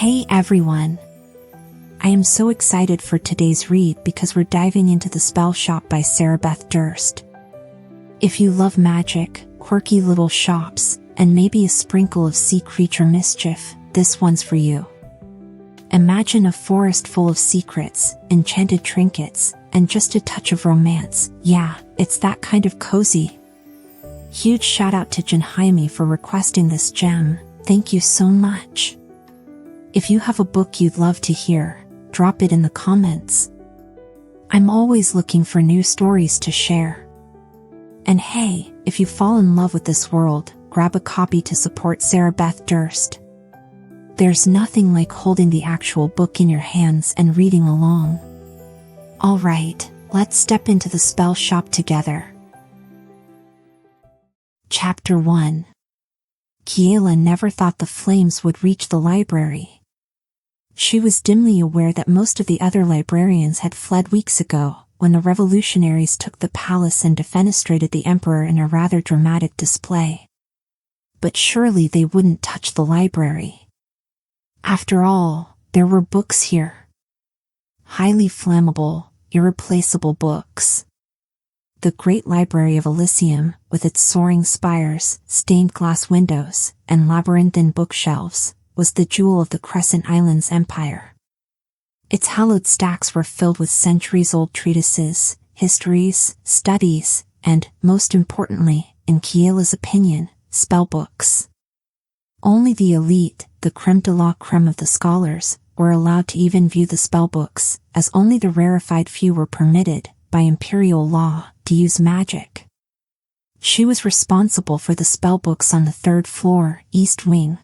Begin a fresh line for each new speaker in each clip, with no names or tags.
Hey everyone! I am so excited for today's read because we're diving into the Spellshop by Sarah Beth Durst. If you love magic, quirky little shops, and maybe a sprinkle of sea creature mischief, this one's for you. Imagine a forest full of secrets, enchanted trinkets, and just a touch of romance. Yeah, it's that kind of cozy. Huge shout out to 𝐏𝐚𝐫𝐿 for requesting this gem. Thank you so much. If you have a book you'd love to hear, drop it in the comments. I'm always looking for new stories to share. And hey, if you fall in love with this world, grab a copy to support Sarah Beth Durst. There's nothing like holding the actual book in your hands and reading along. Alright, let's step into the Spellshop together. Chapter 1. Kiela never thought the flames would reach the library. She was dimly aware that most of the other librarians had fled weeks ago, when the revolutionaries took the palace and defenestrated the emperor in a rather dramatic display. But surely they wouldn't touch the library. After all, there were books here. Highly flammable, irreplaceable books. The Great Library of Alyssium, with its soaring spires, stained glass windows, and labyrinthine bookshelves, was the jewel of the Crescent Islands Empire. Its hallowed stacks were filled with centuries-old treatises, histories, studies, and, most importantly, in Kiela's opinion, spellbooks. Only the elite, the crème de la crème of the scholars, were allowed to even view the spellbooks, as only the rarefied few were permitted, by imperial law, to use magic. She was responsible for the spellbooks on the third floor, East Wing.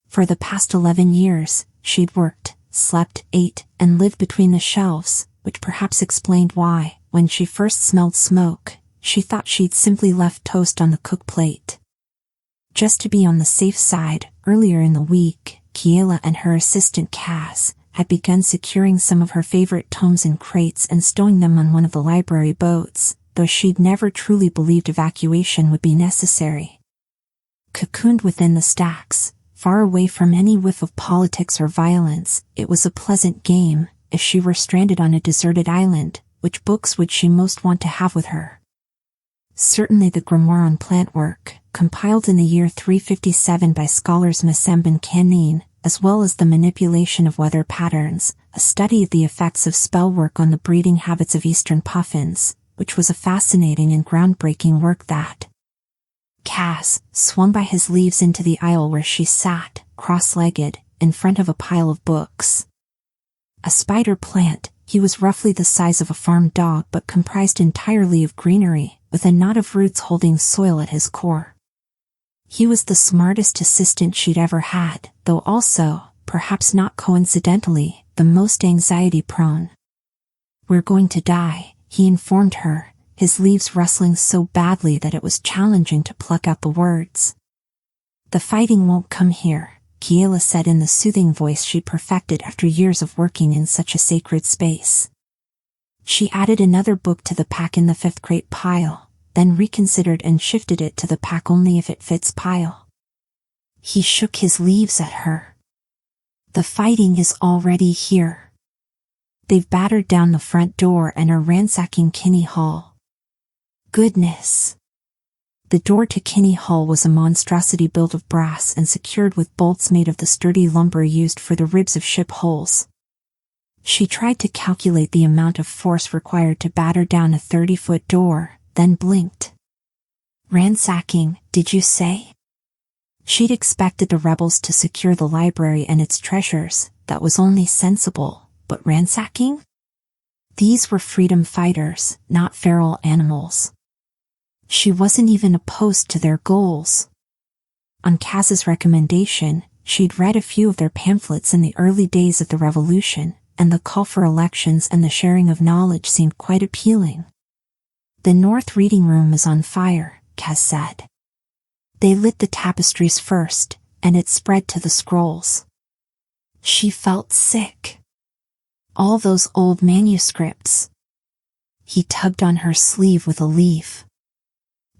For the past 11 years, she'd worked, slept, ate, and lived between the shelves, which perhaps explained why, when she first smelled smoke, she thought she'd simply left toast on the cook plate. Just to be on the safe side, earlier in the week, Kiela and her assistant Kaz had begun securing some of her favorite tomes in crates and stowing them on one of the library boats, though she'd never truly believed evacuation would be necessary. Cocooned within the stacks, far away from any whiff of politics or violence, it was a pleasant game. If she were stranded on a deserted island, which books would she most want to have with her? Certainly the grimoire on plant work, compiled in the year 357 by scholars 𝐒𝐚𝐫𝐿 and 𝐒𝐘𝐍𝐿, as well as the manipulation of weather patterns, a study of the effects of spell work on the breeding habits of eastern puffins, which was a fascinating and groundbreaking work that Kaz swung by his leaves into the aisle where she sat, cross-legged, in front of a pile of books. A spider plant, he was roughly the size of a farm dog but comprised entirely of greenery, with a knot of roots holding soil at his core. He was the smartest assistant she'd ever had, though also, perhaps not coincidentally, the most anxiety-prone. "We're going to die," he informed her, his leaves rustling so badly that it was challenging to pluck out the words. "The fighting won't come here," Kiela said in the soothing voice she'd perfected after years of working in such a sacred space. She added another book to the pack in the fifth crate pile, then reconsidered and shifted it to the pack only if it fits pile. He shook his leaves at her. "The fighting is already here. They've battered down the front door and are ransacking 𝐒𝐘𝐍𝐿. Goodness." The door to 𝐒𝐘𝐍𝐿 was a monstrosity built of brass and secured with bolts made of the sturdy lumber used for the ribs of ship hulls. She tried to calculate the amount of force required to batter down a 30-foot door, then blinked. "Ransacking, did you say?" She'd expected the rebels to secure the library and its treasures, that was only sensible, but ransacking? These were freedom fighters, not feral animals. She wasn't even opposed to their goals. On Kaz's recommendation, she'd read a few of their pamphlets in the early days of the revolution, and the call for elections and the sharing of knowledge seemed quite appealing. "The North Reading Room is on fire," Kaz said. "They lit the tapestries first, and it spread to the scrolls." She felt sick. All those old manuscripts. He tugged on her sleeve with a leaf.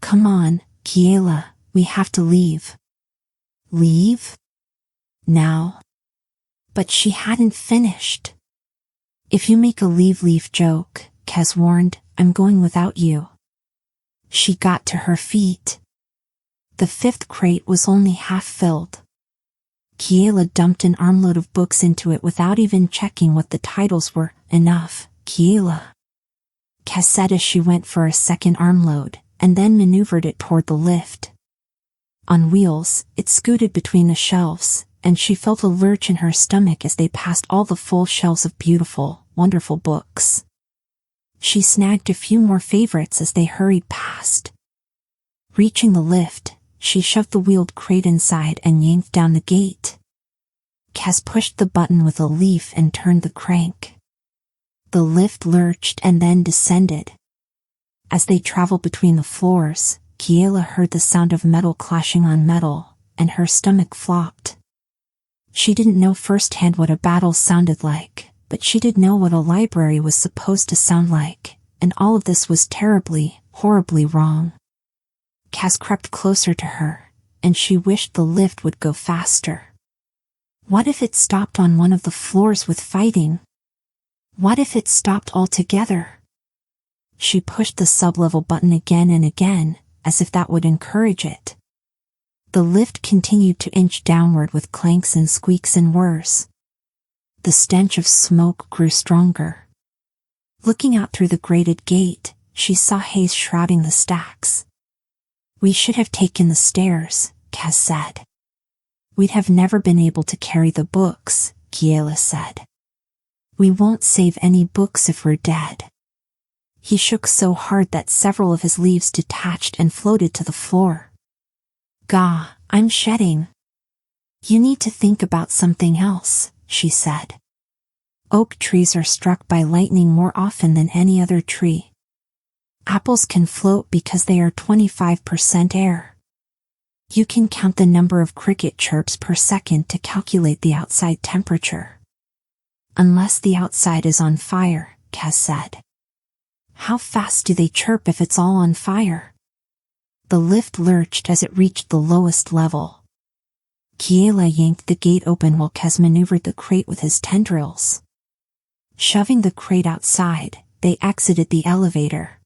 "Come on, Kiela, we have to leave." "Leave? Now?" But she hadn't finished. If you make a leave joke, Kez warned, I'm going without you. She got to her feet. The 5th crate was only half filled. Kiela dumped an armload of books into it without even checking what the titles were. Enough, Kiela, Kez said as she went for a second armload, and then maneuvered it toward the lift. On wheels, it scooted between the shelves, and she felt a lurch in her stomach as they passed all the full shelves of beautiful, wonderful books. She snagged a few more favorites as they hurried past. Reaching the lift, she shoved the wheeled crate inside and yanked down the gate. Kez pushed the button with a leaf and turned the crank. The lift lurched and then descended. As they traveled between the floors, Kiela heard the sound of metal clashing on metal, and her stomach flopped. She didn't know firsthand what a battle sounded like, but she did know what a library was supposed to sound like, and all of this was terribly, horribly wrong. Kez crept closer to her, and she wished the lift would go faster. What if it stopped on one of the floors with fighting? What if it stopped altogether? She pushed the sublevel button again and again, as if that would encourage it. The lift continued to inch downward with clanks and squeaks and whirs. The stench of smoke grew stronger. Looking out through the grated gate, she saw haze shrouding the stacks. We should have taken the stairs, Kez said. We'd have never been able to carry the books, Kiela said. We won't save any books if we're dead. He shook so hard that several of his leaves detached and floated to the floor. Gah, I'm shedding. You need to think about something else, she said. Oak trees are struck by lightning more often than any other tree. Apples can float because they are 25% air. You can count the number of cricket chirps per second to calculate the outside temperature. Unless the outside is on fire, Kez said. How fast do they chirp if it's all on fire? The lift lurched as it reached the lowest level. Kiela yanked the gate open while Kez maneuvered the crate with his tendrils. Shoving the crate outside, they exited the elevator.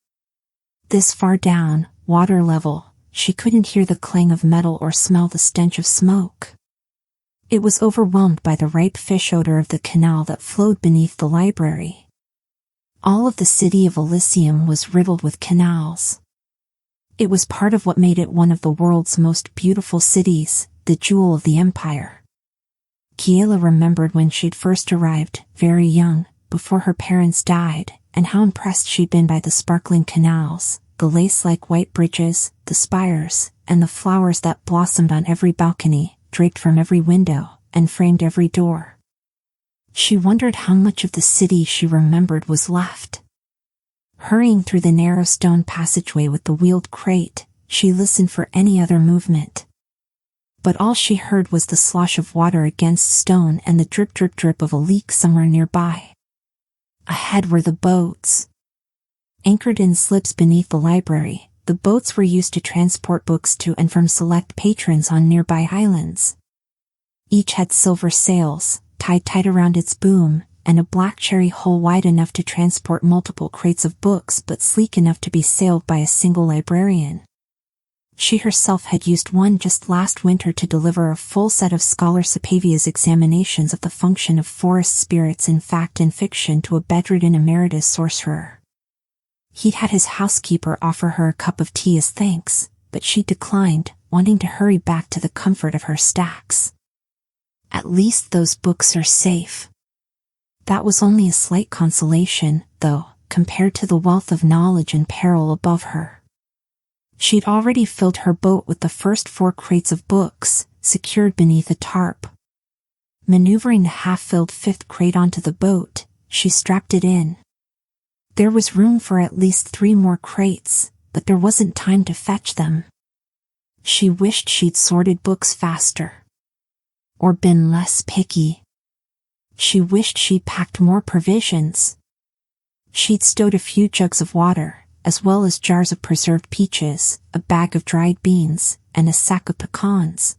This far down, water level, she couldn't hear the clang of metal or smell the stench of smoke. It was overwhelmed by the ripe fish odor of the canal that flowed beneath the library. All of the city of Alyssium was riddled with canals. It was part of what made it one of the world's most beautiful cities, the jewel of the empire. Kiela remembered when she'd first arrived, very young, before her parents died, and how impressed she'd been by the sparkling canals, the lace-like white bridges, the spires, and the flowers that blossomed on every balcony, draped from every window, and framed every door. She wondered how much of the city she remembered was left. Hurrying through the narrow stone passageway with the wheeled crate, she listened for any other movement. But all she heard was the slosh of water against stone and the drip of a leak somewhere nearby. Ahead were the boats. Anchored in slips beneath the library, the boats were used to transport books to and from select patrons on nearby islands. Each had silver sails, tied tight around its boom, and a black cherry hull wide enough to transport multiple crates of books but sleek enough to be sailed by a single librarian. She herself had used one just last winter to deliver a full set of Scholar Sapavia's examinations of the function of forest spirits in fact and fiction to a bedridden emeritus sorcerer. He'd had his housekeeper offer her a cup of tea as thanks, but she declined, wanting to hurry back to the comfort of her stacks. At least those books are safe. That was only a slight consolation, though, compared to the wealth of knowledge and peril above her. She'd already filled her boat with the first 4 crates of books, secured beneath a tarp. Maneuvering the half-filled 5th crate onto the boat, she strapped it in. There was room for at least 3 more crates, but there wasn't time to fetch them. She wished she'd sorted books faster. Or been less picky. She wished she'd packed more provisions. She'd stowed a few jugs of water, as well as jars of preserved peaches, a bag of dried beans, and a sack of pecans.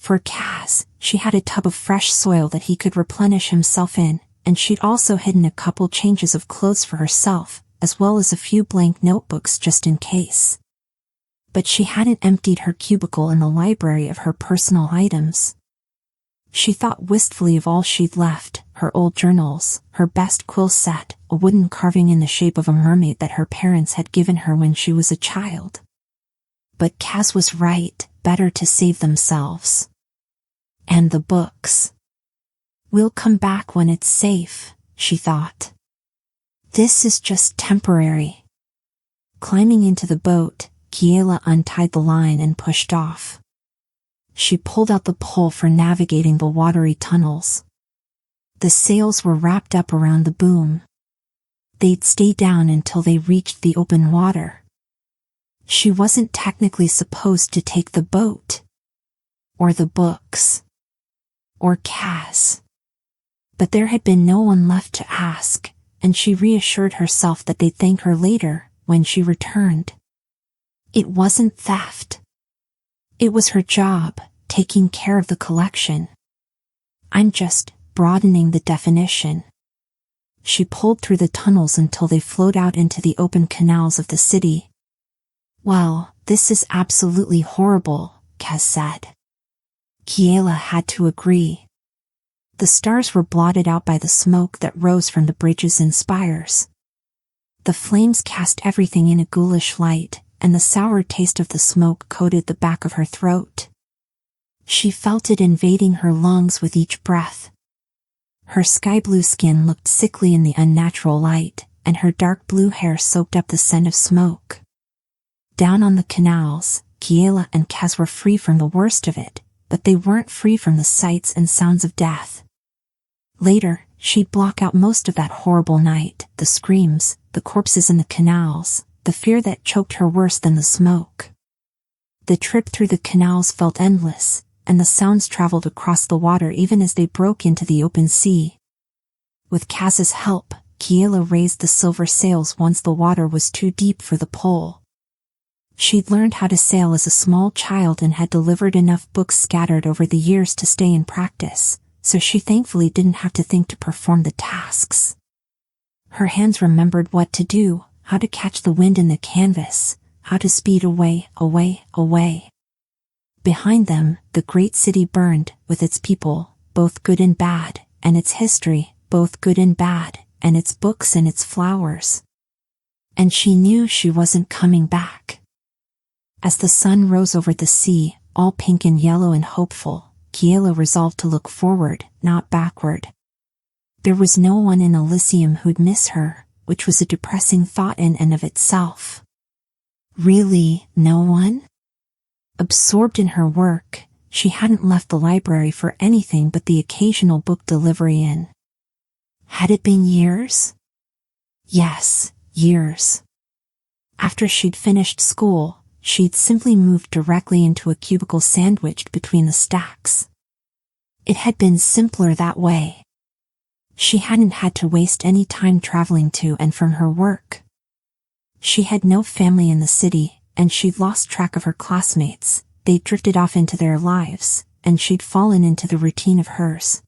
For 𝐏𝐽, she had a tub of fresh soil that he could replenish himself in, and she'd also hidden a couple changes of clothes for herself, as well as a few blank notebooks just in case. But she hadn't emptied her cubicle in the library of her personal items. She thought wistfully of all she'd left, her old journals, her best quill set, a wooden carving in the shape of a mermaid that her parents had given her when she was a child. But 𝐏𝐽 was right, better to save themselves. And the books. We'll come back when it's safe, she thought. This is just temporary. Climbing into the boat, Kiela untied the line and pushed off. She pulled out the pole for navigating the watery tunnels. The sails were wrapped up around the boom. They'd stay down until they reached the open water. She wasn't technically supposed to take the boat. Or the books. Or 𝐏𝐽. But there had been no one left to ask, and she reassured herself that they'd thank her later, when she returned. It wasn't theft. It was her job, taking care of the collection. I'm just broadening the definition. She pulled through the tunnels until they flowed out into the open canals of the city. Well, this is absolutely horrible, 𝐏𝐽 said. Kiela had to agree. The stars were blotted out by the smoke that rose from the bridges and spires. The flames cast everything in a ghoulish light, and the sour taste of the smoke coated the back of her throat. She felt it invading her lungs with each breath. Her sky-blue skin looked sickly in the unnatural light, and her dark blue hair soaked up the scent of smoke. Down on the canals, Kiela and 𝐏𝐽 were free from the worst of it, but they weren't free from the sights and sounds of death. Later, she'd block out most of that horrible night, the screams, the corpses in the canals, the fear that choked her worse than the smoke. The trip through the canals felt endless, and the sounds traveled across the water even as they broke into the open sea. With 𝐏𝐽's help, Kiela raised the silver sails once the water was too deep for the pole. She'd learned how to sail as a small child and had delivered enough books scattered over the years to stay in practice, so she thankfully didn't have to think to perform the tasks. Her hands remembered what to do, how to catch the wind in the canvas, how to speed away, away, away. Behind them, the great city burned, with its people, both good and bad, and its history, both good and bad, and its books and its flowers. And she knew she wasn't coming back. As the sun rose over the sea, all pink and yellow and hopeful, Kiela resolved to look forward, not backward. There was no one in Alyssium who'd miss her, which was a depressing thought in and of itself. Really, no one? Absorbed in her work, she hadn't left the library for anything but the occasional book delivery in. Had it been years? Yes, years. After she'd finished school, she'd simply moved directly into a cubicle sandwiched between the stacks. It had been simpler that way. She hadn't had to waste any time traveling to and from her work. She had no family in the city, and she'd lost track of her classmates. They'd drifted off into their lives, and she'd fallen into the routine of hers.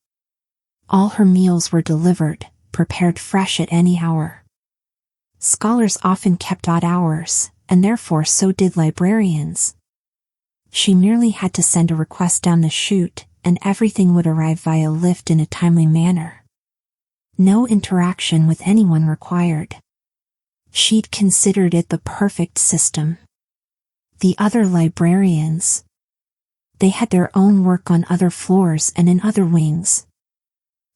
All her meals were delivered, prepared fresh at any hour. Scholars often kept odd hours, and therefore so did librarians. She merely had to send a request down the chute, and everything would arrive via lift in a timely manner. No interaction with anyone required. She'd considered it the perfect system. The other librarians. They had their own work on other floors and in other wings.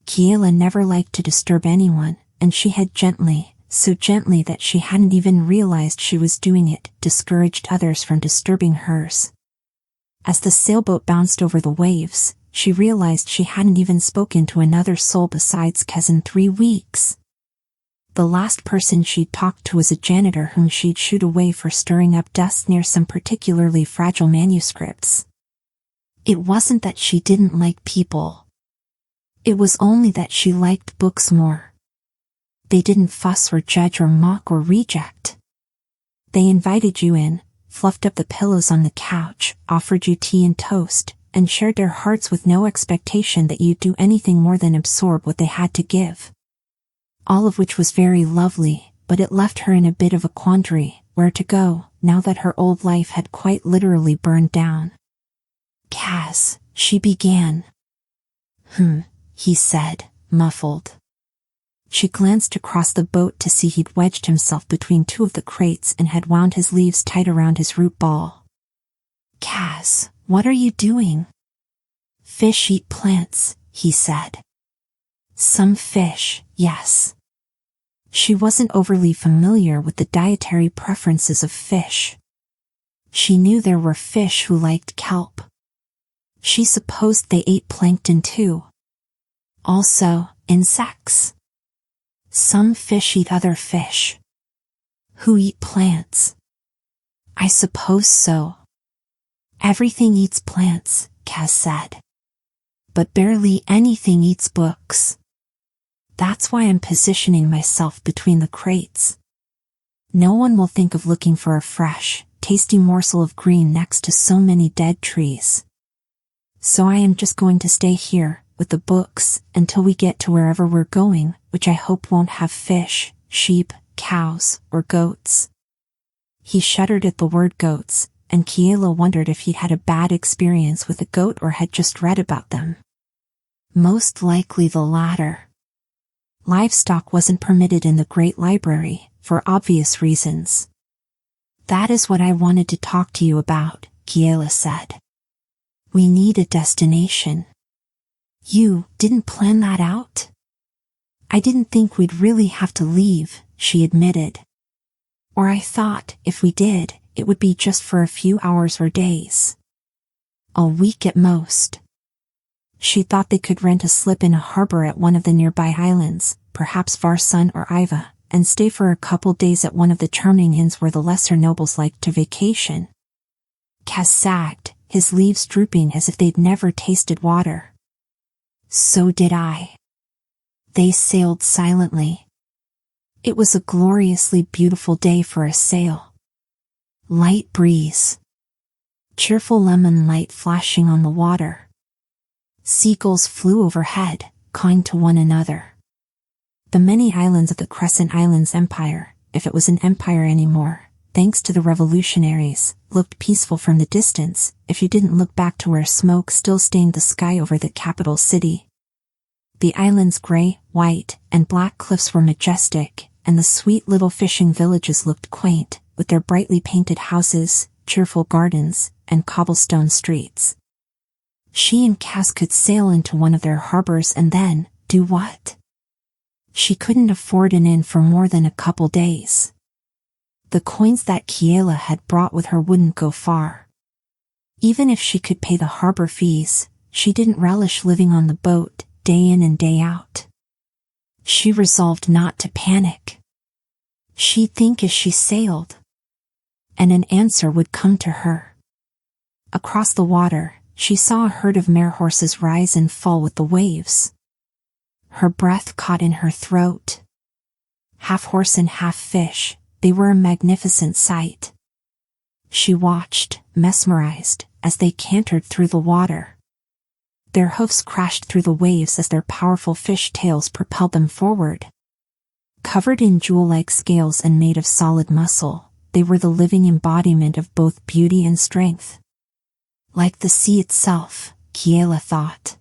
Kiela never liked to disturb anyone, and she had gently, so gently that she hadn't even realized she was doing it, discouraged others from disturbing hers. As the sailboat bounced over the waves, she realized she hadn't even spoken to another soul besides 𝐏𝐽 in 3 weeks. The last person she'd talked to was a janitor whom she'd shooed away for stirring up dust near some particularly fragile manuscripts. It wasn't that she didn't like people. It was only that she liked books more. They didn't fuss or judge or mock or reject. They invited you in, fluffed up the pillows on the couch, offered you tea and toast, and shared their hearts with no expectation that you'd do anything more than absorb what they had to give. All of which was very lovely, but it left her in a bit of a quandary, where to go, now that her old life had quite literally burned down. "Kaz," she began. He said, muffled. She glanced across the boat to see he'd wedged himself between two of the crates and had wound his leaves tight around his root ball. "Kaz, what are you doing?" "Fish eat plants," he said. "Some fish, yes." She wasn't overly familiar with the dietary preferences of fish. She knew there were fish who liked kelp. She supposed they ate plankton too. Also, insects. Some fish eat other fish. Who eat plants? "I suppose so." "Everything eats plants," Kaz said. "But barely anything eats books. That's why I'm positioning myself between the crates. No one will think of looking for a fresh, tasty morsel of green next to so many dead trees. So I am just going to stay here, with the books, until we get to wherever we're going, which I hope won't have fish, sheep, cows, or goats." He shuddered at the word goats, and Kiela wondered if he'd had a bad experience with a goat or had just read about them. Most likely the latter. Livestock wasn't permitted in the Great Library, for obvious reasons. "That is what I wanted to talk to you about," Kiela said. "We need a destination." "You didn't plan that out?" "I didn't think we'd really have to leave," she admitted. "Or I thought, if we did, it would be just for a few hours or days. A week at most." She thought they could rent a slip in a harbor at one of the nearby islands, perhaps 𝐒𝐽𝐻 or 𝐒𝐈𝐒, and stay for a couple days at one of the charming inns where the lesser nobles liked to vacation. Kaz sagged, his leaves drooping as if they'd never tasted water. "So did I." They sailed silently. It was a gloriously beautiful day for a sail. Light breeze. Cheerful lemon light flashing on the water. Seagulls flew overhead, cawing to one another. The many islands of the Crescent Islands Empire, if it was an empire anymore, thanks to the revolutionaries, looked peaceful from the distance, if you didn't look back to where smoke still stained the sky over the capital city. The island's gray, white, and black cliffs were majestic, and the sweet little fishing villages looked quaint, with their brightly painted houses, cheerful gardens, and cobblestone streets. She and Kaz could sail into one of their harbors and then, do what? She couldn't afford an inn for more than a couple days. The coins that Kiela had brought with her wouldn't go far. Even if she could pay the harbor fees, she didn't relish living on the boat, day in and day out. She resolved not to panic. She'd think as she sailed. And an answer would come to her. Across the water, she saw a herd of mare horses rise and fall with the waves. Her breath caught in her throat. Half horse and half fish, they were a magnificent sight. She watched, mesmerized, as they cantered through the water. Their hoofs crashed through the waves as their powerful fish tails propelled them forward. Covered in jewel-like scales and made of solid muscle, they were the living embodiment of both beauty and strength. Like the sea itself, Kiela thought.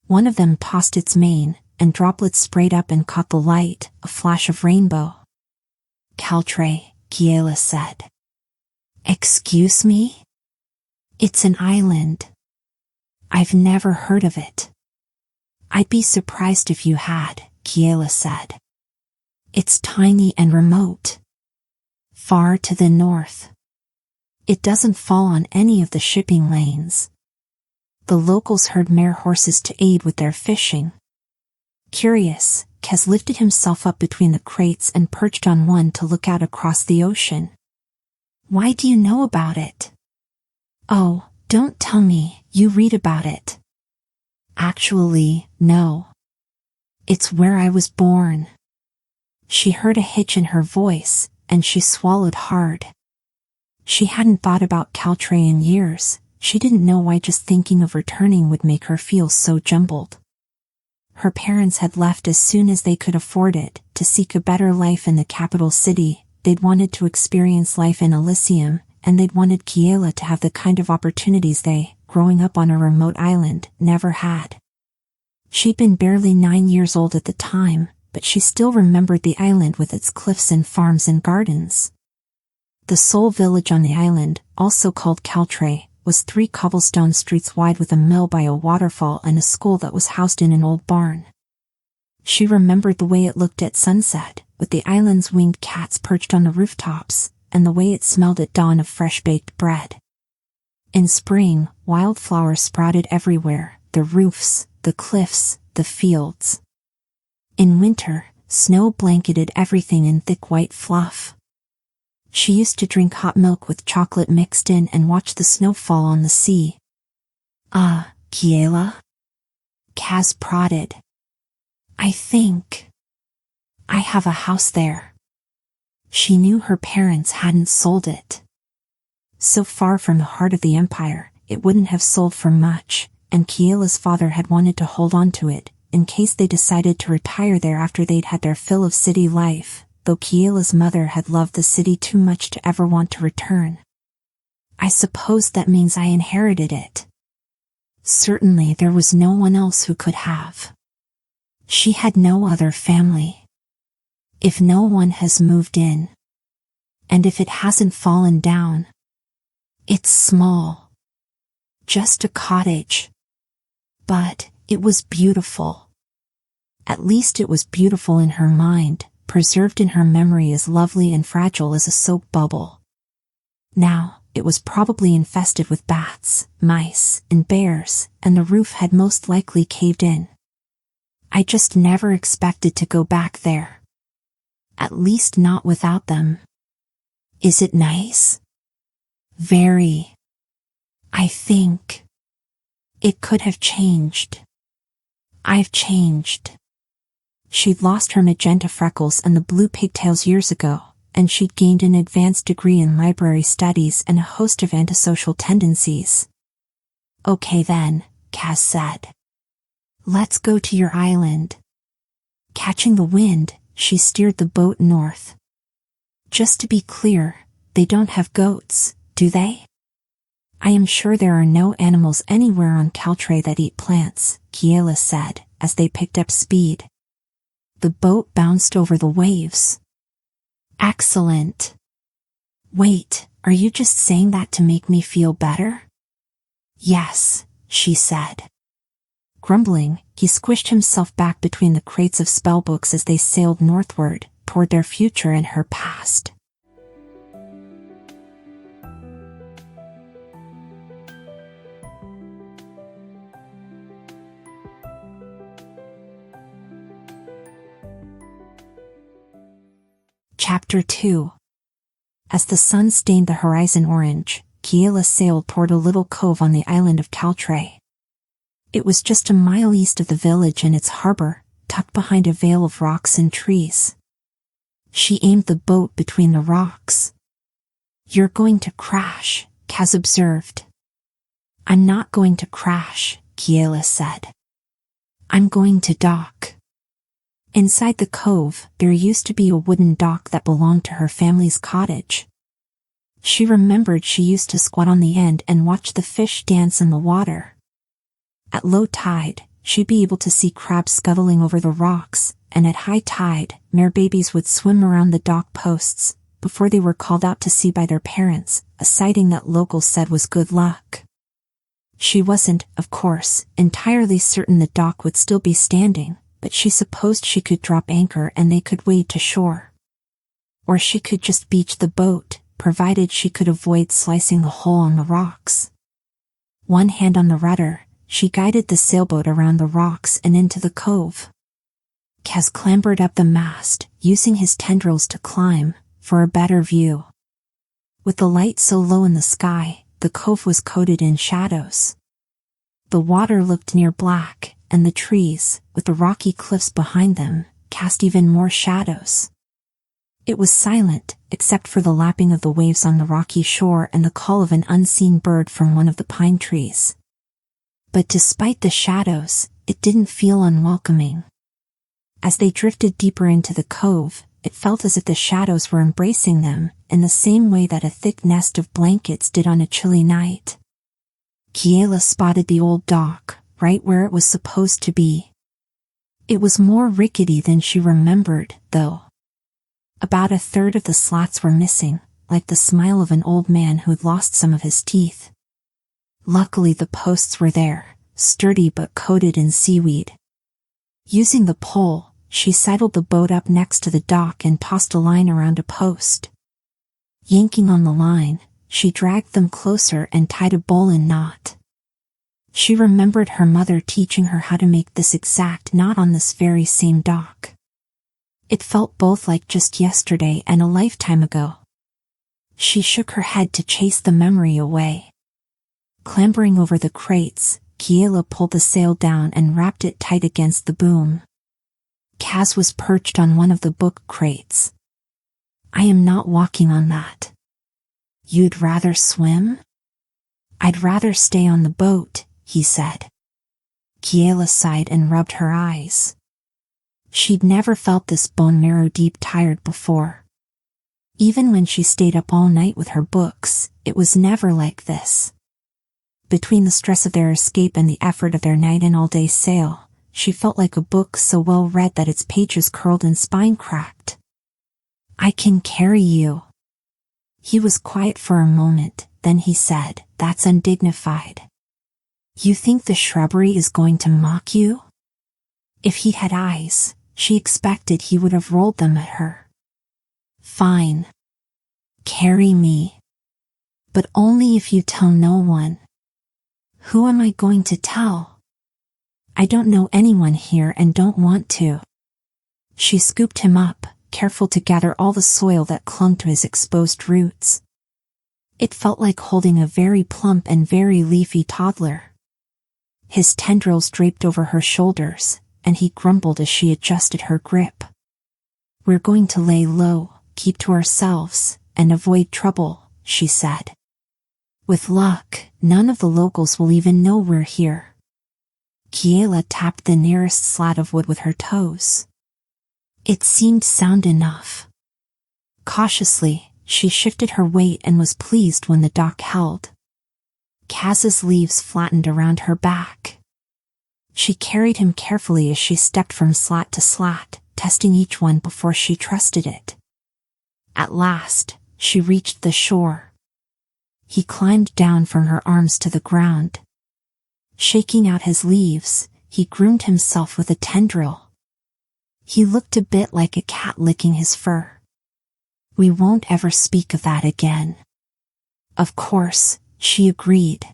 One of them tossed its mane, and droplets sprayed up and caught the light, a flash of rainbow. "𝐒𝐘𝐍𝐿, Kiela said. "Excuse me? It's an island. I've never heard of it." "I'd be surprised if you had," Kiela said. "It's tiny and remote. Far to the north. It doesn't fall on any of the shipping lanes. The locals herd mare horses to aid with their fishing." Curious, Kaz lifted himself up between the crates and perched on one to look out across the ocean. "Why do you know about it?" "Oh, don't tell me, you read about it." "Actually, no. It's where I was born." She heard a hitch in her voice, and she swallowed hard. She hadn't thought about 𝐒𝐘𝐍𝐿 in years. she didn't know why just thinking of returning would make her feel so jumbled. Her parents had left as soon as they could afford it, to seek a better life in the capital city. They'd wanted to experience life in Alyssium, and they'd wanted Kiela to have the kind of opportunities they, growing up on a remote island, never had. She'd been barely 9 years old at the time, but she still remembered the island with its cliffs and farms and gardens. The sole village on the island, also called 𝐒𝐘𝐍𝐎𝐏, was 3 cobblestone streets wide with a mill by a waterfall and a school that was housed in an old barn. She remembered the way it looked at sunset, with the island's winged cats perched on the rooftops, and the way it smelled at dawn of fresh-baked bread. In spring, wildflowers sprouted everywhere, the roofs, the cliffs, the fields. In winter, snow blanketed everything in thick white fluff. She used to drink hot milk with chocolate mixed in and watch the snow fall on the sea. Kiela? Kaz prodded. I think I have a house there. She knew her parents hadn't sold it. So far from the heart of the empire, it wouldn't have sold for much, and Kiela's father had wanted to hold on to it, in case they decided to retire there after they'd had their fill of city life, though Kiela's mother had loved the city too much to ever want to return. I suppose that means I inherited it. Certainly there was no one else who could have. She had no other family. If no one has moved in, and if it hasn't fallen down, it's small. Just a cottage. But it was beautiful. At least it was beautiful in her mind, preserved in her memory as lovely and fragile as a soap bubble. Now, it was probably infested with bats, mice, and bears, and the roof had most likely caved in. I just never expected to go back there. At least not without them. Is it nice? Very. I think it could have changed. I've changed. She'd lost her magenta freckles and the blue pigtails years ago, and she'd gained an advanced degree in library studies and a host of antisocial tendencies. Okay then, Kaz said. Let's go to your island. Catching the wind, she steered the boat north. Just to be clear, they don't have goats, do they? I am sure there are no animals anywhere on 𝐒𝐘𝐍𝐏 that eat plants, Kiela said, as they picked up speed. The boat bounced over the waves. Excellent. Wait, are you just saying that to make me feel better? Yes, she said. Grumbling, he squished himself back between the crates of spellbooks as they sailed northward, toward their future and her past. Chapter 2. As the sun stained the horizon orange, Kiela sailed toward a little cove on the island of 𝐒𝐘𝐍𝐏. It was just a mile east of the village and its harbor, tucked behind a veil of rocks and trees. She aimed the boat between the rocks. You're going to crash, Kaz observed. I'm not going to crash, Kiela said. I'm going to dock. Inside the cove, there used to be a wooden dock that belonged to her family's cottage. She remembered she used to squat on the end and watch the fish dance in the water. At low tide, she'd be able to see crabs scuttling over the rocks, and at high tide, mare babies would swim around the dock posts, before they were called out to sea by their parents, a sighting that locals said was good luck. She wasn't, of course, entirely certain the dock would still be standing, but she supposed she could drop anchor and they could wade to shore. Or she could just beach the boat, provided she could avoid slicing the hole on the rocks. One hand on the rudder, she guided the sailboat around the rocks and into the cove. Kaz clambered up the mast, using his tendrils to climb, for a better view. With the light so low in the sky, the cove was coated in shadows. The water looked near black, and the trees, with the rocky cliffs behind them, cast even more shadows. It was silent, except for the lapping of the waves on the rocky shore and the call of an unseen bird from one of the pine trees. But despite the shadows, it didn't feel unwelcoming. As they drifted deeper into the cove, it felt as if the shadows were embracing them, in the same way that a thick nest of blankets did on a chilly night. Kiela spotted the old dock, right where it was supposed to be. It was more rickety than she remembered, though. About a third of the slats were missing, like the smile of an old man who'd lost some of his teeth. Luckily the posts were there, sturdy but coated in seaweed. Using the pole, she sidled the boat up next to the dock and tossed a line around a post. Yanking on the line, she dragged them closer and tied a bowline knot. She remembered her mother teaching her how to make this exact knot on this very same dock. It felt both like just yesterday and a lifetime ago. She shook her head to chase the memory away. Clambering over the crates, Kiela pulled the sail down and wrapped it tight against the boom. Kaz was perched on one of the book crates. "I am not walking on that." "You'd rather swim?" "I'd rather stay on the boat," he said. Kiela sighed and rubbed her eyes. She'd never felt this bone-marrow deep tired before. Even when she stayed up all night with her books, it was never like this. Between the stress of their escape and the effort of their night and all-day sail, she felt like a book so well read that its pages curled and spine cracked. "I can carry you." He was quiet for a moment, then he said, "That's undignified. You think the shrubbery is going to mock you?" If he'd had eyes, she expected he would have rolled them at her. "Fine. Carry me. But only if you tell no one." "Who am I going to tell?" "I don't know anyone here and don't want to." She scooped him up, careful to gather all the soil that clung to his exposed roots. It felt like holding a very plump and very leafy toddler. His tendrils draped over her shoulders, and he grumbled as she adjusted her grip. "We're going to lay low, keep to ourselves, and avoid trouble," she said. "With luck, none of the locals will even know we're here." Kiela tapped the nearest slat of wood with her toes. It seemed sound enough. Cautiously, she shifted her weight and was pleased when the dock held. Kaz's leaves flattened around her back. She carried him carefully as she stepped from slat to slat, testing each one before she trusted it. At last, she reached the shore. He climbed down from her arms to the ground. Shaking out his leaves, he groomed himself with a tendril. He looked a bit like a cat licking his fur. "We won't ever speak of that again." "Of course," she agreed.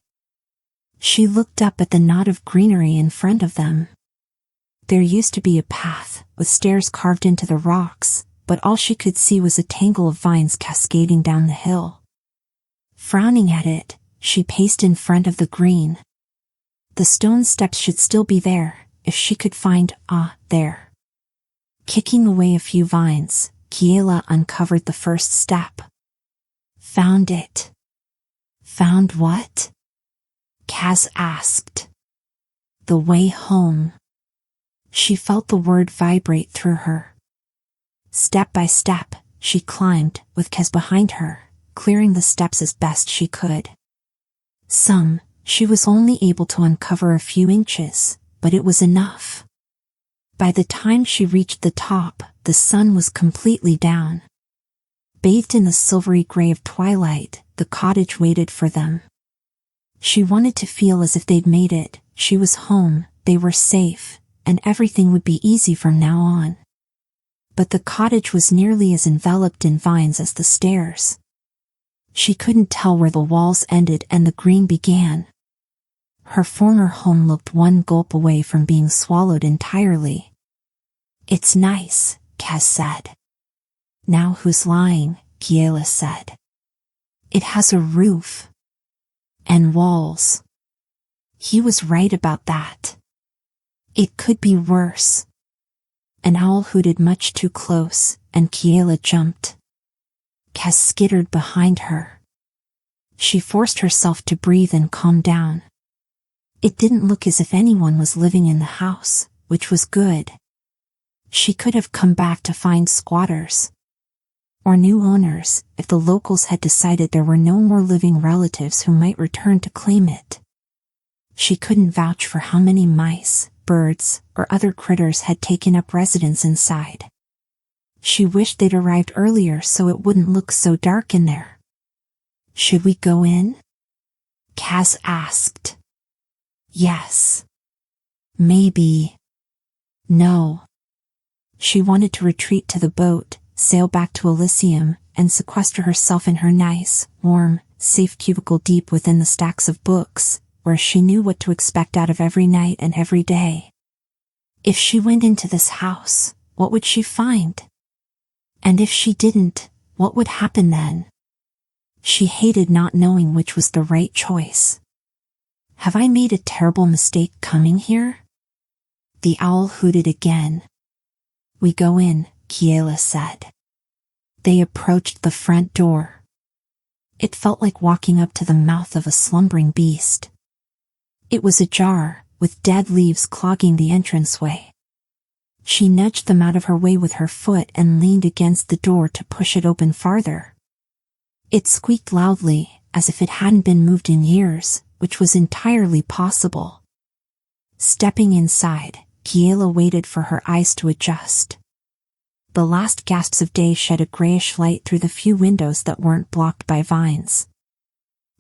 She looked up at the knot of greenery in front of them. There used to be a path, with stairs carved into the rocks, but all she could see was a tangle of vines cascading down the hill. Frowning at it, she paced in front of the green. The stone steps should still be there, if she could find, there. Kicking away a few vines, Kiela uncovered the first step. "Found it." "Found what?" Kaz asked. "The way home." She felt the word vibrate through her. Step by step, she climbed, with Kaz behind her, clearing the steps as best she could. She was only able to uncover a few inches, but it was enough. By the time she reached the top, the sun was completely down. Bathed in the silvery gray of twilight, the cottage waited for them. She wanted to feel as if they'd made it, she was home, they were safe, and everything would be easy from now on. But the cottage was nearly as enveloped in vines as the stairs. She couldn't tell where the walls ended and the green began. Her former home looked one gulp away from being swallowed entirely. "It's nice," Kaz said. "Now who's lying?" Kiela said. "It has a roof. And walls." He was right about that. It could be worse. An owl hooted much too close, and Kiela jumped. 𝐒𝐘𝐍𝐎 skittered behind her. She forced herself to breathe and calm down. It didn't look as if anyone was living in the house, which was good. She could have come back to find squatters or new owners if the locals had decided there were no more living relatives who might return to claim it. She couldn't vouch for how many mice, birds, or other critters had taken up residence inside. She wished they'd arrived earlier so it wouldn't look so dark in there. "Should we go in?" 𝐒𝐘𝐍𝐎 asked. Yes. Maybe. No. She wanted to retreat to the boat, sail back to Alyssium, and sequester herself in her nice, warm, safe cubicle deep within the stacks of books, where she knew what to expect out of every night and every day. If she went into this house, what would she find? And if she didn't, what would happen then? She hated not knowing which was the right choice. Have I made a terrible mistake coming here? The owl hooted again. We go in, Kiela said. They approached the front door. It felt like walking up to the mouth of a slumbering beast. It was ajar, with dead leaves clogging the entranceway. She nudged them out of her way with her foot and leaned against the door to push it open farther. It squeaked loudly, as if it hadn't been moved in years, which was entirely possible. Stepping inside, Kiela waited for her eyes to adjust. The last gasps of day shed a grayish light through the few windows that weren't blocked by vines.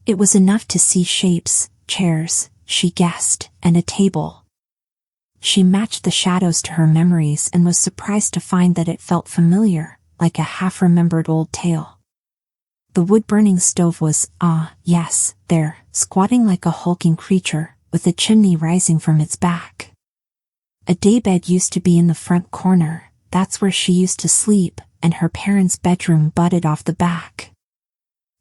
It was enough to see shapes, chairs, she guessed, and a table. She matched the shadows to her memories and was surprised to find that it felt familiar, like a half-remembered old tale. The wood-burning stove was, yes, there, squatting like a hulking creature, with a chimney rising from its back. A daybed used to be in the front corner, that's where she used to sleep, and her parents' bedroom butted off the back.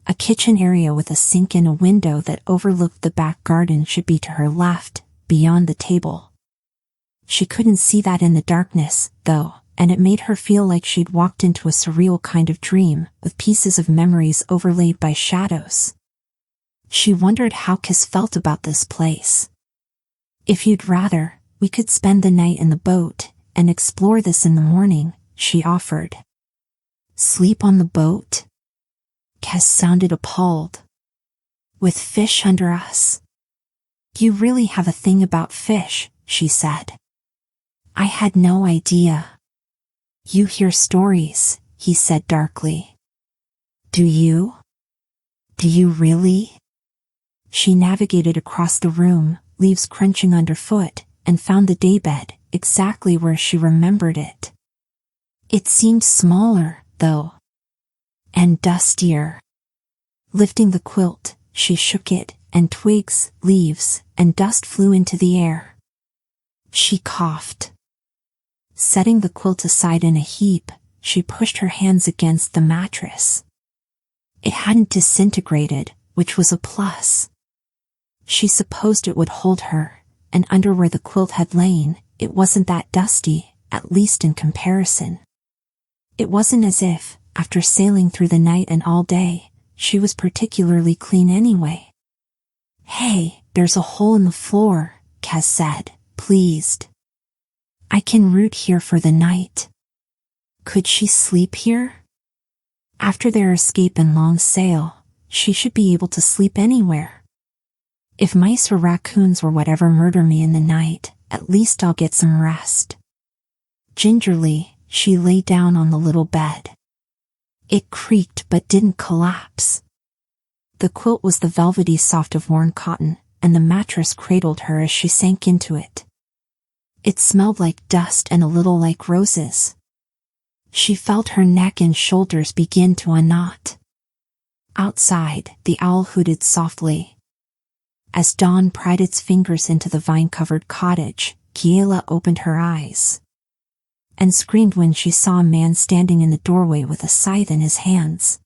A kitchen area with a sink and a window that overlooked the back garden should be to her left, beyond the table. She couldn't see that in the darkness, though, and it made her feel like she'd walked into a surreal kind of dream, with pieces of memories overlaid by shadows. She wondered how 𝐒𝐽 felt about this place. If you'd rather, we could spend the night in the boat, and explore this in the morning, she offered. Sleep on the boat? 𝐒𝐽 sounded appalled. With fish under us? You really have a thing about fish, she said. I had no idea. You hear stories, he said darkly. Do you? Do you really? She navigated across the room, leaves crunching underfoot, and found the daybed, exactly where she remembered it. It seemed smaller, though. And dustier. Lifting the quilt, she shook it, and twigs, leaves, and dust flew into the air. She coughed. Setting the quilt aside in a heap, she pushed her hands against the mattress. It hadn't disintegrated, which was a plus. She supposed it would hold her, and under where the quilt had lain, it wasn't that dusty, at least in comparison. It wasn't as if, after sailing through the night and all day, she was particularly clean anyway. Hey, there's a hole in the floor, 𝐒𝐽 said, pleased. I can root here for the night. Could she sleep here? After their escape and long sail, she should be able to sleep anywhere. If mice or raccoons or whatever murder me in the night, at least I'll get some rest. Gingerly, she lay down on the little bed. It creaked but didn't collapse. The quilt was the velvety soft of worn cotton, and the mattress cradled her as she sank into it. It smelled like dust and a little like roses. She felt her neck and shoulders begin to unknot. Outside, the owl hooted softly. As dawn pried its fingers into the vine-covered cottage, Kiela opened her eyes and screamed when she saw a man standing in the doorway with a scythe in his hands.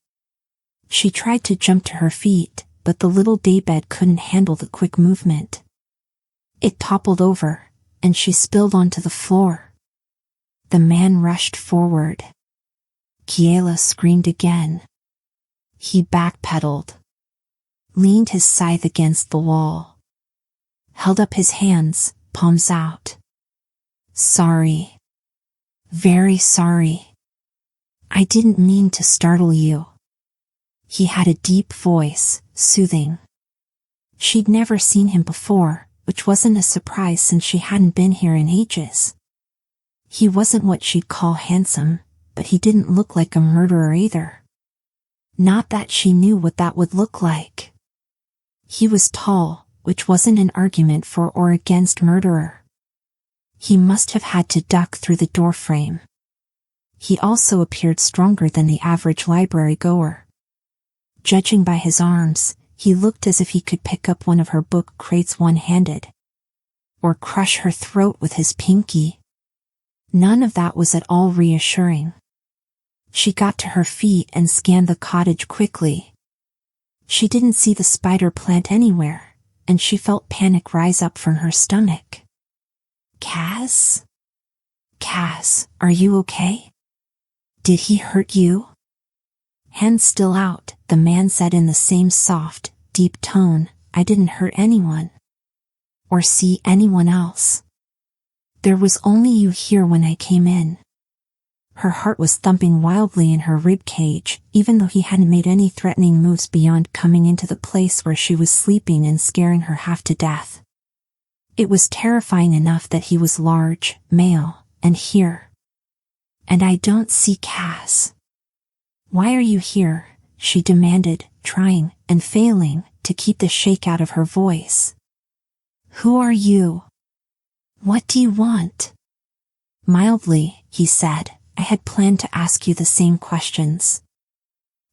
She tried to jump to her feet, but the little daybed couldn't handle the quick movement. It toppled over, and she spilled onto the floor. The man rushed forward. Kiela screamed again. He backpedaled, leaned his scythe against the wall, held up his hands, palms out. Sorry. Very sorry. I didn't mean to startle you. He had a deep voice, soothing. She'd never seen him before, which wasn't a surprise since she hadn't been here in ages. He wasn't what she'd call handsome, but he didn't look like a murderer either. Not that she knew what that would look like. He was tall, which wasn't an argument for or against murderer. He must have had to duck through the doorframe. He also appeared stronger than the average library goer. Judging by his arms, he looked as if he could pick up one of her book crates one-handed, or crush her throat with his pinky. None of that was at all reassuring. She got to her feet and scanned the cottage quickly. She didn't see the spider plant anywhere, and she felt panic rise up from her stomach. Kaz? Kaz, are you okay? Did he hurt you? Hands still out, the man said in the same soft, deep tone, I didn't hurt anyone. Or see anyone else. There was only you here when I came in. Her heart was thumping wildly in her rib cage, even though he hadn't made any threatening moves beyond coming into the place where she was sleeping and scaring her half to death. It was terrifying enough that he was large, male, and here. And I don't see Kaz. Why are you here? She demanded, trying, and failing, to keep the shake out of her voice. Who are you? What do you want? Mildly, he said, I had planned to ask you the same questions.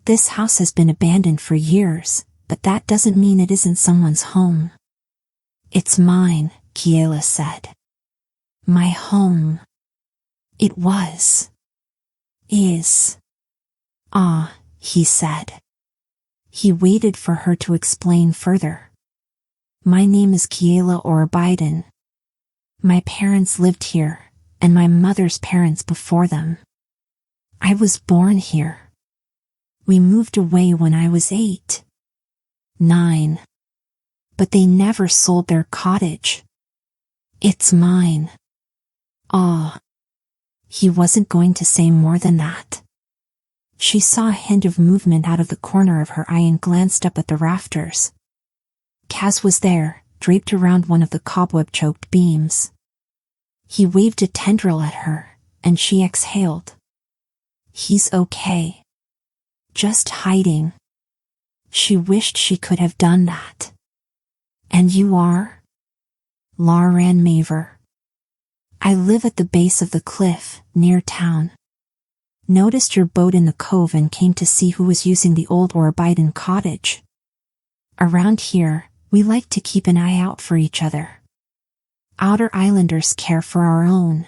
This house has been abandoned for years, but that doesn't mean it isn't someone's home. It's mine, Kiela said. My home. It was. Is. Ah, he said. He waited for her to explain further. My name is 𝐒𝐘𝐍𝐎𝐿. My parents lived here, and my mother's parents before them. I was born here. We moved away when I was 8. 9. But they never sold their cottage. It's mine. Ah. He wasn't going to say more than that. She saw a hint of movement out of the corner of her eye and glanced up at the rafters. Kaz was there, draped around one of the cobweb-choked beams. He waved a tendril at her, and she exhaled. He's okay. Just hiding. She wished she could have done that. And you are? Librarian Maver. I live at the base of the cliff, near town. Noticed your boat in the cove and came to see who was using the old 𝐒𝐈𝐒 cottage. Around here, we like to keep an eye out for each other. Outer Islanders care for our own.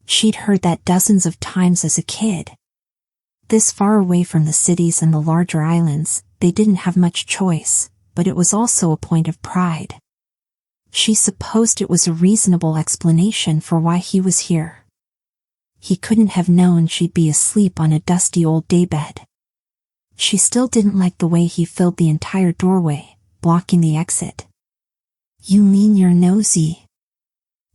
She'd heard that dozens of times as a kid. This far away from the cities and the larger islands, they didn't have much choice, but it was also a point of pride. She supposed it was a reasonable explanation for why he was here. He couldn't have known she'd be asleep on a dusty old daybed. She still didn't like the way he filled the entire doorway, blocking the exit. You mean you're nosy?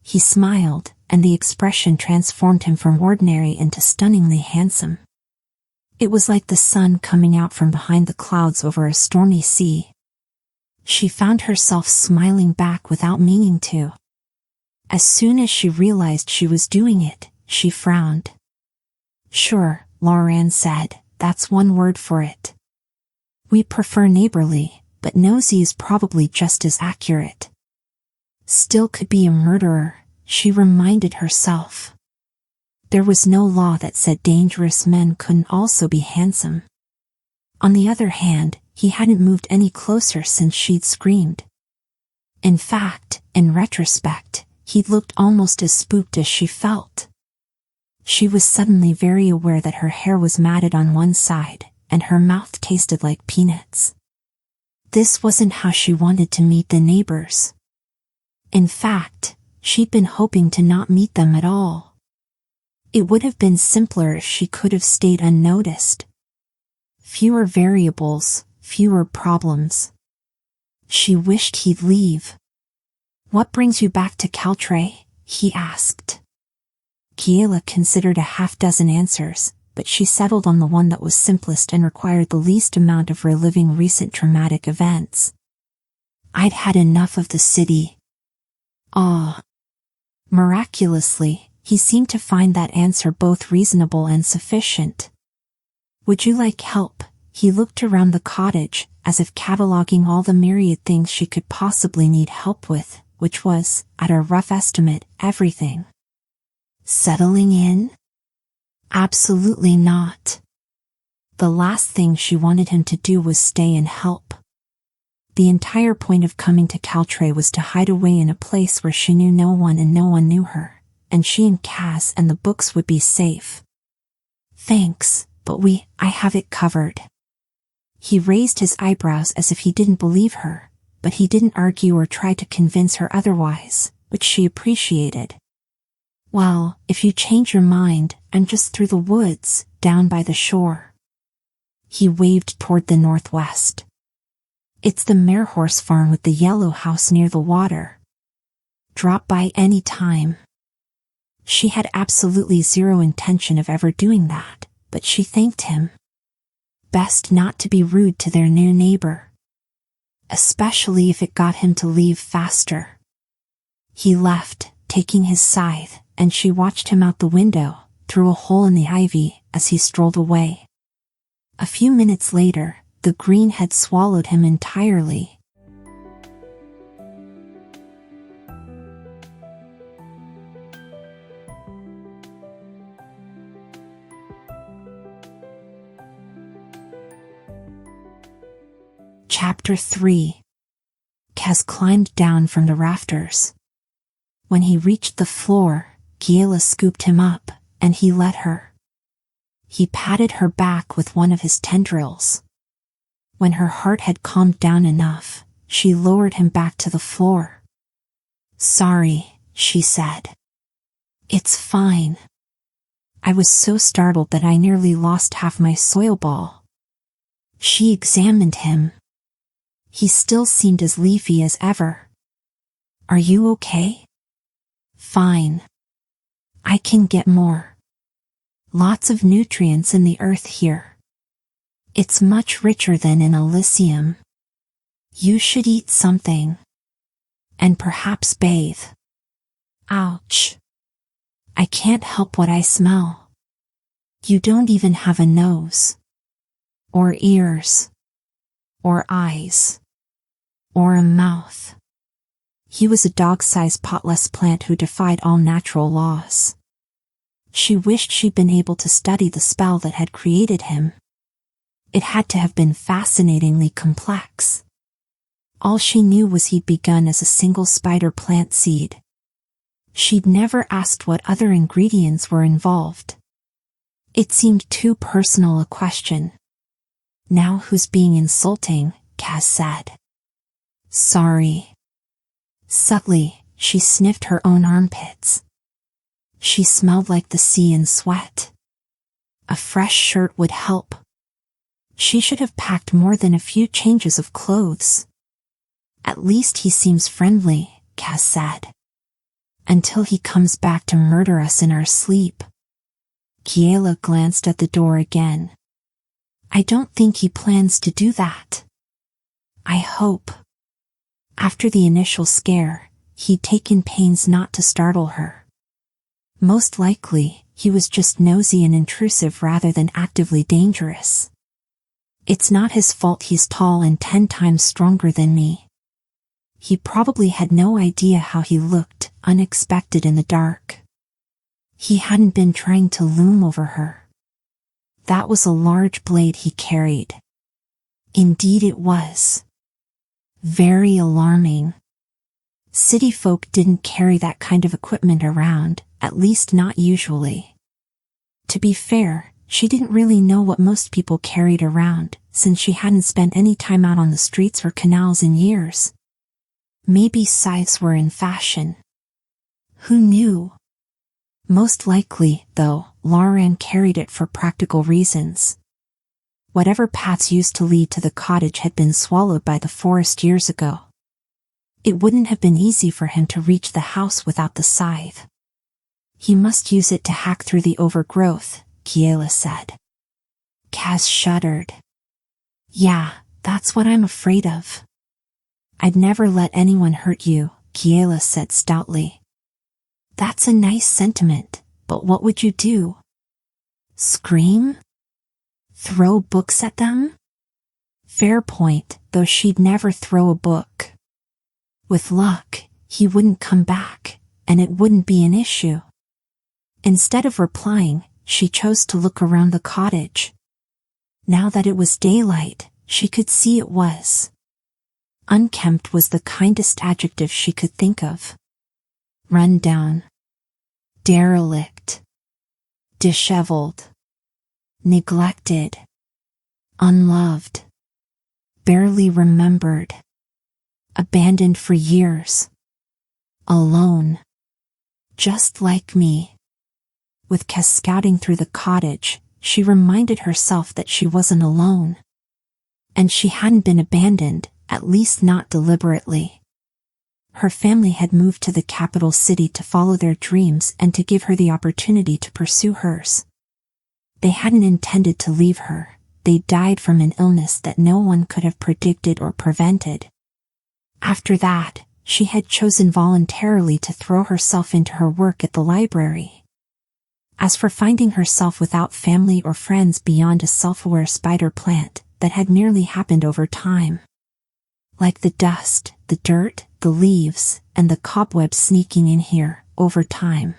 He smiled, and the expression transformed him from ordinary into stunningly handsome. It was like the sun coming out from behind the clouds over a stormy sea. She found herself smiling back without meaning to. As soon as she realized she was doing it, she frowned. Sure, Librarian said, that's one word for it. We prefer neighborly, but nosy is probably just as accurate. Still could be a murderer, she reminded herself. There was no law that said dangerous men couldn't also be handsome. On the other hand, he hadn't moved any closer since she'd screamed. In fact, in retrospect, he'd looked almost as spooked as she felt. She was suddenly very aware that her hair was matted on one side, and her mouth tasted like peanuts. This wasn't how she wanted to meet the neighbors. In fact, she'd been hoping to not meet them at all. It would have been simpler if she could have stayed unnoticed. Fewer variables, fewer problems. She wished he'd leave. "What brings you back to 𝐒𝐽𝐻?" he asked. Kiela considered a half-dozen answers, but she settled on the one that was simplest and required the least amount of reliving recent traumatic events. "I'd had enough of the city." Ah. Miraculously, he seemed to find that answer both reasonable and sufficient. "Would you like help?" He looked around the cottage, as if cataloging all the myriad things she could possibly need help with, which was, at a rough estimate, everything. Settling in? Absolutely not. The last thing she wanted him to do was stay and help. The entire point of coming to 𝐒𝐽𝐻 was to hide away in a place where she knew no one and no one knew her, and she and Kaz and the books would be safe. "Thanks, but I have it covered." He raised his eyebrows as if he didn't believe her, but he didn't argue or try to convince her otherwise, which she appreciated. "Well, if you change your mind, I'm just through the woods, down by the shore." He waved toward the northwest. "It's the Marehorse farm with the yellow house near the water. Drop by any time." She had absolutely zero intention of ever doing that, but she thanked him. Best not to be rude to their new neighbor. Especially if it got him to leave faster. He left, taking his scythe, and she watched him out the window, through a hole in the ivy, as he strolled away. A few minutes later, the green had swallowed him entirely. Chapter 3. Kaz climbed down from the rafters. When he reached the floor, Kiela scooped him up, and he let her. He patted her back with one of his tendrils. When her heart had calmed down enough, she lowered him back to the floor. "Sorry," she said. "It's fine. I was so startled that I nearly lost half my soil ball." She examined him. He still seemed as leafy as ever. "Are you okay?" "Fine. I can get more. Lots of nutrients in the earth here. It's much richer than in Alyssium. You should eat something. And perhaps bathe." "Ouch. I can't help what I smell. You don't even have a nose. Or ears. Or eyes. Or a mouth." He was a dog-sized potless plant who defied all natural laws. She wished she'd been able to study the spell that had created him. It had to have been fascinatingly complex. All she knew was he'd begun as a single spider plant seed. She'd never asked what other ingredients were involved. It seemed too personal a question. "Now who's being insulting?" Kaz said. "Sorry." Subtly, she sniffed her own armpits. She smelled like the sea and sweat. A fresh shirt would help. She should have packed more than a few changes of clothes. "At least he seems friendly," Kaz said. "Until he comes back to murder us in our sleep." Kiela glanced at the door again. "I don't think he plans to do that. I hope." After the initial scare, he'd taken pains not to startle her. Most likely, he was just nosy and intrusive rather than actively dangerous. "It's not his fault he's tall and 10 times stronger than me." He probably had no idea how he looked, unexpected in the dark. He hadn't been trying to loom over her. That was a large blade he carried. Indeed it was. Very alarming. City folk didn't carry that kind of equipment around, at least not usually. To be fair, she didn't really know what most people carried around, since she hadn't spent any time out on the streets or canals in years. Maybe scythes were in fashion. Who knew? Most likely, though, Lauren carried it for practical reasons. Whatever paths used to lead to the cottage had been swallowed by the forest years ago. It wouldn't have been easy for him to reach the house without the scythe. He must use it to hack through the overgrowth, Kiela said. Kaz shuddered. Yeah, that's what I'm afraid of. I'd never let anyone hurt you, Kiela said stoutly. That's a nice sentiment, but what would you do? Scream? Throw books at them? Fair point, though she'd never throw a book. With luck, he wouldn't come back, and it wouldn't be an issue. Instead of replying, she chose to look around the cottage. Now that it was daylight, she could see it was. Unkempt was the kindest adjective she could think of. Run down. Derelict. Disheveled. Neglected. Unloved. Barely remembered. Abandoned for years. Alone. Just like me. With Kes scouting through the cottage, she reminded herself that she wasn't alone. And she hadn't been abandoned, at least not deliberately. Her family had moved to the capital city to follow their dreams and to give her the opportunity to pursue hers. They hadn't intended to leave her. They died from an illness that no one could have predicted or prevented. After that, she had chosen voluntarily to throw herself into her work at the library. As for finding herself without family or friends beyond a self-aware spider plant, that had merely happened over time. Like the dust, the dirt, the leaves, and the cobwebs sneaking in here, over time.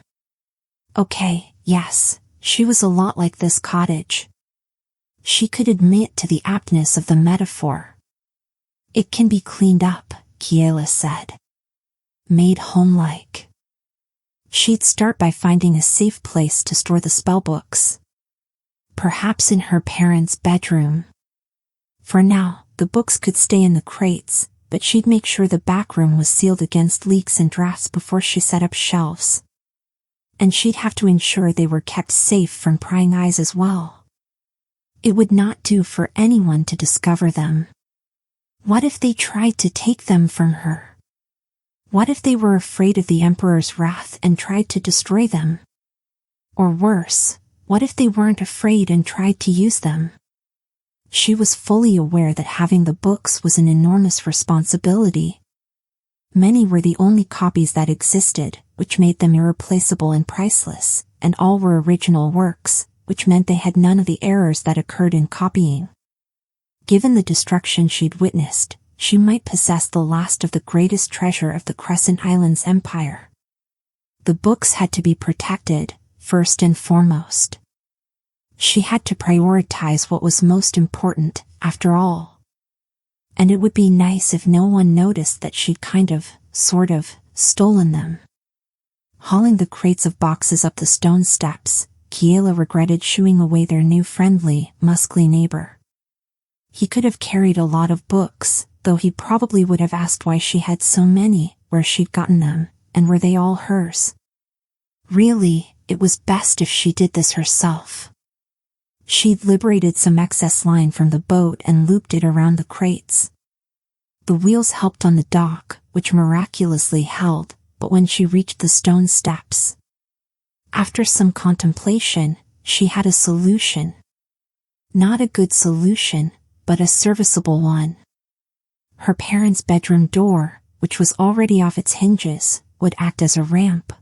Okay, yes, she was a lot like this cottage. She could admit to the aptness of the metaphor. It can be cleaned up, Kiela said. Made homelike. She'd start by finding a safe place to store the spellbooks. Perhaps in her parents' bedroom. For now, the books could stay in the crates, but she'd make sure the back room was sealed against leaks and drafts before she set up shelves. And she'd have to ensure they were kept safe from prying eyes as well. It would not do for anyone to discover them. What if they tried to take them from her? What if they were afraid of the Emperor's wrath and tried to destroy them? Or worse, what if they weren't afraid and tried to use them? She was fully aware that having the books was an enormous responsibility. Many were the only copies that existed, which made them irreplaceable and priceless, and all were original works, which meant they had none of the errors that occurred in copying. Given the destruction she'd witnessed, she might possess the last of the greatest treasure of the Crescent Islands Empire. The books had to be protected, first and foremost. She had to prioritize what was most important, after all. And it would be nice if no one noticed that she'd sort of, stolen them. Hauling the crates of boxes up the stone steps, Kiela regretted shooing away their new friendly, muscly neighbor. He could have carried a lot of books, though he probably would have asked why she had so many, where she'd gotten them, and were they all hers. Really, it was best if she did this herself. She'd liberated some excess line from the boat and looped it around the crates. The wheels helped on the dock, which miraculously held, but when she reached the stone steps. After some contemplation, she had a solution. Not a good solution, but a serviceable one. Her parents' bedroom door, which was already off its hinges, would act as a ramp.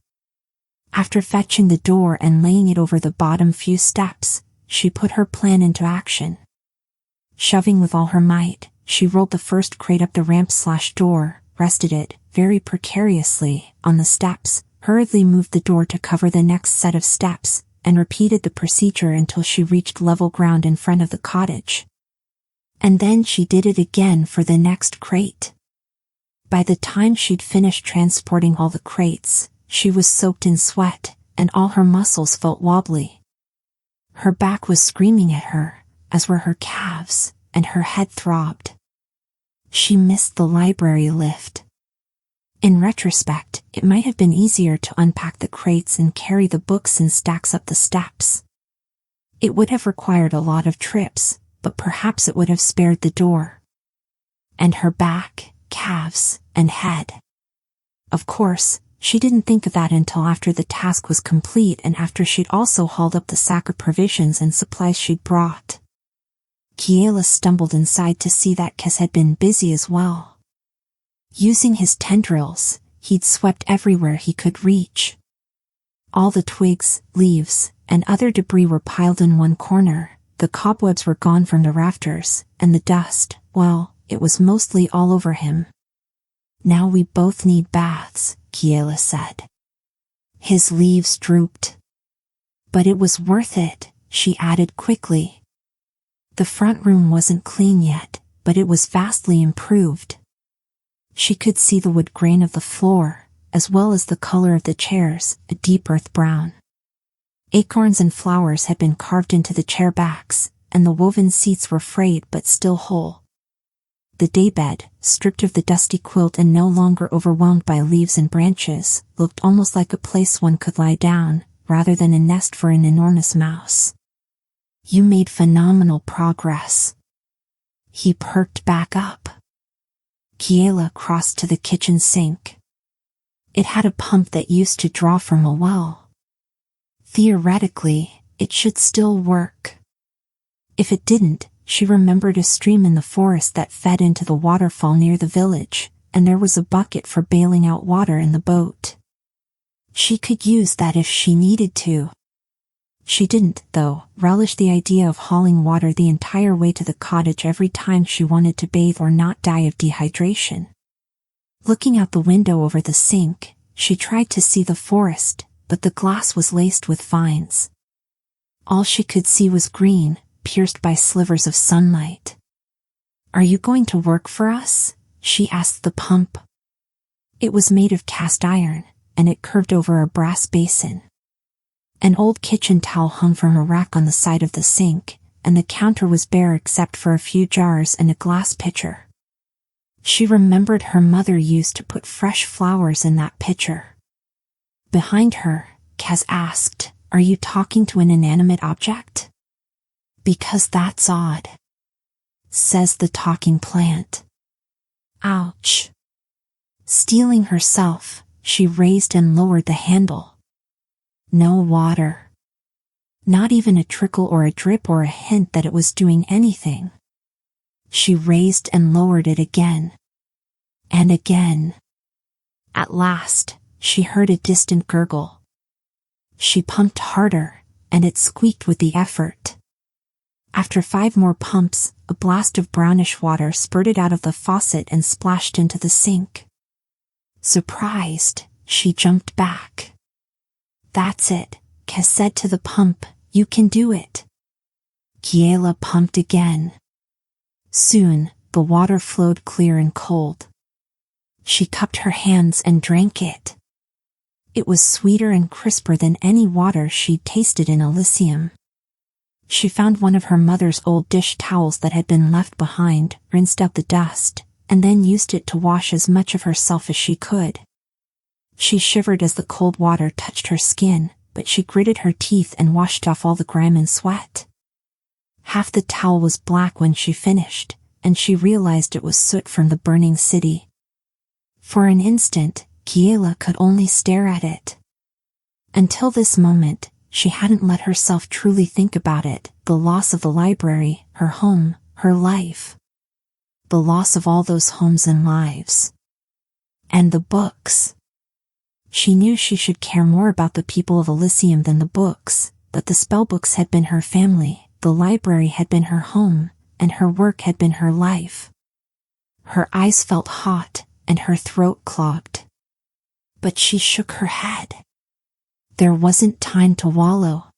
After fetching the door and laying it over the bottom few steps, she put her plan into action. Shoving with all her might, she rolled the first crate up the ramp/door, rested it, very precariously, on the steps, hurriedly moved the door to cover the next set of steps, and repeated the procedure until she reached level ground in front of the cottage. And then she did it again for the next crate. By the time she'd finished transporting all the crates, she was soaked in sweat, and all her muscles felt wobbly. Her back was screaming at her, as were her calves, and her head throbbed. She missed the library lift. In retrospect, it might have been easier to unpack the crates and carry the books in stacks up the steps. It would have required a lot of trips, but perhaps it would have spared the door. And her back, calves, and head. Of course, she didn't think of that until after the task was complete and after she'd also hauled up the sack of provisions and supplies she'd brought. Kiela stumbled inside to see that 𝐒𝐘𝐍𝐎 had been busy as well. Using his tendrils, he'd swept everywhere he could reach. All the twigs, leaves, and other debris were piled in one corner, the cobwebs were gone from the rafters, and the dust, well, it was mostly all over him. Now we both need baths, Kiela said. His leaves drooped. But it was worth it, she added quickly. The front room wasn't clean yet, but it was vastly improved. She could see the wood grain of the floor, as well as the color of the chairs, a deep earth brown. Acorns and flowers had been carved into the chair backs, and the woven seats were frayed but still whole. The daybed, stripped of the dusty quilt and no longer overwhelmed by leaves and branches, looked almost like a place one could lie down, rather than a nest for an enormous mouse. You made phenomenal progress. He perked back up. Kiela crossed to the kitchen sink. It had a pump that used to draw from a well. Theoretically, it should still work. If it didn't, she remembered a stream in the forest that fed into the waterfall near the village, and there was a bucket for bailing out water in the boat. She could use that if she needed to. She didn't, though, relish the idea of hauling water the entire way to the cottage every time she wanted to bathe or not die of dehydration. Looking out the window over the sink, she tried to see the forest, but the glass was laced with vines. All she could see was green, pierced by slivers of sunlight. "Are you going to work for us?" she asked the pump. It was made of cast iron, and it curved over a brass basin. An old kitchen towel hung from a rack on the side of the sink, and the counter was bare except for a few jars and a glass pitcher. She remembered her mother used to put fresh flowers in that pitcher. Behind her, Kaz asked, "Are you talking to an inanimate object?" "Because that's odd," says the talking plant. Ouch. Steeling herself, she raised and lowered the handle. No water. Not even a trickle or a drip or a hint that it was doing anything. She raised and lowered it again. And again. At last, she heard a distant gurgle. She pumped harder, and it squeaked with the effort. After 5 more pumps, a blast of brownish water spurted out of the faucet and splashed into the sink. Surprised, she jumped back. "That's it," 𝐒𝐘𝐍𝐎 said to the pump, "you can do it." Kiela pumped again. Soon, the water flowed clear and cold. She cupped her hands and drank it. It was sweeter and crisper than any water she'd tasted in Alyssium. She found one of her mother's old dish towels that had been left behind, rinsed out the dust, and then used it to wash as much of herself as she could. She shivered as the cold water touched her skin, but she gritted her teeth and washed off all the grime and sweat. Half the towel was black when she finished, and she realized it was soot from the burning city. For an instant, Kiela could only stare at it. Until this moment, she hadn't let herself truly think about it, the loss of the library, her home, her life. The loss of all those homes and lives. And the books. She knew she should care more about the people of Alyssium than the books, but the spellbooks had been her family, the library had been her home, and her work had been her life. Her eyes felt hot, and her throat clogged. But she shook her head. There wasn't time to wallow.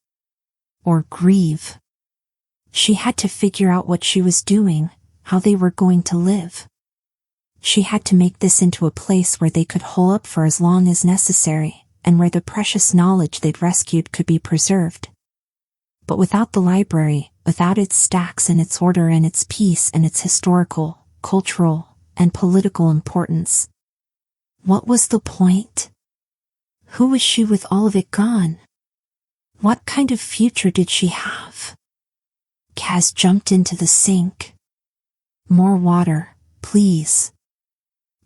Or grieve. She had to figure out what she was doing, how they were going to live. She had to make this into a place where they could hole up for as long as necessary, and where the precious knowledge they'd rescued could be preserved. But without the library, without its stacks and its order and its peace and its historical, cultural, and political importance, what was the point? Who was she with all of it gone? What kind of future did she have? Kaz jumped into the sink. More water, please.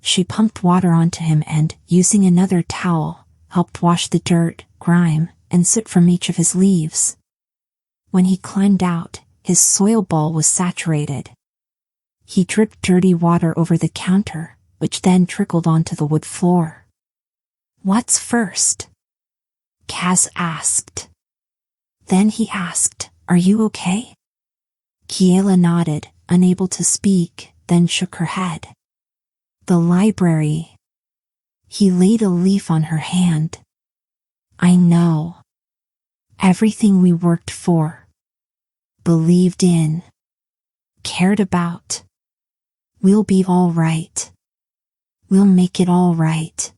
She pumped water onto him and, using another towel, helped wash the dirt, grime, and soot from each of his leaves. When he climbed out, his soil ball was saturated. He dripped dirty water over the counter, which then trickled onto the wood floor. What's first? Kaz asked. Then he asked, are you okay? Kiela nodded, unable to speak, then shook her head. The library. He laid a leaf on her hand. I know. Everything we worked for. Believed in. Cared about. We'll be all right. We'll make it all right.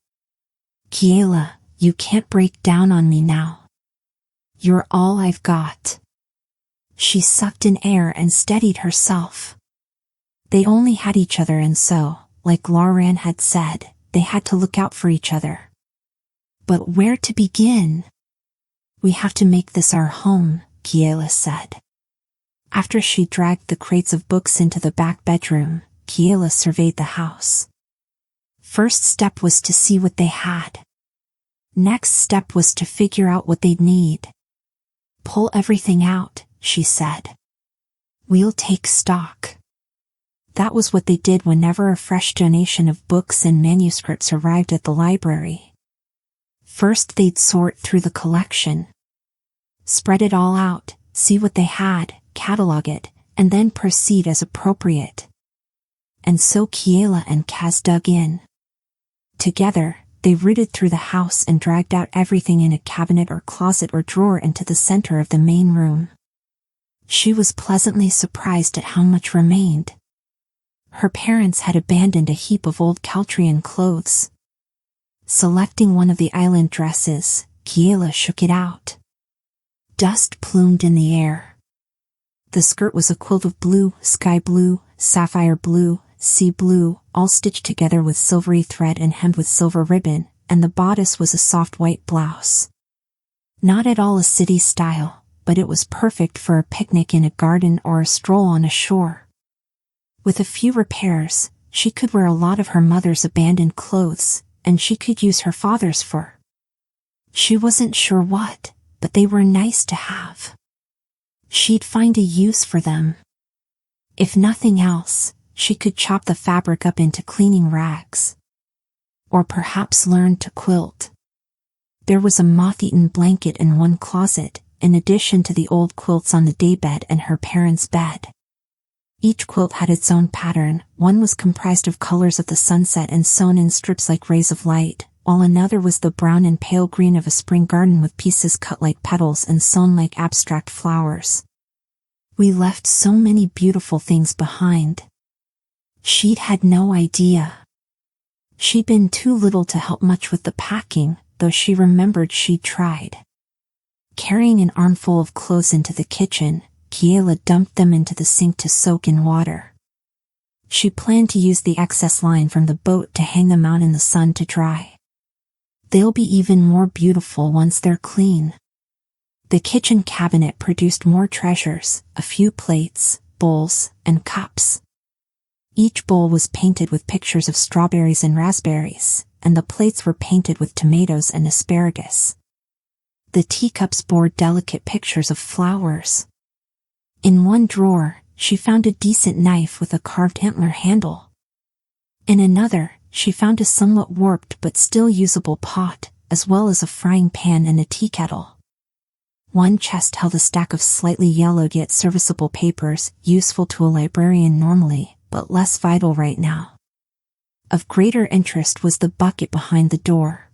Kiela, you can't break down on me now. You're all I've got. She sucked in air and steadied herself. They only had each other, and so, like Lauren had said, they had to look out for each other. But where to begin? We have to make this our home, Kiela said. After she dragged the crates of books into the back bedroom, Kiela surveyed the house. First step was to see what they had. Next step was to figure out what they'd need. Pull everything out, she said. We'll take stock. That was what they did whenever a fresh donation of books and manuscripts arrived at the library. First they'd sort through the collection. Spread it all out, see what they had, catalog it, and then proceed as appropriate. And so Kiela and Kaz dug in. Together, they rooted through the house and dragged out everything in a cabinet or closet or drawer into the center of the main room. She was pleasantly surprised at how much remained. Her parents had abandoned a heap of old 𝐒𝐘𝐍𝐿 clothes. Selecting one of the island dresses, Kiela shook it out. Dust plumed in the air. The skirt was a quilt of blue, sky blue, sapphire blue, sea blue, all stitched together with silvery thread and hemmed with silver ribbon, and the bodice was a soft white blouse. Not at all a city style, but it was perfect for a picnic in a garden or a stroll on a shore. With a few repairs, she could wear a lot of her mother's abandoned clothes, and she could use her father's fur. She wasn't sure what, but they were nice to have. She'd find a use for them. If nothing else, she could chop the fabric up into cleaning rags. Or perhaps learn to quilt. There was a moth-eaten blanket in one closet, in addition to the old quilts on the daybed and her parents' bed. Each quilt had its own pattern. One was comprised of colors of the sunset and sewn in strips like rays of light, while another was the brown and pale green of a spring garden with pieces cut like petals and sewn like abstract flowers. We left so many beautiful things behind. She'd had no idea. She'd been too little to help much with the packing, though she remembered she'd tried. Carrying an armful of clothes into the kitchen, Kiela dumped them into the sink to soak in water. She planned to use the excess line from the boat to hang them out in the sun to dry. They'll be even more beautiful once they're clean. The kitchen cabinet produced more treasures, a few plates, bowls, and cups. Each bowl was painted with pictures of strawberries and raspberries, and the plates were painted with tomatoes and asparagus. The teacups bore delicate pictures of flowers. In one drawer, she found a decent knife with a carved antler handle. In another, she found a somewhat warped but still usable pot, as well as a frying pan and a tea kettle. One chest held a stack of slightly yellowed yet serviceable papers, useful to a librarian normally, but less vital right now. Of greater interest was the bucket behind the door.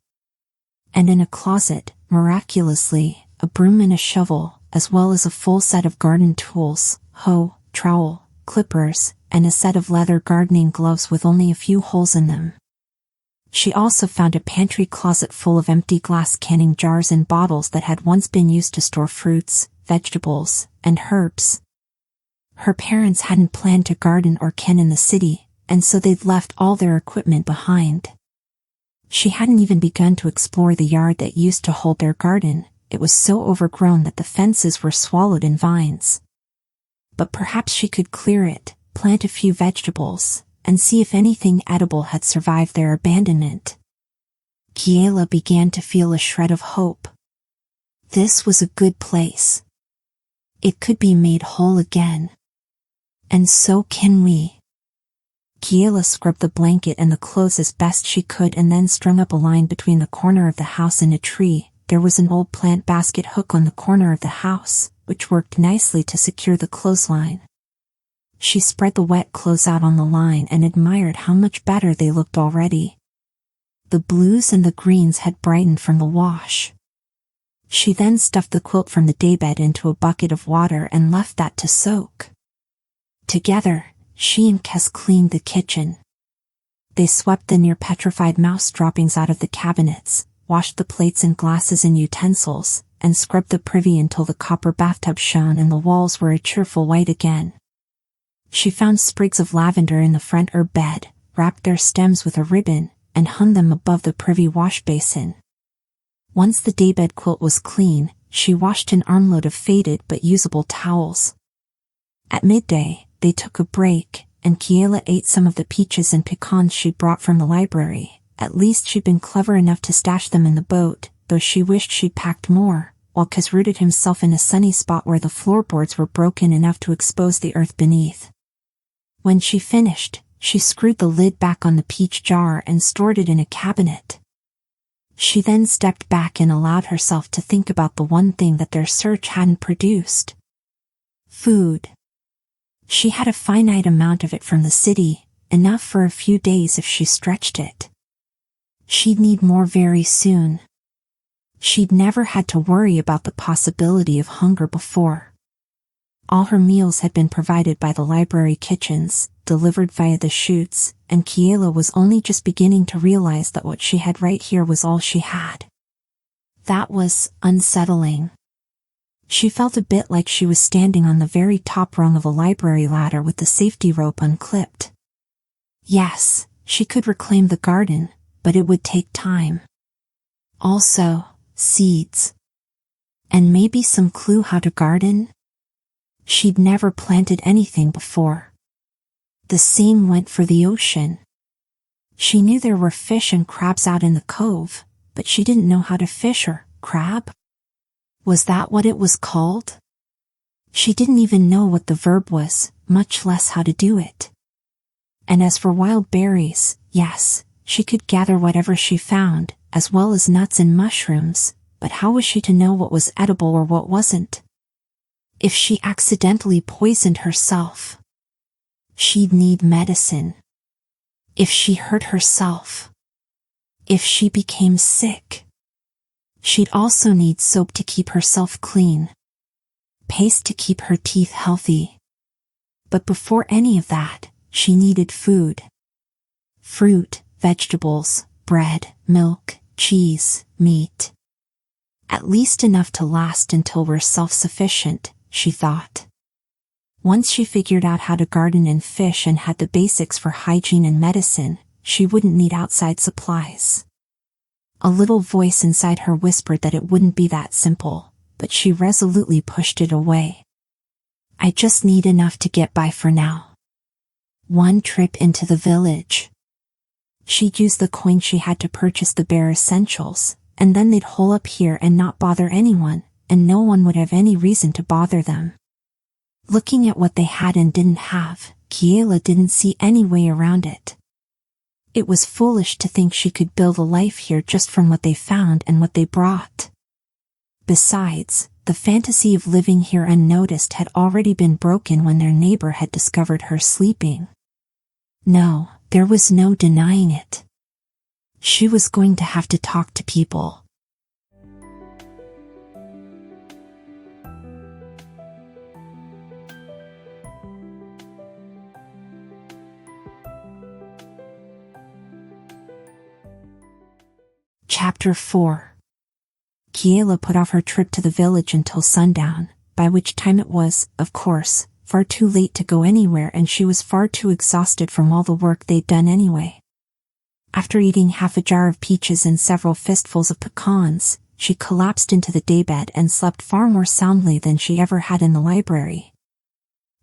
And in a closet, miraculously, a broom and a shovel, as well as a full set of garden tools, hoe, trowel, clippers, and a set of leather gardening gloves with only a few holes in them. She also found a pantry closet full of empty glass canning jars and bottles that had once been used to store fruits, vegetables, and herbs. Her parents hadn't planned to garden or can in the city, and so they'd left all their equipment behind. She hadn't even begun to explore the yard that used to hold their garden. It was so overgrown that the fences were swallowed in vines. but perhaps she could clear it, plant a few vegetables, and see if anything edible had survived their abandonment. Kiela began to feel a shred of hope. This was a good place. It could be made whole again. And so can we. Kiela scrubbed the blanket and the clothes as best she could and then strung up a line between the corner of the house and a tree. There was an old plant basket hook on the corner of the house, which worked nicely to secure the clothesline. She spread the wet clothes out on the line and admired how much better they looked already. The blues and the greens had brightened from the wash. She then stuffed the quilt from the daybed into a bucket of water and left that to soak. Together, she and 𝐒𝐘𝐍𝐿 cleaned the kitchen. They swept the near-petrified mouse droppings out of the cabinets, washed the plates and glasses and utensils, and scrubbed the privy until the copper bathtub shone and the walls were a cheerful white again. She found sprigs of lavender in the front herb bed, wrapped their stems with a ribbon, and hung them above the privy wash basin. Once the daybed quilt was clean, she washed an armload of faded but usable towels. At midday, they took a break, and Kiela ate some of the peaches and pecans she'd brought from the library. At least she'd been clever enough to stash them in the boat, though she wished she'd packed more, while 𝐒𝐘𝐍 rooted himself in a sunny spot where the floorboards were broken enough to expose the earth beneath. When she finished, she screwed the lid back on the peach jar and stored it in a cabinet. She then stepped back and allowed herself to think about the one thing that their search hadn't produced. Food. She had a finite amount of it from the city, enough for a few days if she stretched it. She'd need more very soon. She'd never had to worry about the possibility of hunger before. All her meals had been provided by the library kitchens, delivered via the chutes, and Kiela was only just beginning to realize that what she had right here was all she had. That was unsettling. She felt a bit like she was standing on the very top rung of a library ladder with the safety rope unclipped. Yes, she could reclaim the garden, but it would take time. Also, seeds. And maybe some clue how to garden? She'd never planted anything before. The same went for the ocean. She knew there were fish and crabs out in the cove, but she didn't know how to fish or crab. Was that what it was called? She didn't even know what the verb was, much less how to do it. And as for wild berries, yes, she could gather whatever she found, as well as nuts and mushrooms, but how was she to know what was edible or what wasn't? If she accidentally poisoned herself, she'd need medicine. If she hurt herself, if she became sick, she'd also need soap to keep herself clean, paste to keep her teeth healthy. But before any of that, she needed food. Fruit, vegetables, bread, milk, cheese, meat. At least enough to last until we're self-sufficient, she thought. Once she figured out how to garden and fish and had the basics for hygiene and medicine, she wouldn't need outside supplies. A little voice inside her whispered that it wouldn't be that simple, but she resolutely pushed it away. I just need enough to get by for now. One trip into the village. She'd use the coin she had to purchase the bare essentials, and then they'd hole up here and not bother anyone, and no one would have any reason to bother them. Looking at what they had and didn't have, Kiela didn't see any way around it. It was foolish to think she could build a life here just from what they found and what they brought. Besides, the fantasy of living here unnoticed had already been broken when their neighbor had discovered her sleeping. No, there was no denying it. She was going to have to talk to people. Chapter 4. Kiela put off her trip to the village until sundown, by which time it was, of course, far too late to go anywhere and she was far too exhausted from all the work they'd done anyway. After eating half a jar of peaches and several fistfuls of pecans, she collapsed into the daybed and slept far more soundly than she ever had in the library.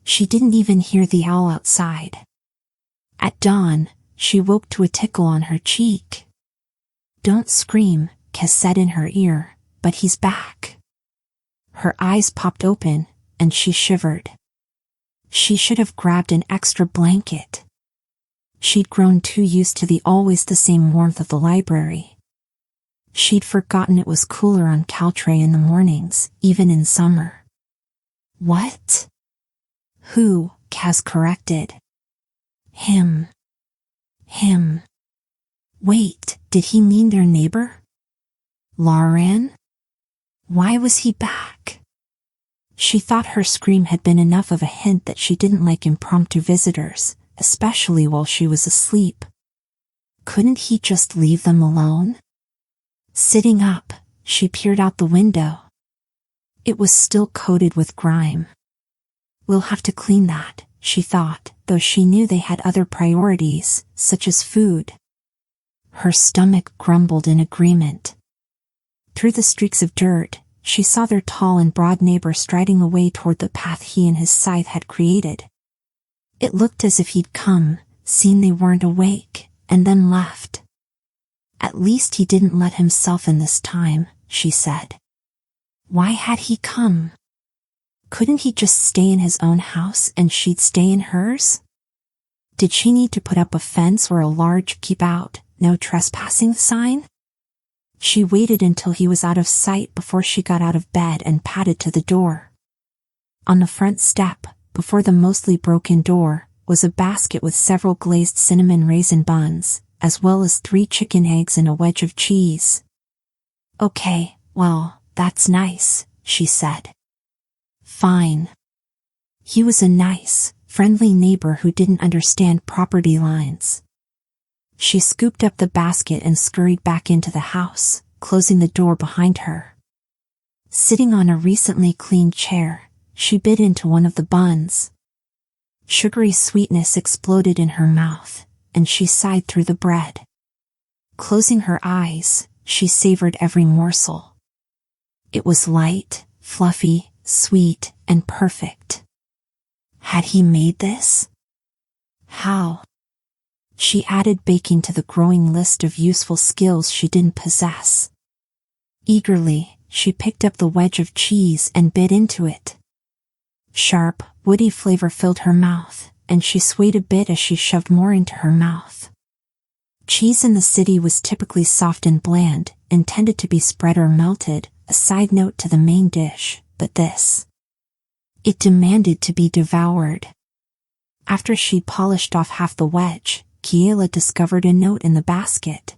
She didn't even hear the owl outside. At dawn, she woke to a tickle on her cheek. "Don't scream," 𝐒𝐘𝐍𝐎 said in her ear, "but he's back." Her eyes popped open, and she shivered. She should have grabbed an extra blanket. She'd grown too used to the always the same warmth of the library. She'd forgotten it was cooler on 𝐒𝐽𝐿 in the mornings, even in summer. "What?" "Who?" 𝐒𝐾𝐍𝐻 corrected. "Him. Him." Wait, did he mean their neighbor? Lauren? Why was he back? She thought her scream had been enough of a hint that she didn't like impromptu visitors, especially while she was asleep. Couldn't he just leave them alone? Sitting up, she peered out the window. It was still coated with grime. "We'll have to clean that," she thought, though she knew they had other priorities, such as food. Her stomach grumbled in agreement. Through the streaks of dirt, she saw their tall and broad neighbor striding away toward the path he and his scythe had created. It looked as if he'd come, seen they weren't awake, and then left. At least he didn't let himself in this time, she said. Why had he come? Couldn't he just stay in his own house and she'd stay in hers? Did she need to put up a fence or a large "keep out, no trespassing" sign? She waited until he was out of sight before she got out of bed and padded to the door. On the front step, before the mostly broken door, was a basket with several glazed cinnamon raisin buns, as well as 3 chicken eggs and a wedge of cheese. "Okay, well, that's nice," she said. "Fine." He was a nice, friendly neighbor who didn't understand property lines. She scooped up the basket and scurried back into the house, closing the door behind her. Sitting on a recently cleaned chair, she bit into one of the buns. Sugary sweetness exploded in her mouth, and she sighed through the bread. Closing her eyes, she savored every morsel. It was light, fluffy, sweet, and perfect. Had he made this? How? She added baking to the growing list of useful skills she didn't possess. Eagerly, she picked up the wedge of cheese and bit into it. Sharp, woody flavor filled her mouth, and she swayed a bit as she shoved more into her mouth. Cheese in the city was typically soft and bland, intended to be spread or melted, a side note to the main dish, but this. It demanded to be devoured. After she'd polished off half the wedge, Kiela discovered a note in the basket.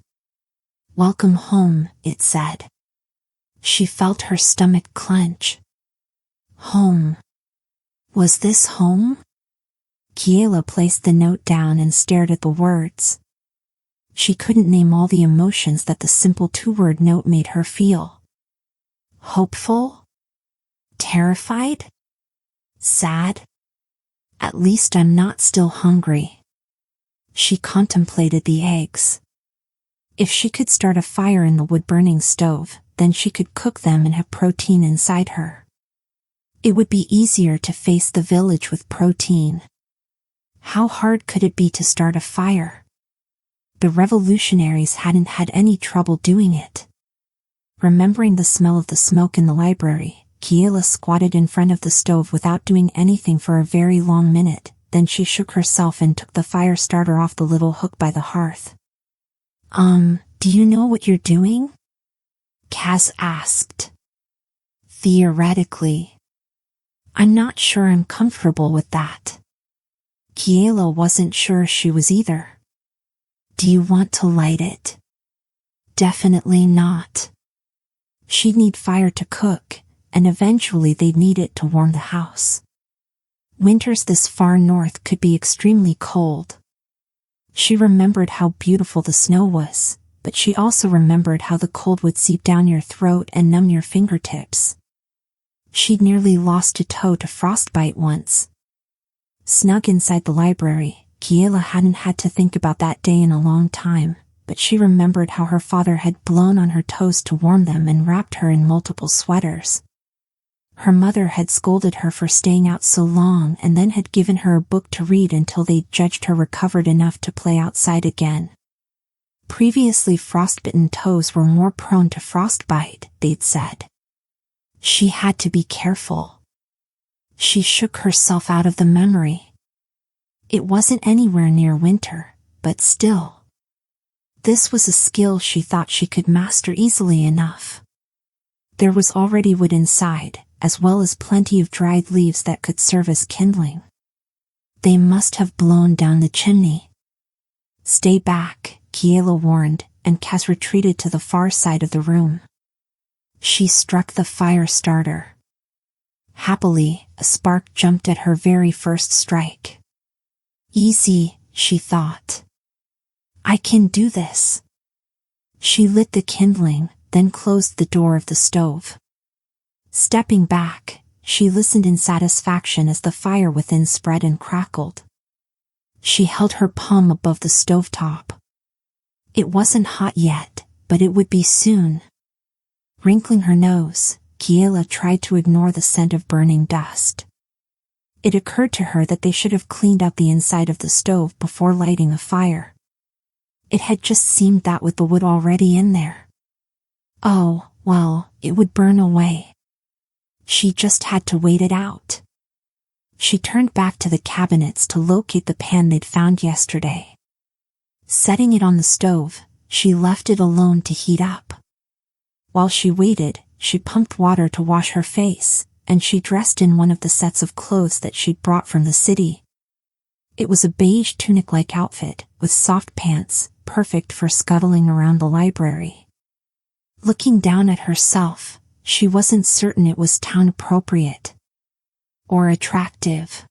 "Welcome home," it said. She felt her stomach clench. Home. Was this home? Kiela placed the note down and stared at the words. She couldn't name all the emotions that the simple 2-word note made her feel. Hopeful? Terrified? Sad? At least I'm not still hungry. She contemplated the eggs. If she could start a fire in the wood-burning stove, then she could cook them and have protein inside her. It would be easier to face the village with protein. How hard could it be to start a fire? The revolutionaries hadn't had any trouble doing it. Remembering the smell of the smoke in the library, Kiela squatted in front of the stove without doing anything for a very long minute. Then she shook herself and took the fire starter off the little hook by the hearth. Do you know what you're doing?" 𝐒𝐾𝐍𝐻 asked. "Theoretically. I'm not sure I'm comfortable with that." Kiela wasn't sure she was either. "Do you want to light it?" "Definitely not." She'd need fire to cook, and eventually they'd need it to warm the house. Winters this far north could be extremely cold. She remembered how beautiful the snow was, but she also remembered how the cold would seep down your throat and numb your fingertips. She'd nearly lost a toe to frostbite once. Snug inside the library, Kiela hadn't had to think about that day in a long time, but she remembered how her father had blown on her toes to warm them and wrapped her in multiple sweaters. Her mother had scolded her for staying out so long and then had given her a book to read until they'd judged her recovered enough to play outside again. Previously frostbitten toes were more prone to frostbite, they'd said. She had to be careful. She shook herself out of the memory. It wasn't anywhere near winter, but still. This was a skill she thought she could master easily enough. There was already wood inside, as well as plenty of dried leaves that could serve as kindling. They must have blown down the chimney. Stay back, Kiela warned, and 𝐒𝐘𝐍𝐎 retreated to the far side of the room. She struck the fire starter. Happily, a spark jumped at her very first strike. Easy, she thought. I can do this. She lit the kindling, then closed the door of the stove. Stepping back, she listened in satisfaction as the fire within spread and crackled. She held her palm above the stovetop. It wasn't hot yet, but it would be soon. Wrinkling her nose, Kiela tried to ignore the scent of burning dust. It occurred to her that they should have cleaned out the inside of the stove before lighting a fire. It had just seemed that with the wood already in there. Oh, well, it would burn away. She just had to wait it out. She turned back to the cabinets to locate the pan they'd found yesterday. Setting it on the stove, she left it alone to heat up. While she waited, she pumped water to wash her face, and she dressed in one of the sets of clothes that she'd brought from the city. It was a beige tunic-like outfit, with soft pants, perfect for scuttling around the library. Looking down at herself, she wasn't certain it was town-appropriate or attractive.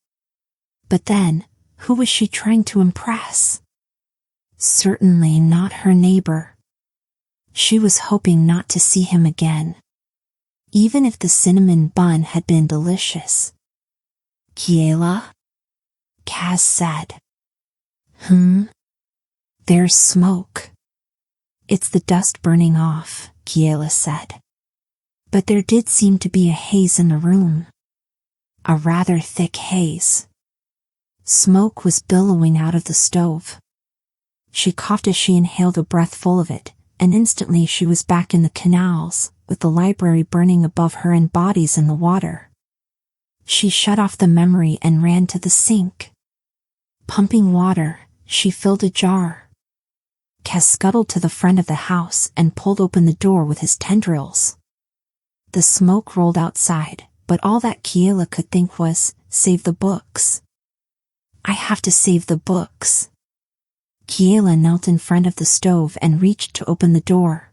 But then, who was she trying to impress? Certainly not her neighbor. She was hoping not to see him again, even if the cinnamon bun had been delicious. Kiela? 𝐒𝐘𝐍𝐎 said. There's smoke. It's the dust burning off, Kiela said. But there did seem to be a haze in the room. A rather thick haze. Smoke was billowing out of the stove. She coughed as she inhaled a breath full of it, and instantly she was back in the canals, with the library burning above her and bodies in the water. She shut off the memory and ran to the sink. Pumping water, she filled a jar. 𝐒𝐘𝐍𝐻 scuttled to the front of the house and pulled open the door with his tendrils. The smoke rolled outside, but all that Kiela could think was, save the books. I have to save the books. Kiela knelt in front of the stove and reached to open the door.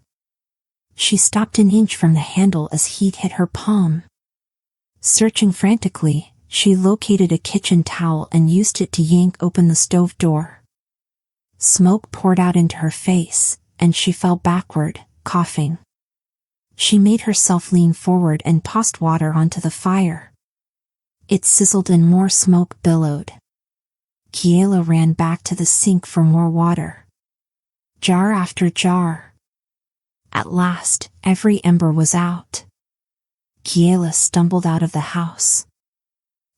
She stopped an inch from the handle as heat hit her palm. Searching frantically, she located a kitchen towel and used it to yank open the stove door. Smoke poured out into her face, and she fell backward, coughing. She made herself lean forward and tossed water onto the fire. It sizzled and more smoke billowed. Kiela ran back to the sink for more water. Jar after jar. At last, every ember was out. Kiela stumbled out of the house.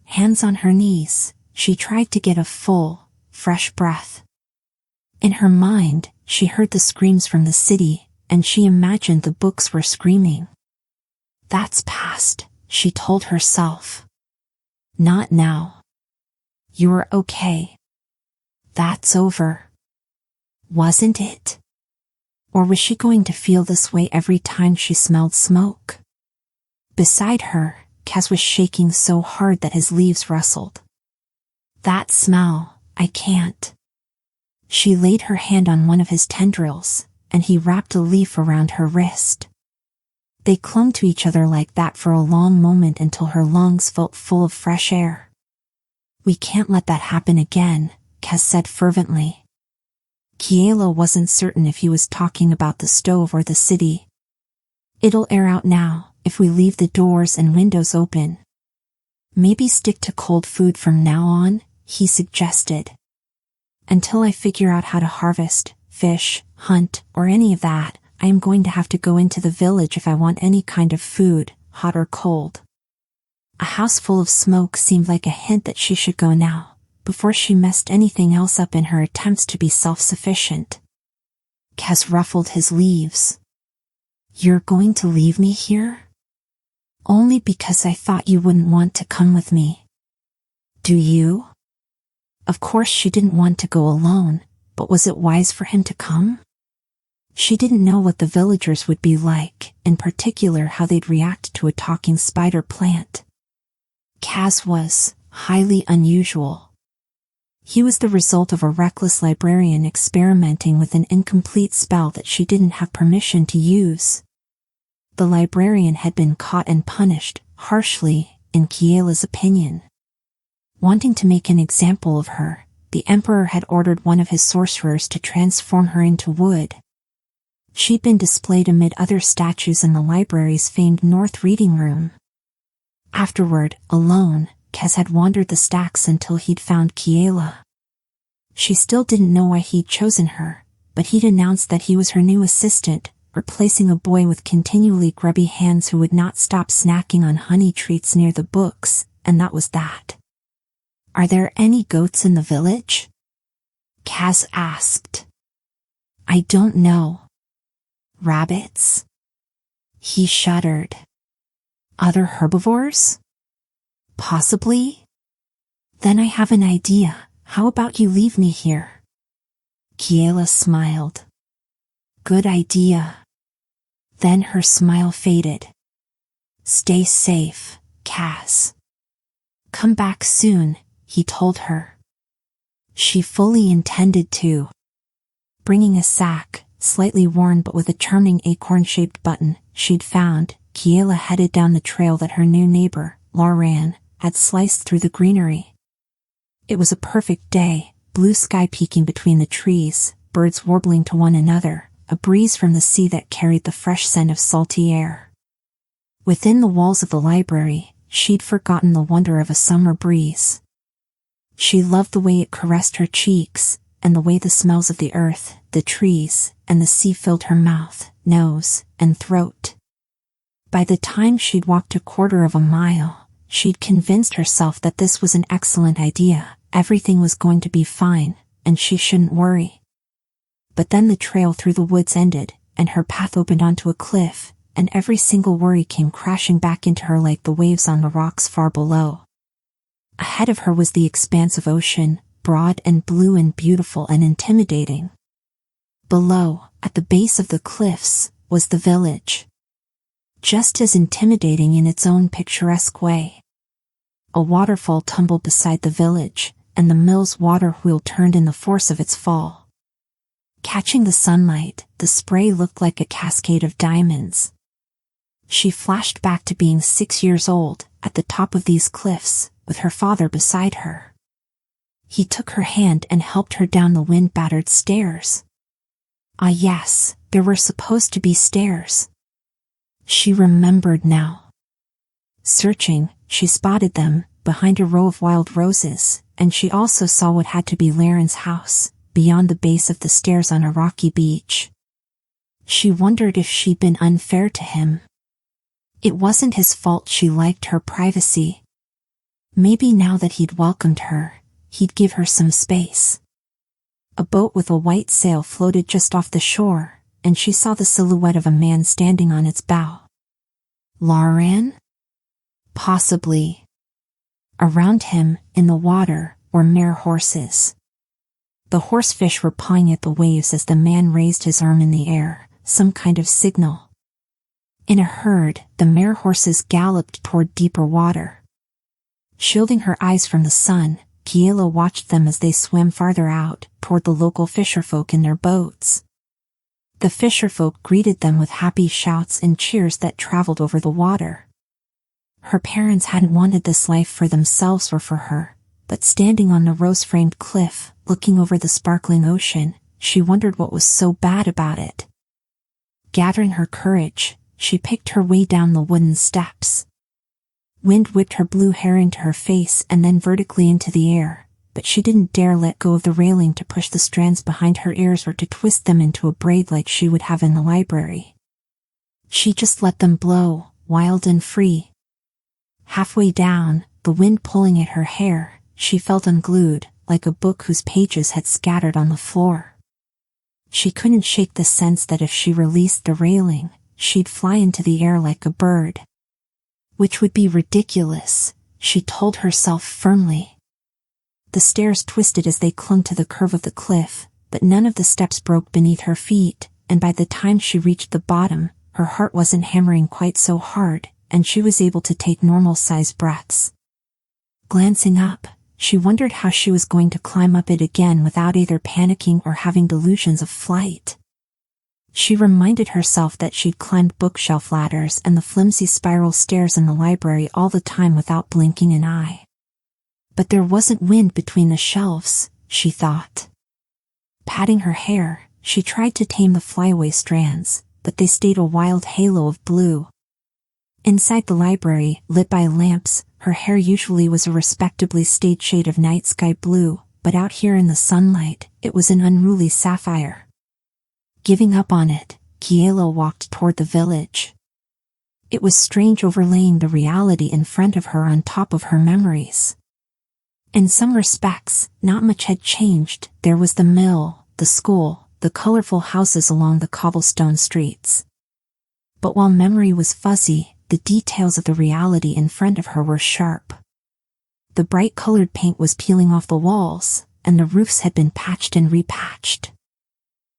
Hands on her knees, she tried to get a full, fresh breath. In her mind, she heard the screams from the city, and she imagined the books were screaming. That's past, she told herself. Not now. You're okay. That's over. Wasn't it? Or was she going to feel this way every time she smelled smoke? Beside her, 𝐒𝐘𝐍𝐻 was shaking so hard that his leaves rustled. That smell, I can't. She laid her hand on one of his tendrils, and he wrapped a leaf around her wrist. They clung to each other like that for a long moment until her lungs felt full of fresh air. We can't let that happen again, 𝐒𝐘𝐍𝐻 said fervently. Kiela wasn't certain if he was talking about the stove or the city. It'll air out now, if we leave the doors and windows open. Maybe stick to cold food from now on, he suggested. Until I figure out how to harvest, fish, hunt, or any of that, I am going to have to go into the village if I want any kind of food, hot or cold. house full of smoke seemed like a hint that she should go now, before she messed anything else up in her attempts to be self-sufficient. Kaz ruffled his leaves. "You're going to leave me here?" "Only because I thought you wouldn't want to come with me." "Do you?" Of course she didn't want to go alone, but was it wise for him to come? She didn't know what the villagers would be like, in particular how they'd react to a talking spider plant. Kaz was highly unusual. He was the result of a reckless librarian experimenting with an incomplete spell that she didn't have permission to use. The librarian had been caught and punished, harshly, in Kiela's opinion. Wanting to make an example of her, the emperor had ordered one of his sorcerers to transform her into wood. She'd been displayed amid other statues in the library's famed North Reading Room. Afterward, alone, Kaz had wandered the stacks until he'd found Kiela. She still didn't know why he'd chosen her, but he'd announced that he was her new assistant, replacing a boy with continually grubby hands who would not stop snacking on honey treats near the books, and that was that. "Are there any goats in the village?" Kaz asked. "I don't know." "Rabbits?" He shuddered. "Other herbivores?" "Possibly." "Then I have an idea. How about you leave me here?" Kiela smiled. "Good idea." Then her smile faded. "Stay safe, Kaz." "Come back soon," he told her. She fully intended to. Bringing a sack, slightly worn but with a charming acorn-shaped button, she'd found, Kiela headed down the trail that her new neighbor, Librarian, had sliced through the greenery. It was a perfect day, blue sky peeking between the trees, birds warbling to one another, a breeze from the sea that carried the fresh scent of salty air. Within the walls of the library, she'd forgotten the wonder of a summer breeze. She loved the way it caressed her cheeks, and the way the smells of the earth, the trees, and the sea filled her mouth, nose, and throat. By the time she'd walked a quarter of a mile, she'd convinced herself that this was an excellent idea, everything was going to be fine, and she shouldn't worry. But then the trail through the woods ended, and her path opened onto a cliff, and every single worry came crashing back into her like the waves on the rocks far below. Ahead of her was the expanse of ocean, broad and blue and beautiful and intimidating. Below, at the base of the cliffs, was the village. Just as intimidating in its own picturesque way. A waterfall tumbled beside the village, and the mill's water wheel turned in the force of its fall. Catching the sunlight, the spray looked like a cascade of diamonds. She flashed back to being 6 years old, at the top of these cliffs, with her father beside her. He took her hand and helped her down the wind-battered stairs. Ah yes, there were supposed to be stairs. She remembered now. Searching, she spotted them, behind a row of wild roses, and she also saw what had to be Laren's house, beyond the base of the stairs on a rocky beach. She wondered if she'd been unfair to him. It wasn't his fault she liked her privacy. Maybe now that he'd welcomed her, he'd give her some space. A boat with a white sail floated just off the shore, and she saw the silhouette of a man standing on its bow. Librarian? Possibly. Around him, in the water, were mare horses. The horsefish were pawing at the waves as the man raised his arm in the air, some kind of signal. In a herd, the mare horses galloped toward deeper water. Shielding her eyes from the sun, Kiela watched them as they swam farther out, toward the local fisherfolk in their boats. The fisherfolk greeted them with happy shouts and cheers that traveled over the water. Her parents hadn't wanted this life for themselves or for her, but standing on the rose-framed cliff, looking over the sparkling ocean, she wondered what was so bad about it. Gathering her courage, she picked her way down the wooden steps. Wind whipped her blue hair into her face and then vertically into the air, but she didn't dare let go of the railing to push the strands behind her ears or to twist them into a braid like she would have in the library. She just let them blow, wild and free. Halfway down, the wind pulling at her hair, she felt unglued, like a book whose pages had scattered on the floor. She couldn't shake the sense that if she released the railing, she'd fly into the air like a bird. Which would be ridiculous, she told herself firmly. The stairs twisted as they clung to the curve of the cliff, but none of the steps broke beneath her feet, and by the time she reached the bottom, her heart wasn't hammering quite so hard, and she was able to take normal-sized breaths. Glancing up, she wondered how she was going to climb up it again without either panicking or having delusions of flight. She reminded herself that she'd climbed bookshelf ladders and the flimsy spiral stairs in the library all the time without blinking an eye. But there wasn't wind between the shelves, she thought. Patting her hair, she tried to tame the flyaway strands, but they stayed a wild halo of blue. Inside the library, lit by lamps, her hair usually was a respectably staid shade of night sky blue, but out here in the sunlight, it was an unruly sapphire. Giving up on it, Kiela walked toward the village. It was strange overlaying the reality in front of her on top of her memories. In some respects, not much had changed. There was the mill, the school, the colorful houses along the cobblestone streets. But while memory was fuzzy, the details of the reality in front of her were sharp. The bright-colored paint was peeling off the walls, and the roofs had been patched and repatched.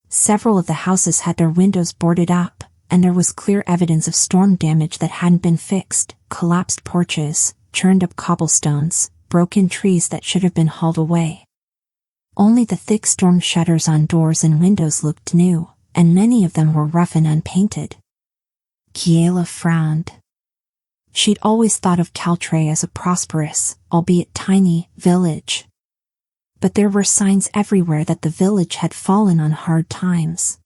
Several of the houses had their windows boarded up, and there was clear evidence of storm damage that hadn't been fixed: collapsed porches, churned-up cobblestones, broken trees that should have been hauled away. Only the thick storm shutters on doors and windows looked new, and many of them were rough and unpainted. Kiela frowned. She'd always thought of 𝐒𝐘𝐍𝐎 as a prosperous, albeit tiny, village. But there were signs everywhere that the village had fallen on hard times.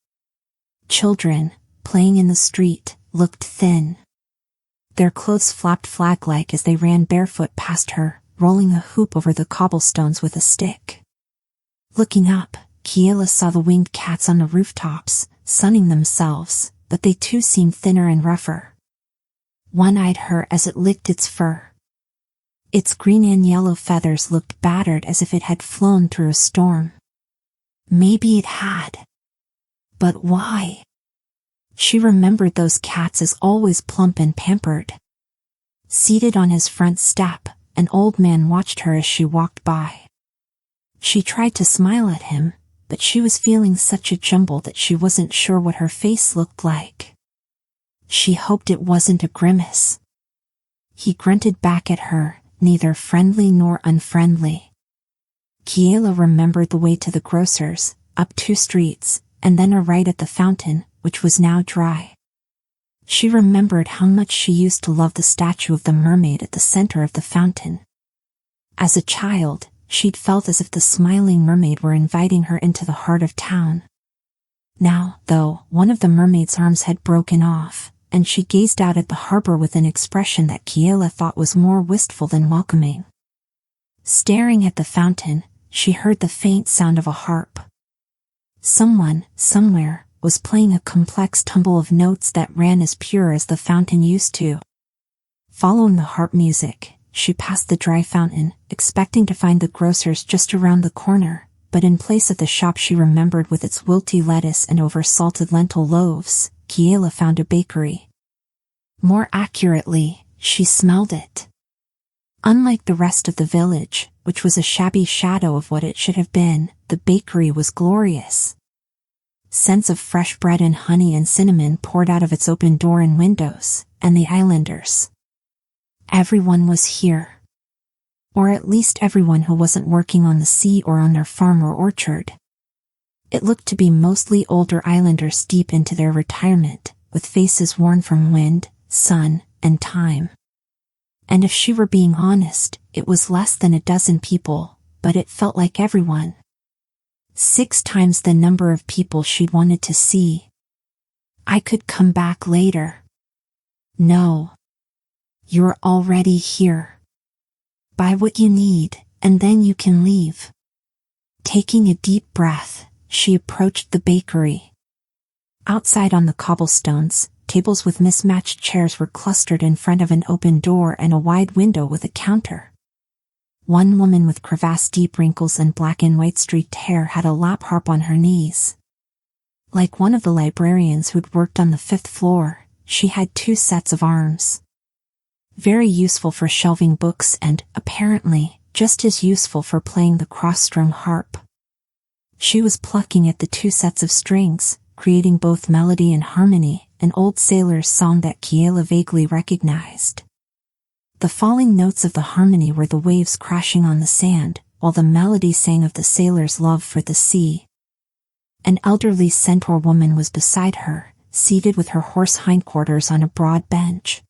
Children, playing in the street, looked thin. Their clothes flopped flag-like as they ran barefoot past her, rolling a hoop over the cobblestones with a stick. Looking up, Kiela saw the winged cats on the rooftops, sunning themselves, but they too seemed thinner and rougher. One eyed her as it licked its fur. Its green and yellow feathers looked battered as if it had flown through a storm. Maybe it had. But why? She remembered those cats as always plump and pampered. Seated on his front step, an old man watched her as she walked by. She tried to smile at him, but she was feeling such a jumble that she wasn't sure what her face looked like. She hoped it wasn't a grimace. He grunted back at her, neither friendly nor unfriendly. Kiela remembered the way to the grocer's, up 2 streets, and then a right at the fountain, which was now dry. She remembered how much she used to love the statue of the mermaid at the center of the fountain. As a child, she'd felt as if the smiling mermaid were inviting her into the heart of town. Now, though, one of the mermaid's arms had broken off, and she gazed out at the harbor with an expression that Kiela thought was more wistful than welcoming. Staring at the fountain, she heard the faint sound of a harp. Someone, somewhere, was playing a complex tumble of notes that ran as pure as the fountain used to. Following the harp music, she passed the dry fountain, expecting to find the grocer's just around the corner, but in place of the shop she remembered with its wilty lettuce and over-salted lentil loaves, Kiela found a bakery. More accurately, she smelled it. Unlike the rest of the village, which was a shabby shadow of what it should have been, the bakery was glorious. Scents of fresh bread and honey and cinnamon poured out of its open door and windows, and the islanders. Everyone was here. Or at least everyone who wasn't working on the sea or on their farm or orchard. It looked to be mostly older islanders deep into their retirement, with faces worn from wind, sun, and time. And if she were being honest, it was less than a dozen people, but it felt like everyone. 6 times the number of people she'd wanted to see. I could come back later. No. You're already here. Buy what you need, and then you can leave. Taking a deep breath, she approached the bakery. Outside on the cobblestones, Tables with mismatched chairs were clustered in front of an open door and a wide window with a counter. One woman with crevasse-deep wrinkles and black and white streaked hair had a lap harp on her knees. Like one of the librarians who'd worked on the 5th floor, she had 2 sets of arms. Very useful for shelving books and, apparently, just as useful for playing the cross-strung harp. She was plucking at the 2 sets of strings, creating both melody and harmony, an old sailor's song that Kiela vaguely recognized. The falling notes of the harmony were the waves crashing on the sand, while the melody sang of the sailor's love for the sea. An elderly centaur woman was beside her, seated with her horse hindquarters on a broad bench.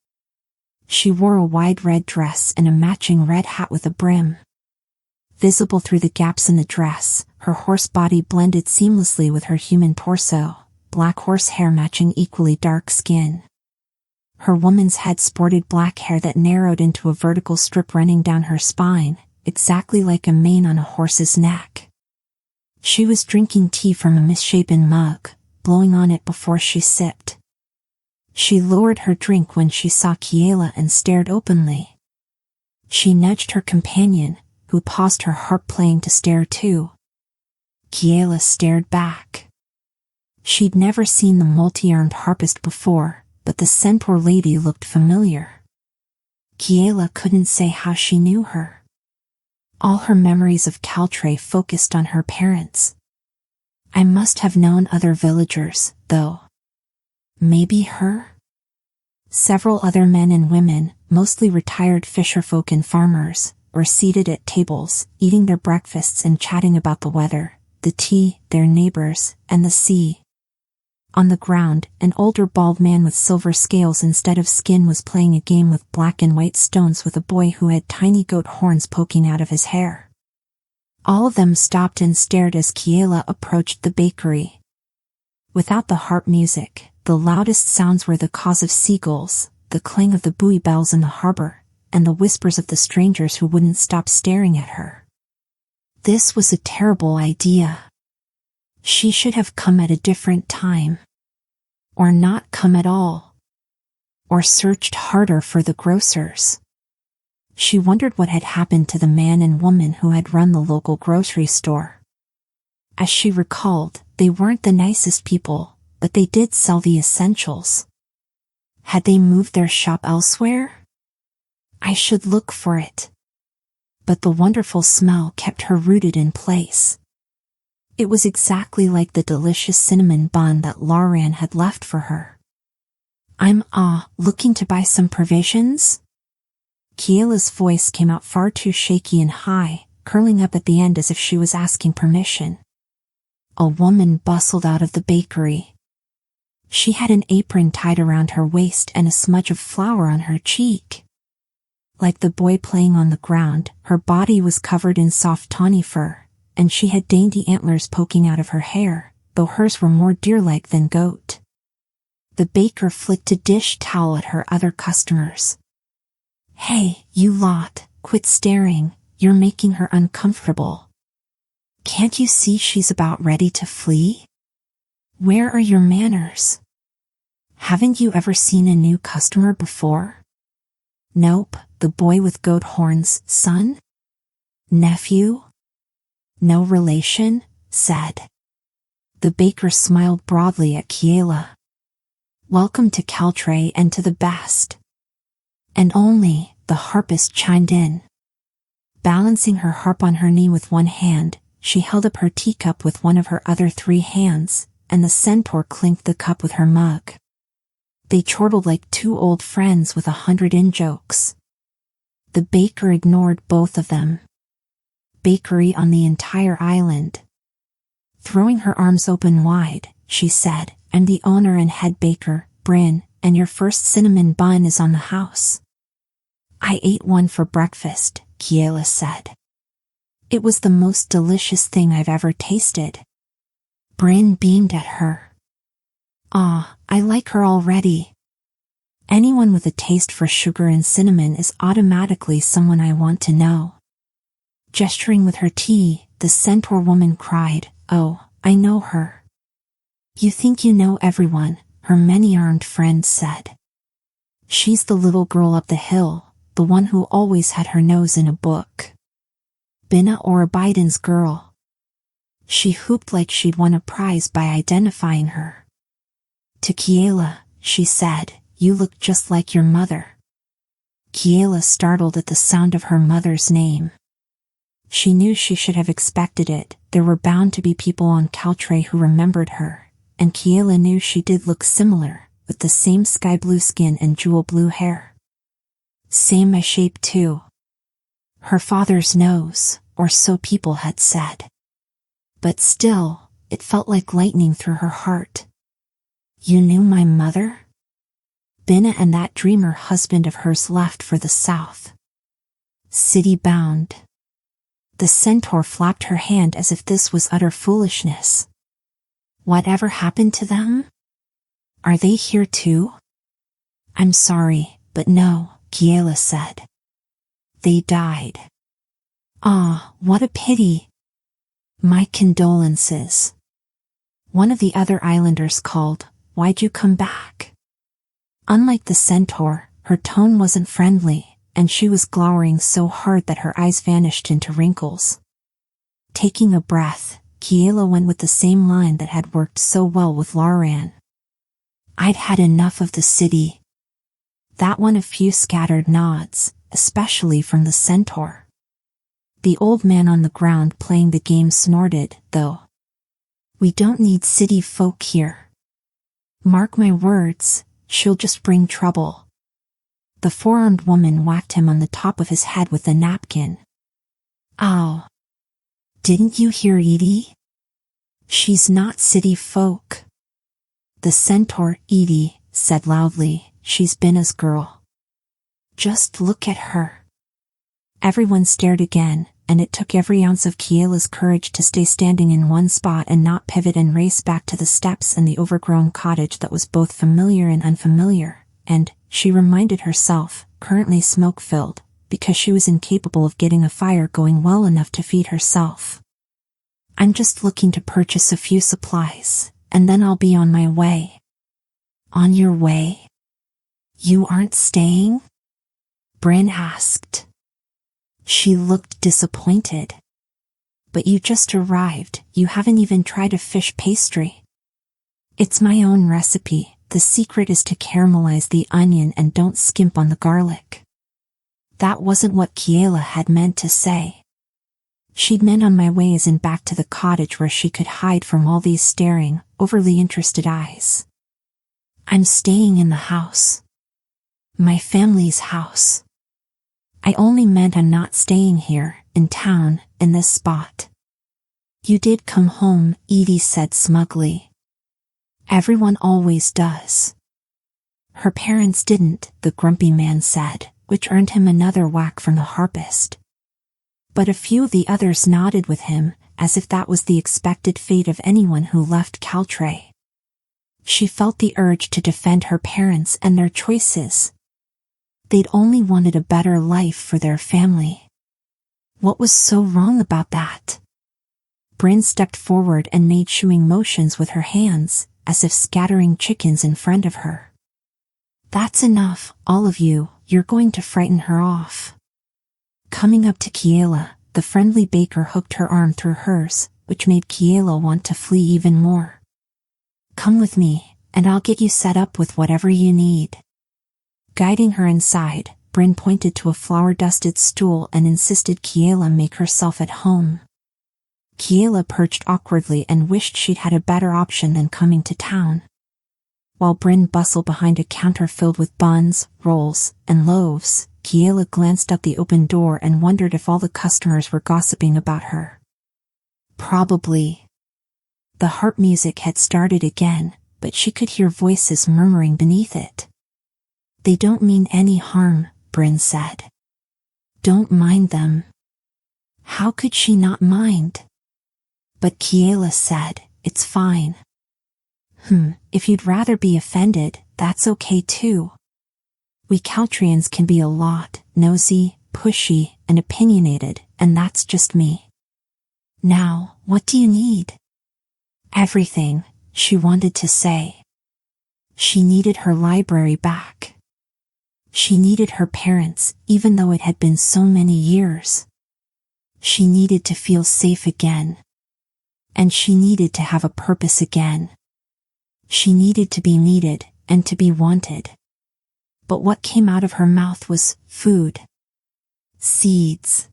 She wore a wide red dress and a matching red hat with a brim. Visible through the gaps in the dress, her horse body blended seamlessly with her human torso, black horse hair matching equally dark skin. Her woman's head sported black hair that narrowed into a vertical strip running down her spine, exactly like a mane on a horse's neck. She was drinking tea from a misshapen mug, blowing on it before she sipped. She lowered her drink when she saw Kiela and stared openly. She nudged her companion, who paused her harp playing to stare too. Kiela stared back. She'd never seen the multi-armed harpist before, but the centaur lady looked familiar. Kiela couldn't say how she knew her. All her memories of 𝐒𝐘𝐍𝐿 focused on her parents. I must have known other villagers, though. Maybe her? Several other men and women, mostly retired fisherfolk and farmers, were seated at tables, eating their breakfasts and chatting about the weather, the tea, their neighbors, and the sea. On the ground, an older bald man with silver scales instead of skin was playing a game with black and white stones with a boy who had tiny goat horns poking out of his hair. All of them stopped and stared as Kiela approached the bakery. Without the harp music, the loudest sounds were the caws of seagulls, the clang of the buoy bells in the harbor, and the whispers of the strangers who wouldn't stop staring at her. This was a terrible idea. She should have come at a different time. Or not come at all. Or searched harder for the grocers. She wondered what had happened to the man and woman who had run the local grocery store. As she recalled, they weren't the nicest people, but they did sell the essentials. Had they moved their shop elsewhere? I should look for it. But the wonderful smell kept her rooted in place. It was exactly like the delicious cinnamon bun that Larian had left for her. I'm looking to buy some provisions? Kiela's voice came out far too shaky and high, curling up at the end as if she was asking permission. A woman bustled out of the bakery. She had an apron tied around her waist and a smudge of flour on her cheek. Like the boy playing on the ground, her body was covered in soft tawny fur, and she had dainty antlers poking out of her hair, though hers were more deer-like than goat. The baker flicked a dish towel at her other customers. Hey, you lot, quit staring, you're making her uncomfortable. Can't you see she's about ready to flee? Where are your manners? Haven't you ever seen a new customer before? Nope, the boy with goat horns, son? Nephew? No relation, said. The baker smiled broadly at Kiela. Welcome to 𝐒𝐘𝐍𝐿 and to the best. And only, the harpist chimed in. Balancing her harp on her knee with one hand, she held up her teacup with one of her other 3 hands, and the centaur clinked the cup with her mug. They chortled like 2 old friends with 100 in-jokes. The baker ignored both of them. Bakery on the entire island. Throwing her arms open wide, she said, I'm the owner and head baker, Bryn, and your first cinnamon bun is on the house. I ate one for breakfast, Kiela said. It was the most delicious thing I've ever tasted. Bryn beamed at her. I like her already. Anyone with a taste for sugar and cinnamon is automatically someone I want to know. Gesturing with her tea, the centaur woman cried, Oh, I know her. You think you know everyone, her many-armed friend said. She's the little girl up the hill, the one who always had her nose in a book. Binna or Abiden's girl. She whooped like she'd won a prize by identifying her. To Kiela, she said, you look just like your mother. Kiela startled at the sound of her mother's name. She knew she should have expected it. There were bound to be people on 𝐒𝐘𝐍𝐿 who remembered her, and Kiela knew she did look similar, with the same sky blue skin and jewel blue hair. Same eye shape too. Her father's nose, or so people had said. But still, it felt like lightning through her heart. You knew my mother? Binna and that dreamer husband of hers left for the south. City-bound. The centaur flapped her hand as if this was utter foolishness. Whatever happened to them? Are they here too? I'm sorry, but no, Kiela said. They died. Ah, what a pity. My condolences. One of the other islanders called, why'd you come back? Unlike the centaur, her tone wasn't friendly, and she was glowering so hard that her eyes vanished into wrinkles. Taking a breath, Kiela went with the same line that had worked so well with Lauran. I'd had enough of the city. That won a few scattered nods, especially from the centaur. The old man on the ground playing the game snorted, though. We don't need city folk here. Mark my words, she'll just bring trouble. The four-armed woman whacked him on the top of his head with a napkin. Ow. Didn't you hear Edie? She's not city folk. The centaur, Edie, said loudly, she's Binna's girl. Just look at her. Everyone stared again, and it took every ounce of Kiela's courage to stay standing in one spot and not pivot and race back to the steps and the overgrown cottage that was both familiar and unfamiliar, and, she reminded herself, currently smoke-filled, because she was incapable of getting a fire going well enough to feed herself. I'm just looking to purchase a few supplies, and then I'll be on my way. On your way? You aren't staying? Bryn asked. She looked disappointed. But you just arrived, you haven't even tried a fish pastry. It's my own recipe, the secret is to caramelize the onion and don't skimp on the garlic. That wasn't what Kiela had meant to say. She'd meant on my way as in back to the cottage where she could hide from all these staring, overly interested eyes. I'm staying in the house. My family's house. I only meant I'm not staying here, in town, in this spot. You did come home, Edie said smugly. Everyone always does. Her parents didn't, the grumpy man said, which earned him another whack from the harpist. But a few of the others nodded with him, as if that was the expected fate of anyone who left 𝐒𝐿𝐿. She felt the urge to defend her parents and their choices. They'd only wanted a better life for their family. What was so wrong about that? Bryn stepped forward and made shooing motions with her hands, as if scattering chickens in front of her. That's enough, all of you, you're going to frighten her off. Coming up to Kiela, the friendly baker hooked her arm through hers, which made Kiela want to flee even more. Come with me, and I'll get you set up with whatever you need. Guiding her inside, Bryn pointed to a flour-dusted stool and insisted Kiela make herself at home. Kiela perched awkwardly and wished she'd had a better option than coming to town. While Bryn bustled behind a counter filled with buns, rolls, and loaves, Kiela glanced out the open door and wondered if all the customers were gossiping about her. Probably. The harp music had started again, but she could hear voices murmuring beneath it. They don't mean any harm, Bryn said. Don't mind them. How could she not mind? But Kiela said, it's fine. If you'd rather be offended, that's okay too. We 𝐒𝐿𝐿ians can be a lot, nosy, pushy, and opinionated, and that's just me. Now, what do you need? Everything, she wanted to say. She needed her library back. She needed her parents, even though it had been so many years. She needed to feel safe again. And she needed to have a purpose again. She needed to be needed, and to be wanted. But what came out of her mouth was food. Seeds.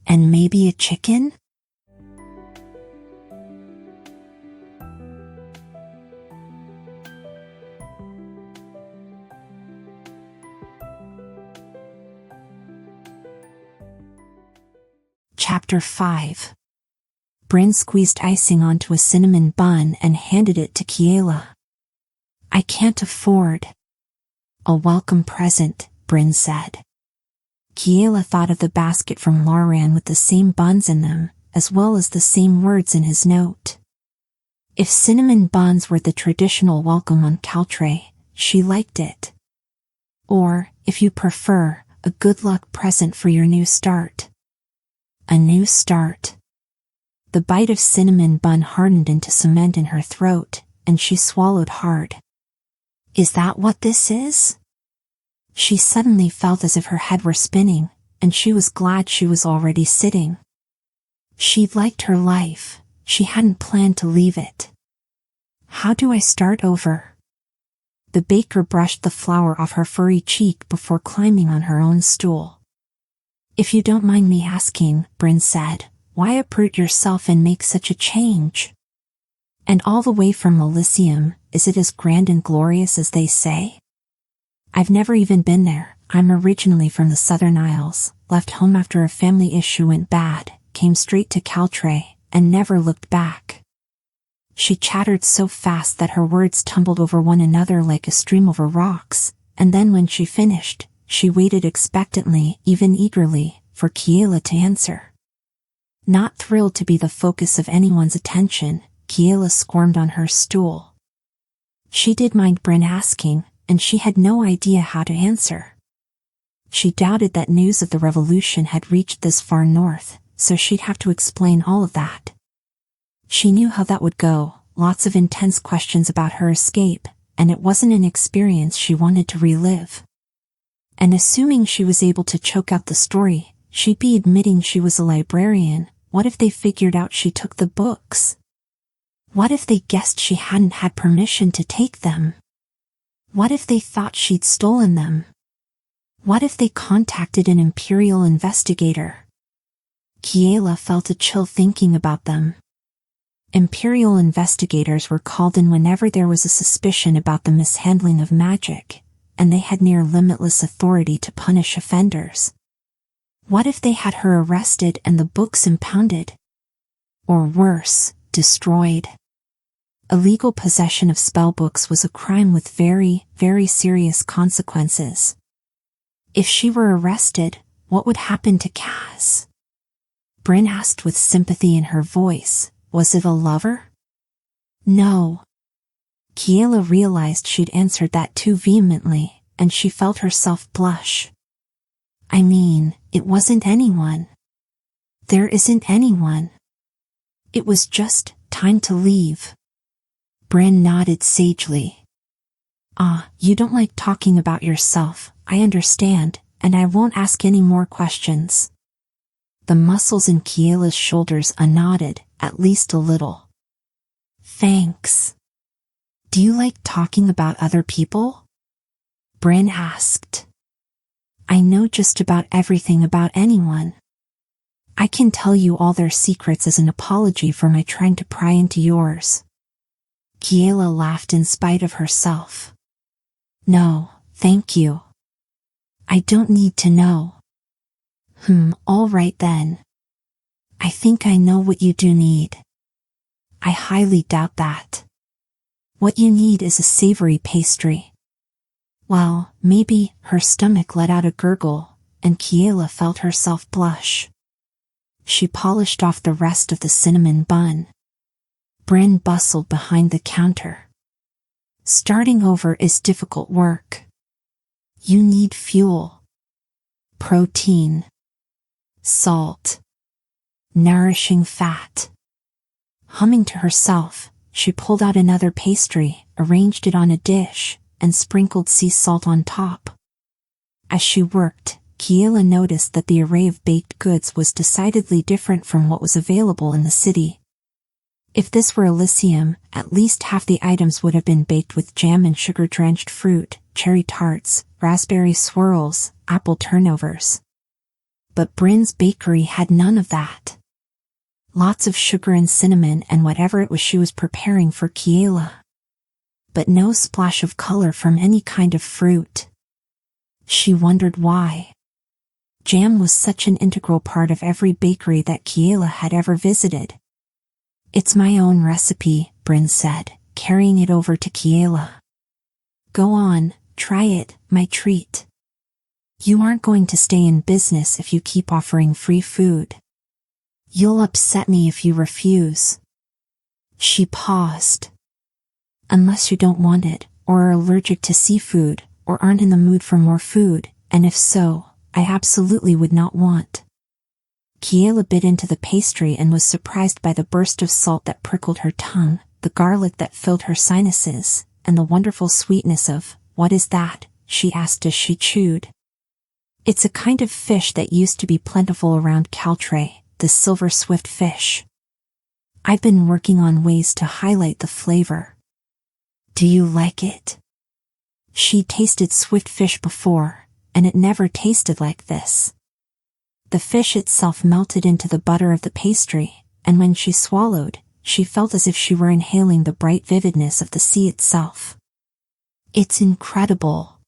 And maybe a chicken? Chapter 5. Bryn squeezed icing onto a cinnamon bun and handed it to Kiela. I can't afford. A welcome present, Bryn said. Kiela thought of the basket from Lauren with the same buns in them, as well as the same words in his note. If cinnamon buns were the traditional welcome on 𝐒𝐘𝐍𝐎, she liked it. Or, if you prefer, a good luck present for your new start. A new start. The bite of cinnamon bun hardened into cement in her throat, and she swallowed hard. Is that what this is? She suddenly felt as if her head were spinning, and she was glad she was already sitting. She'd liked her life, she hadn't planned to leave it. How do I start over? The baker brushed the flour off her furry cheek before climbing on her own stool. If you don't mind me asking, Bryn said, why uproot yourself and make such a change? And all the way from Alyssium, is it as grand and glorious as they say? I've never even been there. I'm originally from the Southern Isles, left home after a family issue went bad, came straight to 𝐒𝐘𝐍𝐎, and never looked back. She chattered so fast that her words tumbled over one another like a stream over rocks, and then when she finished, she waited expectantly, even eagerly, for Kiela to answer. Not thrilled to be the focus of anyone's attention, Kiela squirmed on her stool. She did mind Bryn asking, and she had no idea how to answer. She doubted that news of the revolution had reached this far north, so she'd have to explain all of that. She knew how that would go, lots of intense questions about her escape, and it wasn't an experience she wanted to relive. And assuming she was able to choke out the story, she'd be admitting she was a librarian. What if they figured out she took the books? What if they guessed she hadn't had permission to take them? What if they thought she'd stolen them? What if they contacted an imperial investigator? Kiela felt a chill thinking about them. Imperial investigators were called in whenever there was a suspicion about the mishandling of magic, and they had near limitless authority to punish offenders. What if they had her arrested and the books impounded? Or worse, destroyed? Illegal possession of spellbooks was a crime with very, very serious consequences. If she were arrested, what would happen to Kaz? Bryn asked with sympathy in her voice. Was it a lover? No. Kiela realized she'd answered that too vehemently, and she felt herself blush. I mean, it wasn't anyone. There isn't anyone. It was just time to leave. Bryn nodded sagely. You don't like talking about yourself, I understand, and I won't ask any more questions. The muscles in Kiela's shoulders nodded, at least a little. Thanks. Do you like talking about other people? Bryn asked. I know just about everything about anyone. I can tell you all their secrets as an apology for my trying to pry into yours. Kiela laughed in spite of herself. No, thank you. I don't need to know. All right then. I think I know what you do need. I highly doubt that. What you need is a savory pastry. Well, maybe. Her stomach let out a gurgle, and Kiela felt herself blush. She polished off the rest of the cinnamon bun. Bryn bustled behind the counter. Starting over is difficult work. You need fuel. Protein. Salt. Nourishing fat. Humming to herself, she pulled out another pastry, arranged it on a dish, and sprinkled sea salt on top. As she worked, Kiela noticed that the array of baked goods was decidedly different from what was available in the city. If this were Alyssium, at least half the items would have been baked with jam and sugar-drenched fruit, cherry tarts, raspberry swirls, apple turnovers. But Bryn's bakery had none of that. Lots of sugar and cinnamon and whatever it was she was preparing for Kiela. But no splash of color from any kind of fruit. She wondered why. Jam was such an integral part of every bakery that Kiela had ever visited. "It's my own recipe," Bryn said, carrying it over to Kiela. "Go on, try it, my treat. You aren't going to stay in business if you keep offering free food. You'll upset me if you refuse." She paused. "Unless you don't want it, or are allergic to seafood, or aren't in the mood for more food, and if so, I absolutely would not want." Kiela bit into the pastry and was surprised by the burst of salt that prickled her tongue, the garlic that filled her sinuses, and the wonderful sweetness of, "What is that?" she asked as she chewed. "It's a kind of fish that used to be plentiful around 𝐒𝐘𝐍𝐎𝐏𝐿, the silver swift fish. I've been working on ways to highlight the flavor." "Do you like it?" She'd tasted swift fish before, and it never tasted like this. The fish itself melted into the butter of the pastry, and when she swallowed, she felt as if she were inhaling the bright vividness of the sea itself. "It's incredible."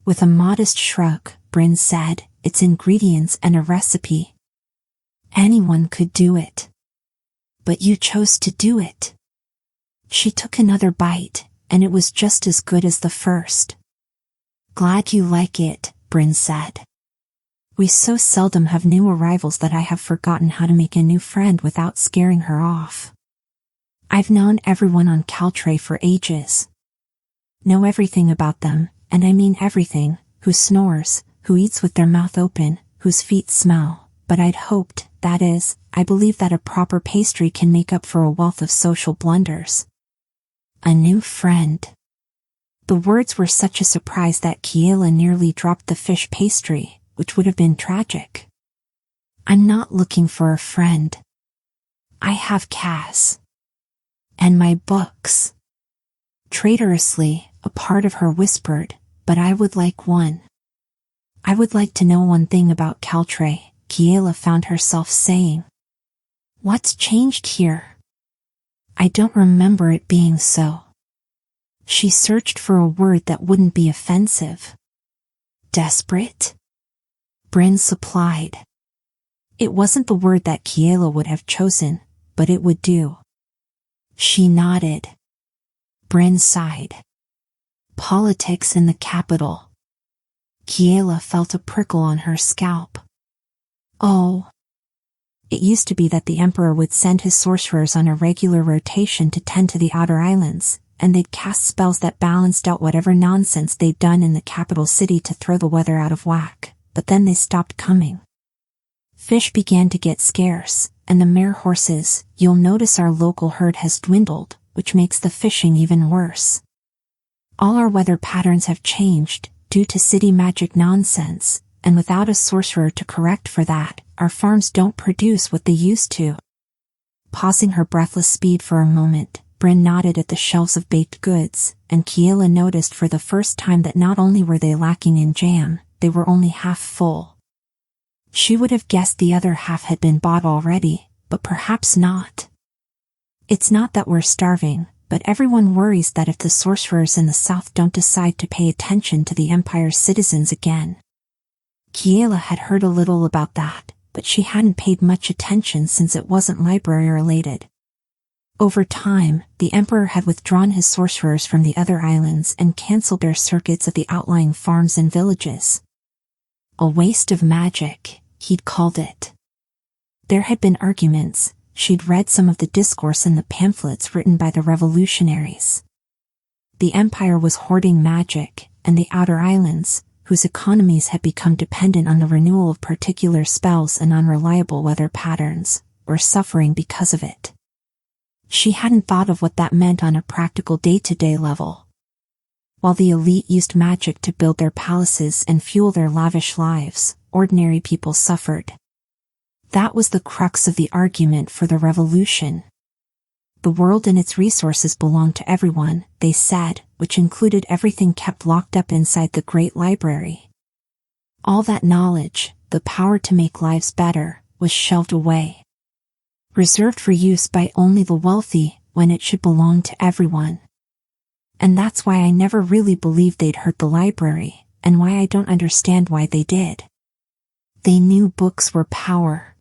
With a modest shrug, Bryn said, "It's ingredients and a recipe. Anyone could do it. But you chose to do it." She took another bite, and it was just as good as the first. "Glad you like it," Bryn said. "We so seldom have new arrivals that I have forgotten how to make a new friend without scaring her off. I've known everyone on 𝐒𝐽𝐿 for ages. Know everything about them, and I mean everything, who snores, who eats with their mouth open, whose feet smell, but I'd hoped, that is, I believe that a proper pastry can make up for a wealth of social blunders." A new friend. The words were such a surprise that Kiela nearly dropped the fish pastry, which would have been tragic. "I'm not looking for a friend. I have Kaz. And my books." Traitorously, a part of her whispered, "But I would like one." "I would like to know one thing about 𝐒𝐽𝐿, Kiela found herself saying. "What's changed here? I don't remember it being so." She searched for a word that wouldn't be offensive. "Desperate?" Bryn supplied. It wasn't the word that Kiela would have chosen, but it would do. She nodded. Bryn sighed. "Politics in the capital." Kiela felt a prickle on her scalp. "Oh." It used to be that the emperor would send his sorcerers on a regular rotation to tend to the outer islands, and they'd cast spells that balanced out whatever nonsense they'd done in the capital city to throw the weather out of whack, but then they stopped coming. Fish began to get scarce, and the mare horses, "You'll notice our local herd has dwindled, which makes the fishing even worse. All our weather patterns have changed, due to city magic nonsense, and without a sorcerer to correct for that, our farms don't produce what they used to." Pausing her breathless speed for a moment, Bryn nodded at the shelves of baked goods, and Kiela noticed for the first time that not only were they lacking in jam, they were only half full. She would have guessed the other half had been bought already, but perhaps not. "It's not that we're starving, but everyone worries that if the sorcerers in the south don't decide to pay attention to the Empire's citizens again." Kiela had heard a little about that, but she hadn't paid much attention since it wasn't library-related. Over time, the Emperor had withdrawn his sorcerers from the other islands and cancelled their circuits of the outlying farms and villages. A waste of magic, he'd called it. There had been arguments. She'd read some of the discourse in the pamphlets written by the revolutionaries. The Empire was hoarding magic, and the outer islands, whose economies had become dependent on the renewal of particular spells and unreliable weather patterns, were suffering because of it. She hadn't thought of what that meant on a practical day-to-day level. While the elite used magic to build their palaces and fuel their lavish lives, ordinary people suffered. That was the crux of the argument for the revolution. The world and its resources belonged to everyone, they said, which included everything kept locked up inside the Great Library. All that knowledge, the power to make lives better, was shelved away. Reserved for use by only the wealthy, when it should belong to everyone. And that's why I never really believed they'd hurt the library, and why I don't understand why they did. They knew books were power.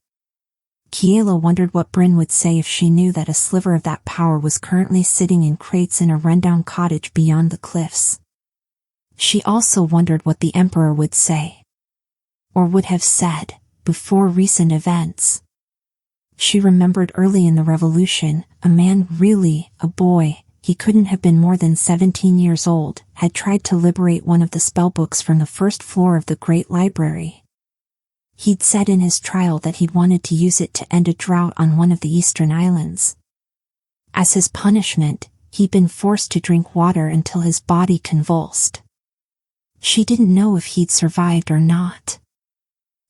Kiela wondered what Bryn would say if she knew that a sliver of that power was currently sitting in crates in a rundown cottage beyond the cliffs. She also wondered what the Emperor would say. Or would have said, before recent events. She remembered early in the revolution, a man really, a boy, he couldn't have been more than 17 years old, had tried to liberate one of the spellbooks from the first floor of the Great Library. He'd said in his trial that he'd wanted to use it to end a drought on one of the eastern islands. As his punishment, he'd been forced to drink water until his body convulsed. She didn't know if he'd survived or not.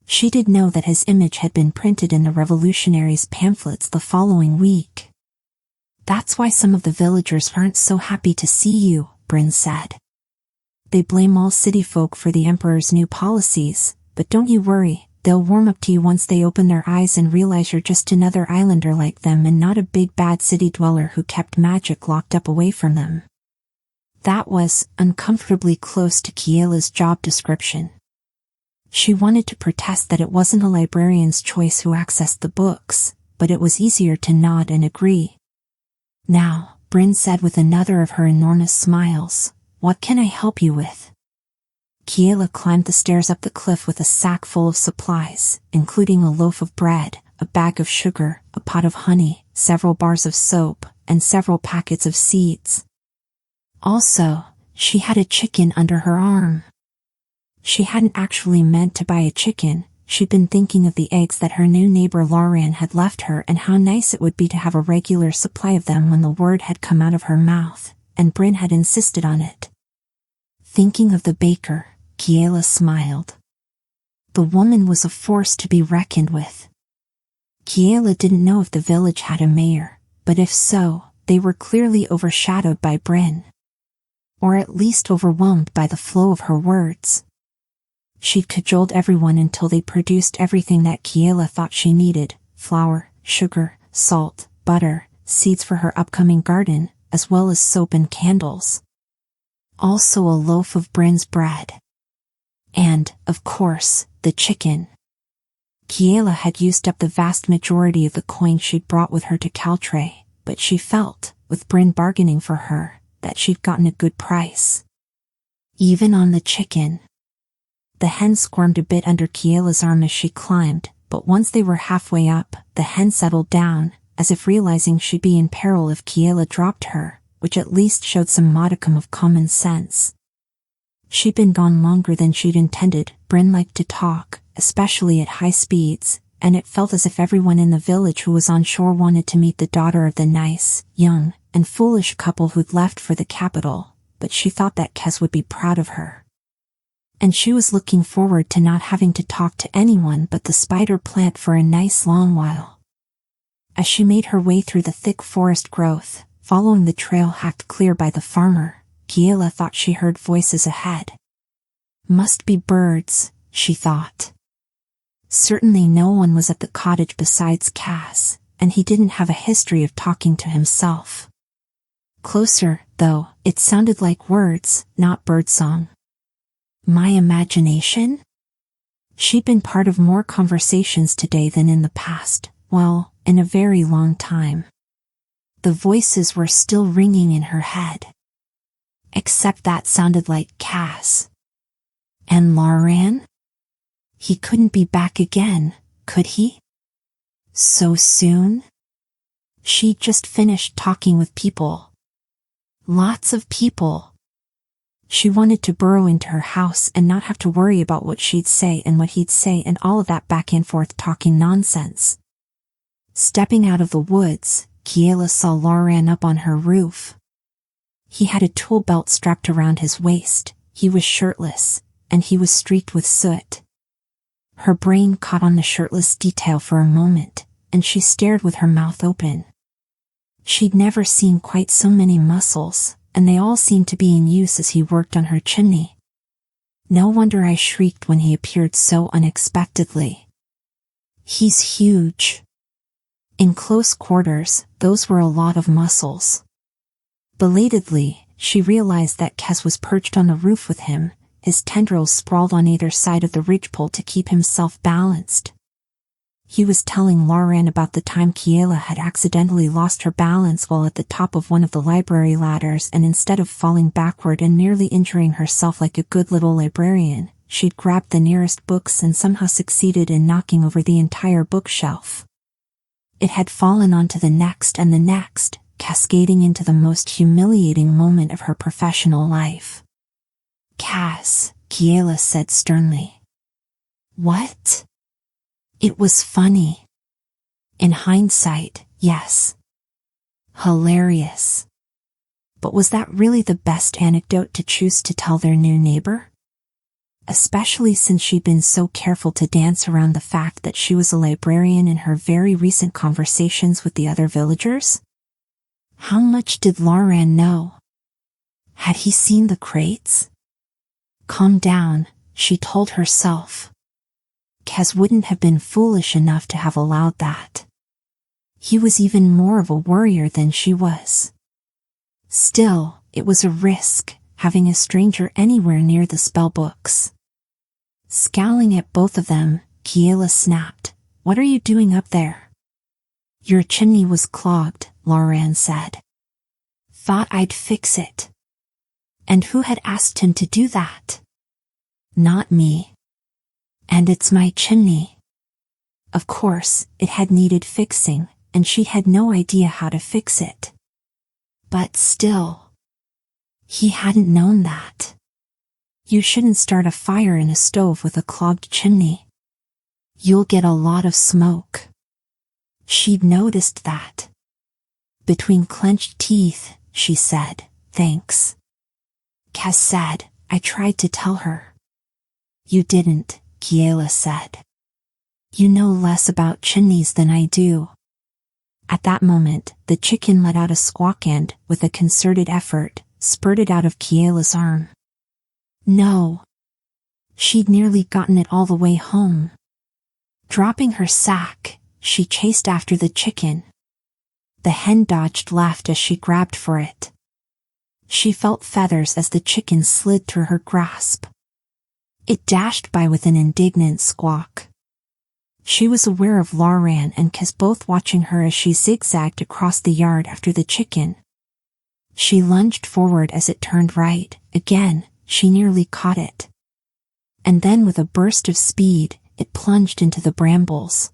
She did know that his image had been printed in the revolutionaries' pamphlets the following week. That's why some of the villagers aren't so happy to see you, Bryn said. They blame all city folk for the Emperor's new policies, but don't you worry, they'll warm up to you once they open their eyes and realize you're just another islander like them and not a big bad city dweller who kept magic locked up away from them. That was uncomfortably close to Kiela's job description. She wanted to protest that it wasn't a librarian's choice who accessed the books, but it was easier to nod and agree. Now, Bryn said with another of her enormous smiles, what can I help you with? Kiela climbed the stairs up the cliff with a sack full of supplies, including a loaf of bread, a bag of sugar, a pot of honey, several bars of soap, and several packets of seeds. Also, she had a chicken under her arm. She hadn't actually meant to buy a chicken. She'd been thinking of the eggs that her new neighbor Lauren had left her and how nice it would be to have a regular supply of them when the word had come out of her mouth, and Bryn had insisted on it. Thinking of the baker, Kiela smiled. The woman was a force to be reckoned with. Kiela didn't know if the village had a mayor, but if so, they were clearly overshadowed by Bryn. Or at least overwhelmed by the flow of her words. She'd cajoled everyone until they produced everything that Kiela thought she needed: flour, sugar, salt, butter, seeds for her upcoming garden, as well as soap and candles. Also a loaf of Bryn's bread. And, of course, the chicken. Kiela had used up the vast majority of the coin she'd brought with her to 𝐒𝐘𝐍𝐿, but she felt, with Bryn bargaining for her, that she'd gotten a good price. Even on the chicken. The hen squirmed a bit under Kiela's arm as she climbed, but once they were halfway up, the hen settled down, as if realizing she'd be in peril if Kiela dropped her, which at least showed some modicum of common sense. She'd been gone longer than she'd intended. Bryn liked to talk, especially at high speeds, and it felt as if everyone in the village who was on shore wanted to meet the daughter of the nice, young, and foolish couple who'd left for the capital, but she thought that 𝐒𝐘𝐍 would be proud of her. And she was looking forward to not having to talk to anyone but the spider plant for a nice long while. As she made her way through the thick forest growth, following the trail hacked clear by the farmer, Kiela thought she heard voices ahead. Must be birds, she thought. Certainly no one was at the cottage besides Cass, and he didn't have a history of talking to himself. Closer, though, it sounded like words, not birdsong. My imagination? She'd been part of more conversations today than in the past, well, in a very long time. The voices were still ringing in her head. Except that sounded like Cass. And Lauren? He couldn't be back again, could he? So soon? She'd just finished talking with people. Lots of people. She wanted to burrow into her house and not have to worry about what she'd say and what he'd say and all of that back and forth talking nonsense. Stepping out of the woods, Kiela saw Lauren up on her roof. He had a tool belt strapped around his waist, he was shirtless, and he was streaked with soot. Her brain caught on the shirtless detail for a moment, and she stared with her mouth open. She'd never seen quite so many muscles, and they all seemed to be in use as he worked on her chimney. No wonder I shrieked when he appeared so unexpectedly. He's huge. In close quarters, those were a lot of muscles. Belatedly, she realized that 𝐒𝐍 was perched on the roof with him, his tendrils sprawled on either side of the ridgepole to keep himself balanced. He was telling Lauren about the time Kiela had accidentally lost her balance while at the top of one of the library ladders, and instead of falling backward and nearly injuring herself like a good little librarian, she'd grabbed the nearest books and somehow succeeded in knocking over the entire bookshelf. It had fallen onto the next and the next, cascading into the most humiliating moment of her professional life. 𝐏𝐶, Kiela said sternly. What? It was funny. In hindsight, yes. Hilarious. But was that really the best anecdote to choose to tell their new neighbor? Especially since she'd been so careful to dance around the fact that she was a librarian in her very recent conversations with the other villagers? How much did Lauren know? Had he seen the crates? Calm down, she told herself. 𝐏𝐶 wouldn't have been foolish enough to have allowed that. He was even more of a worrier than she was. Still, it was a risk, having a stranger anywhere near the spellbooks. Scowling at both of them, Kiela snapped, "What are you doing up there?" "Your chimney was clogged," Lauren said. "Thought I'd fix it." And who had asked him to do that? Not me. And it's my chimney. Of course, it had needed fixing, and she had no idea how to fix it. But still, he hadn't known that. You shouldn't start a fire in a stove with a clogged chimney. You'll get a lot of smoke. She'd noticed that. Between clenched teeth, she said, "Thanks." 𝐏𝐶 said, "I tried to tell her." "You didn't," Kiela said. "You know less about chimneys than I do." At that moment, the chicken let out a squawk and, with a concerted effort, spurted out of Kiela's arm. No. She'd nearly gotten it all the way home. Dropping her sack, she chased after the chicken. The hen dodged, laughed as she grabbed for it. She felt feathers as the chicken slid through her grasp. It dashed by with an indignant squawk. She was aware of Lauren and 𝐏𝐶 both watching her as she zigzagged across the yard after the chicken. She lunged forward as it turned right. Again, she nearly caught it. And then with a burst of speed, it plunged into the brambles.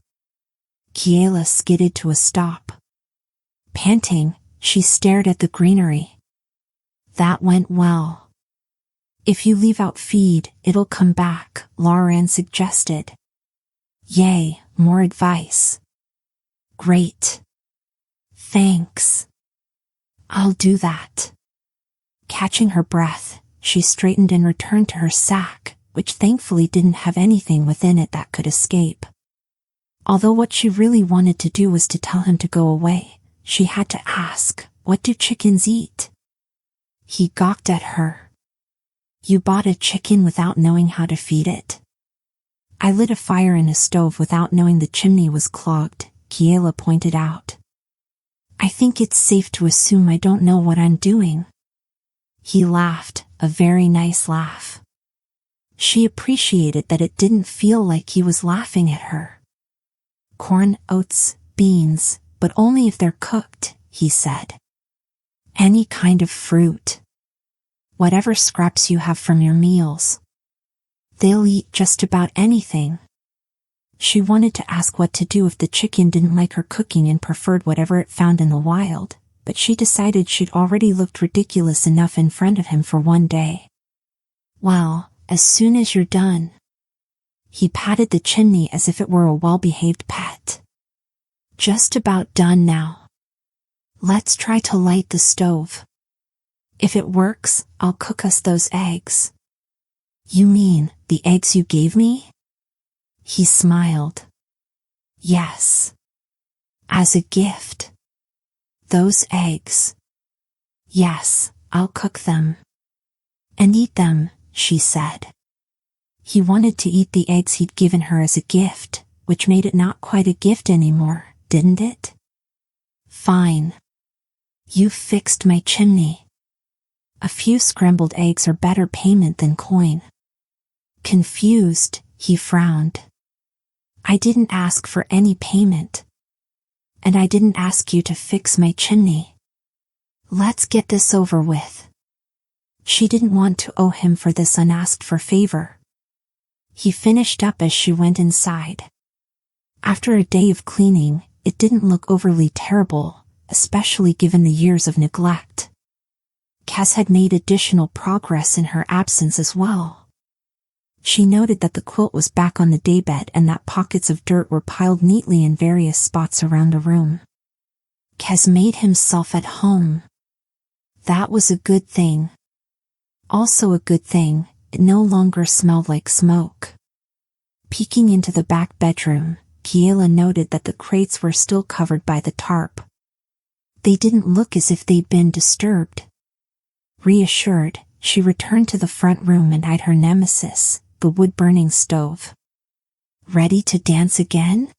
Kiela skidded to a stop. Panting, she stared at the greenery. That went well. "If you leave out feed, it'll come back," Lauren suggested. "Yay, more advice." "Great. Thanks. I'll do that." Catching her breath, she straightened and returned to her sack, which thankfully didn't have anything within it that could escape. Although what she really wanted to do was to tell him to go away, she had to ask, "What do chickens eat?" He gawked at her. "You bought a chicken without knowing how to feed it?" "I lit a fire in a stove without knowing the chimney was clogged," Kiela pointed out. "I think it's safe to assume I don't know what I'm doing." He laughed, a very nice laugh. She appreciated that it didn't feel like he was laughing at her. "Corn, oats, beans, but only if they're cooked," he said. "Any kind of fruit. Whatever scraps you have from your meals. They'll eat just about anything." She wanted to ask what to do if the chicken didn't like her cooking and preferred whatever it found in the wild, but she decided she'd already looked ridiculous enough in front of him for one day. "Well, as soon as you're done." He patted the chimney as if it were a well-behaved pet. "Just about done now." Let's try to light the stove. If it works, I'll cook us those eggs. You mean, the eggs you gave me? He smiled. Yes. As a gift. Those eggs. Yes, I'll cook them. And eat them, she said. He wanted to eat the eggs he'd given her as a gift, which made it not quite a gift anymore, didn't it? Fine. You've fixed my chimney. A few scrambled eggs are better payment than coin. Confused, he frowned. I didn't ask for any payment. And I didn't ask you to fix my chimney. Let's get this over with. She didn't want to owe him for this unasked for favor. He finished up as she went inside. After a day of cleaning, it didn't look overly terrible, especially given the years of neglect. Cass had made additional progress in her absence as well. She noted that the quilt was back on the daybed and that pockets of dirt were piled neatly in various spots around the room. Cass made himself at home. That was a good thing. Also a good thing, it no longer smelled like smoke. Peeking into the back bedroom, Kiela noted that the crates were still covered by the tarp. They didn't look as if they'd been disturbed. Reassured, she returned to the front room and eyed her nemesis, the wood-burning stove. Ready to dance again?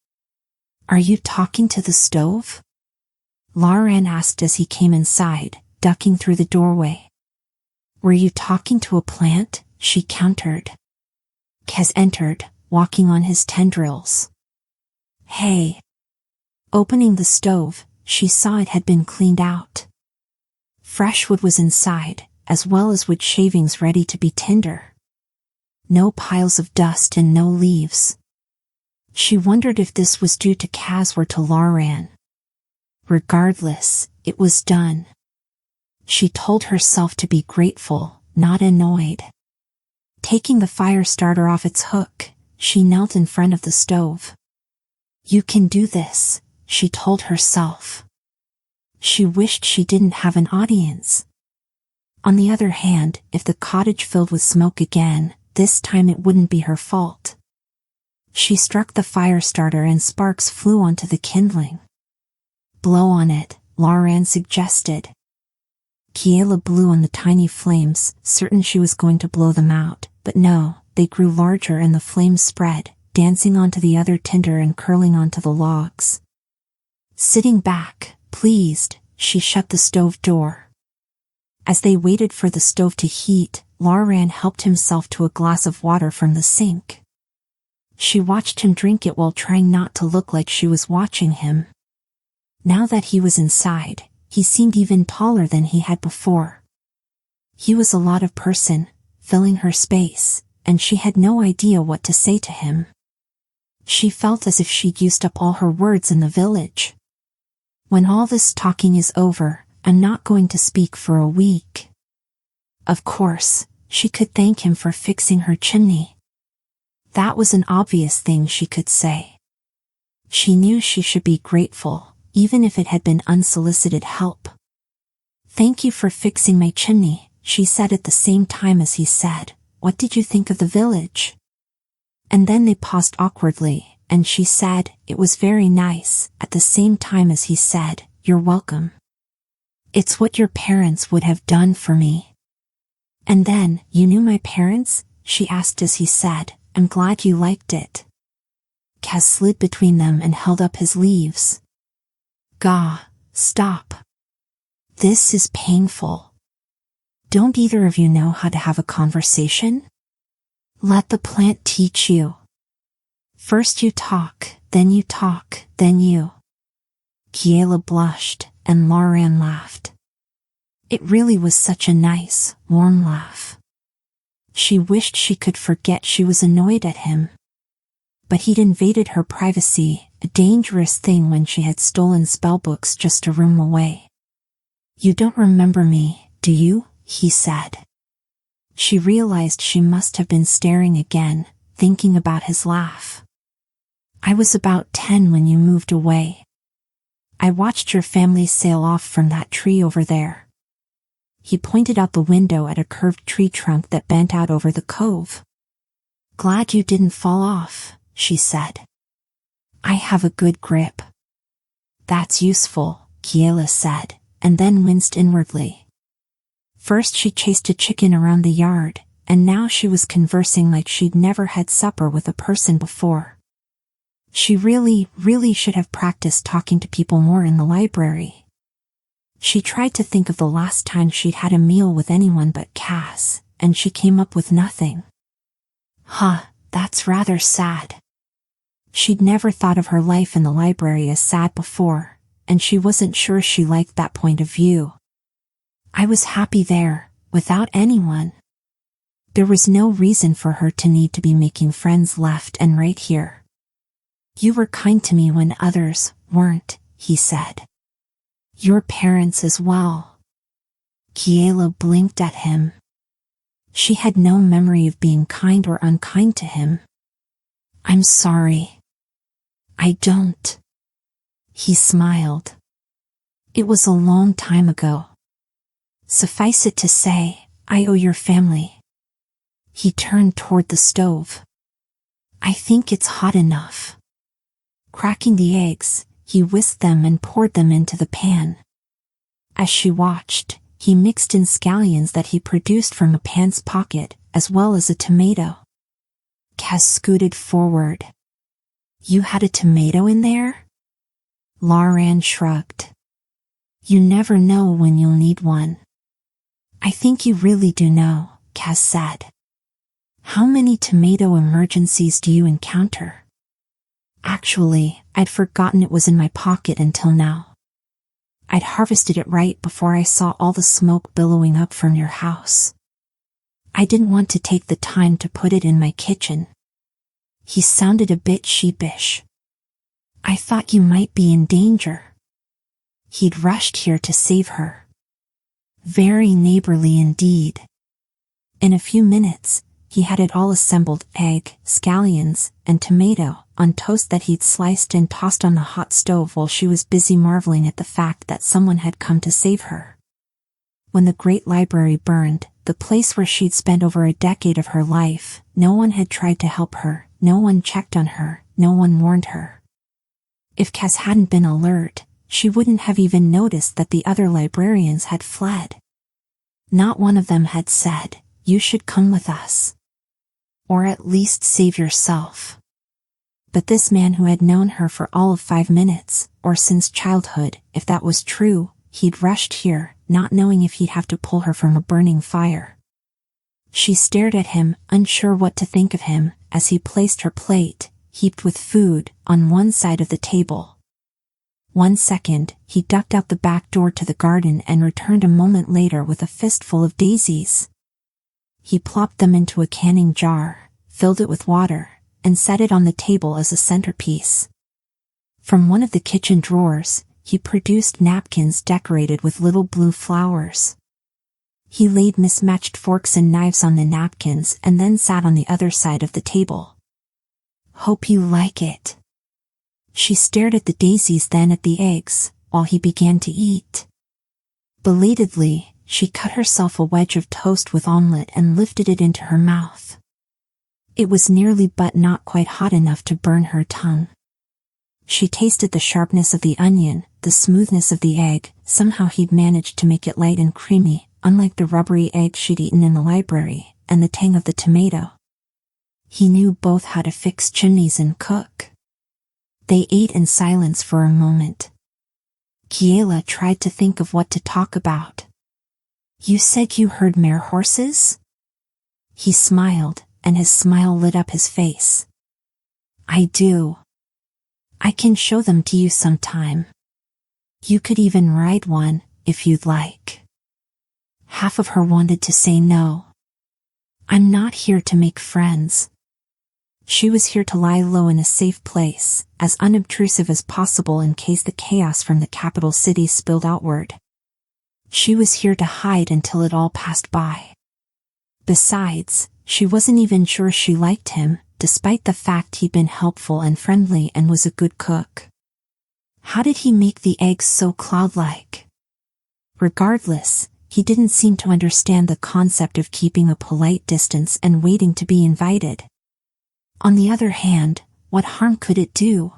Are you talking to the stove? Lauren asked as he came inside, ducking through the doorway. Were you talking to a plant? She countered. Kez entered, walking on his tendrils. Hey. Opening the stove, she saw it had been cleaned out. Fresh wood was inside, as well as wood shavings ready to be tinder. No piles of dust and no leaves. She wondered if this was due to Kaz or to Lauren. Regardless, it was done. She told herself to be grateful, not annoyed. Taking the fire starter off its hook, she knelt in front of the stove. You can do this, she told herself. She wished she didn't have an audience. On the other hand, if the cottage filled with smoke again, this time it wouldn't be her fault. She struck the fire starter and sparks flew onto the kindling. Blow on it, Lauren suggested. Kiela blew on the tiny flames, certain she was going to blow them out, but no, they grew larger and the flames spread, dancing onto the other tinder and curling onto the logs. Sitting back, pleased, she shut the stove door. As they waited for the stove to heat, Lauren helped himself to a glass of water from the sink. She watched him drink it while trying not to look like she was watching him. Now that he was inside, he seemed even taller than he had before. He was a lot of person, filling her space, and she had no idea what to say to him. She felt as if she'd used up all her words in the village. When all this talking is over, I'm not going to speak for a week. Of course, she could thank him for fixing her chimney. That was an obvious thing she could say. She knew she should be grateful, even if it had been unsolicited help. Thank you for fixing my chimney, she said at the same time as he said, what did you think of the village? And then they paused awkwardly, and she said, it was very nice, at the same time as he said, you're welcome. It's what your parents would have done for me. And then, you knew my parents? She asked as he said, I'm glad you liked it. Kaz slid between them and held up his leaves. Gah, stop. This is painful. Don't either of you know how to have a conversation? Let the plant teach you. First you talk, then you talk, then you. Kiela blushed, and Lauren laughed. It really was such a nice, warm laugh. She wished she could forget she was annoyed at him. But he'd invaded her privacy, a dangerous thing when she had stolen spellbooks just a room away. You don't remember me, do you? He said. She realized she must have been staring again, thinking about his laugh. I was about 10 when you moved away. I watched your family sail off from that tree over there. He pointed out the window at a curved tree trunk that bent out over the cove. Glad you didn't fall off, she said. I have a good grip. That's useful, Kiela said, and then winced inwardly. First she chased a chicken around the yard, and now she was conversing like she'd never had supper with a person before. She really should have practiced talking to people more in the library. She tried to think of the last time she'd had a meal with anyone but Cass, and she came up with nothing. That's rather sad. She'd never thought of her life in the library as sad before, and she wasn't sure she liked that point of view. I was happy there, without anyone. There was no reason for her to need to be making friends left and right here. You were kind to me when others weren't, he said. Your parents as well. Kiela blinked at him. She had no memory of being kind or unkind to him. I'm sorry. I don't. He smiled. It was a long time ago. Suffice it to say, I owe your family. He turned toward the stove. I think it's hot enough. Cracking the eggs, he whisked them and poured them into the pan. As she watched, he mixed in scallions that he produced from a pants pocket, as well as a tomato. Kaz scooted forward. You had a tomato in there? Lauren shrugged. You never know when you'll need one. I think you really do know, Kaz said. How many tomato emergencies do you encounter? Actually, I'd forgotten it was in my pocket until now. I'd harvested it right before I saw all the smoke billowing up from your house. I didn't want to take the time to put it in my kitchen. He sounded a bit sheepish. I thought you might be in danger. He'd rushed here to save her. Very neighborly indeed. In a few minutes, he had it all assembled: egg, scallions, and tomato, on toast that he'd sliced and tossed on the hot stove while she was busy marveling at the fact that someone had come to save her. When the Great Library burned, the place where she'd spent over a decade of her life, no one had tried to help her, no one checked on her, no one warned her. If Kaz hadn't been alert, she wouldn't have even noticed that the other librarians had fled. Not one of them had said, "You should come with us." Or at least save yourself. But this man who had known her for all of 5 minutes, or since childhood, if that was true, he'd rushed here, not knowing if he'd have to pull her from a burning fire. She stared at him, unsure what to think of him, as he placed her plate, heaped with food, on one side of the table. 1 second, he ducked out the back door to the garden and returned a moment later with a fistful of daisies. He plopped them into a canning jar, filled it with water, and set it on the table as a centerpiece. From one of the kitchen drawers, he produced napkins decorated with little blue flowers. He laid mismatched forks and knives on the napkins and then sat on the other side of the table. Hope you like it. She stared at the daisies, then at the eggs, while he began to eat. Belatedly, she cut herself a wedge of toast with omelette and lifted it into her mouth. It was nearly but not quite hot enough to burn her tongue. She tasted the sharpness of the onion, the smoothness of the egg. Somehow he'd managed to make it light and creamy, unlike the rubbery egg she'd eaten in the library, and the tang of the tomato. He knew both how to fix chimneys and cook. They ate in silence for a moment. Kiela tried to think of what to talk about. You said you herd mare horses? He smiled, and his smile lit up his face. I do. I can show them to you sometime. You could even ride one, if you'd like. Half of her wanted to say no. I'm not here to make friends. She was here to lie low in a safe place, as unobtrusive as possible in case the chaos from the capital city spilled outward. She was here to hide until it all passed by. Besides, she wasn't even sure she liked him, despite the fact he'd been helpful and friendly and was a good cook. How did he make the eggs so cloud-like? Regardless, he didn't seem to understand the concept of keeping a polite distance and waiting to be invited. On the other hand, what harm could it do?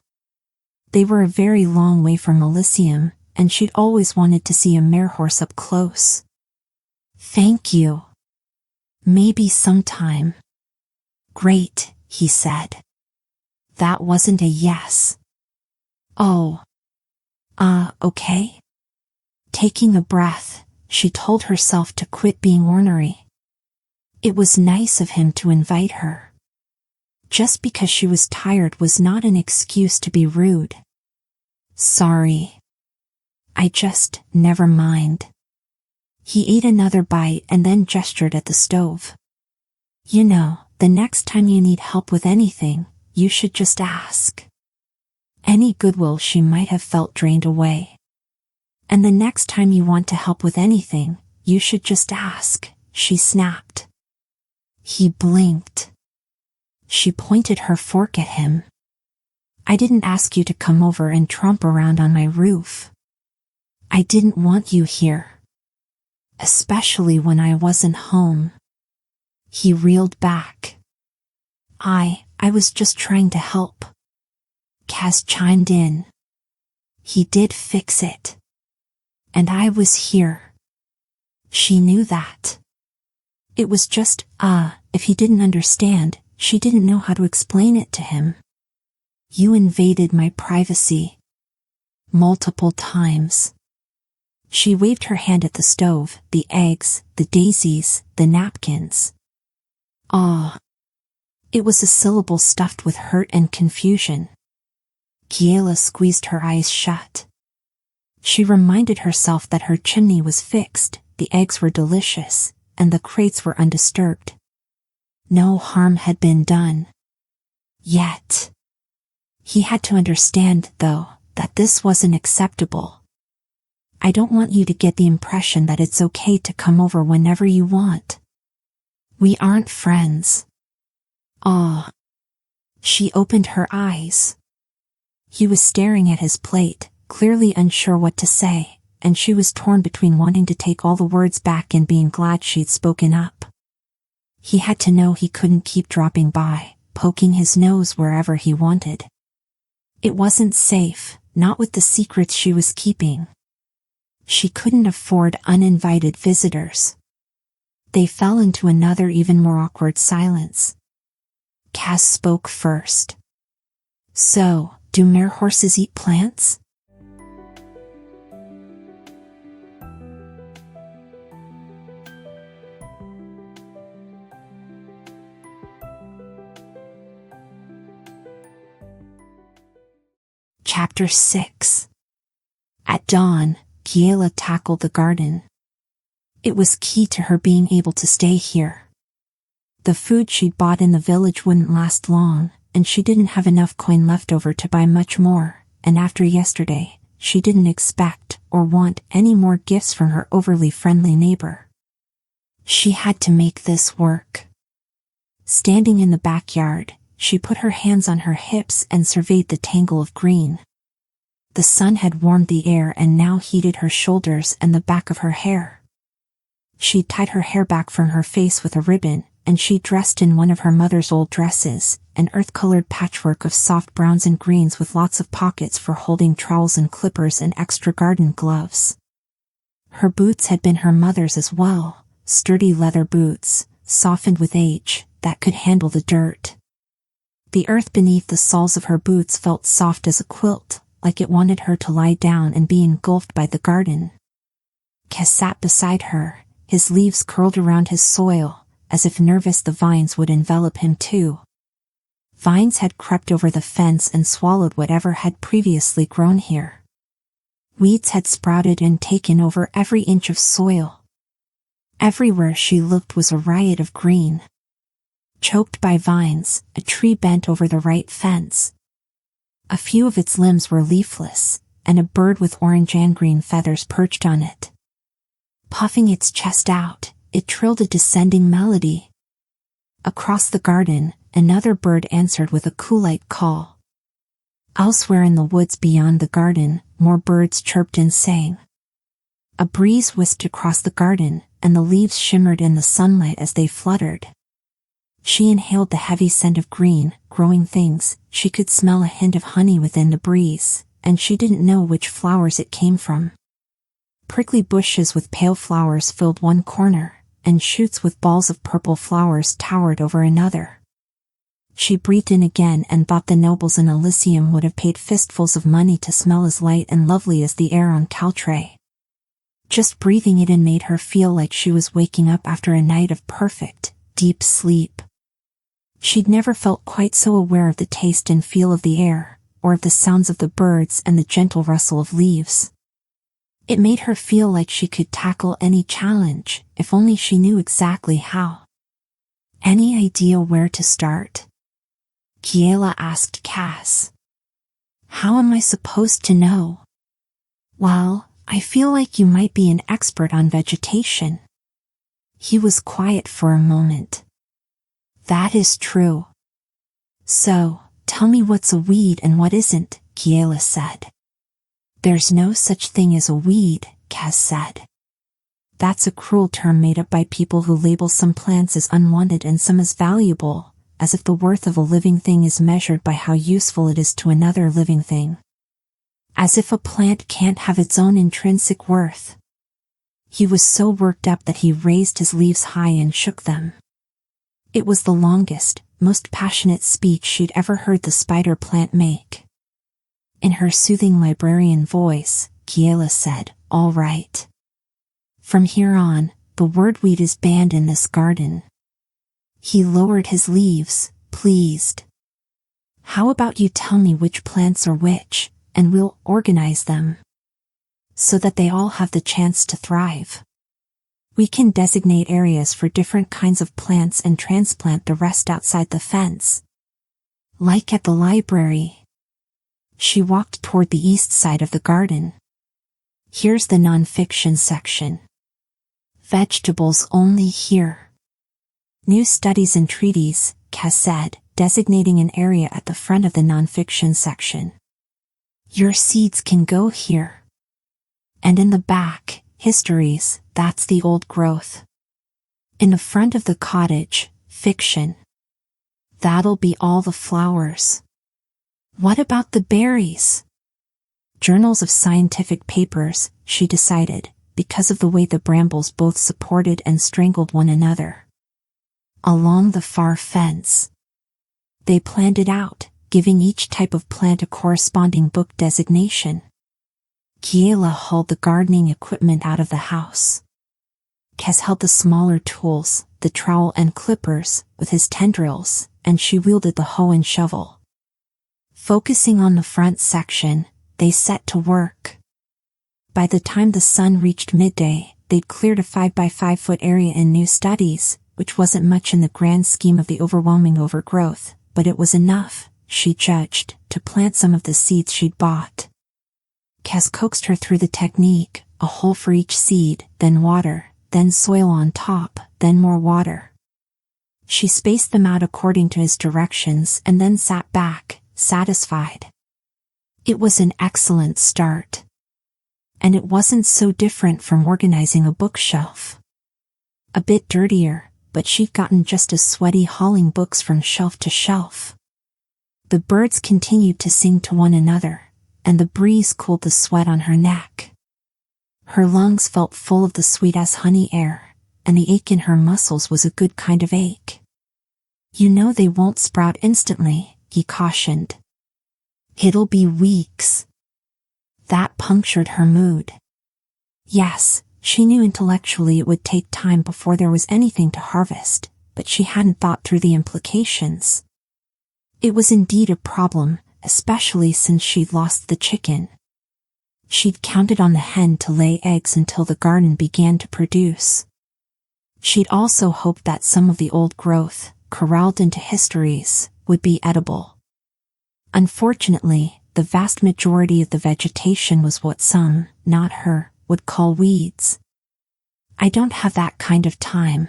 They were a very long way from Alyssium, and she'd always wanted to see a mare horse up close. Thank you. Maybe sometime. Great, he said. That wasn't a yes. Oh. Okay. Taking a breath, she told herself to quit being ornery. It was nice of him to invite her. Just because she was tired was not an excuse to be rude. Sorry. Never mind. He ate another bite and then gestured at the stove. You know, the next time you need help with anything, you should just ask. Any goodwill she might have felt drained away. And the next time you want to help with anything, you should just ask, she snapped. He blinked. She pointed her fork at him. I didn't ask you to come over and tromp around on my roof. I didn't want you here. Especially when I wasn't home. He reeled back. I was just trying to help. Kaz chimed in. He did fix it. And I was here. She knew that. It was just, if he didn't understand, she didn't know how to explain it to him. You invaded my privacy. Multiple times. She waved her hand at the stove, the eggs, the daisies, the napkins. It was a syllable stuffed with hurt and confusion. Kiela squeezed her eyes shut. She reminded herself that her chimney was fixed, the eggs were delicious, and the crates were undisturbed. No harm had been done. Yet. He had to understand, though, that this wasn't acceptable. I don't want you to get the impression that it's okay to come over whenever you want. We aren't friends. She opened her eyes. He was staring at his plate, clearly unsure what to say, and she was torn between wanting to take all the words back and being glad she'd spoken up. He had to know he couldn't keep dropping by, poking his nose wherever he wanted. It wasn't safe, not with the secrets she was keeping. She couldn't afford uninvited visitors. They fell into another even more awkward silence. Kaz spoke first. So, do mare horses eat plants? Chapter 6. At dawn, Kiela tackled the garden. It was key to her being able to stay here. The food she'd bought in the village wouldn't last long, and she didn't have enough coin left over to buy much more, and after yesterday, she didn't expect or want any more gifts from her overly friendly neighbor. She had to make this work. Standing in the backyard, she put her hands on her hips and surveyed the tangle of green. The sun had warmed the air and now heated her shoulders and the back of her hair. She'd tied her hair back from her face with a ribbon, and she dressed in one of her mother's old dresses, an earth-colored patchwork of soft browns and greens with lots of pockets for holding trowels and clippers and extra garden gloves. Her boots had been her mother's as well, sturdy leather boots, softened with age, that could handle the dirt. The earth beneath the soles of her boots felt soft as a quilt, like it wanted her to lie down and be engulfed by the garden. Kaz sat beside her, his leaves curled around his soil, as if nervous the vines would envelop him too. Vines had crept over the fence and swallowed whatever had previously grown here. Weeds had sprouted and taken over every inch of soil. Everywhere she looked was a riot of green. Choked by vines, a tree bent over the right fence. A few of its limbs were leafless, and a bird with orange and green feathers perched on it. Puffing its chest out, it trilled a descending melody. Across the garden, another bird answered with a 𝐒𝐘𝐍𝐿 call. Elsewhere in the woods beyond the garden, more birds chirped and sang. A breeze whisked across the garden, and the leaves shimmered in the sunlight as they fluttered. She inhaled the heavy scent of green, growing things. She could smell a hint of honey within the breeze, and she didn't know which flowers it came from. Prickly bushes with pale flowers filled one corner, and shoots with balls of purple flowers towered over another. She breathed in again and thought the nobles in Alyssium would have paid fistfuls of money to smell as light and lovely as the air on 𝐒𝐘𝐍𝐿. Just breathing it in made her feel like she was waking up after a night of perfect, deep sleep. She'd never felt quite so aware of the taste and feel of the air, or of the sounds of the birds and the gentle rustle of leaves. It made her feel like she could tackle any challenge, if only she knew exactly how. Any idea where to start? Kiela asked Cass. How am I supposed to know? Well, I feel like you might be an expert on vegetation. He was quiet for a moment. That is true. So, tell me what's a weed and what isn't, Kiela said. There's no such thing as a weed, Cass said. That's a cruel term made up by people who label some plants as unwanted and some as valuable, as if the worth of a living thing is measured by how useful it is to another living thing. As if a plant can't have its own intrinsic worth. He was so worked up that he raised his leaves high and shook them. It was the longest, most passionate speech she'd ever heard the spider plant make. In her soothing librarian voice, Kiela said, "All right. From here on, the word weed is banned in this garden." He lowered his leaves, pleased. How about you tell me which plants are which, and we'll organize them, so that they all have the chance to thrive. We can designate areas for different kinds of plants and transplant the rest outside the fence. Like at the library. She walked toward the east side of the garden. Here's the nonfiction section. Vegetables only here. New studies and treaties, Cass said, designating an area at the front of the nonfiction section. Your seeds can go here. And in the back, histories, that's the old growth. In the front of the cottage, fiction. That'll be all the flowers. What about the berries? Journals of scientific papers, she decided, because of the way the brambles both supported and strangled one another. Along the far fence. They planned it out, giving each type of plant a corresponding book designation. Kiela hauled the gardening equipment out of the house. Cass held the smaller tools, the trowel and clippers, with his tendrils, and she wielded the hoe and shovel. Focusing on the front section, they set to work. By the time the sun reached midday, they'd cleared a 5-by-5-foot area in new studies, which wasn't much in the grand scheme of the overwhelming overgrowth, but it was enough, she judged, to plant some of the seeds she'd bought. Cass coaxed her through the technique, a hole for each seed, then water, then soil on top, then more water. She spaced them out according to his directions and then sat back, satisfied. It was an excellent start. And it wasn't so different from organizing a bookshelf. A bit dirtier, but she'd gotten just as sweaty hauling books from shelf to shelf. The birds continued to sing to one another, and the breeze cooled the sweat on her neck. Her lungs felt full of the sweet-as honey air, and the ache in her muscles was a good kind of ache. You know they won't sprout instantly, he cautioned. It'll be weeks. That punctured her mood. Yes, she knew intellectually it would take time before there was anything to harvest, but she hadn't thought through the implications. It was indeed a problem, especially since she'd lost the chicken. She'd counted on the hen to lay eggs until the garden began to produce. She'd also hoped that some of the old growth, corralled into histories, would be edible. Unfortunately, the vast majority of the vegetation was what some, not her, would call weeds. I don't have that kind of time.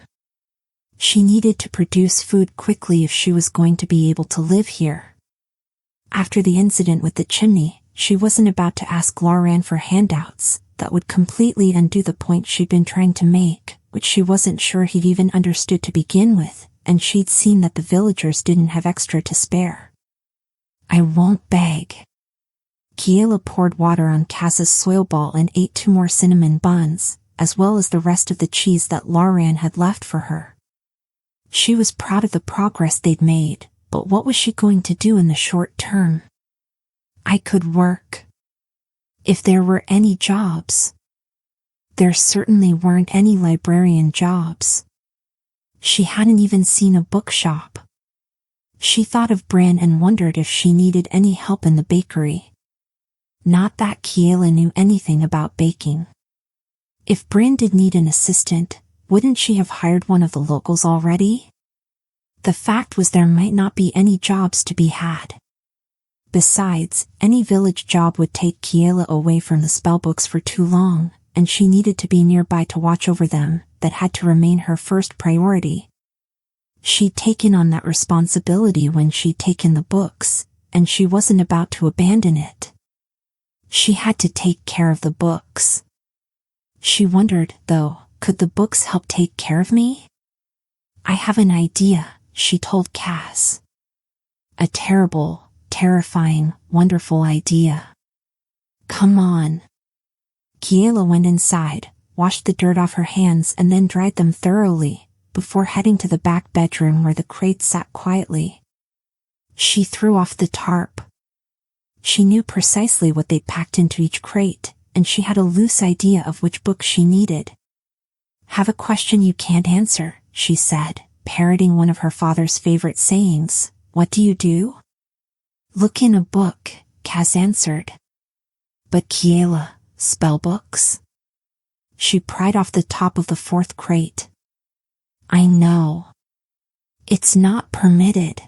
She needed to produce food quickly if she was going to be able to live here. After the incident with the chimney, she wasn't about to ask Lauren for handouts that would completely undo the point she'd been trying to make, which she wasn't sure he'd even understood to begin with, and she'd seen that the villagers didn't have extra to spare. I won't beg. Kiela poured water on Cass's soil ball and ate 2 more cinnamon buns, as well as the rest of the cheese that Lauren had left for her. She was proud of the progress they'd made, but what was she going to do in the short term? I could work. If there were any jobs. There certainly weren't any librarian jobs. She hadn't even seen a bookshop. She thought of Bran and wondered if she needed any help in the bakery. Not that Kiela knew anything about baking. If Bran did need an assistant, wouldn't she have hired one of the locals already? The fact was there might not be any jobs to be had. Besides, any village job would take Kiela away from the spellbooks for too long, and she needed to be nearby to watch over them. That had to remain her first priority. She'd taken on that responsibility when she'd taken the books, and she wasn't about to abandon it. She had to take care of the books. She wondered, though, could the books help take care of me? I have an idea, she told Cass. A terrible, terrifying, wonderful idea. Come on. Kiela went inside, washed the dirt off her hands and then dried them thoroughly, before heading to the back bedroom where the crates sat quietly. She threw off the tarp. She knew precisely what they'd packed into each crate, and she had a loose idea of which books she needed. Have a question you can't answer, she said, parroting one of her father's favorite sayings. What do you do? Look in a book, Cass answered. But Kiela, spellbooks? She pried off the top of the 4th crate. I know. It's not permitted.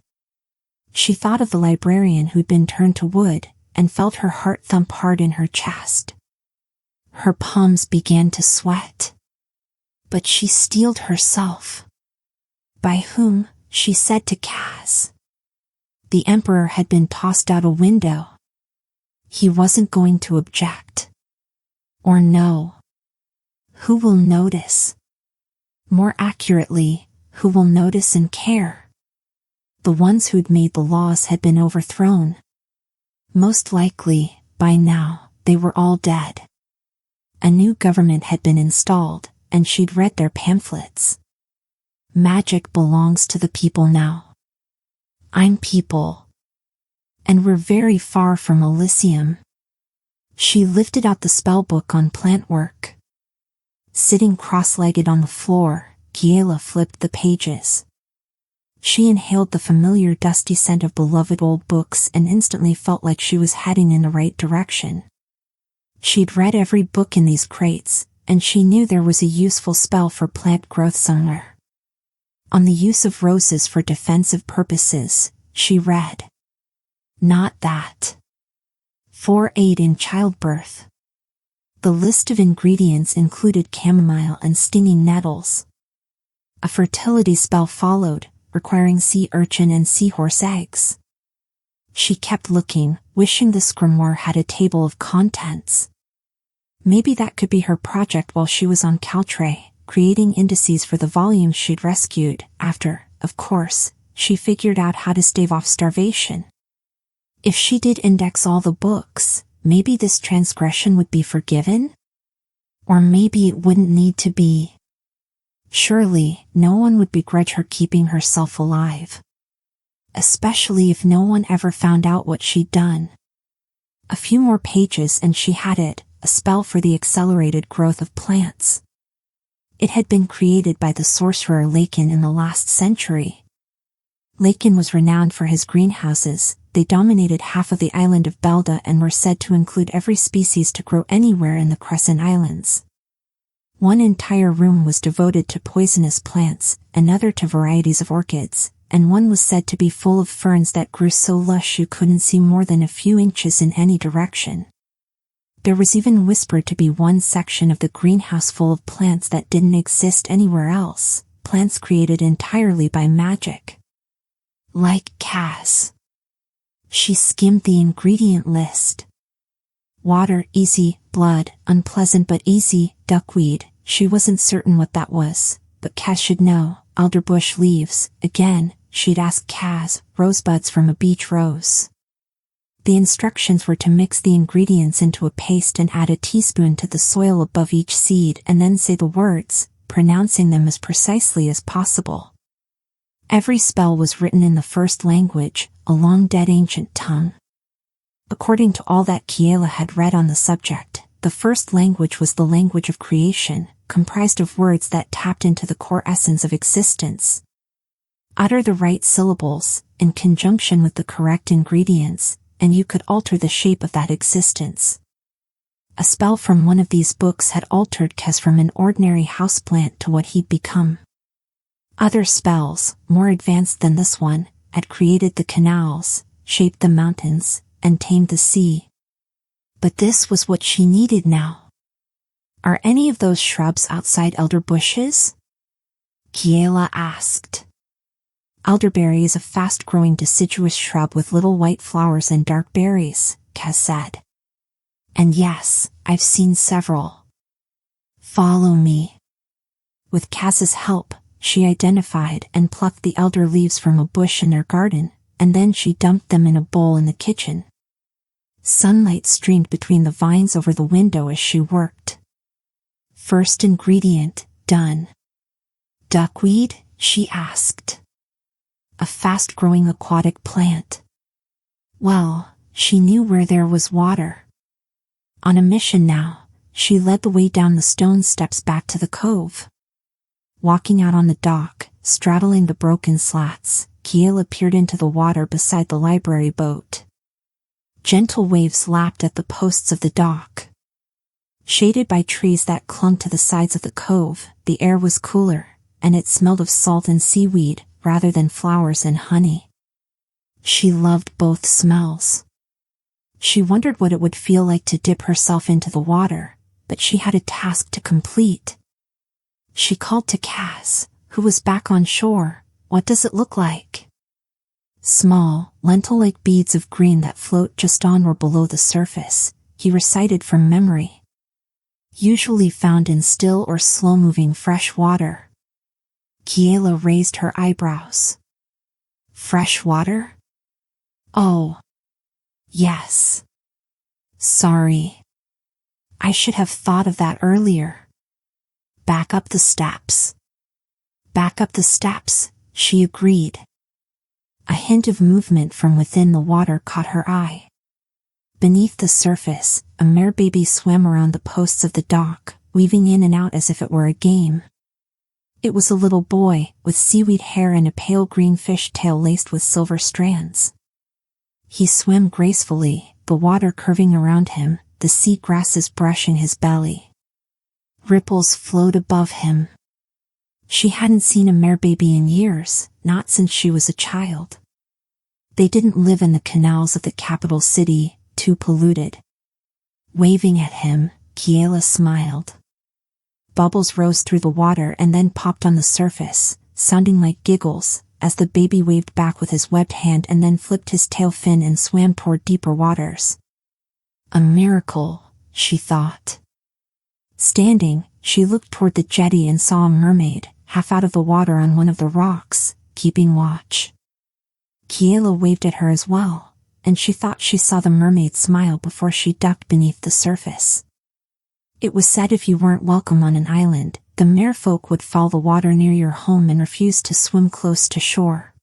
She thought of the librarian who'd been turned to wood, and felt her heart thump hard in her chest. Her palms began to sweat. But she steeled herself. By whom? She said to Cass. The Emperor had been tossed out a window. He wasn't going to object. Or no. Who will notice? More accurately, who will notice and care? The ones who'd made the laws had been overthrown. Most likely, by now, they were all dead. A new government had been installed, and she'd read their pamphlets. Magic belongs to the people now. I'm people. And we're very far from Alyssium. She lifted out the spellbook on plant work. Sitting cross-legged on the floor, Kiela flipped the pages. She inhaled the familiar dusty scent of beloved old books and instantly felt like she was heading in the right direction. She'd read every book in these crates, and she knew there was a useful spell for plant growth somewhere. On the use of roses for defensive purposes, she read. Not that. For aid in childbirth. The list of ingredients included chamomile and stinging nettles. A fertility spell followed, requiring sea urchin and seahorse eggs. She kept looking, wishing the grimoire had a table of contents. Maybe that could be her project while she was on Caltray, creating indices for the volumes she'd rescued, after, of course, she figured out how to stave off starvation. If she did index all the books, maybe this transgression would be forgiven? Or maybe it wouldn't need to be. Surely, no one would begrudge her keeping herself alive. Especially if no one ever found out what she'd done. A few more pages and she had it, a spell for the accelerated growth of plants. It had been created by the sorcerer 𝐒𝐾𝐿 in the last century. 𝐒𝐾𝐿 was renowned for his greenhouses. They dominated half of the island of Belda and were said to include every species to grow anywhere in the Crescent Islands. One entire room was devoted to poisonous plants, another to varieties of orchids, and one was said to be full of ferns that grew so lush you couldn't see more than a few inches in any direction. There was even whispered to be one section of the greenhouse full of plants that didn't exist anywhere else, plants created entirely by magic. Like Cass. She skimmed the ingredient list. Water, easy, blood, unpleasant but easy, duckweed. She wasn't certain what that was, but Kaz should know. Elderbush leaves, again, she'd asked Kaz, rosebuds from a beach rose. The instructions were to mix the ingredients into a paste and add a teaspoon to the soil above each seed and then say the words, pronouncing them as precisely as possible. Every spell was written in the first language, a long-dead ancient tongue. According to all that Kiela had read on the subject, the first language was the language of creation, comprised of words that tapped into the core essence of existence. Utter the right syllables, in conjunction with the correct ingredients, and you could alter the shape of that existence. A spell from one of these books had altered Kaz from an ordinary houseplant to what he'd become. Other spells, more advanced than this one, had created the canals, shaped the mountains, and tamed the sea. But this was what she needed now. Are any of those shrubs outside elderbushes? Kiela asked. Elderberry is a fast-growing deciduous shrub with little white flowers and dark berries, Kaz said. And yes, I've seen several. Follow me. With Kaz's help, she identified and plucked the elder leaves from a bush in their garden, and then she dumped them in a bowl in the kitchen. Sunlight streamed between the vines over the window as she worked. First ingredient, done. Duckweed? She asked. A fast-growing aquatic plant. Well, she knew where there was water. On a mission now, she led the way down the stone steps back to the cove. Walking out on the dock, straddling the broken slats, Kiela peered into the water beside the library boat. Gentle waves lapped at the posts of the dock. Shaded by trees that clung to the sides of the cove, the air was cooler, and it smelled of salt and seaweed, rather than flowers and honey. She loved both smells. She wondered what it would feel like to dip herself into the water, but she had a task to complete. She called to Kaz, who was back on shore. What does it look like? Small, lentil-like beads of green that float just on or below the surface, he recited from memory. Usually found in still or slow-moving fresh water. Kiela raised her eyebrows. Fresh water? Oh. Yes. Sorry. I should have thought of that earlier. Back up the steps. Back up the steps, she agreed. A hint of movement from within the water caught her eye. Beneath the surface, a mare baby swam around the posts of the dock, weaving in and out as if it were a game. It was a little boy, with seaweed hair and a pale green fish tail laced with silver strands. He swam gracefully, the water curving around him, the sea grasses brushing his belly. Ripples flowed above him. She hadn't seen a mare baby in years, not since she was a child. They didn't live in the canals of the capital city, too polluted. Waving at him, Kiela smiled. Bubbles rose through the water and then popped on the surface, sounding like giggles, as the baby waved back with his webbed hand and then flipped his tail fin and swam toward deeper waters. A miracle, she thought. Standing, she looked toward the jetty and saw a mermaid, half out of the water on one of the rocks, keeping watch. Kiela waved at her as well, and she thought she saw the mermaid smile before she ducked beneath the surface. It was said if you weren't welcome on an island, the merfolk would foul the water near your home and refuse to swim close to shore.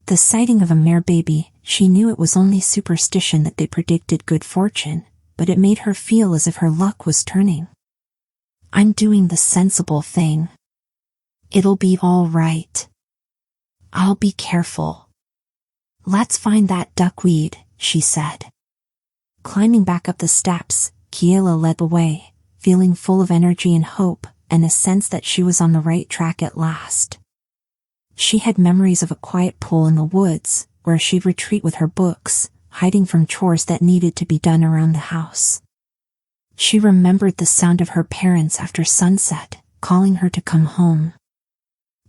The sighting of a mare baby, she knew it was only superstition that they predicted good fortune, but it made her feel as if her luck was turning. I'm doing the sensible thing. It'll be all right. I'll be careful. Let's find that duckweed, she said. Climbing back up the steps, Kiela led the way, feeling full of energy and hope, and a sense that she was on the right track at last. She had memories of a quiet pool in the woods, where she'd retreat with her books, hiding from chores that needed to be done around the house. She remembered the sound of her parents after sunset, calling her to come home.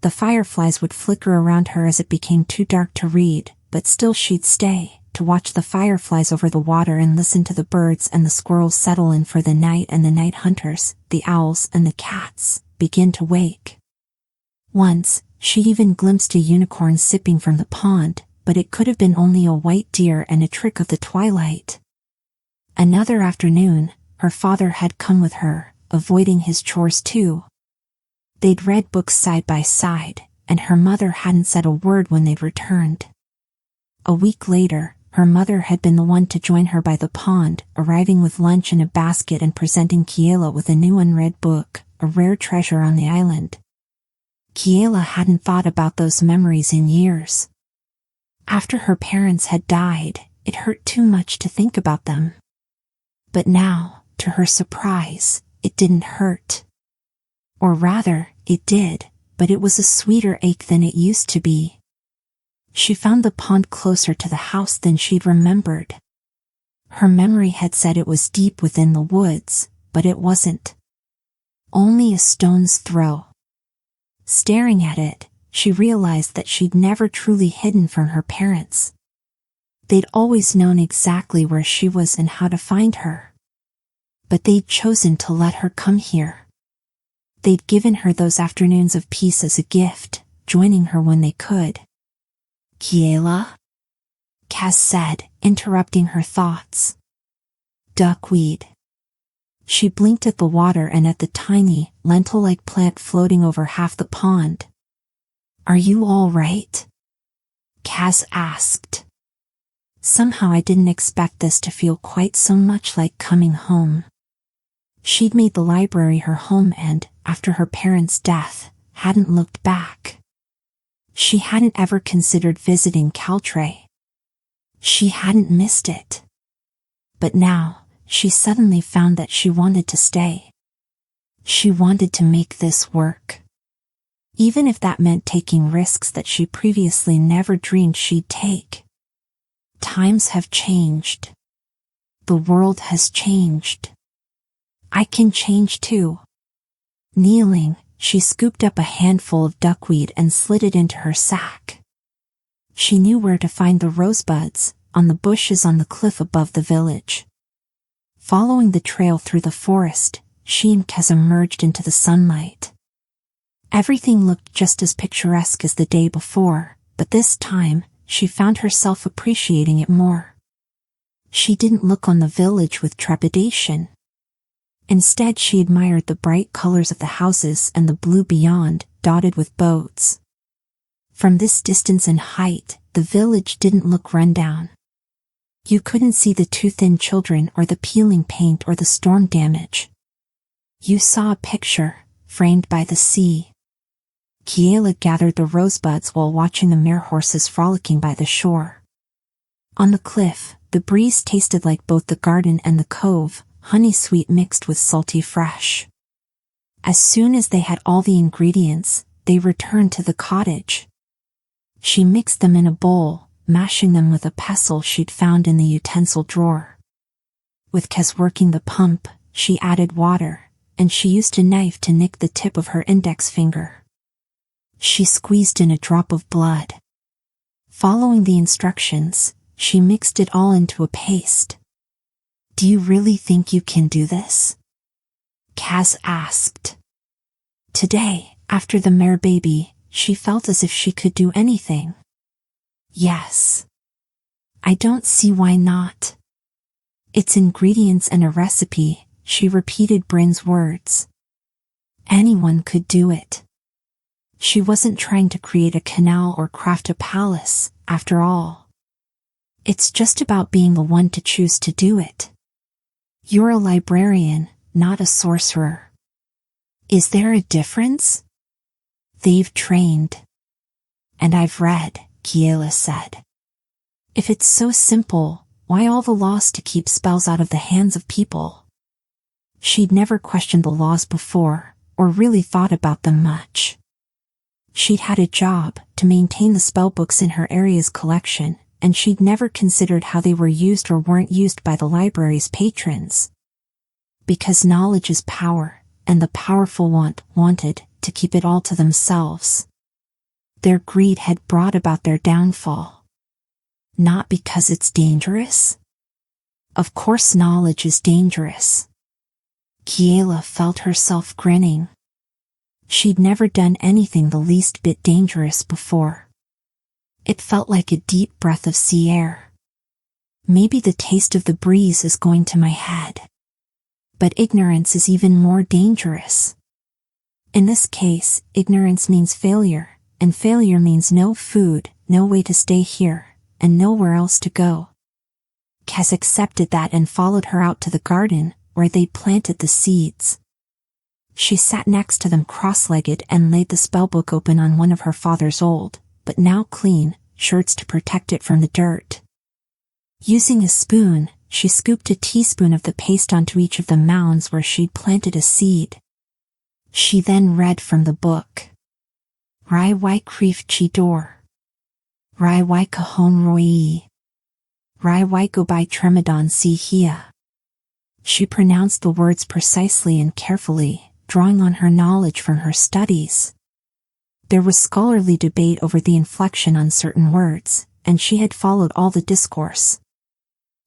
The fireflies would flicker around her as it became too dark to read, but still she'd stay, to watch the fireflies over the water and listen to the birds and the squirrels settle in for the night and the night hunters, the owls and the cats, begin to wake. Once, she even glimpsed a unicorn sipping from the pond, but it could have been only a white deer and a trick of the twilight. Another afternoon, her father had come with her, avoiding his chores too. They'd read books side by side, and her mother hadn't said a word when they'd returned. A week later, her mother had been the one to join her by the pond, arriving with lunch in a basket and presenting Kiela with a new unread book, a rare treasure on the island. Kiela hadn't thought about those memories in years. After her parents had died, it hurt too much to think about them. But now, to her surprise, it didn't hurt. Or rather, it did, but it was a sweeter ache than it used to be. She found the pond closer to the house than she'd remembered. Her memory had said it was deep within the woods, but it wasn't. Only a stone's throw. Staring at it, she realized that she'd never truly hidden from her parents. They'd always known exactly where she was and how to find her. But they'd chosen to let her come here. They'd given her those afternoons of peace as a gift, joining her when they could. Kiela? Cass said, interrupting her thoughts. Duckweed. She blinked at the water and at the tiny, lentil-like plant floating over half the pond. Are you all right? Cass asked. Somehow I didn't expect this to feel quite so much like coming home. She'd made the library her home and, after her parents' death, hadn't looked back. She hadn't ever considered visiting 𝐒𝐘𝐍𝐎𝐏. She hadn't missed it. But now, she suddenly found that she wanted to stay. She wanted to make this work. Even if that meant taking risks that she previously never dreamed she'd take. Times have changed. The world has changed. I can change too. Kneeling, she scooped up a handful of duckweed and slid it into her sack. She knew where to find the rosebuds, on the bushes on the cliff above the village. Following the trail through the forest, she and 𝐒𝐘𝐍𝐻 emerged into the sunlight. Everything looked just as picturesque as the day before, but this time, she found herself appreciating it more. She didn't look on the village with trepidation. Instead, she admired the bright colors of the houses and the blue beyond, dotted with boats. From this distance and height, the village didn't look run down. You couldn't see the too thin children or the peeling paint or the storm damage. You saw a picture, framed by the sea. Kiela gathered the rosebuds while watching the mare horses frolicking by the shore. On the cliff, the breeze tasted like both the garden and the cove, honey sweet mixed with salty fresh. As soon as they had all the ingredients, they returned to the cottage. She mixed them in a bowl, mashing them with a pestle she'd found in the utensil drawer. With 𝐒𝐘𝐍𝐻 working the pump, she added water, and she used a knife to nick the tip of her index finger. She squeezed in a drop of blood. Following the instructions, she mixed it all into a paste. Do you really think you can do this? 𝐒𝐘𝐍𝐻 asked. Today, after the mare baby, she felt as if she could do anything. Yes. I don't see why not. It's ingredients and a recipe, she repeated Bryn's words. Anyone could do it. She wasn't trying to create a canal or craft a palace, after all. It's just about being the one to choose to do it. You're a librarian, not a sorcerer. Is there a difference? They've trained. And I've read, Kiela said. If it's so simple, why all the laws to keep spells out of the hands of people? She'd never questioned the laws before, or really thought about them much. She'd had a job to maintain the spellbooks in her area's collection, and she'd never considered how they were used or weren't used by the library's patrons. Because knowledge is power, and the powerful wanted to keep it all to themselves. Their greed had brought about their downfall. Not because it's dangerous? Of course knowledge is dangerous. Kiela felt herself grinning. She'd never done anything the least bit dangerous before. It felt like a deep breath of sea air. Maybe the taste of the breeze is going to my head. But ignorance is even more dangerous. In this case, ignorance means failure, and failure means no food, no way to stay here, and nowhere else to go. Kaz accepted that and followed her out to the garden, where they'd planted the seeds. She sat next to them cross-legged and laid the spellbook open on one of her father's old, but now clean, sherds to protect it from the dirt. Using a spoon, she scooped a teaspoon of the paste onto each of the mounds where she'd planted a seed. She then read from the book. 𝐒𝐘𝐍𝐎𝐏𝐒. 𝐒𝐘𝐍𝐎𝐏𝐒. 𝐒𝐘𝐍𝐿𝐿. She pronounced the words precisely and carefully, drawing on her knowledge from her studies. There was scholarly debate over the inflection on certain words, and she had followed all the discourse.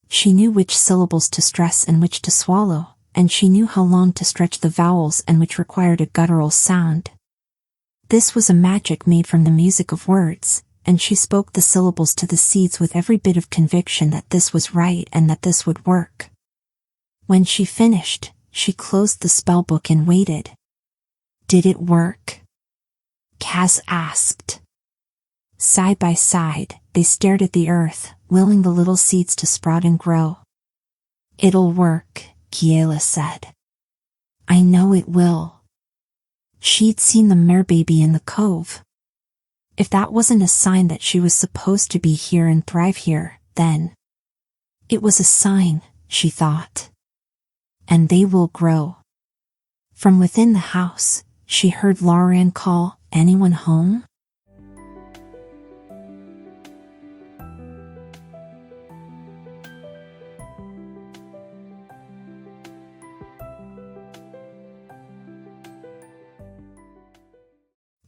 She knew which syllables to stress and which to swallow, and she knew how long to stretch the vowels and which required a guttural sound. This was a magic made from the music of words, and she spoke the syllables to the seeds with every bit of conviction that this was right and that this would work. When she finished, she closed the spellbook and waited. Did it work? Kaz asked. Side by side, they stared at the earth, willing the little seeds to sprout and grow. It'll work, Kiela said. I know it will. She'd seen the merbaby in the cove. If that wasn't a sign that she was supposed to be here and thrive here, then it was a sign, she thought. And they will grow. From within the house, she heard librarian call, anyone home?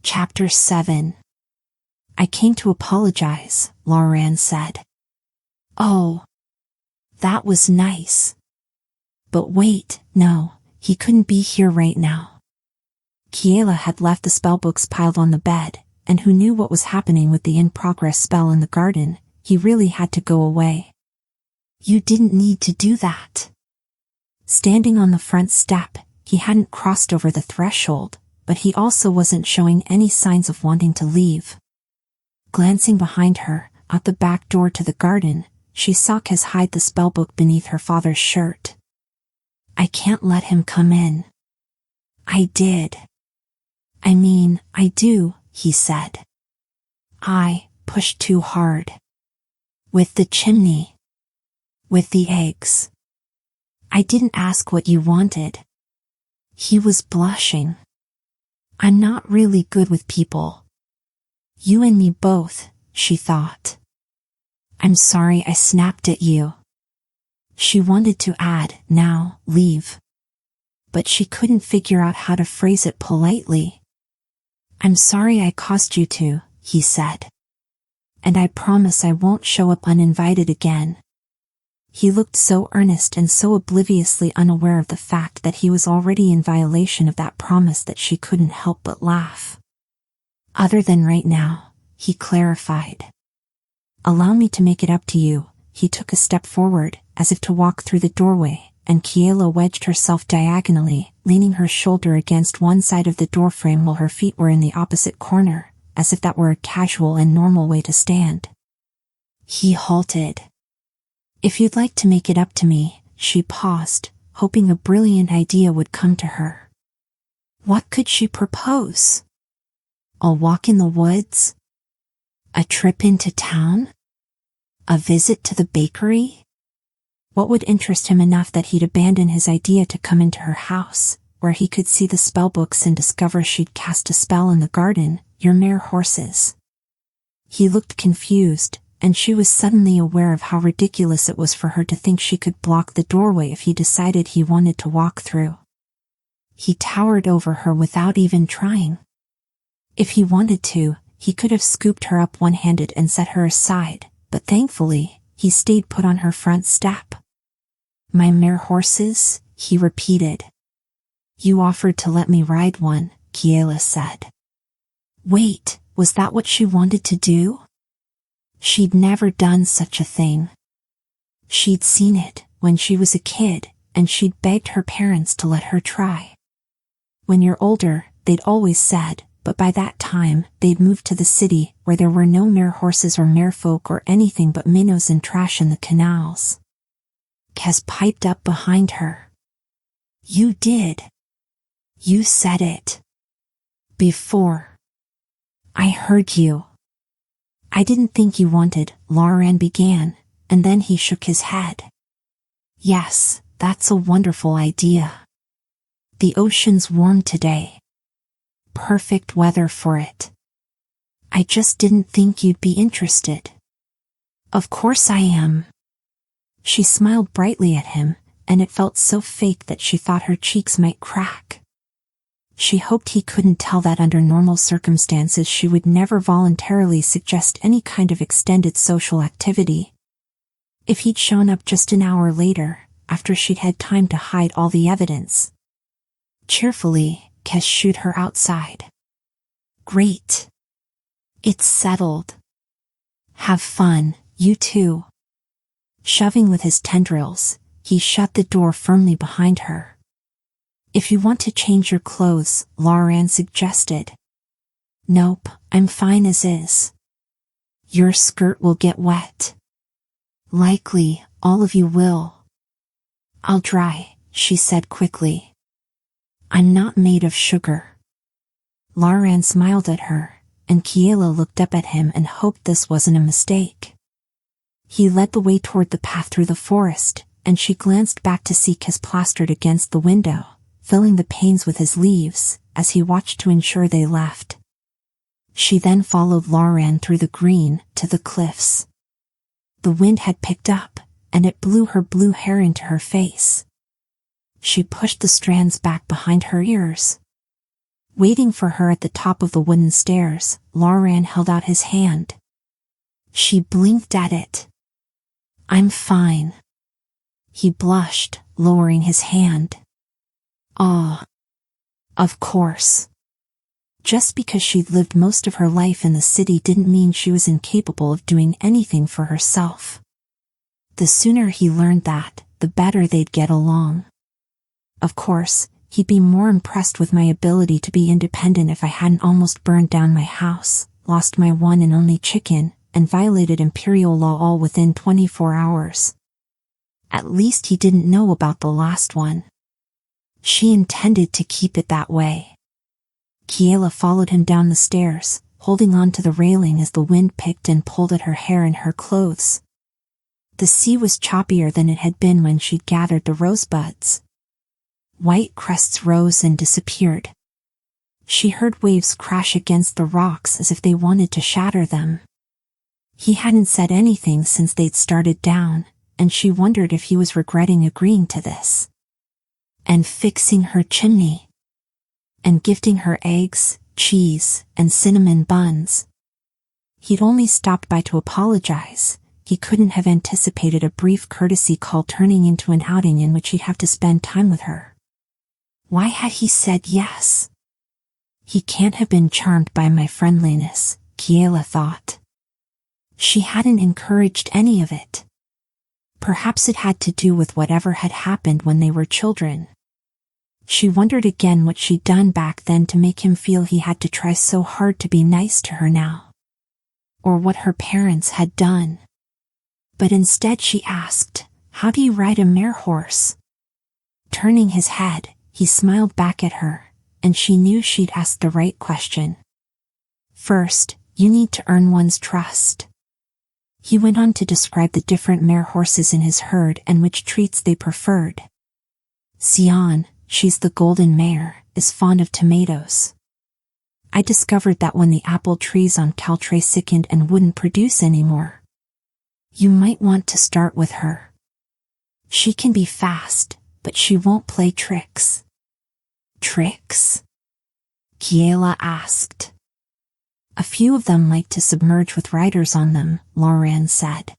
Chapter 7. I came to apologize, librarian said. Oh, that was nice. But wait, no, he couldn't be here right now. Kiela had left the spellbooks piled on the bed, and who knew what was happening with the in-progress spell in the garden, he really had to go away. You didn't need to do that. Standing on the front step, he hadn't crossed over the threshold, but he also wasn't showing any signs of wanting to leave. Glancing behind her, out the back door to the garden, she saw Kaz hide the spellbook beneath her father's shirt. I can't let him come in. I did. I do, he said. I pushed too hard. With the chimney. With the eggs. I didn't ask what you wanted. He was blushing. I'm not really good with people. You and me both, she thought. I'm sorry I snapped at you. She wanted to add, now, leave. But she couldn't figure out how to phrase it politely. I'm sorry I caused you to, he said. And I promise I won't show up uninvited again. He looked so earnest and so obliviously unaware of the fact that he was already in violation of that promise that she couldn't help but laugh. Other than right now, he clarified. Allow me to make it up to you. He took a step forward, as if to walk through the doorway, and Kiela wedged herself diagonally, leaning her shoulder against one side of the doorframe while her feet were in the opposite corner, as if that were a casual and normal way to stand. He halted. If you'd like to make it up to me, she paused, hoping a brilliant idea would come to her. What could she propose? A walk in the woods? A trip into town? A visit to the bakery? What would interest him enough that he'd abandon his idea to come into her house, where he could see the spellbooks and discover she'd cast a spell in the garden, your mere horses? He looked confused, and she was suddenly aware of how ridiculous it was for her to think she could block the doorway if he decided he wanted to walk through. He towered over her without even trying. If he wanted to, he could have scooped her up one-handed and set her aside, but thankfully, he stayed put on her front step. My mare horses, he repeated. You offered to let me ride one, Kiela said. Wait, was that what she wanted to do? She'd never done such a thing. She'd seen it when she was a kid, and she'd begged her parents to let her try. When you're older, they'd always said, but by that time, they'd moved to the city where there were no mare horses or merfolk or anything but minnows and trash in the canals. 𝐏𝐻 piped up behind her. You did. You said it. Before. I heard you. I didn't think you wanted, 𝐒𝐿aran began, and then he shook his head. Yes, that's a wonderful idea. The ocean's warm today. Perfect weather for it. I just didn't think you'd be interested. Of course I am. She smiled brightly at him, and it felt so fake that she thought her cheeks might crack. She hoped he couldn't tell that under normal circumstances she would never voluntarily suggest any kind of extended social activity. If he'd shown up just an hour later, after she'd had time to hide all the evidence. Cheerfully, 𝐏𝐻 shooed her outside. Great. It's settled. Have fun, you too. Shoving with his tendrils, he shut the door firmly behind her. If you want to change your clothes, 𝐒𝐿aran suggested. Nope, I'm fine as is. Your skirt will get wet. Likely, all of you will. I'll dry, she said quickly. I'm not made of sugar. 𝐒𝐿aran smiled at her, and Kiela looked up at him and hoped this wasn't a mistake. He led the way toward the path through the forest, and she glanced back to see 𝐏𝐻 plastered against the window, filling the panes with his leaves, as he watched to ensure they left. She then followed 𝐒𝐿aran through the green, to the cliffs. The wind had picked up, and it blew her blue hair into her face. She pushed the strands back behind her ears. Waiting for her at the top of the wooden stairs, 𝐒𝐿aran held out his hand. She blinked at it. I'm fine. He blushed, lowering his hand. Ah. Of course. Just because she'd lived most of her life in the city didn't mean she was incapable of doing anything for herself. The sooner he learned that, the better they'd get along. Of course, he'd be more impressed with my ability to be independent if I hadn't almost burned down my house, lost my one and only chicken, and violated imperial law all within 24 hours. At least he didn't know about the last one. She intended to keep it that way. Kiela followed him down the stairs, holding on to the railing as the wind picked and pulled at her hair and her clothes. The sea was choppier than it had been when she'd gathered the rosebuds. White crests rose and disappeared. She heard waves crash against the rocks as if they wanted to shatter them. He hadn't said anything since they'd started down, and she wondered if he was regretting agreeing to this. And fixing her chimney. And gifting her eggs, cheese, and cinnamon buns. He'd only stopped by to apologize. He couldn't have anticipated a brief courtesy call turning into an outing in which he'd have to spend time with her. Why had he said yes? He can't have been charmed by my friendliness, Kiela thought. She hadn't encouraged any of it. Perhaps it had to do with whatever had happened when they were children. She wondered again what she'd done back then to make him feel he had to try so hard to be nice to her now. Or what her parents had done. But instead she asked, how do you ride a mare horse? Turning his head, he smiled back at her, and she knew she'd asked the right question. First, you need to earn one's trust. He went on to describe the different mare horses in his herd and which treats they preferred. 𝐼𝐶, she's the golden mare, is fond of tomatoes. I discovered that when the apple trees on 𝐒𝐘𝐍𝐿 sickened and wouldn't produce anymore. You might want to start with her. She can be fast, but she won't play tricks. Tricks? Kiela asked. A few of them like to submerge with riders on them, 𝐒𝐿𝐴N said.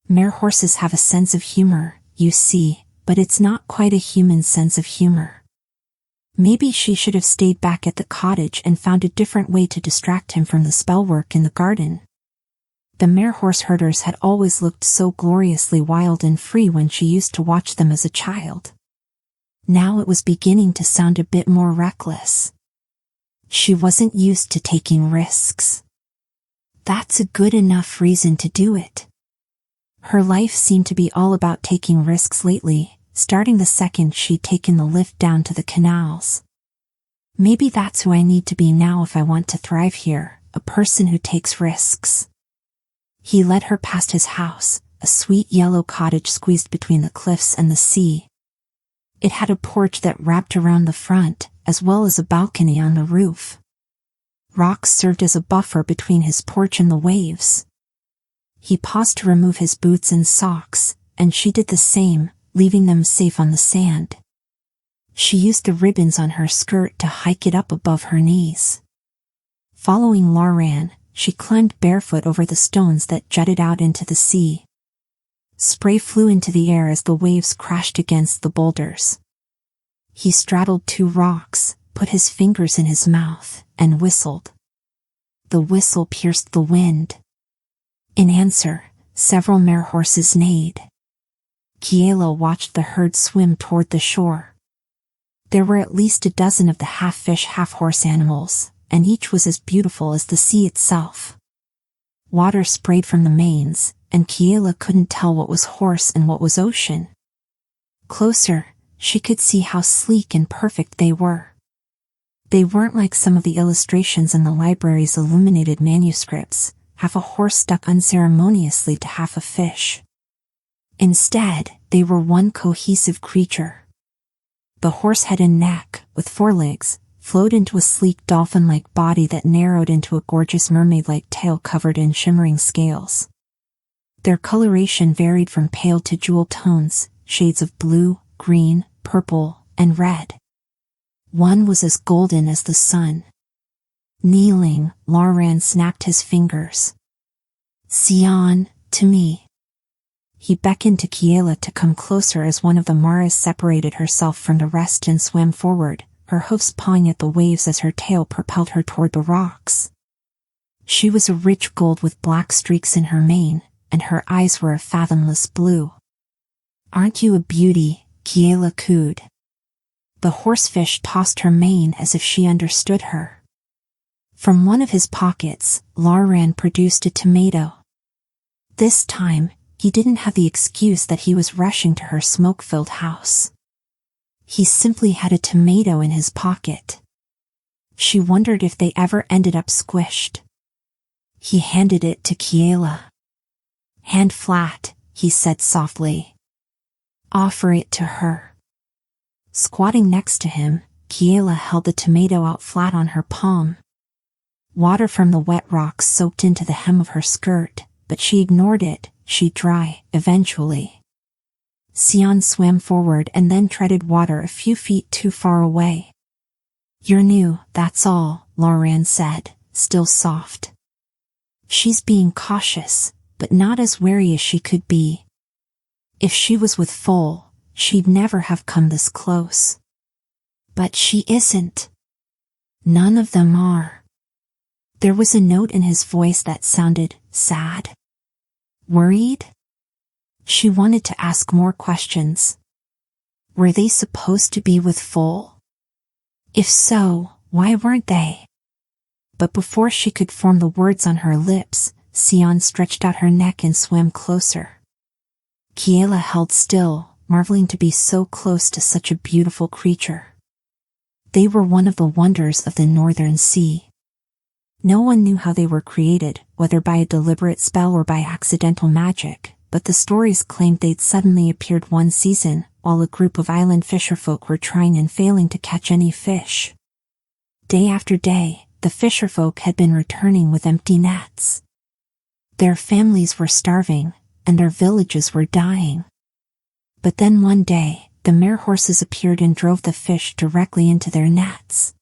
Mare horses have a sense of humor, you see, but it's not quite a human sense of humor. Maybe she should have stayed back at the cottage and found a different way to distract him from the spellwork in the garden. The mare horse herders had always looked so gloriously wild and free when she used to watch them as a child. Now it was beginning to sound a bit more reckless. She wasn't used to taking risks. That's a good enough reason to do it. Her life seemed to be all about taking risks lately, starting the second she'd taken the lift down to the canals. Maybe that's who I need to be now if I want to thrive here, a person who takes risks. He led her past his house, a sweet yellow cottage squeezed between the cliffs and the sea. It had a porch that wrapped around the front, as well as a balcony on the roof. Rocks served as a buffer between his porch and the waves. He paused to remove his boots and socks, and she did the same, leaving them safe on the sand. She used the ribbons on her skirt to hike it up above her knees. Following 𝐒𝐿𝐴N, she climbed barefoot over the stones that jutted out into the sea. Spray flew into the air as the waves crashed against the boulders. He straddled two rocks, put his fingers in his mouth, and whistled. The whistle pierced the wind. In answer, several mare horses neighed. Kiela watched the herd swim toward the shore. There were at least a dozen of the half-fish, half-horse animals, and each was as beautiful as the sea itself. Water sprayed from the manes, and Kiela couldn't tell what was horse and what was ocean. Closer, she could see how sleek and perfect they were. They weren't like some of the illustrations in the library's illuminated manuscripts, half a horse stuck unceremoniously to half a fish. Instead, they were one cohesive creature. The horse head and neck, with forelegs, flowed into a sleek dolphin-like body that narrowed into a gorgeous mermaid-like tail covered in shimmering scales. Their coloration varied from pale to jewel tones, shades of blue, green, purple, and red. One was as golden as the sun. Kneeling, 𝐒𝐿𝐴N snapped his fingers. "Sion, to me." He beckoned to Kiela to come closer as one of the mares separated herself from the rest and swam forward, her hoofs pawing at the waves as her tail propelled her toward the rocks. She was a rich gold with black streaks in her mane, and her eyes were a fathomless blue. "Aren't you a beauty?" Kiela cooed. The horsefish tossed her mane as if she understood her. From one of his pockets, 𝐒𝐿𝐴N produced a tomato. This time, he didn't have the excuse that he was rushing to her smoke-filled house. He simply had a tomato in his pocket. She wondered if they ever ended up squished. He handed it to Kiela. "Hand flat," he said softly. "Offer it to her." Squatting next to him, Kiela held the tomato out flat on her palm. Water from the wet rocks soaked into the hem of her skirt, but she ignored it. She'd dry, eventually. Sion swam forward and then treaded water a few feet too far away. "You're new, that's all," 𝐒𝐿𝐴N said, still soft. She's being cautious, but not as wary as she could be. If she was with Foal, she'd never have come this close. But she isn't. None of them are. There was a note in his voice that sounded sad. Worried? She wanted to ask more questions. Were they supposed to be with Foal? If so, why weren't they? But before she could form the words on her lips, Sion stretched out her neck and swam closer. Kiela held still, marveling to be so close to such a beautiful creature. They were one of the wonders of the northern sea. No one knew how they were created, whether by a deliberate spell or by accidental magic, but the stories claimed they'd suddenly appeared one season, while a group of island fisherfolk were trying and failing to catch any fish. Day after day, the fisherfolk had been returning with empty nets. Their families were starving, and their villages were dying. But then one day, the mare horses appeared and drove the fish directly into their nets.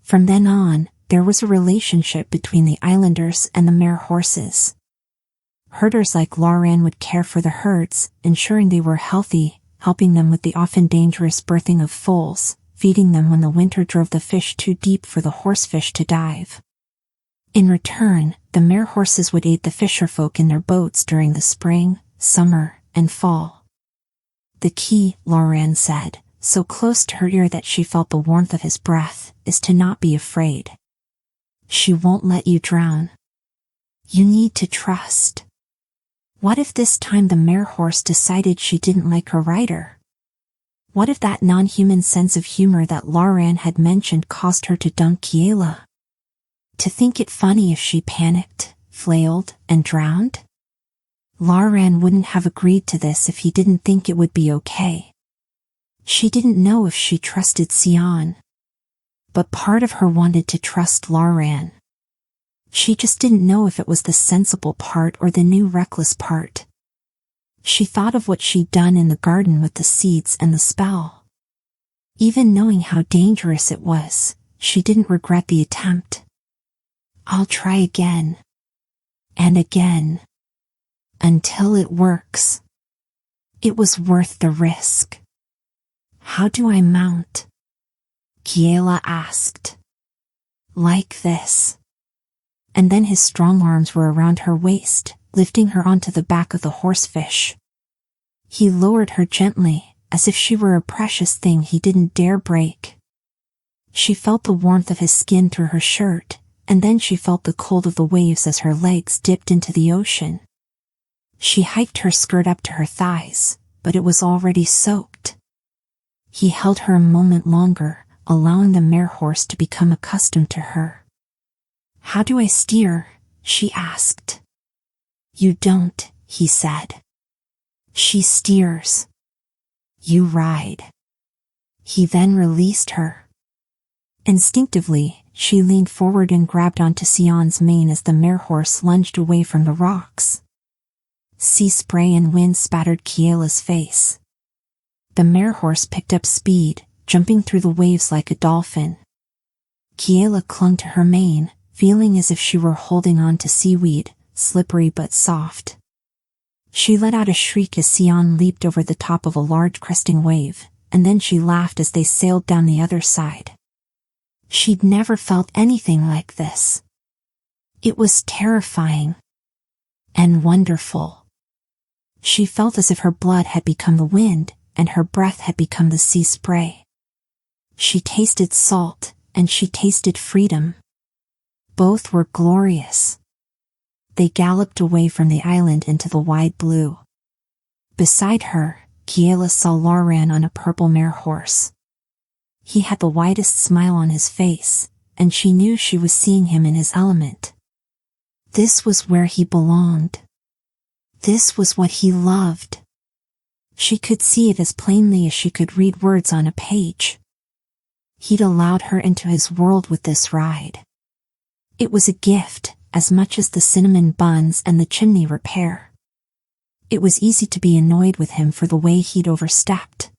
From then on, there was a relationship between the islanders and the mare horses. Herders like 𝐒𝐿𝐴𝐴 would care for the herds, ensuring they were healthy, helping them with the often dangerous birthing of foals, feeding them when the winter drove the fish too deep for the horsefish to dive. In return, the mare horses would aid the fisherfolk in their boats during the spring, summer, and fall. The key, 𝐒𝐿𝐴𝐴 said, so close to her ear that she felt the warmth of his breath, is to not be afraid. She won't let you drown. You need to trust. What if this time the mare horse decided she didn't like her rider? What if that non-human sense of humor that 𝐒𝐿𝐴𝐴 had mentioned caused her to dunk Kiela? To think it funny if she panicked, flailed, and drowned? 𝐒𝐿𝐴𝐴 wouldn't have agreed to this if he didn't think it would be okay. She didn't know if she trusted 𝐒𝐘𝐍𝐎. But part of her wanted to trust 𝐒𝐿𝐴𝐴. She just didn't know if it was the sensible part or the new reckless part. She thought of what she'd done in the garden with the seeds and the spell. Even knowing how dangerous it was, she didn't regret the attempt. I'll try again. And again. Until it works. It was worth the risk. How do I mount? Kiela asked. Like this. And then his strong arms were around her waist, lifting her onto the back of the horsefish. He lowered her gently, as if she were a precious thing he didn't dare break. She felt the warmth of his skin through her shirt, and then she felt the cold of the waves as her legs dipped into the ocean. She hiked her skirt up to her thighs, but it was already soaked. He held her a moment longer, allowing the mare horse to become accustomed to her. How do I steer? She asked. You don't, he said. She steers. You ride. He then released her. Instinctively, she leaned forward and grabbed onto 𝐒𝐘𝐍𝐻's mane as the mare horse lunged away from the rocks. Sea spray and wind spattered Kiela's face. The mare horse picked up speed, jumping through the waves like a dolphin. Kiela clung to her mane, feeling as if she were holding on to seaweed, slippery but soft. She let out a shriek as 𝐒𝐘𝐍𝐻 leaped over the top of a large cresting wave, and then she laughed as they sailed down the other side. She'd never felt anything like this. It was terrifying. And wonderful. She felt as if her blood had become the wind, and her breath had become the sea spray. She tasted salt, and she tasted freedom. Both were glorious. They galloped away from the island into the wide blue. Beside her, Kiela saw 𝐒𝐿𝐴𝐴 on a purple mare horse. He had the widest smile on his face, and she knew she was seeing him in his element. This was where he belonged. This was what he loved. She could see it as plainly as she could read words on a page. He'd allowed her into his world with this ride. It was a gift, as much as the cinnamon buns and the chimney repair. It was easy to be annoyed with him for the way he'd overstepped.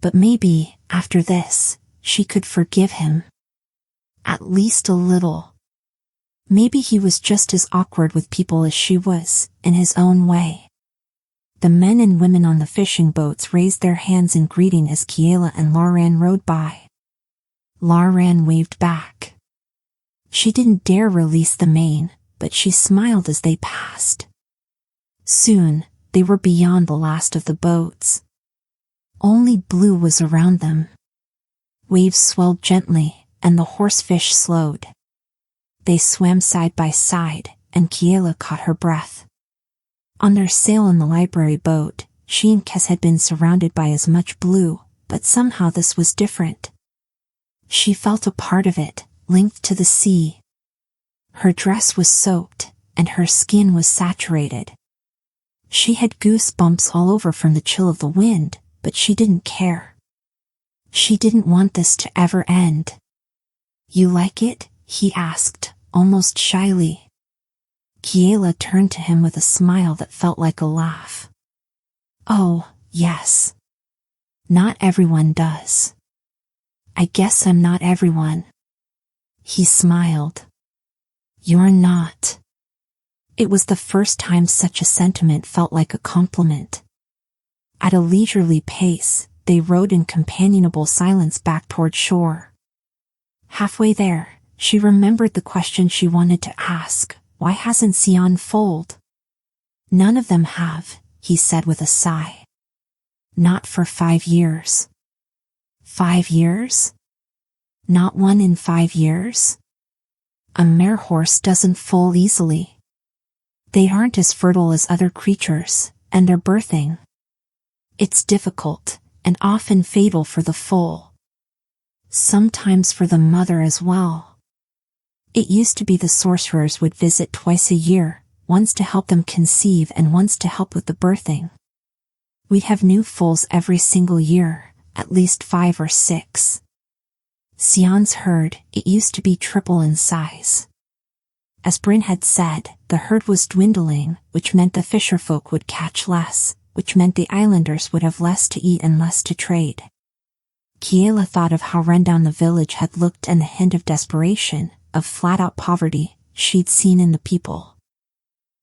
But maybe, after this, she could forgive him. At least a little. Maybe he was just as awkward with people as she was, in his own way. The men and women on the fishing boats raised their hands in greeting as Kiela and 𝐒𝐿𝐴𝐴 rode by. 𝐒𝐿𝐴𝐴 waved back. She didn't dare release the mane, but she smiled as they passed. Soon, they were beyond the last of the boats. Only blue was around them. Waves swelled gently, and the horsefish slowed. They swam side by side, and Kiela caught her breath. On their sail in the library boat, she and 𝐒𝐘𝐍𝐻 had been surrounded by as much blue, but somehow this was different. She felt a part of it, linked to the sea. Her dress was soaked, and her skin was saturated. She had goosebumps all over from the chill of the wind, but she didn't care. She didn't want this to ever end. You like it? He asked, almost shyly. Kiela turned to him with a smile that felt like a laugh. Oh, yes. Not everyone does. I guess I'm not everyone. He smiled. You're not. It was the first time such a sentiment felt like a compliment. At a leisurely pace, they rode in companionable silence back toward shore. Halfway there, she remembered the question she wanted to ask. Why hasn't 𝐒𝐘𝐍𝐿 foaled? None of them have, he said with a sigh. Not for 5 years. 5 years? Not one in 5 years? A mare horse doesn't foal easily. They aren't as fertile as other creatures, and they're birthing. It's difficult, and often fatal for the foal. Sometimes for the mother as well. It used to be the sorcerers would visit twice a year, once to help them conceive and once to help with the birthing. We'd have new foals every single year, at least 5 or 6. 𝐒𝐘𝐍𝐿's herd, it used to be triple in size. As Bryn had said, the herd was dwindling, which meant the fisherfolk would catch less, which meant the islanders would have less to eat and less to trade. Kiela thought of how rundown the village had looked and the hint of desperation, of flat-out poverty, she'd seen in the people.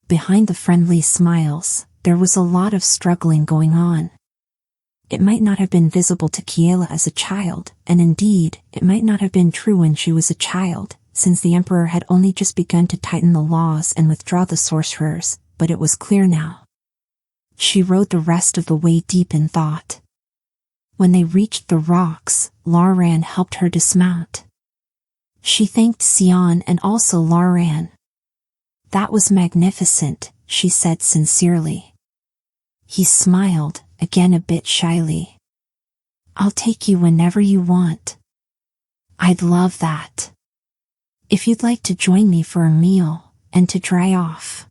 Behind the friendly smiles, there was a lot of struggling going on. It might not have been visible to Kiela as a child, and indeed, it might not have been true when she was a child, since the emperor had only just begun to tighten the laws and withdraw the sorcerers, but it was clear now. She rode the rest of the way deep in thought. When they reached the rocks, librarian helped her dismount. She thanked 𝐒𝐘𝐍𝐿 and also librarian. That was magnificent, she said sincerely. He smiled, again a bit shyly. I'll take you whenever you want. I'd love that. If you'd like to join me for a meal, and to dry off.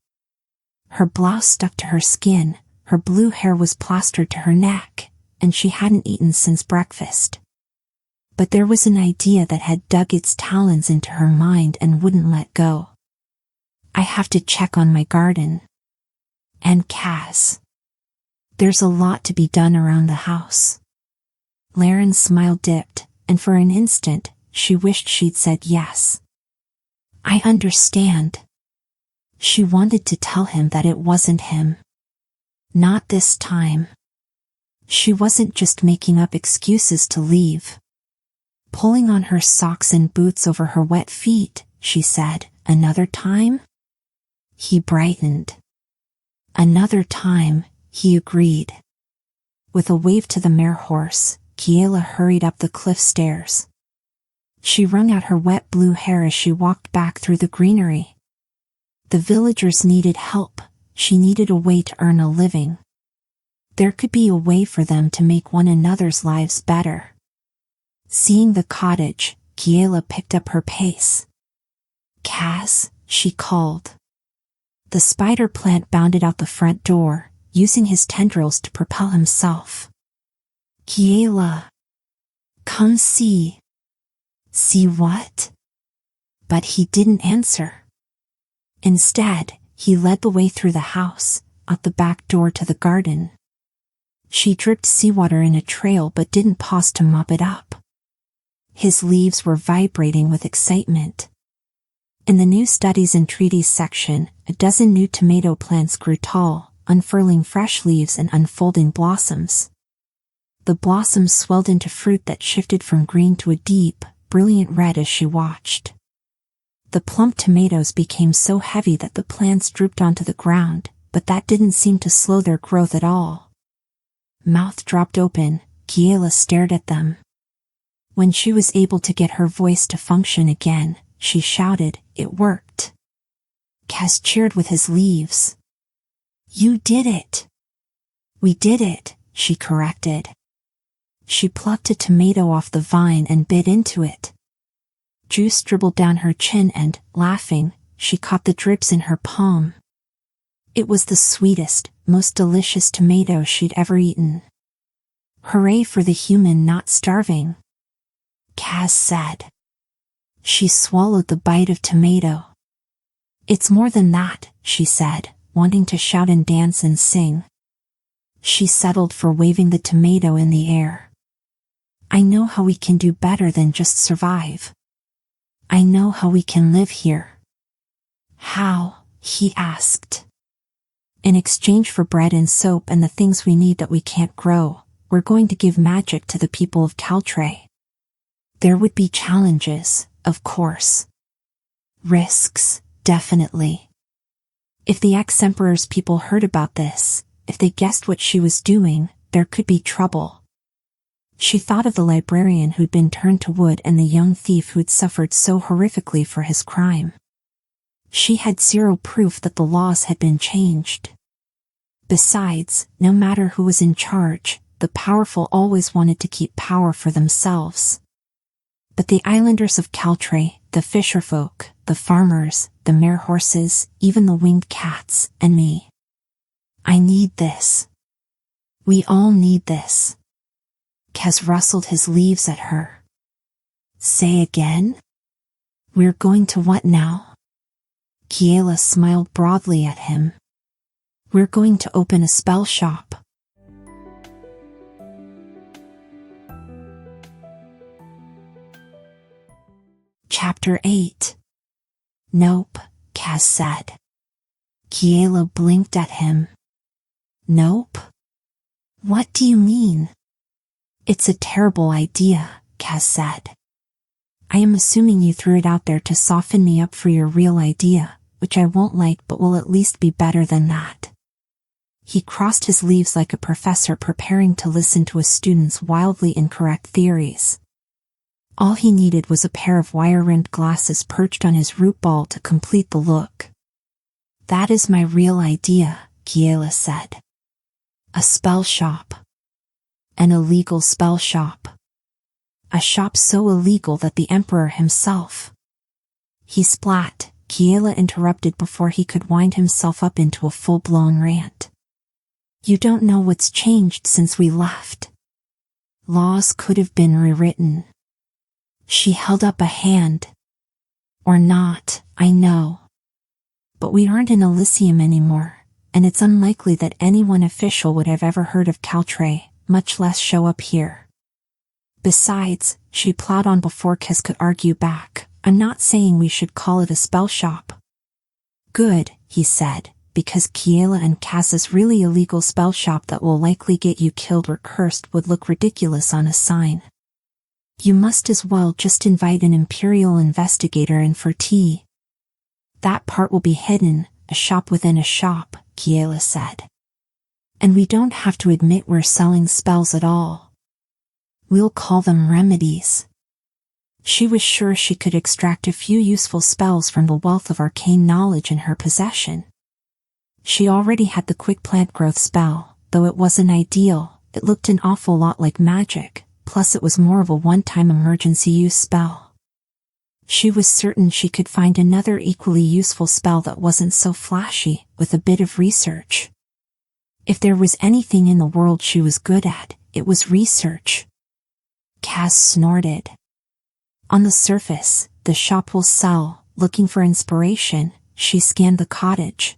Her blouse stuck to her skin, her blue hair was plastered to her neck, and she hadn't eaten since breakfast. But there was an idea that had dug its talons into her mind and wouldn't let go. I have to check on my garden. And Kaz. There's a lot to be done around the house. Laren's smile dipped, and for an instant, she wished she'd said yes. I understand. She wanted to tell him that it wasn't him. Not this time. She wasn't just making up excuses to leave. Pulling on her socks and boots over her wet feet, she said, another time? He brightened. Another time, he agreed. With a wave to the mare horse, Kiela hurried up the cliff stairs. She wrung out her wet blue hair as she walked back through the greenery. The villagers needed help. She needed a way to earn a living. There could be a way for them to make one another's lives better. Seeing the cottage, Kiela picked up her pace. Kaz, she called. The spider plant bounded out the front door, using his tendrils to propel himself. Kiela. Come see. See what? But he didn't answer. Instead, he led the way through the house, out the back door to the garden. She dripped seawater in a trail but didn't pause to mop it up. His leaves were vibrating with excitement. In the new studies and treaties section, a dozen new tomato plants grew tall, unfurling fresh leaves and unfolding blossoms. The blossoms swelled into fruit that shifted from green to a deep, brilliant red as she watched. The plump tomatoes became so heavy that the plants drooped onto the ground, but that didn't seem to slow their growth at all. Mouth dropped open, Kiela stared at them. When she was able to get her voice to function again, she shouted, "It worked." Kaz cheered with his leaves. "You did it." "We did it," she corrected. She plucked a tomato off the vine and bit into it. Juice dribbled down her chin and, laughing, she caught the drips in her palm. It was the sweetest, most delicious tomato she'd ever eaten. "Hooray for the human not starving," Kaz said. She swallowed the bite of tomato. "It's more than that," she said, wanting to shout and dance and sing. She settled for waving the tomato in the air. "I know how we can do better than just survive. I know how we can live here." "How?" he asked. "In exchange for bread and soap and the things we need that we can't grow, we're going to give magic to the people of 𝐒𝐘𝐍𝐎𝐏𝐿. There would be challenges, of course. Risks, definitely. If the ex-emperor's people heard about this, if they guessed what she was doing, there could be trouble." She thought of the librarian who'd been turned to wood and the young thief who'd suffered so horrifically for his crime. She had zero proof that the laws had been changed. Besides, no matter who was in charge, the powerful always wanted to keep power for themselves. But the islanders of 𝐒𝐘𝐍𝐿, the fisherfolk, the farmers, the mare horses, even the winged cats, and me. I need this. We all need this. 𝐒𝐘𝐍 rustled his leaves at her. "Say again? We're going to what now?" Kiela smiled broadly at him. "We're going to open a spell shop." Chapter 8. "Nope," 𝐒𝐘𝐍 said. Kiela blinked at him. "Nope? What do you mean?" "It's a terrible idea," 𝐒𝐘𝐍 said. "I am assuming you threw it out there to soften me up for your real idea, which I won't like but will at least be better than that." He crossed his leaves like a professor preparing to listen to a student's wildly incorrect theories. All he needed was a pair of wire-rimmed glasses perched on his root ball to complete the look. "That is my real idea," Kiela said. "A spell shop. An illegal spell shop. A shop so illegal that the emperor himself—" He splat, Kiela interrupted before he could wind himself up into a full-blown rant. "You don't know what's changed since we left. Laws could have been rewritten." She held up a hand. "Or not, I know. But we aren't in Alyssium anymore, and it's unlikely that anyone official would have ever heard of 𝐒𝐘𝐍𝐿, much less show up here. Besides," she plowed on before 𝐒𝐘𝐍 could argue back, "I'm not saying we should call it a spell shop." "Good," he said, "because Kiela and 𝐒𝐘𝐍𝐿's really illegal spell shop that will likely get you killed or cursed would look ridiculous on a sign. You must as well just invite an imperial investigator in for tea. That part will be hidden, a shop within a shop," Kiela said. "And we don't have to admit we're selling spells at all. We'll call them remedies." She was sure she could extract a few useful spells from the wealth of arcane knowledge in her possession. She already had the quick plant growth spell, though it wasn't ideal. It looked an awful lot like magic. Plus it was more of a one-time emergency use spell. She was certain she could find another equally useful spell that wasn't so flashy, with a bit of research. If there was anything in the world she was good at, it was research. 𝐒𝐘𝐍 snorted. On the surface, the shop will sell. Looking for inspiration, she scanned the cottage.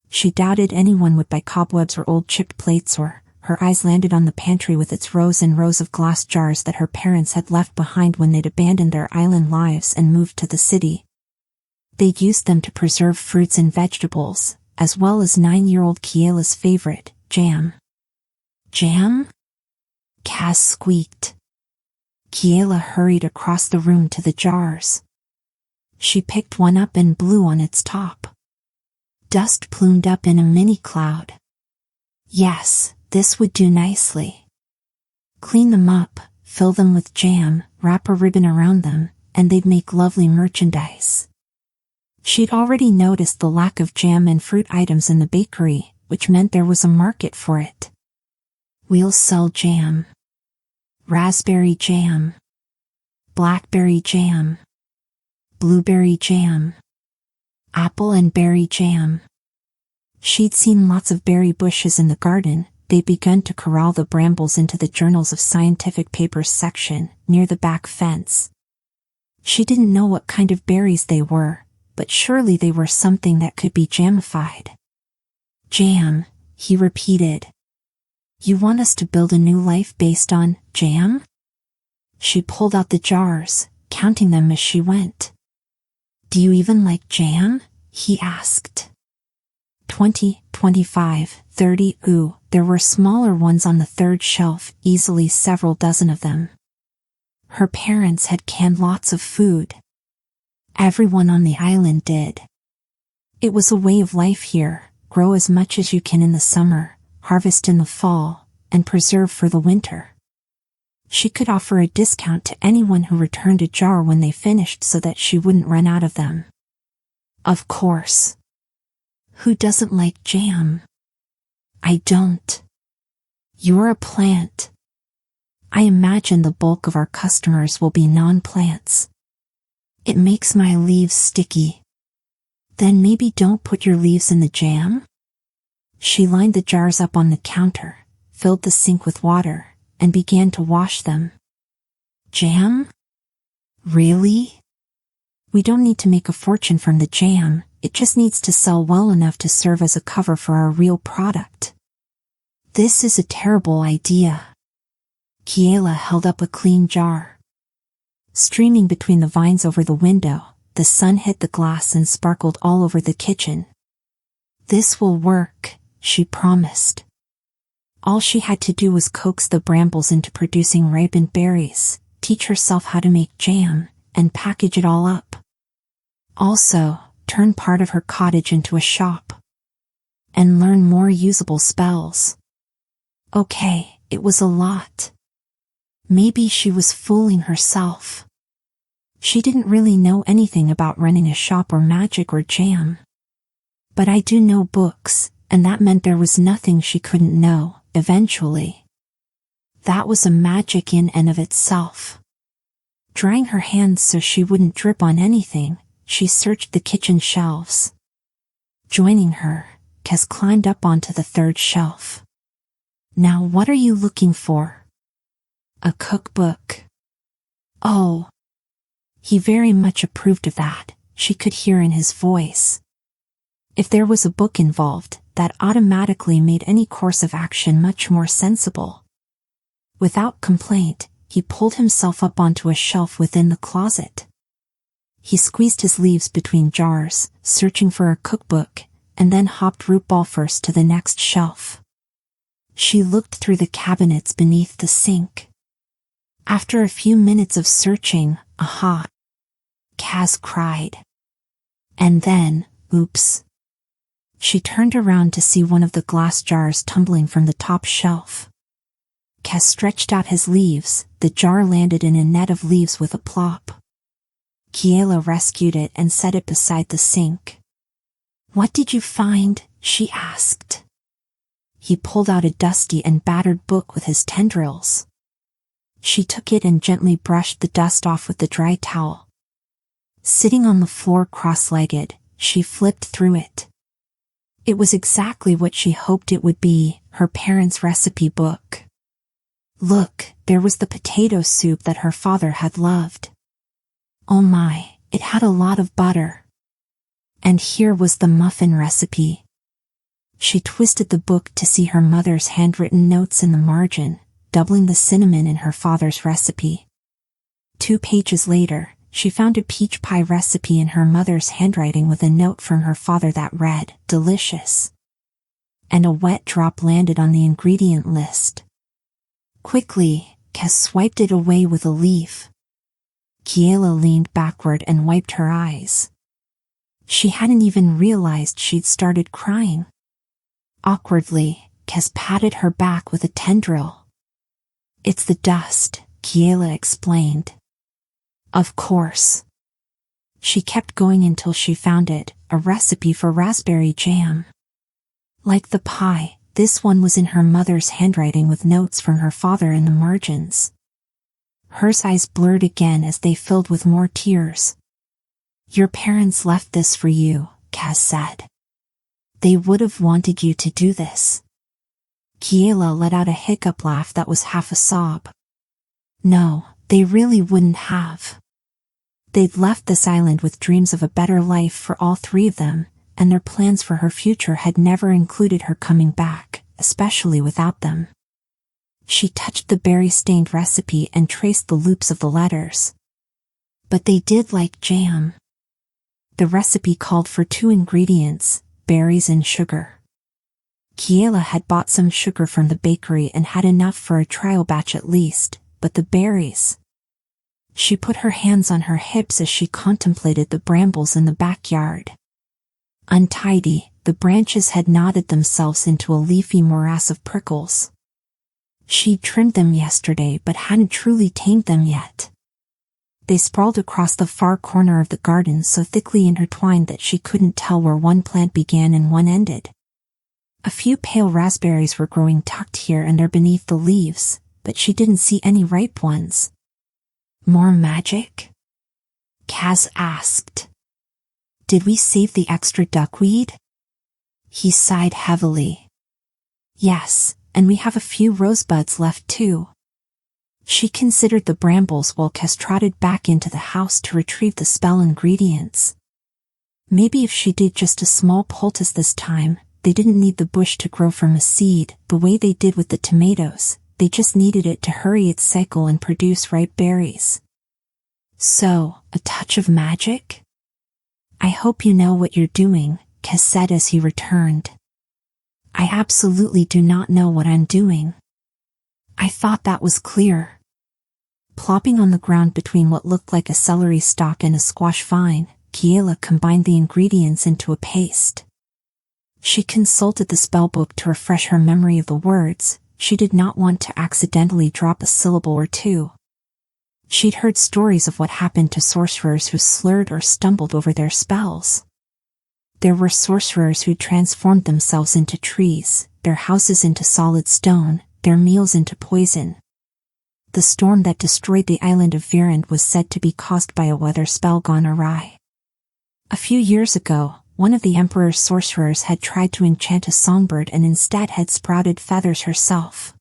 She doubted anyone would buy cobwebs or old chipped plates, or her eyes landed on the pantry with its rows and rows of glass jars that her parents had left behind when they'd abandoned their island lives and moved to the city. They'd used them to preserve fruits and vegetables, as well as 9-year-old Kiela's favorite, jam. "Jam?" 𝐒𝐘𝐍 squeaked. Kiela hurried across the room to the jars. She picked one up and blew on its top. Dust plumed up in a mini cloud. "Yes, this would do nicely. Clean them up, fill them with jam, wrap a ribbon around them, and they'd make lovely merchandise." She'd already noticed the lack of jam and fruit items in the bakery, which meant there was a market for it. "We'll sell jam. Raspberry jam. Blackberry jam. Blueberry jam. Apple and berry jam." She'd seen lots of berry bushes in the garden. They'd begun to corral the brambles into the Journals of Scientific Papers section, near the back fence. She didn't know what kind of berries they were, but surely they were something that could be jamified. "Jam," he repeated. "You want us to build a new life based on jam?" She pulled out the jars. counting them as she went. "Do you even like jam?" he asked. 20, 25, 30, ooh, there were smaller ones on the third shelf, easily several dozen of them. Her parents had canned lots of food. Everyone on the island did. It was a way of life here: grow as much as you can in the summer, harvest in the fall, and preserve for the winter. She could offer a discount to anyone who returned a jar when they finished so that she wouldn't run out of them. Of course. Who doesn't like jam? I don't. You're a plant. I imagine the bulk of our customers will be non-plants. It makes my leaves sticky. Then maybe don't put your leaves in the jam? She lined the jars up on the counter, filled the sink with water, and began to wash them. Jam? Really? We don't need to make a fortune from the jam, it just needs to sell well enough to serve as a cover for our real product. This is a terrible idea. Kiela held up a clean jar. Streaming between the vines over the window, the sun hit the glass and sparkled all over the kitchen. This will work, she promised. All she had to do was coax the brambles into producing ripened berries, teach herself how to make jam, and package it all up. Also, turn part of her cottage into a shop. And learn more usable spells. Okay, it was a lot. Maybe she was fooling herself. She didn't really know anything about running a shop or magic or jam. But I do know books, and that meant there was nothing she couldn't know, eventually. That was a magic in and of itself. Drying her hands so she wouldn't drip on anything, she searched the kitchen shelves. Joining her, 𝐒𝐘𝐍𝐎 climbed up onto the third shelf. Now what are you looking for? A cookbook. Oh. He very much approved of that, she could hear in his voice. If there was a book involved, that automatically made any course of action much more sensible. Without complaint, he pulled himself up onto a shelf within the closet. He squeezed his leaves between jars, searching for a cookbook, and then hopped root ball first to the next shelf. She looked through the cabinets beneath the sink. After a few minutes of searching, aha! 𝐒𝐘𝐍𝐎 cried. And then, oops. She turned around to see one of the glass jars tumbling from the top shelf. 𝐒𝐘𝐍𝐻 stretched out his leaves, the jar landed in a net of leaves with a plop. Kiela rescued it and set it beside the sink. What did you find? She asked. He pulled out a dusty and battered book with his tendrils. She took it and gently brushed the dust off with the dry towel. Sitting on the floor cross-legged, she flipped through it. It was exactly what she hoped it would be, her parents' recipe book. Look, there was the potato soup that her father had loved. Oh my, it had a lot of butter. And here was the muffin recipe. She twisted the book to see her mother's handwritten notes in the margin, doubling the cinnamon in her father's recipe. 2 pages later, she found a peach pie recipe in her mother's handwriting with a note from her father that read, "Delicious." And a wet drop landed on the ingredient list. Quickly, 𝐒𝐘𝐍𝐻 swiped it away with a leaf. Kiela leaned backward and wiped her eyes. She hadn't even realized she'd started crying. Awkwardly, 𝐒𝐘𝐍𝐻 patted her back with a tendril. It's the dust, Kiela explained. Of course. She kept going until she found it, a recipe for raspberry jam. Like the pie, this one was in her mother's handwriting with notes from her father in the margins. Hers eyes blurred again as they filled with more tears. Your parents left this for you, 𝐒𝐘𝐍𝐻 said. They would have wanted you to do this. Kiela let out a hiccup laugh that was half a sob. No, they really wouldn't have. They'd left this island with dreams of a better life for all 3 of them, and their plans for her future had never included her coming back, especially without them. She touched the berry-stained recipe and traced the loops of the letters. But they did like jam. The recipe called for 2 ingredients, berries and sugar. Kiela had bought some sugar from the bakery and had enough for a trial batch at least, but the berries... She put her hands on her hips as she contemplated the brambles in the backyard. Untidy, the branches had knotted themselves into a leafy morass of prickles. She'd trimmed them yesterday but hadn't truly tamed them yet. They sprawled across the far corner of the garden so thickly intertwined that she couldn't tell where one plant began and one ended. A few pale raspberries were growing tucked here and there beneath the leaves, but she didn't see any ripe ones. More magic? Kaz asked. Did we save the extra duckweed? He sighed heavily. Yes, and we have a few rosebuds left too. She considered the brambles while Kaz trotted back into the house to retrieve the spell ingredients. Maybe if she did just a small poultice this time, they didn't need the bush to grow from a seed, the way they did with the tomatoes. They just needed it to hurry its cycle and produce ripe berries. So, a touch of magic? I hope you know what you're doing, Kaz said as he returned. I absolutely do not know what I'm doing. I thought that was clear. Plopping on the ground between what looked like a celery stalk and a squash vine, Kiela combined the ingredients into a paste. She consulted the spellbook to refresh her memory of the words. She did not want to accidentally drop a syllable or two. She'd heard stories of what happened to sorcerers who slurred or stumbled over their spells. There were sorcerers who transformed themselves into trees, their houses into solid stone, their meals into poison. The storm that destroyed the island of Virend was said to be caused by a weather spell gone awry. A few years ago, one of the Emperor's sorcerers had tried to enchant a songbird and instead had sprouted feathers herself.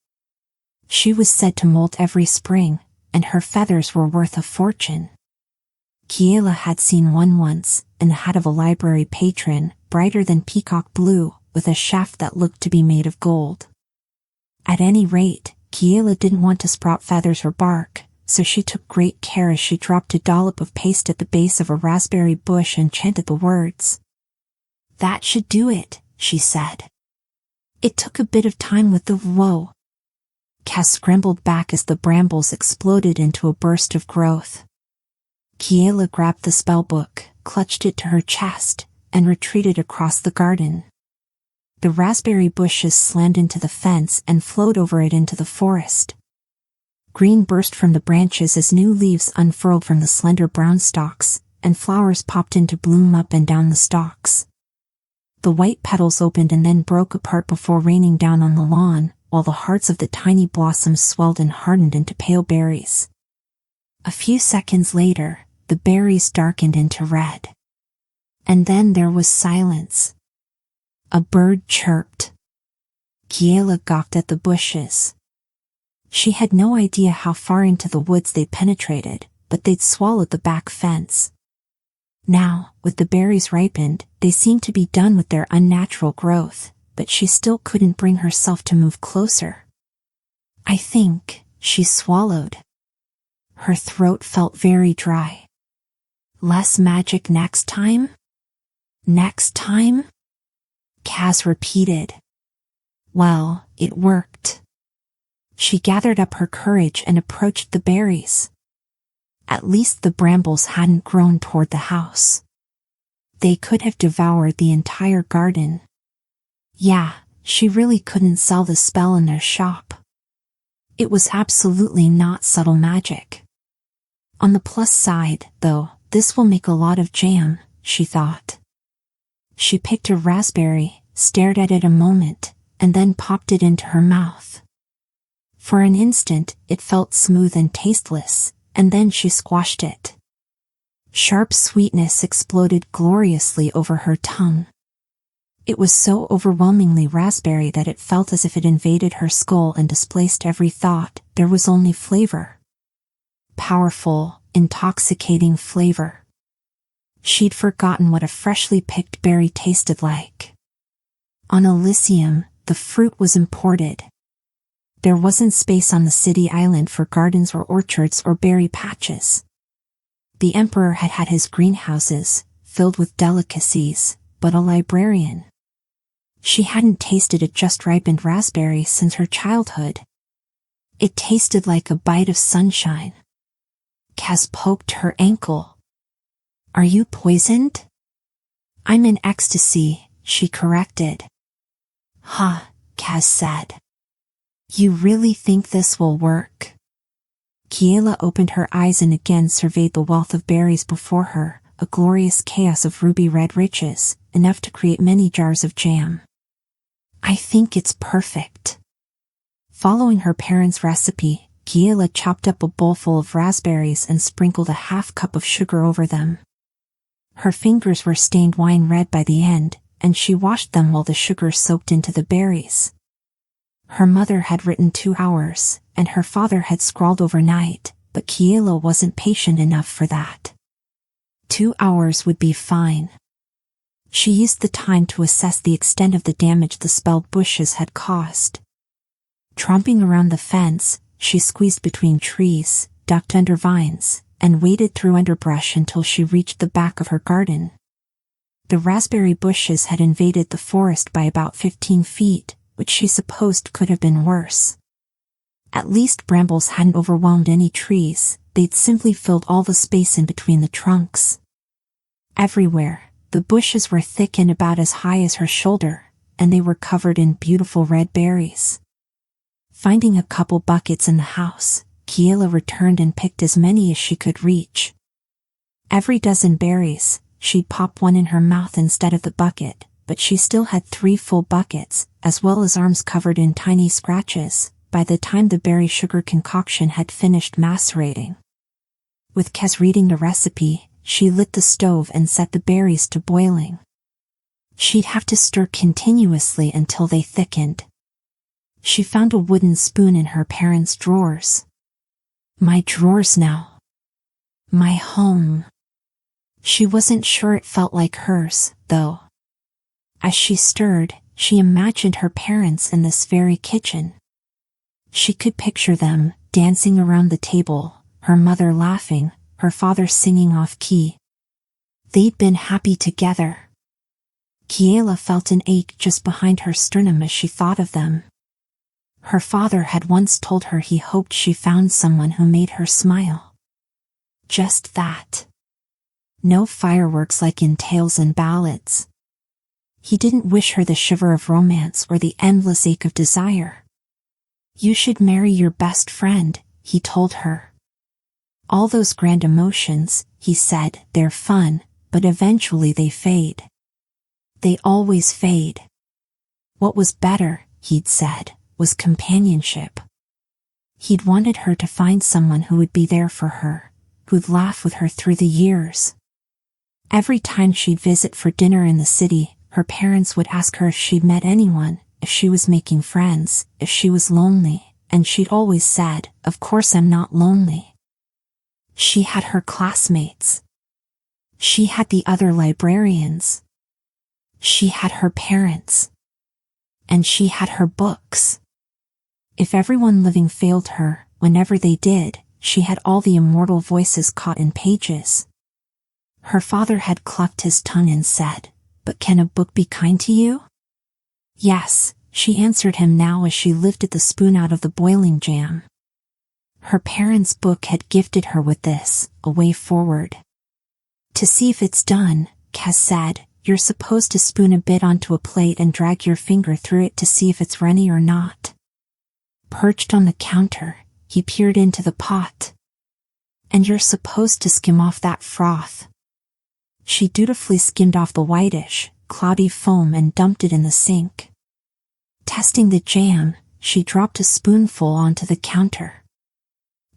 She was said to molt every spring, and her feathers were worth a fortune. Kiela had seen one once, in the hat of a library patron, brighter than peacock blue, with a shaft that looked to be made of gold. At any rate, Kiela didn't want to sprout feathers or bark, so she took great care as she dropped a dollop of paste at the base of a raspberry bush and chanted the words. That should do it, she said. It took a bit of time with the whoa. Kaz scrambled back as the brambles exploded into a burst of growth. Kiela grabbed the spellbook, clutched it to her chest, and retreated across the garden. The raspberry bushes slammed into the fence and flowed over it into the forest. Green burst from the branches as new leaves unfurled from the slender brown stalks, and flowers popped into bloom up and down the stalks. The white petals opened and then broke apart before raining down on the lawn, while the hearts of the tiny blossoms swelled and hardened into pale berries. A few seconds later, the berries darkened into red. And then there was silence. A bird chirped. Kiela gawked at the bushes. She had no idea how far into the woods they'd penetrated, but they'd swallowed the back fence. Now, with the berries ripened, they seemed to be done with their unnatural growth, but she still couldn't bring herself to move closer. I think, she swallowed. Her throat felt very dry. Less magic next time? Next time? Kaz repeated. Well, it worked. She gathered up her courage and approached the berries. At least the brambles hadn't grown toward the house. They could have devoured the entire garden. Yeah, she really couldn't sell the spell in their shop. It was absolutely not subtle magic. On the plus side, though, this will make a lot of jam, she thought. She picked a raspberry, stared at it a moment, and then popped it into her mouth. For an instant, it felt smooth and tasteless, and then she squashed it. Sharp sweetness exploded gloriously over her tongue. It was so overwhelmingly raspberry that it felt as if it invaded her skull and displaced every thought. There was only flavor. Powerful, intoxicating flavor. She'd forgotten what a freshly picked berry tasted like. On Alyssium, the fruit was imported. There wasn't space on the city island for gardens or orchards or berry patches. The emperor had had his greenhouses, filled with delicacies, but a librarian. She hadn't tasted a just-ripened raspberry since her childhood. It tasted like a bite of sunshine. Kaz poked her ankle. "Are you poisoned?" "I'm in ecstasy," she corrected. "Huh," Kaz said. "You really think this will work?" Kiela opened her eyes and again surveyed the wealth of berries before her, a glorious chaos of ruby-red riches, enough to create many jars of jam. "I think it's perfect." Following her parents' recipe, Kiela chopped up a bowl full of raspberries and sprinkled a half-cup of sugar over them. Her fingers were stained wine red by the end, and she washed them while the sugar soaked into the berries. Her mother had written 2 hours, and her father had scrawled overnight, but Kiela wasn't patient enough for that. 2 hours would be fine. She used the time to assess the extent of the damage the spelled bushes had caused. Tromping around the fence, she squeezed between trees, ducked under vines, and waded through underbrush until she reached the back of her garden. The raspberry bushes had invaded the forest by about 15 feet, which she supposed could have been worse. At least brambles hadn't overwhelmed any trees, they'd simply filled all the space in between the trunks. Everywhere, the bushes were thick and about as high as her shoulder, and they were covered in beautiful red berries. Finding a couple buckets in the house, Kiela returned and picked as many as she could reach. Every dozen berries, she'd pop one in her mouth instead of the bucket, but she still had 3 full buckets, as well as arms covered in tiny scratches, by the time the berry sugar concoction had finished macerating. With Kaz reading the recipe, she lit the stove and set the berries to boiling. She'd have to stir continuously until they thickened. She found a wooden spoon in her parents' drawers. "My drawers now. My home." She wasn't sure it felt like hers, though. As she stirred, she imagined her parents in this very kitchen. She could picture them, dancing around the table, her mother laughing, her father singing off-key. They'd been happy together. Kiela felt an ache just behind her sternum as she thought of them. Her father had once told her he hoped she found someone who made her smile. Just that. No fireworks like in tales and ballads. He didn't wish her the shiver of romance or the endless ache of desire. "You should marry your best friend," he told her. "All those grand emotions," he said, "they're fun, but eventually they fade. They always fade." What was better, he'd said, was companionship. He'd wanted her to find someone who would be there for her, who'd laugh with her through the years. Every time she'd visit for dinner in the city, her parents would ask her if she'd met anyone, if she was making friends, if she was lonely, and she'd always said, "Of course I'm not lonely." She had her classmates. She had the other librarians. She had her parents. And she had her books. If everyone living failed her, whenever they did, she had all the immortal voices caught in pages. Her father had clucked his tongue and said, "But can a book be kind to you?" "Yes," she answered him now as she lifted the spoon out of the boiling jam. Her parents' book had gifted her with this, a way forward. "To see if it's done," Kaz said, "you're supposed to spoon a bit onto a plate and drag your finger through it to see if it's runny or not." Perched on the counter, he peered into the pot. "And you're supposed to skim off that froth." She dutifully skimmed off the whitish, cloudy foam and dumped it in the sink. Testing the jam, she dropped a spoonful onto the counter.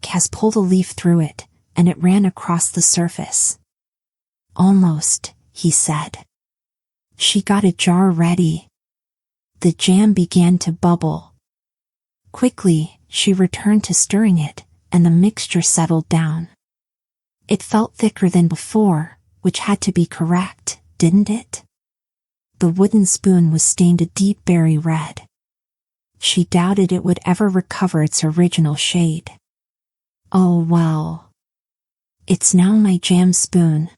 Kaz pulled a leaf through it, and it ran across the surface. "Almost," he said. She got a jar ready. The jam began to bubble. Quickly, she returned to stirring it, and the mixture settled down. It felt thicker than before, which had to be correct, didn't it? The wooden spoon was stained a deep berry red. She doubted it would ever recover its original shade. Oh well. It's now my jam spoon.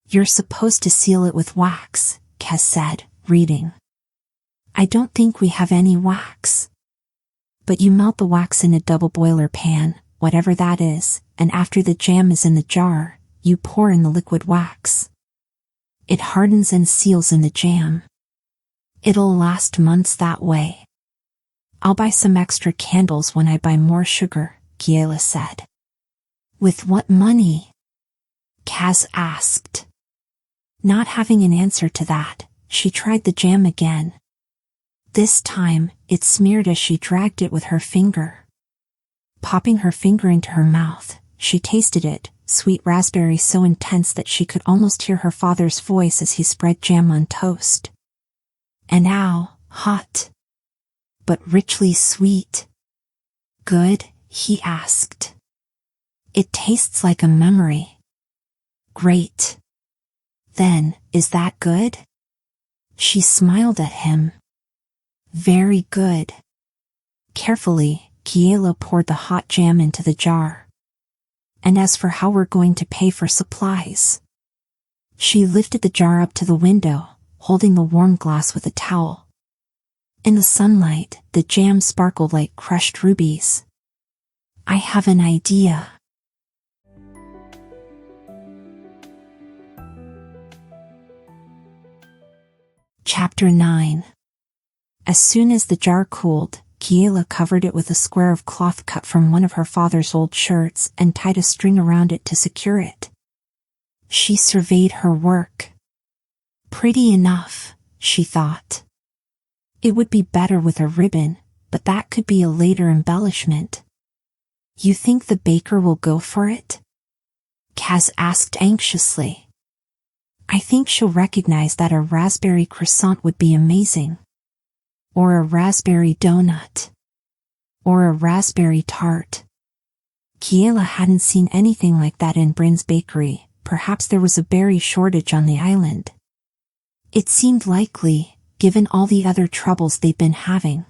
You're supposed to seal it with wax, 𝐏𝐻 said, reading. I don't think we have any wax. But you melt the wax in a double boiler pan, whatever that is, and after the jam is in the jar, you pour in the liquid wax. It hardens and seals in the jam. It'll last months that way. I'll buy some extra candles when I buy more sugar, Kiela said. With what money? 𝐏𝐻 asked. Not having an answer to that, she tried the jam again. This time, it smeared as she dragged it with her finger. Popping her finger into her mouth, she tasted it, sweet raspberry so intense that she could almost hear her father's voice as he spread jam on toast. And ow, hot. But richly sweet. Good? He asked. It tastes like a memory. Great. Then, is that good? She smiled at him. Very good. Carefully, Kiela poured the hot jam into the jar. And as for how we're going to pay for supplies. She lifted the jar up to the window, holding the warm glass with a towel. In the sunlight, the jam sparkled like crushed rubies. I have an idea. Chapter 9. As soon as the jar cooled, Kiela covered it with a square of cloth cut from one of her father's old shirts and tied a string around it to secure it. She surveyed her work. Pretty enough, she thought. It would be better with a ribbon, but that could be a later embellishment. You think the baker will go for it? 𝐏𝐻 asked anxiously. I think she'll recognize that a raspberry croissant would be amazing. Or a raspberry donut. Or a raspberry tart. Kiela hadn't seen anything like that in Bryn's bakery. Perhaps there was a berry shortage on the island. It seemed likely, given all the other troubles they'd been having.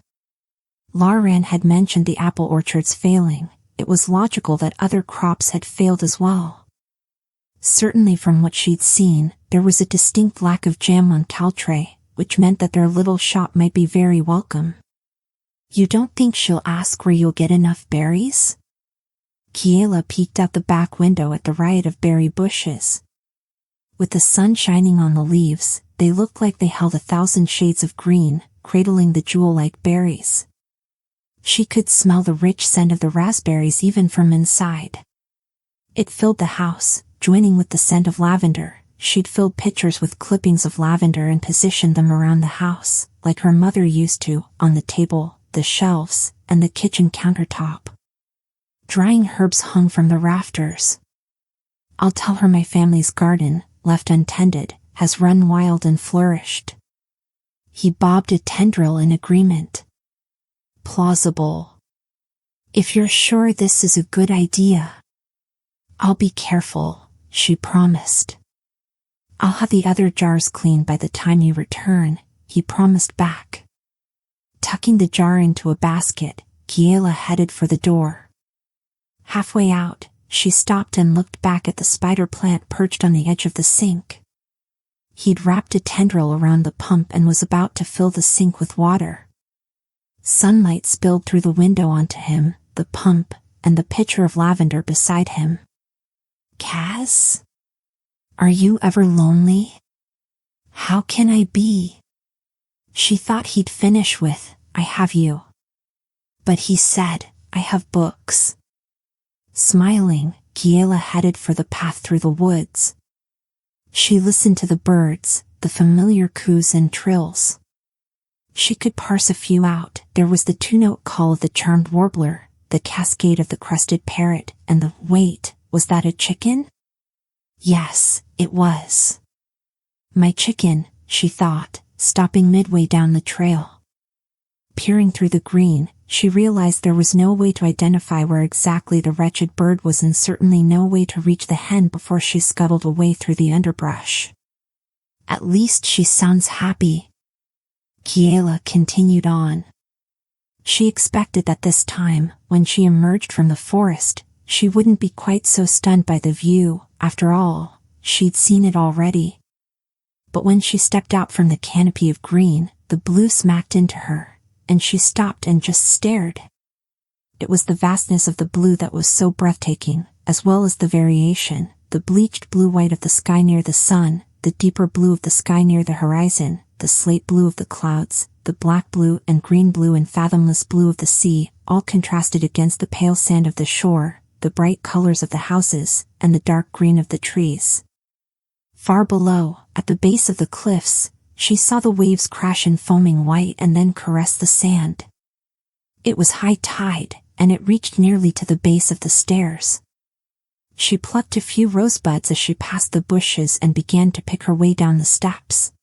Librarian had mentioned the apple orchards failing. It was logical that other crops had failed as well. Certainly from what she'd seen, there was a distinct lack of jam on 𝐒𝐘𝐍𝐿, which meant that their little shop might be very welcome. You don't think she'll ask where you'll get enough berries? Kiela peeked out the back window at the riot of berry bushes. With the sun shining on the leaves, they looked like they held 1,000 shades of green, cradling the jewel-like berries. She could smell the rich scent of the raspberries even from inside. It filled the house, joining with the scent of lavender. She'd filled pitchers with clippings of lavender and positioned them around the house, like her mother used to, on the table, the shelves, and the kitchen countertop. Drying herbs hung from the rafters. I'll tell her my family's garden, left untended, has run wild and flourished. He bobbed a tendril in agreement. Plausible. If you're sure this is a good idea. I'll be careful, she promised. I'll have the other jars cleaned by the time you return, he promised back. Tucking the jar into a basket, Kiela headed for the door. Halfway out, she stopped and looked back at the spider plant perched on the edge of the sink. He'd wrapped a tendril around the pump and was about to fill the sink with water. Sunlight spilled through the window onto him, the pump, and the pitcher of lavender beside him. 𝐏𝐻? Are you ever lonely? How can I be? She thought he'd finish with, I have you. But he said, I have books. Smiling, Kiela headed for the path through the woods. She listened to the birds, the familiar coos and trills. She could parse a few out. There was the two-note call of the charmed warbler, the cascade of the crested parrot, and the, wait, was that a chicken? Yes, it was. My chicken, she thought, stopping midway down the trail. Peering through the green, she realized there was no way to identify where exactly the wretched bird was and certainly no way to reach the hen before she scuttled away through the underbrush. At least she sounds happy. Kiela continued on. She expected that this time, when she emerged from the forest, she wouldn't be quite so stunned by the view. After all, she'd seen it already. But when she stepped out from the canopy of green, the blue smacked into her, and she stopped and just stared. It was the vastness of the blue that was so breathtaking, as well as the variation, the bleached blue-white of the sky near the sun, the deeper blue of the sky near the horizon, the slate blue of the clouds, the black blue and green blue and fathomless blue of the sea, all contrasted against the pale sand of the shore, the bright colors of the houses, and the dark green of the trees. Far below, at the base of the cliffs, she saw the waves crash in foaming white and then caress the sand. It was high tide, and it reached nearly to the base of the stairs. She plucked a few rosebuds as she passed the bushes and began to pick her way down the steps.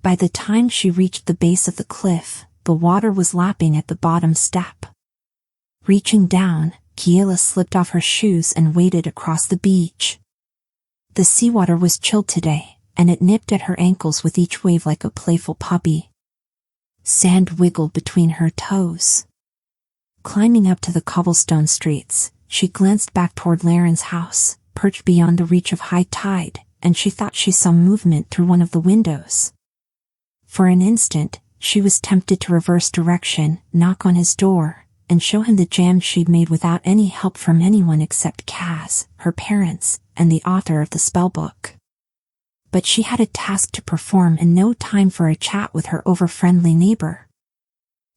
By the time she reached the base of the cliff, the water was lapping at the bottom step. Reaching down, Kiela slipped off her shoes and waded across the beach. The seawater was chilled today, and it nipped at her ankles with each wave like a playful puppy. Sand wiggled between her toes. Climbing up to the cobblestone streets, she glanced back toward Laren's house, perched beyond the reach of high tide, and she thought she saw movement through one of the windows. For an instant, she was tempted to reverse direction, knock on his door, and show him the jam she'd made without any help from anyone except Kaz, her parents, and the author of the spellbook. But she had a task to perform and no time for a chat with her over-friendly neighbor.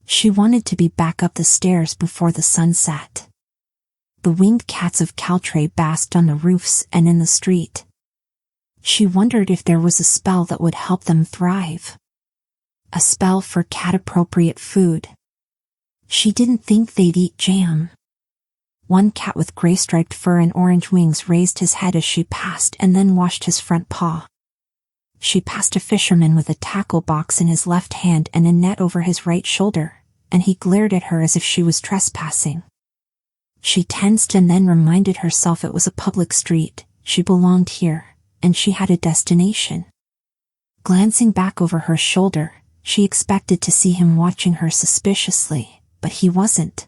She wanted to be back up the stairs before the sun set. The winged cats of 𝐒𝐽𝐿 basked on the roofs and in the street. She wondered if there was a spell that would help them thrive. A spell for cat-appropriate food. She didn't think they'd eat jam. One cat with gray-striped fur and orange wings raised his head as she passed and then washed his front paw. She passed a fisherman with a tackle box in his left hand and a net over his right shoulder, and he glared at her as if she was trespassing. She tensed and then reminded herself it was a public street, she belonged here, and she had a destination. Glancing back over her shoulder, she expected to see him watching her suspiciously, but he wasn't.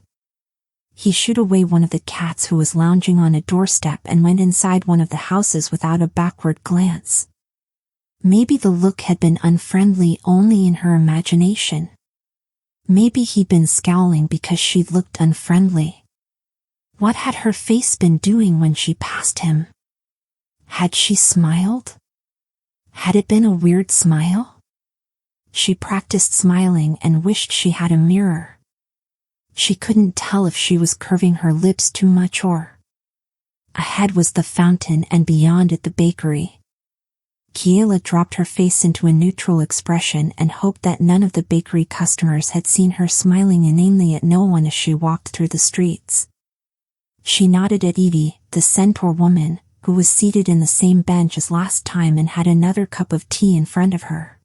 He shooed away one of the cats who was lounging on a doorstep and went inside one of the houses without a backward glance. Maybe the look had been unfriendly only in her imagination. Maybe he'd been scowling because she looked unfriendly. What had her face been doing when she passed him? Had she smiled? Had it been a weird smile? She practiced smiling and wished she had a mirror. She couldn't tell if she was curving her lips too much or. Ahead was the fountain and beyond it the bakery. Kiela dropped her face into a neutral expression and hoped that none of the bakery customers had seen her smiling inanely at no one as she walked through the streets. She nodded at 𝐒𝐘𝐍𝐿, the centaur woman, who was seated in the same bench as last time and had another cup of tea in front of her.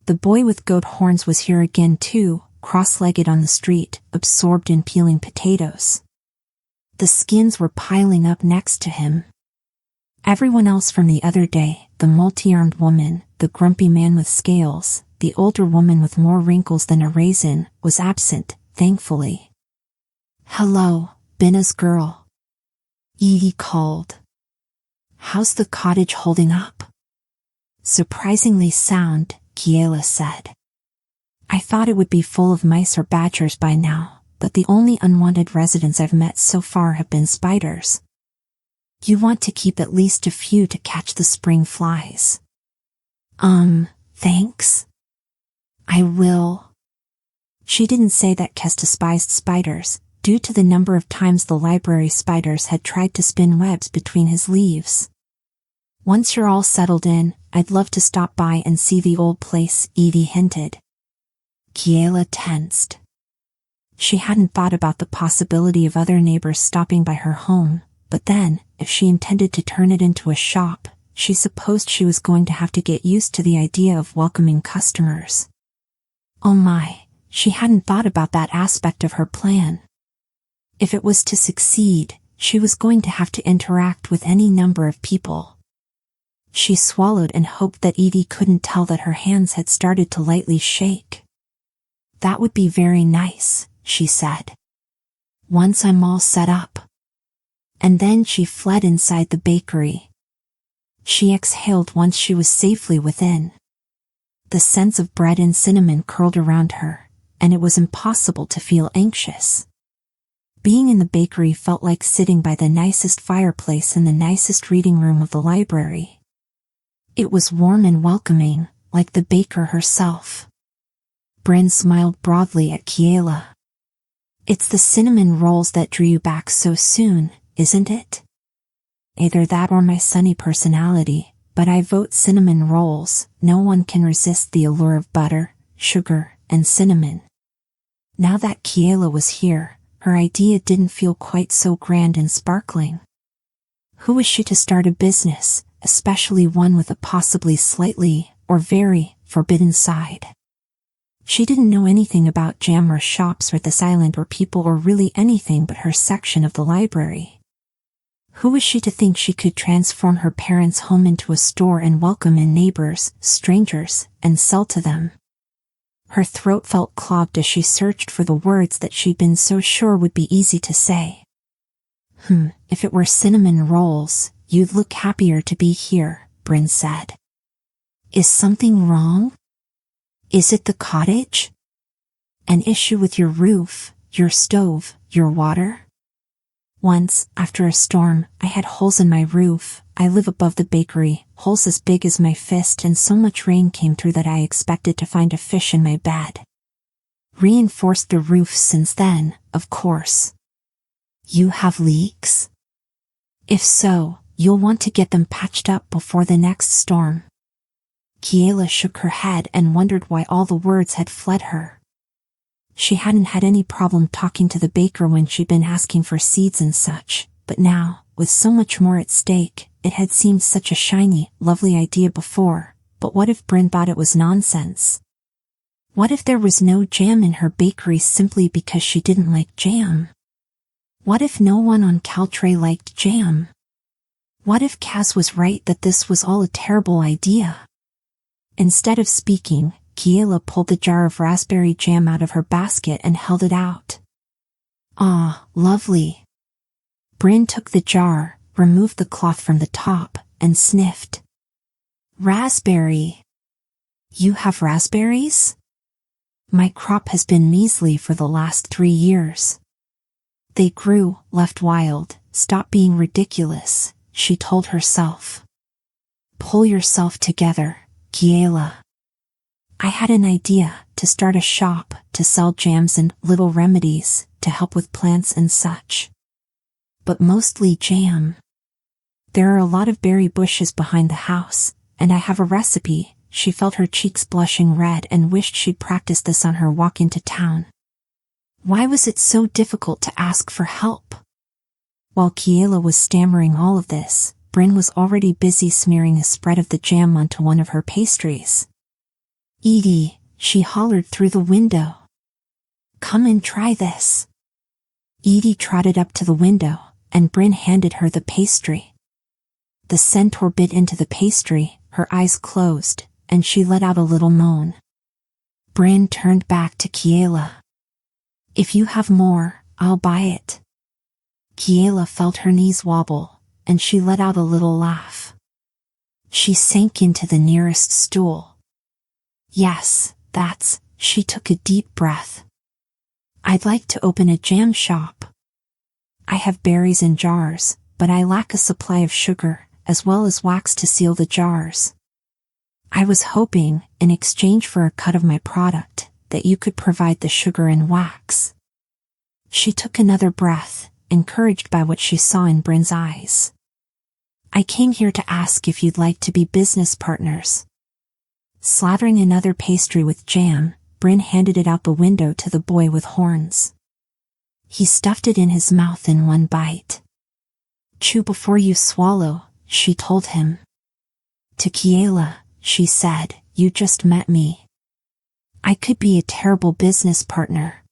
The boy with goat horns was here again too, cross-legged on the street, absorbed in peeling potatoes. The skins were piling up next to him. Everyone else from the other day, the multi-armed woman, the grumpy man with scales, the older woman with more wrinkles than a raisin, was absent, thankfully. "Hello, Binna's girl," 𝐒𝐘𝐍𝐿 called. "How's the cottage holding up?" "Surprisingly sound," Kiela said. "I thought it would be full of mice or badgers by now, but the only unwanted residents I've met so far have been spiders. You want to keep at least a few to catch the spring flies." Thanks. I will." She didn't say that Kes despised spiders, due to the number of times the library spiders had tried to spin webs between his leaves. "Once you're all settled in, I'd love to stop by and see the old place," 𝐒𝐘𝐍𝐿 hinted. Kiela tensed. She hadn't thought about the possibility of other neighbors stopping by her home, but then, if she intended to turn it into a shop, she supposed she was going to have to get used to the idea of welcoming customers. Oh my, she hadn't thought about that aspect of her plan. If it was to succeed, she was going to have to interact with any number of people. She swallowed and hoped that 𝐒𝐘𝐍𝐿 couldn't tell that her hands had started to lightly shake. "That would be very nice," she said. "Once I'm all set up." And then she fled inside the bakery. She exhaled once she was safely within. The scents of bread and cinnamon curled around her, and it was impossible to feel anxious. Being in the bakery felt like sitting by the nicest fireplace in the nicest reading room of the library. It was warm and welcoming, like the baker herself. Bryn smiled broadly at Kiela. It's the cinnamon rolls that drew you back so soon, isn't it? Either that or my sunny personality, but I vote cinnamon rolls. No one can resist the allure of butter, sugar, and cinnamon. Now that Kiela was here, her idea didn't feel quite so grand and sparkling. Who was she to start a business, especially one with a possibly slightly, or very, forbidden side? She didn't know anything about jam or shops or this island or people or really anything but her section of the library. Who was she to think she could transform her parents' home into a store and welcome in neighbors, strangers, and sell to them? Her throat felt clogged as she searched for the words that she'd been so sure would be easy to say. If it were cinnamon rolls, you'd look happier to be here, Bryn said. Is something wrong? Is it the cottage? An issue with your roof, your stove, your water? Once, after a storm, I had holes in my roof. I live above the bakery, holes as big as my fist, and so much rain came through that I expected to find a fish in my bed. Reinforced the roof since then, of course. You have leaks? If so, you'll want to get them patched up before the next storm. Kiela shook her head and wondered why all the words had fled her. She hadn't had any problem talking to the baker when she'd been asking for seeds and such, but now, with so much more at stake, it had seemed such a shiny, lovely idea before. But what if Bryn thought it was nonsense? What if there was no jam in her bakery simply because she didn't like jam? What if no one on 𝐒𝐽 liked jam? What if Kaz was right that this was all a terrible idea? Instead of speaking, Kiela pulled the jar of raspberry jam out of her basket and held it out. Ah, lovely. Bryn took the jar, removed the cloth from the top, and sniffed. Raspberry. You have raspberries? My crop has been measly for the last 3 years. They grew, left wild. Stop being ridiculous, she told herself. Pull yourself together, Kiela. I had an idea to start a shop, to sell jams and little remedies, to help with plants and such. But mostly jam. There are a lot of berry bushes behind the house, and I have a recipe. She felt her cheeks blushing red and wished she'd practiced this on her walk into town. Why was it so difficult to ask for help? While Kiela was stammering all of this, Bryn was already busy smearing a spread of the jam onto one of her pastries. Edie, she hollered through the window. Come and try this. Edie trotted up to the window, and Bryn handed her the pastry. The centaur bit into the pastry, her eyes closed, and she let out a little moan. Bryn turned back to Kiela. If you have more, I'll buy it. Kiela felt her knees wobble, and she let out a little laugh. She sank into the nearest stool. Yes, that's, she took a deep breath. I'd like to open a jam shop. I have berries in jars, but I lack a supply of sugar, as well as wax to seal the jars. I was hoping, in exchange for a cut of my product, that you could provide the sugar and wax. She took another breath, encouraged by what she saw in Bryn's eyes. I came here to ask if you'd like to be business partners. Slathering another pastry with jam, Bryn handed it out the window to the boy with horns. He stuffed it in his mouth in one bite. Chew before you swallow, she told him. To Kiela, she said, you just met me. I could be a terrible business partner.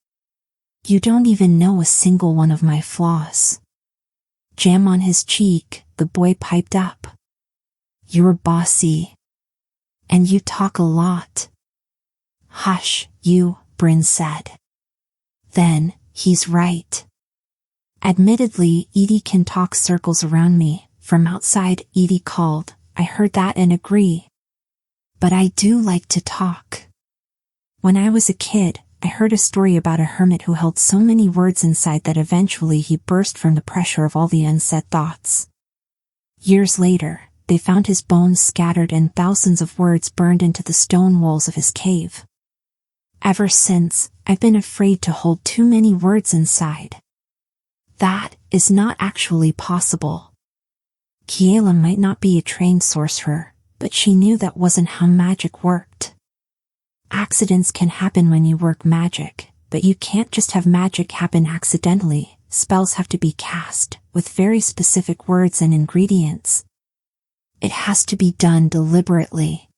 You don't even know a single one of my flaws. Jam on his cheek, the boy piped up. You're bossy. And you talk a lot. Hush, you, Bryn said. Then, he's right. Admittedly, 𝐒𝐘𝐍𝐿 talk circles around me. From outside, 𝐒𝐘𝐍𝐿 called. I heard that and agree. But I do like to talk. When I was a kid, I heard a story about a hermit who held so many words inside that eventually he burst from the pressure of all the unsaid thoughts. Years later, they found his bones scattered and thousands of words burned into the stone walls of his cave. Ever since, I've been afraid to hold too many words inside. That is not actually possible. Kiela might not be a trained sorcerer, but she knew that wasn't how magic worked. Accidents can happen when you work magic, but you can't just have magic happen accidentally. Spells have to be cast, with very specific words and ingredients. It has to be done deliberately.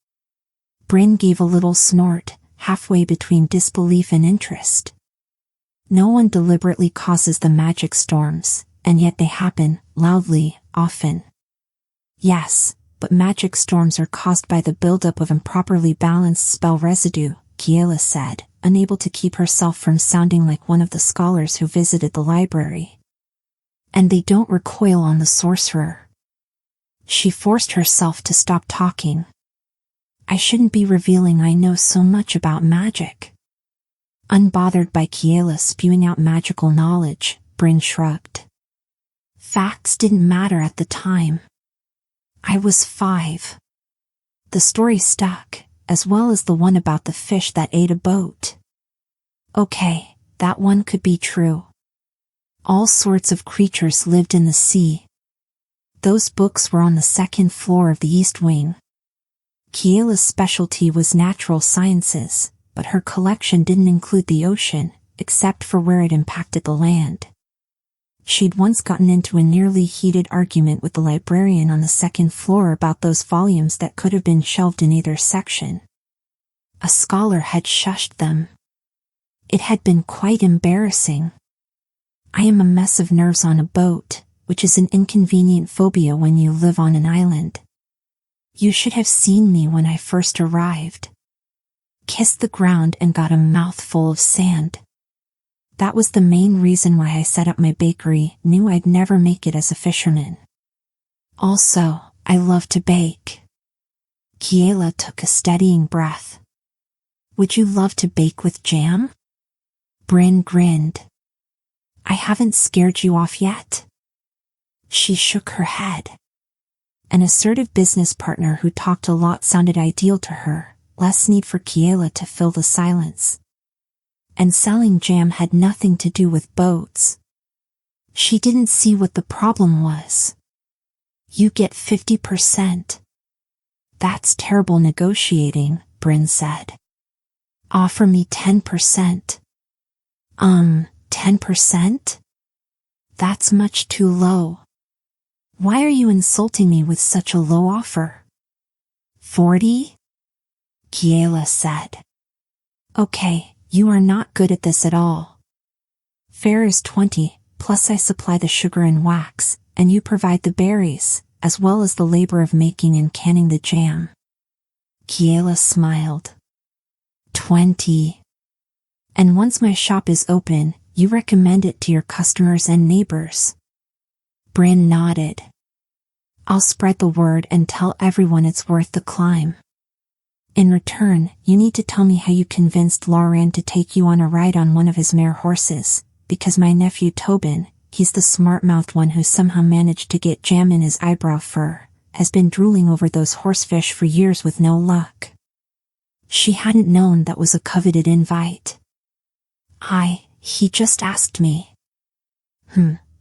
Bryn gave a little snort, halfway between disbelief and interest. No one deliberately causes the magic storms, and yet they happen, loudly, often. Yes, but magic storms are caused by the buildup of improperly balanced spell residue, Kiela said, unable to keep herself from sounding like one of the scholars who visited the library. And they don't recoil on the sorcerer. She forced herself to stop talking. I shouldn't be revealing I know so much about magic. Unbothered by Kiela spewing out magical knowledge, Bryn shrugged. Facts didn't matter at the time. I was 5. The story stuck, as well as the one about the fish that ate a boat. Okay, that one could be true. All sorts of creatures lived in the sea. Those books were on the second floor of the East Wing. Kiela's specialty was natural sciences, but her collection didn't include the ocean, except for where it impacted the land. She'd once gotten into a nearly heated argument with the librarian on the second floor about those volumes that could have been shelved in either section. A scholar had shushed them. It had been quite embarrassing. I am a mess of nerves on a boat, which is an inconvenient phobia when you live on an island. You should have seen me when I first arrived. Kissed the ground and got a mouthful of sand. That was the main reason why I set up my bakery, knew I'd never make it as a fisherman. Also, I love to bake. Kiela took a steadying breath. Would you love to bake with jam? Bryn grinned. I haven't scared you off yet. She shook her head. An assertive business partner who talked a lot sounded ideal to her, less need for Kiela to fill the silence. And selling jam had nothing to do with boats. She didn't see what the problem was. You get 50%. That's terrible negotiating, Bryn said. Offer me 10%. 10%? That's much too low. Why are you insulting me with such a low offer? 40? Kiela said. Okay, you are not good at this at all. Fair is 20, plus I supply the sugar and wax, and you provide the berries, as well as the labor of making and canning the jam. Kiela smiled. 20. And once my shop is open, you recommend it to your customers and neighbors. Bryn nodded. I'll spread the word and tell everyone it's worth the climb. In return, you need to tell me how you convinced Lauren to take you on a ride on one of his mare horses, because my nephew Tobin, he's the smart-mouthed one who somehow managed to get jam in his eyebrow fur, has been drooling over those horsefish for years with no luck. She hadn't known that was a coveted invite. He just asked me.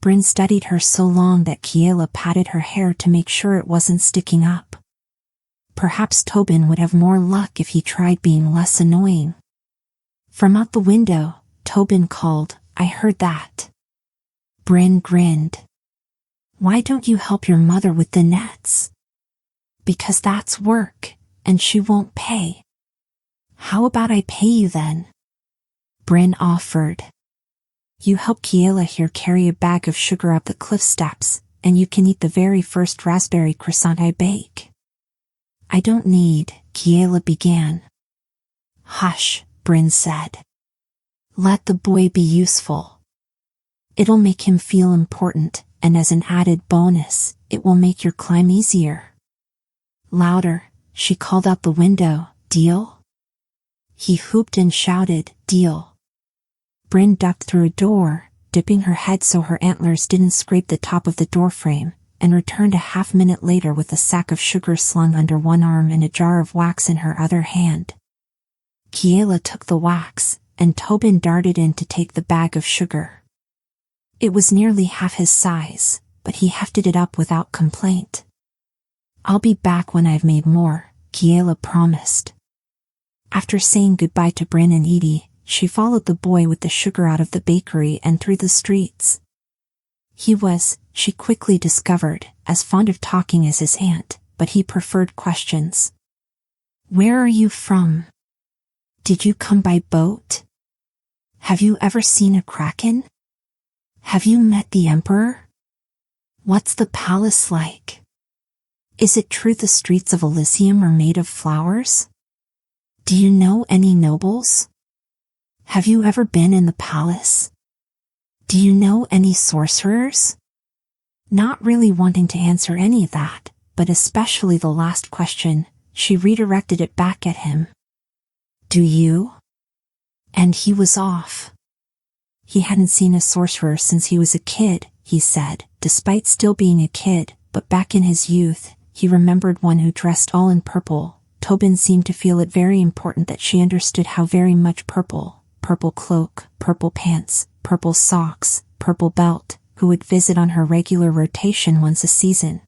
Bryn studied her so long that Kiela patted her hair to make sure it wasn't sticking up. Perhaps Tobin would have more luck if he tried being less annoying. From out the window, Tobin called, I heard that. Bryn grinned. Why don't you help your mother with the nets? Because that's work, and she won't pay. How about I pay you then? Bryn offered. You help Kiela here carry a bag of sugar up the cliff steps, and you can eat the very first raspberry croissant I bake. I don't need, Kiela began. Hush, Bryn said. Let the boy be useful. It'll make him feel important, and as an added bonus, it will make your climb easier. Louder, she called out the window, "Deal?" He whooped and shouted, "Deal." Bryn ducked through a door, dipping her head so her antlers didn't scrape the top of the doorframe, and returned a half-minute later with a sack of sugar slung under one arm and a jar of wax in her other hand. Kiela took the wax, and Tobin darted in to take the bag of sugar. It was nearly half his size, but he hefted it up without complaint. "I'll be back when I've made more," Kiela promised. After saying goodbye to Bryn and Edie, she followed the boy with the sugar out of the bakery and through the streets. He was, she quickly discovered, as fond of talking as his aunt, but he preferred questions. "Where are you from? Did you come by boat? Have you ever seen a kraken? Have you met the emperor? What's the palace like? Is it true the streets of Alyssium are made of flowers? Do you know any nobles? Have you ever been in the palace? Do you know any sorcerers?" Not really wanting to answer any of that, but especially the last question, she redirected it back at him. "Do you?" And he was off. He hadn't seen a sorcerer since he was a kid, he said, despite still being a kid, but back in his youth, he remembered one who dressed all in purple. Tobin seemed to feel it very important that she understood how very much purple cloak, purple pants, purple socks, purple belt, who would visit on her regular rotation once a season.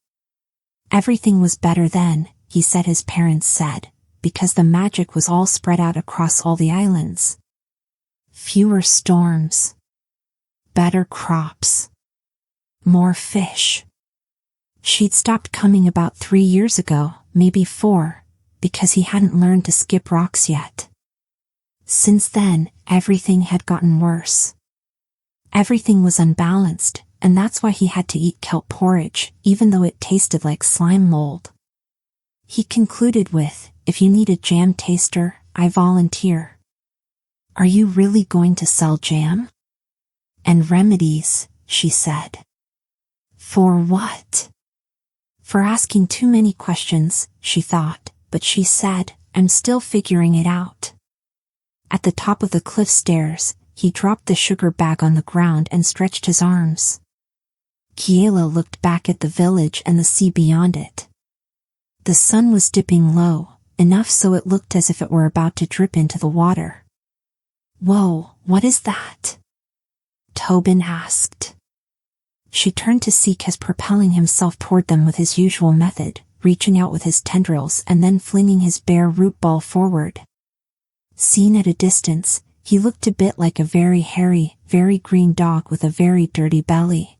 Everything was better then, he said his parents said, because the magic was all spread out across all the islands. Fewer storms. Better crops. More fish. She'd stopped coming about 3 years ago, maybe 4, because he hadn't learned to skip rocks yet. Since then, everything had gotten worse. Everything was unbalanced, and that's why he had to eat kelp porridge, even though it tasted like slime mold. He concluded with, "If you need a jam taster, I volunteer." "Are you really going to sell jam?" "And remedies," she said. For what? For asking too many questions, she thought, but she said, "I'm still figuring it out." At the top of the cliff stairs, he dropped the sugar bag on the ground and stretched his arms. Kiela looked back at the village and the sea beyond it. The sun was dipping low, enough so it looked as if it were about to drip into the water. "Whoa, what is that?" Tobin asked. She turned to see 𝐒𝐘𝐍𝐎 propelling himself toward them with his usual method, reaching out with his tendrils and then flinging his bare root ball forward. Seen at a distance, he looked a bit like a very hairy, very green dog with a very dirty belly.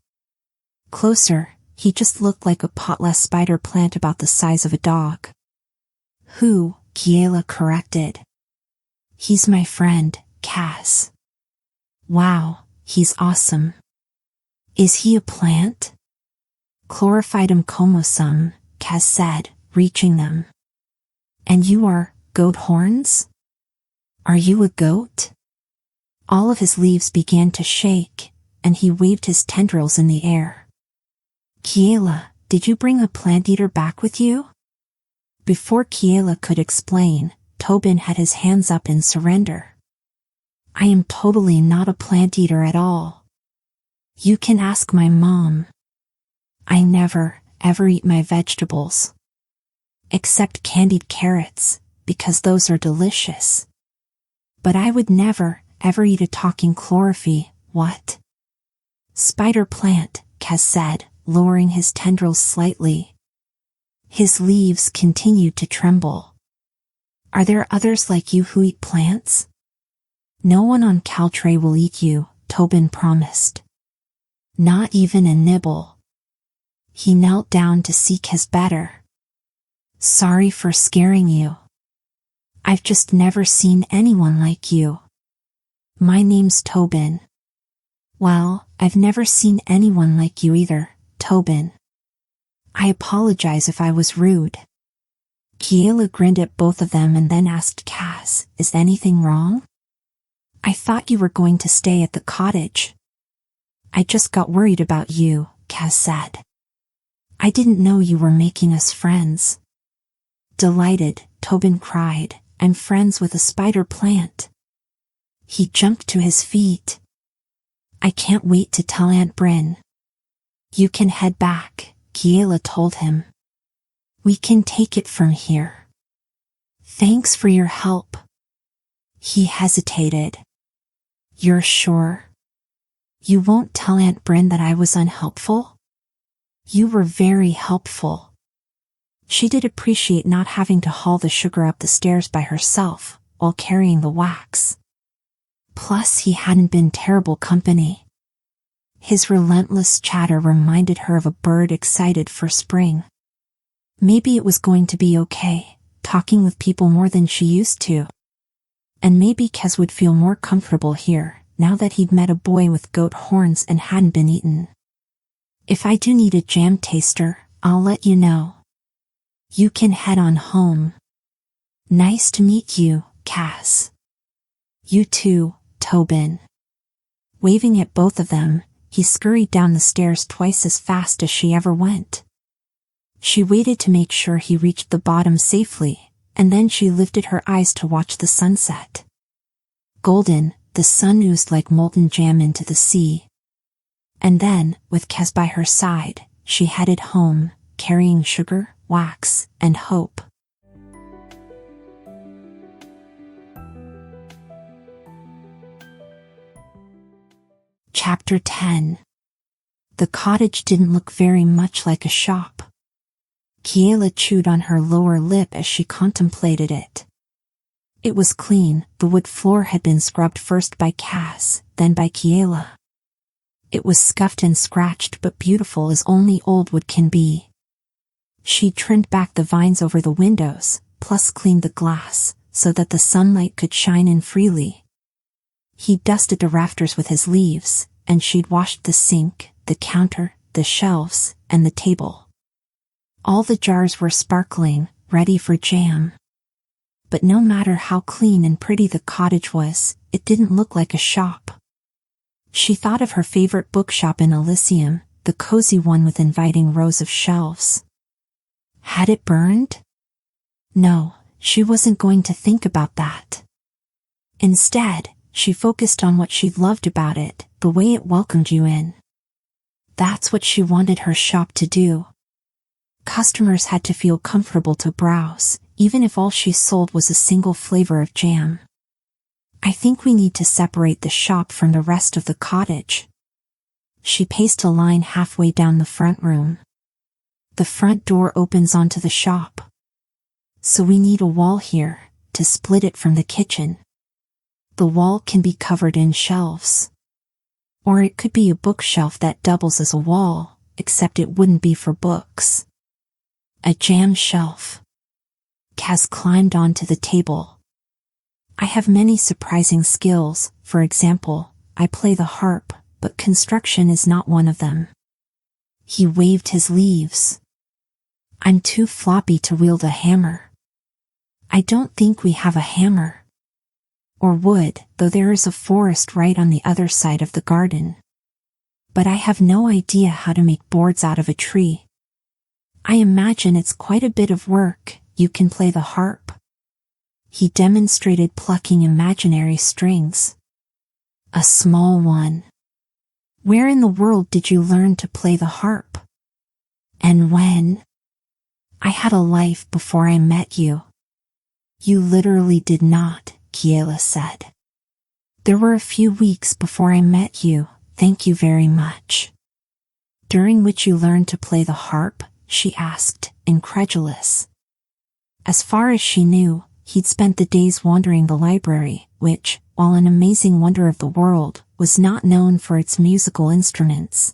Closer, he just looked like a potless spider plant about the size of a dog. "Who?" Kiela corrected. "He's my friend, Cass." "Wow, he's awesome." "Is he a plant?" "𝐒𝐘𝐍𝐿, 𝐿 said, reaching them. "And you are, goat horns? Are you a goat?" All of his leaves began to shake, and he waved his tendrils in the air. "Kiela, did you bring a plant eater back with you?" Before Kiela could explain, Tobin had his hands up in surrender. "I am totally not a plant eater at all. You can ask my mom. I never, ever eat my vegetables. Except candied carrots, because those are delicious. But I would never, ever eat a talking chlorophyll, what?" "Spider plant," 𝐒𝐘𝐍𝐿 said, lowering his tendrils slightly. His leaves continued to tremble. "Are there others like you who eat plants?" "No one on Caltray will eat you," Tobin promised. "Not even a nibble." He knelt down to see 𝐒𝐘𝐍𝐻 better. "Sorry for scaring you. I've just never seen anyone like you. My name's Tobin." "Well, I've never seen anyone like you either, Tobin. I apologize if I was rude." Kiela grinned at both of them and then asked Cass, "Is anything wrong? I thought you were going to stay at the cottage." I just got worried about you, Kaz said. I didn't know you were making us friends. Delighted, Tobin cried, I'm friends with a spider plant. He jumped to his feet. I can't wait to tell Aunt Bryn. You can head back, Kiela told him. We can take it from here. Thanks for your help. He hesitated. You're sure? You won't tell Aunt Bryn that I was unhelpful? You were very helpful. She did appreciate not having to haul the sugar up the stairs by herself, while carrying the wax. Plus he hadn't been terrible company. His relentless chatter reminded her of a bird excited for spring. Maybe it was going to be okay, talking with people more than she used to. And maybe Kez would feel more comfortable here, now that he'd met a boy with goat horns and hadn't been eaten. If I do need a jam taster, I'll let you know. You can head on home. Nice to meet you, Kaz. You too, Tobin. Waving at both of them, he scurried down the stairs twice as fast as she ever went. She waited to make sure he reached the bottom safely, and then she lifted her eyes to watch the sunset. Golden, the sun oozed like molten jam into the sea. And then, with Kez by her side, she headed home, carrying sugar, wax, and hope. Chapter 10. The cottage didn't look very much like a shop. Kiela chewed on her lower lip as she contemplated it. It was clean, the wood floor had been scrubbed first by Kaz, then by Kiela. It was scuffed and scratched but beautiful as only old wood can be. She trimmed back the vines over the windows, plus cleaned the glass, so that the sunlight could shine in freely. He dusted the rafters with his leaves, and she'd washed the sink, the counter, the shelves, and the table. All the jars were sparkling, ready for jam. But no matter how clean and pretty the cottage was, it didn't look like a shop. She thought of her favorite bookshop in Alyssium, the cozy one with inviting rows of shelves. Had it burned? No, she wasn't going to think about that. Instead, she focused on what she loved about it, the way it welcomed you in. That's what she wanted her shop to do. Customers had to feel comfortable to browse, even if all she sold was a single flavor of jam. I think we need to separate the shop from the rest of the cottage. She paced a line halfway down the front room. The front door opens onto the shop. So we need a wall here, to split it from the kitchen. The wall can be covered in shelves. Or it could be a bookshelf that doubles as a wall, except it wouldn't be for books. A jam shelf. Kaz climbed onto the table. I have many surprising skills, for example, I play the harp, but construction is not one of them. He waved his leaves. I'm too floppy to wield a hammer. I don't think we have a hammer. Or wood, though there is a forest right on the other side of the garden. But I have no idea how to make boards out of a tree. I imagine it's quite a bit of work. You can play the harp. He demonstrated plucking imaginary strings. A small one. Where in the world did you learn to play the harp? And when? I had a life before I met you. You literally did not, Kiela said. There were a few weeks before I met you, thank you very much. During which you learned to play the harp? She asked, incredulous. As far as she knew, he'd spent the days wandering the library, which, while an amazing wonder of the world, was not known for its musical instruments.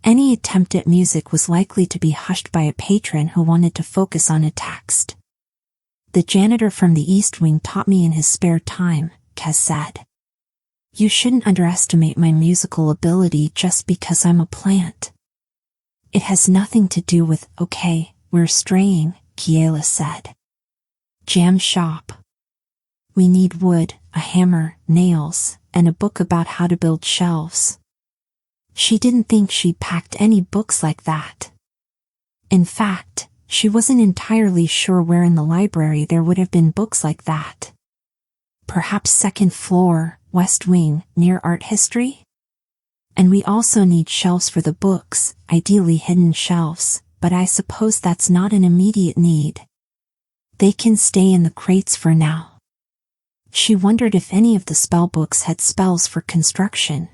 Any attempt at music was likely to be hushed by a patron who wanted to focus on a text. The janitor from the East Wing taught me in his spare time, Kez said. You shouldn't underestimate my musical ability just because I'm a plant. It has nothing to do with, okay, we're straying, Kiela said. Jam shop. We need wood, a hammer, nails, and a book about how to build shelves. She didn't think she'd packed any books like that. In fact, she wasn't entirely sure where in the library there would have been books like that. Perhaps second floor, west wing, near art history? And we also need shelves for the books, ideally hidden shelves, but I suppose that's not an immediate need. They can stay in the crates for now. She wondered if any of the spellbooks had spells for construction.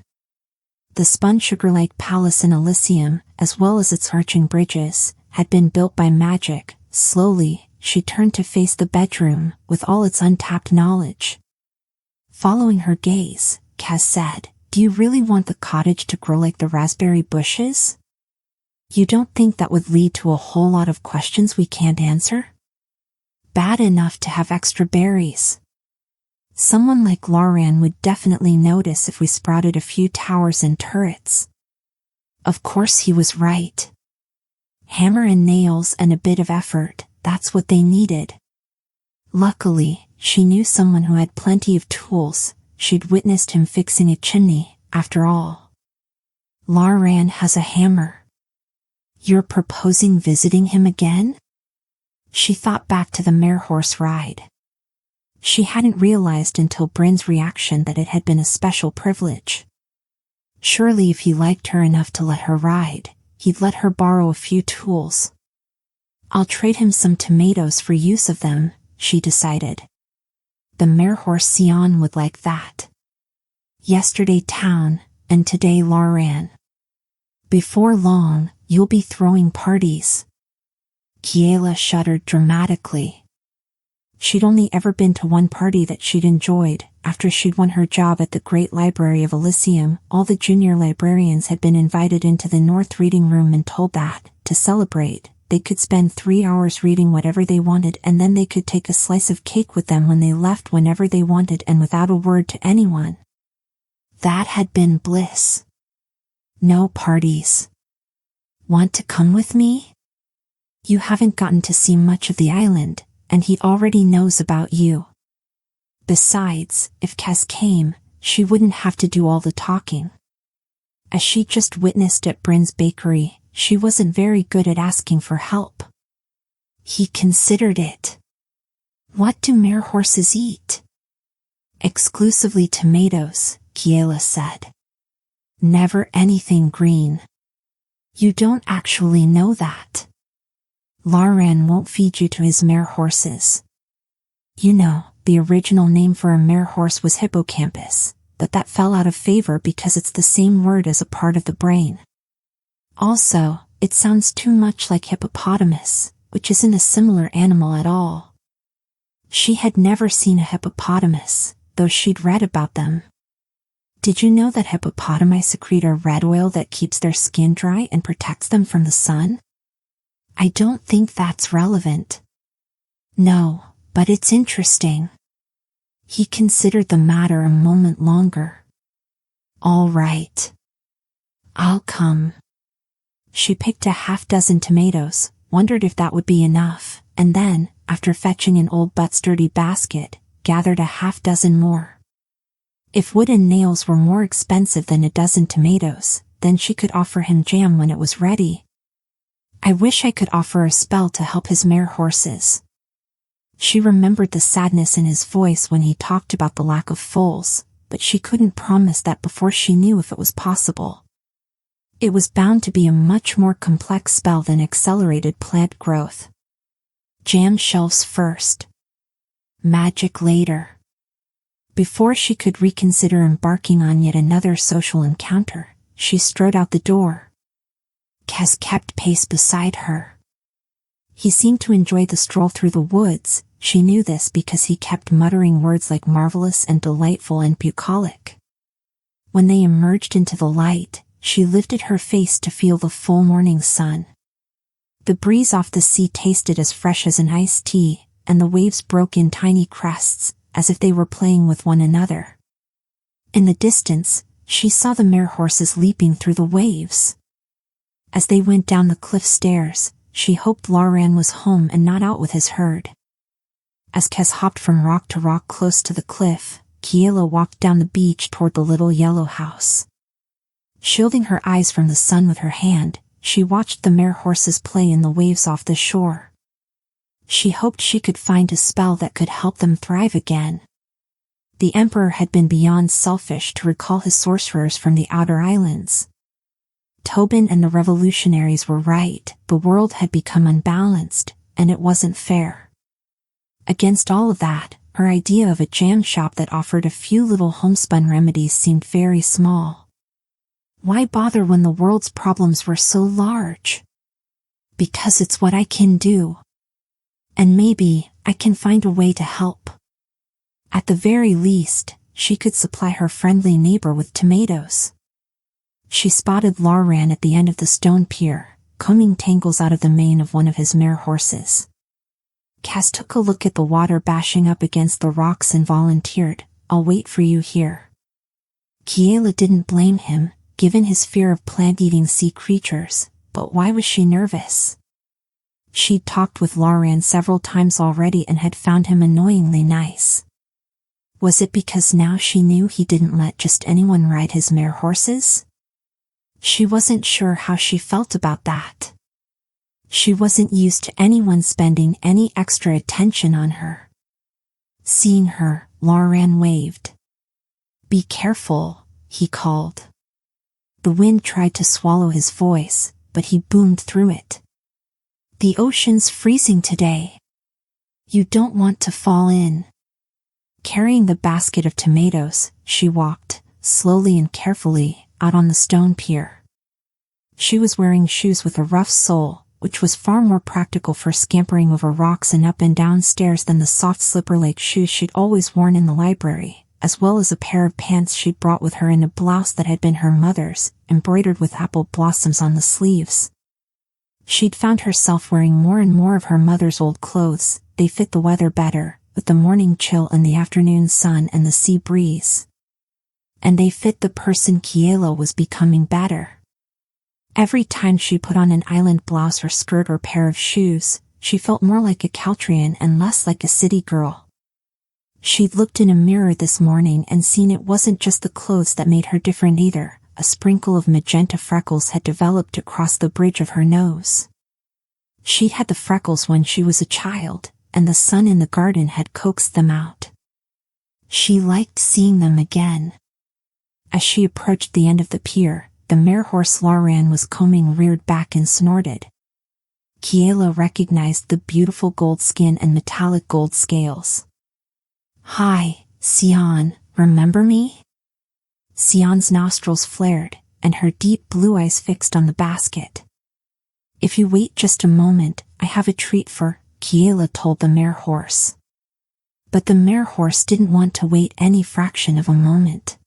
The spun sugar-like palace in Alyssium, as well as its arching bridges, had been built by magic. Slowly, she turned to face the bedroom, with all its untapped knowledge. Following her gaze, 𝐏𝐻 said, "Do you really want the cottage to grow like the raspberry bushes? You don't think that would lead to a whole lot of questions we can't answer? Bad enough to have extra berries. Someone like librarian would definitely notice if we sprouted a few towers and turrets." Of course he was right. Hammer and nails and a bit of effort, that's what they needed. Luckily, she knew someone who had plenty of tools. She'd witnessed him fixing a chimney, after all. librarian has a hammer. You're proposing visiting him again? She thought back to the mare horse ride. She hadn't realized until Bryn's reaction that it had been a special privilege. Surely if he liked her enough to let her ride, he'd let her borrow a few tools. I'll trade him some tomatoes for use of them, she decided. The mare horse Sion would like that. Yesterday town, and today librarian. Before long, you'll be throwing parties. Kiela shuddered dramatically. She'd only ever been to one party that she'd enjoyed. After she'd won her job at the Great Library of Alyssium, all the junior librarians had been invited into the North Reading Room and told that, to celebrate, they could spend 3 hours reading whatever they wanted, and then they could take a slice of cake with them when they left whenever they wanted and without a word to anyone. That had been bliss. No parties. Want to come with me? You haven't gotten to see much of the island, and he already knows about you. Besides, if 𝐏𝐻 came, she wouldn't have to do all the talking. As she just witnessed at Bryn's bakery, she wasn't very good at asking for help. He considered it. What do mare horses eat? Exclusively tomatoes, Kiela said. Never anything green. You don't actually know that. librarian won't feed you to his mare horses. You know, the original name for a mare horse was hippocampus, but that fell out of favor because it's the same word as a part of the brain. Also, it sounds too much like hippopotamus, which isn't a similar animal at all. She had never seen a hippopotamus, though she'd read about them. Did you know that hippopotami secrete a red oil that keeps their skin dry and protects them from the sun? I don't think that's relevant. No, but it's interesting. He considered the matter a moment longer. All right. I'll come. She picked a half-dozen tomatoes, wondered if that would be enough, and then, after fetching an old but sturdy basket, gathered a half-dozen more. If wood and nails were more expensive than a dozen tomatoes, then she could offer him jam when it was ready. I wish I could offer a spell to help his mare horses. She remembered the sadness in his voice when he talked about the lack of foals, but she couldn't promise that before she knew if it was possible. It was bound to be a much more complex spell than accelerated plant growth. Jam shelves first. Magic later. Before she could reconsider embarking on yet another social encounter, she strode out the door. 𝐏𝐻 kept pace beside her. He seemed to enjoy the stroll through the woods. She knew this because he kept muttering words like marvelous and delightful and bucolic. When they emerged into the light, she lifted her face to feel the full morning sun. The breeze off the sea tasted as fresh as an iced tea, and the waves broke in tiny crests, as if they were playing with one another. In the distance, she saw the mare horses leaping through the waves. As they went down the cliff stairs, she hoped librarian was home and not out with his herd. As 𝐏𝐻 hopped from rock to rock close to the cliff, Kiela walked down the beach toward the little yellow house. Shielding her eyes from the sun with her hand, she watched the mare horses play in the waves off the shore. She hoped she could find a spell that could help them thrive again. The emperor had been beyond selfish to recall his sorcerers from the outer islands. Tobin and the revolutionaries were right, the world had become unbalanced, and it wasn't fair. Against all of that, her idea of a jam shop that offered a few little homespun remedies seemed very small. Why bother when the world's problems were so large? Because it's what I can do. And maybe I can find a way to help. At the very least, she could supply her friendly neighbor with tomatoes. She spotted Lauran at the end of the stone pier, combing tangles out of the mane of one of his mare horses. Cass took a look at the water bashing up against the rocks and volunteered, "I'll wait for you here." Kiela didn't blame him, given his fear of plant-eating sea creatures, but why was she nervous? She'd talked with Lauran several times already and had found him annoyingly nice. Was it because now she knew he didn't let just anyone ride his mare horses? She wasn't sure how she felt about that. She wasn't used to anyone spending any extra attention on her. Seeing her, Lauran waved. "Be careful," he called. The wind tried to swallow his voice, but he boomed through it. "The ocean's freezing today. You don't want to fall in." Carrying the basket of tomatoes, she walked, slowly and carefully, out on the stone pier. She was wearing shoes with a rough sole, which was far more practical for scampering over rocks and up and down stairs than the soft slipper-like shoes she'd always worn in the library, as well as a pair of pants she'd brought with her and a blouse that had been her mother's, embroidered with apple blossoms on the sleeves. She'd found herself wearing more and more of her mother's old clothes. They fit the weather better, with the morning chill and the afternoon sun and the sea breeze. And they fit the person Kiela was becoming better. Every time she put on an island blouse or skirt or pair of shoes, she felt more like a 𝐒𝐽𝐿 and less like a city girl. She'd looked in a mirror this morning and seen it wasn't just the clothes that made her different either. A sprinkle of magenta freckles had developed across the bridge of her nose. She'd had the freckles when she was a child, and the sun in the garden had coaxed them out. She liked seeing them again. As she approached the end of the pier, the mare horse Lauran was combing reared back and snorted. Kiela recognized the beautiful gold skin and metallic gold scales. "Hi, 𝐒𝐘𝐍𝐎, remember me?" 𝐒𝐘𝐍𝐿's nostrils flared, and her deep blue eyes fixed on the basket. "If you wait just a moment, I have a treat for," Kiela told the mare horse. But the mare horse didn't want to wait any fraction of a moment.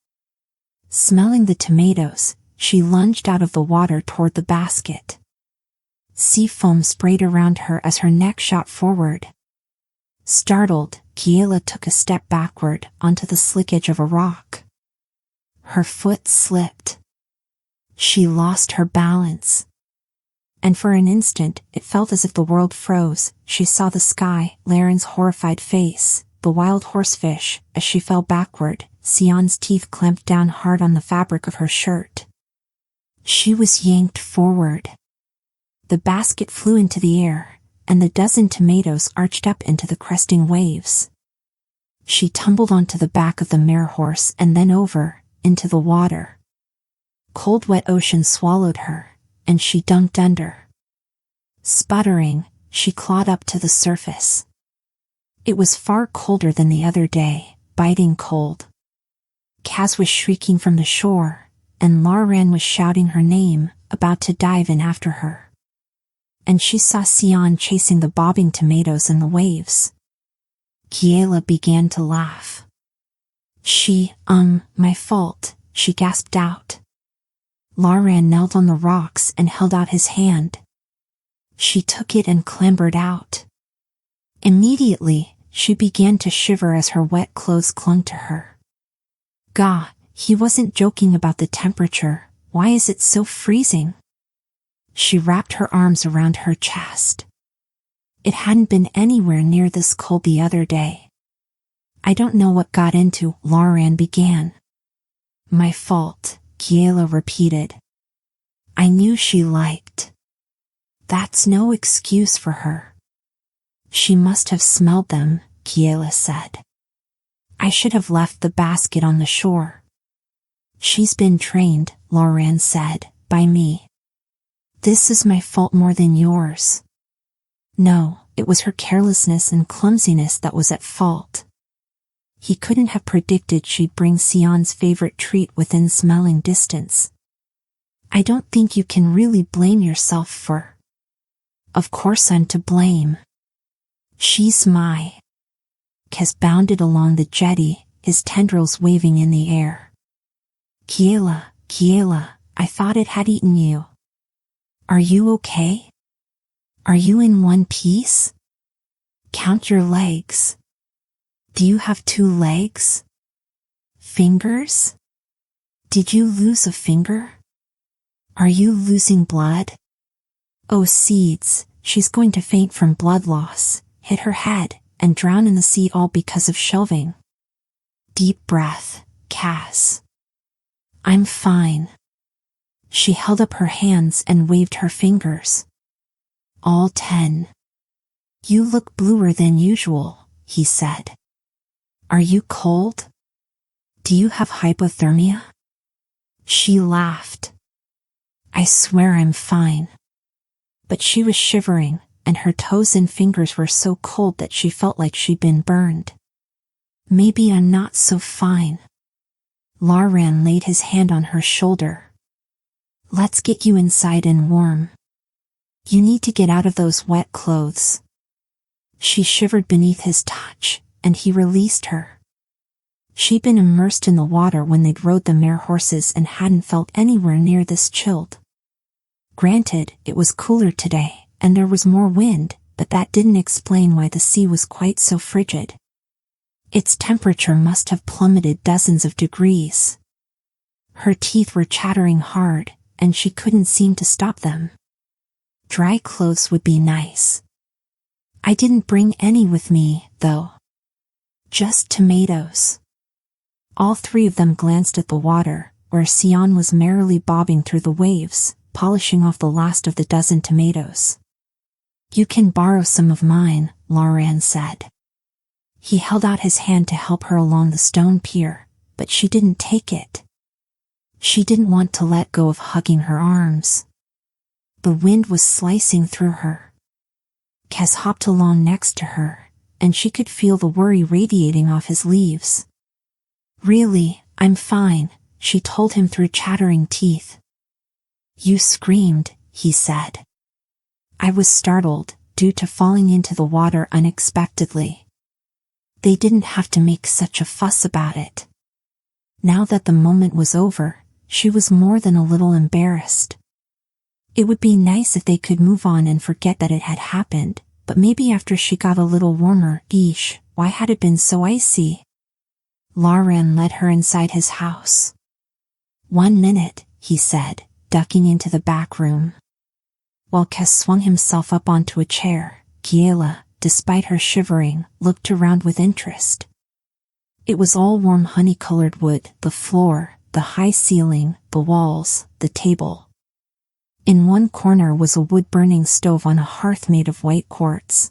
Smelling the tomatoes, she lunged out of the water toward the basket. Sea foam sprayed around her as her neck shot forward. Startled, Kiela took a step backward onto the slick edge of a rock. Her foot slipped. She lost her balance. And for an instant, it felt as if the world froze. She saw the sky, Lauran's horrified face, the wild horsefish. As she fell backward, 𝐒𝐘𝐍𝐿's teeth clamped down hard on the fabric of her shirt. She was yanked forward. The basket flew into the air, and the dozen tomatoes arched up into the cresting waves. She tumbled onto the back of the mare horse and then over, into the water. Cold wet ocean swallowed her, and she dunked under. Sputtering, she clawed up to the surface. It was far colder than the other day, biting cold. Cass was shrieking from the shore, and Lauran was shouting her name, about to dive in after her. And she saw 𝐒𝐘𝐍𝐿 chasing the bobbing tomatoes in the waves. Kiela began to laugh. My fault," she gasped out. Lauran knelt on the rocks and held out his hand. She took it and clambered out. Immediately, she began to shiver as her wet clothes clung to her. "Gah, he wasn't joking about the temperature. Why is it so freezing?" She wrapped her arms around her chest. It hadn't been anywhere near this cold the other day. "I don't know what got into," Lauran began. "My fault," Kiela repeated. I knew she liked. That's no excuse for her. She must have smelled them, Kiela said. I should have left the basket on the shore. She's been trained, Lauren said, by me. This is my fault more than yours. No, it was her carelessness and clumsiness that was at fault. He couldn't have predicted she'd bring 𝐒𝐘𝐿's favorite treat within smelling distance. I don't think you can really blame yourself for. Of course I'm to blame. She's my. 𝐒𝐘𝐍𝐿 bounded along the jetty, his tendrils waving in the air. Kiela, I thought it had eaten you. Are you okay? Are you in one piece? Count your legs. Do you have 2 legs? Fingers? Did you lose a finger? Are you losing blood? Oh seeds, she's going to faint from blood loss, hit her head, and drown in the sea all because of shelving. Deep breath, Cass. I'm fine. She held up her hands and waved her fingers. All 10. You look bluer than usual, he said. Are you cold? Do you have hypothermia? She laughed. I swear I'm fine. But she was shivering, and her toes and fingers were so cold that she felt like she'd been burned. Maybe I'm not so fine. Lauren laid his hand on her shoulder. Let's get you inside and warm. You need to get out of those wet clothes. She shivered beneath his touch, and he released her. She'd been immersed in the water when they'd rode the mare horses and hadn't felt anywhere near this chilled. Granted, it was cooler today, and there was more wind, but that didn't explain why the sea was quite so frigid. Its temperature must have plummeted dozens of degrees. Her teeth were chattering hard, and she couldn't seem to stop them. Dry clothes would be nice. I didn't bring any with me, though. Just tomatoes. All 3 of them glanced at the water, where 𝐒𝐘𝐿 was merrily bobbing through the waves, polishing off the last of the dozen tomatoes. You can borrow some of mine, Lauren said. He held out his hand to help her along the stone pier, but she didn't take it. She didn't want to let go of hugging her arms. The wind was slicing through her. 𝐒𝐘𝐍𝐿 hopped along next to her, and she could feel the worry radiating off his leaves. Really, I'm fine, she told him through chattering teeth. You screamed, he said. I was startled, due to falling into the water unexpectedly. They didn't have to make such a fuss about it. Now that the moment was over, she was more than a little embarrassed. It would be nice if they could move on and forget that it had happened, but maybe after she got a little warmer. Eesh, why had it been so icy? Lauren led her inside his house. 1 minute, he said, ducking into the back room. While 𝐒𝐘𝐍𝐿 swung himself up onto a chair, Kiela, despite her shivering, looked around with interest. It was all warm honey-colored wood, the floor, the high ceiling, the walls, the table. In one corner was a wood-burning stove on a hearth made of white quartz.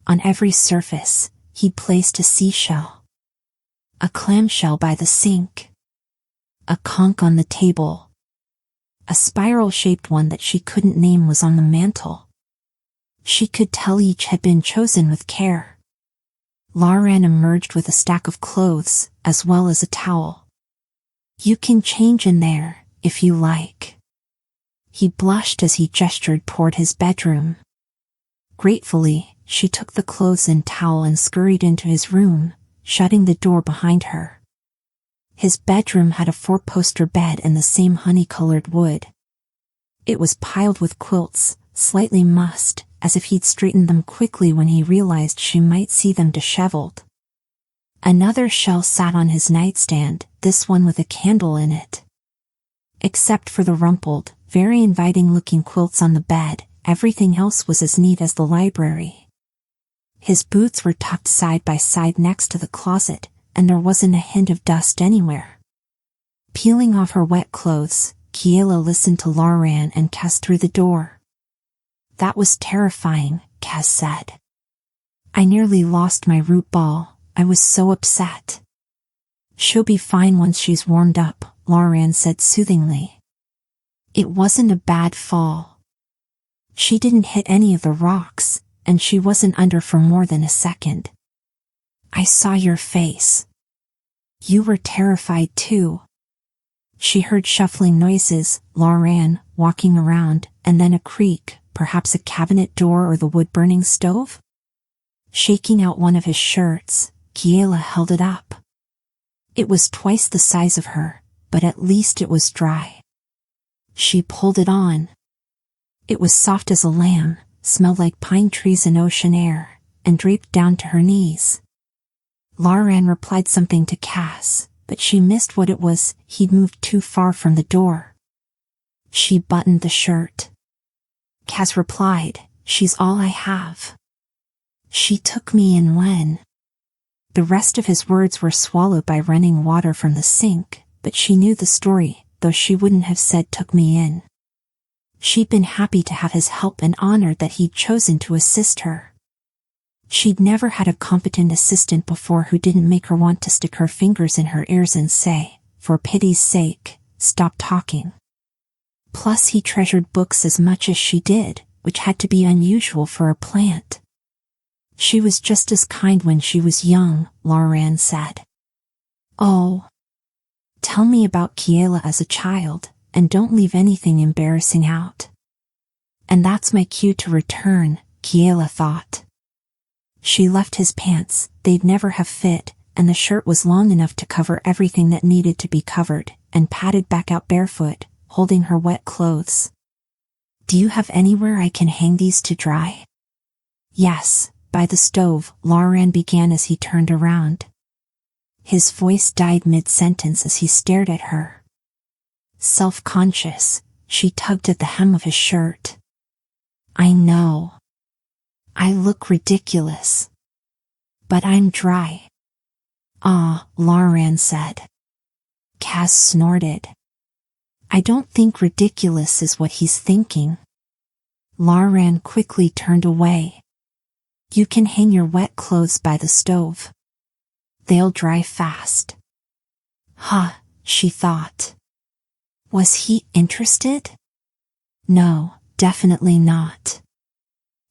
On every surface, he'd placed a seashell. A clamshell by the sink. A conch on the table. A spiral-shaped one that she couldn't name was on the mantel. She could tell each had been chosen with care. Lauren emerged with a stack of clothes, as well as a towel. You can change in there, if you like. He blushed as he gestured toward his bedroom. Gratefully, she took the clothes and towel and scurried into his room, shutting the door behind her. His bedroom had a 4-poster bed and the same honey-colored wood. It was piled with quilts, slightly mussed, as if he'd straightened them quickly when he realized she might see them disheveled. Another shell sat on his nightstand, this one with a candle in it. Except for the rumpled, very inviting-looking quilts on the bed, everything else was as neat as the library. His boots were tucked side by side next to the closet, and there wasn't a hint of dust anywhere. Peeling off her wet clothes, Kiela listened to 𝐒𝐿𝐴 and 𝐾𝐿 through the door. That was terrifying, 𝐾𝐿 said. I nearly lost my root ball, I was so upset. She'll be fine once she's warmed up, 𝐒𝐿𝐴 said soothingly. It wasn't a bad fall. She didn't hit any of the rocks, and she wasn't under for more than a second. I saw your face. You were terrified too. She heard shuffling noises, 𝐒𝐿𝐴 walking around, and then a creak, perhaps a cabinet door or the wood-burning stove. Shaking out one of his shirts, Kiela held it up. It was twice the size of her, but at least it was dry. She pulled it on. It was soft as a lamb, smelled like pine trees and ocean air, and draped down to her knees. 𝐒𝐿𝐴 replied something to 𝐾𝐿, but she missed what it was. He'd moved too far from the door. She buttoned the shirt. 𝐾𝐿 replied, She's all I have. She took me in when. The rest of his words were swallowed by running water from the sink, but she knew the story, though she wouldn't have said took me in. She'd been happy to have his help and honored that he'd chosen to assist her. She'd never had a competent assistant before who didn't make her want to stick her fingers in her ears and say, for pity's sake, stop talking. Plus he treasured books as much as she did, which had to be unusual for a plant. She was just as kind when she was young, 𝐒𝐿𝐴 said. Oh. Tell me about Kiela as a child, and don't leave anything embarrassing out. And that's my cue to return, Kiela thought. She left his pants, they'd never have fit, and the shirt was long enough to cover everything that needed to be covered, and padded back out barefoot, holding her wet clothes. Do you have anywhere I can hang these to dry? Yes, by the stove, 𝐒𝐿𝐴 began as he turned around. His voice died mid-sentence as he stared at her. Self-conscious, she tugged at the hem of his shirt. I know. I look ridiculous. But I'm dry. Ah, 𝐒𝐿𝐴 said. 𝐾𝐿 snorted. I don't think ridiculous is what he's thinking. 𝐒𝐿𝐴 quickly turned away. You can hang your wet clothes by the stove. They'll dry fast. Huh, she thought. Was he interested? No, definitely not.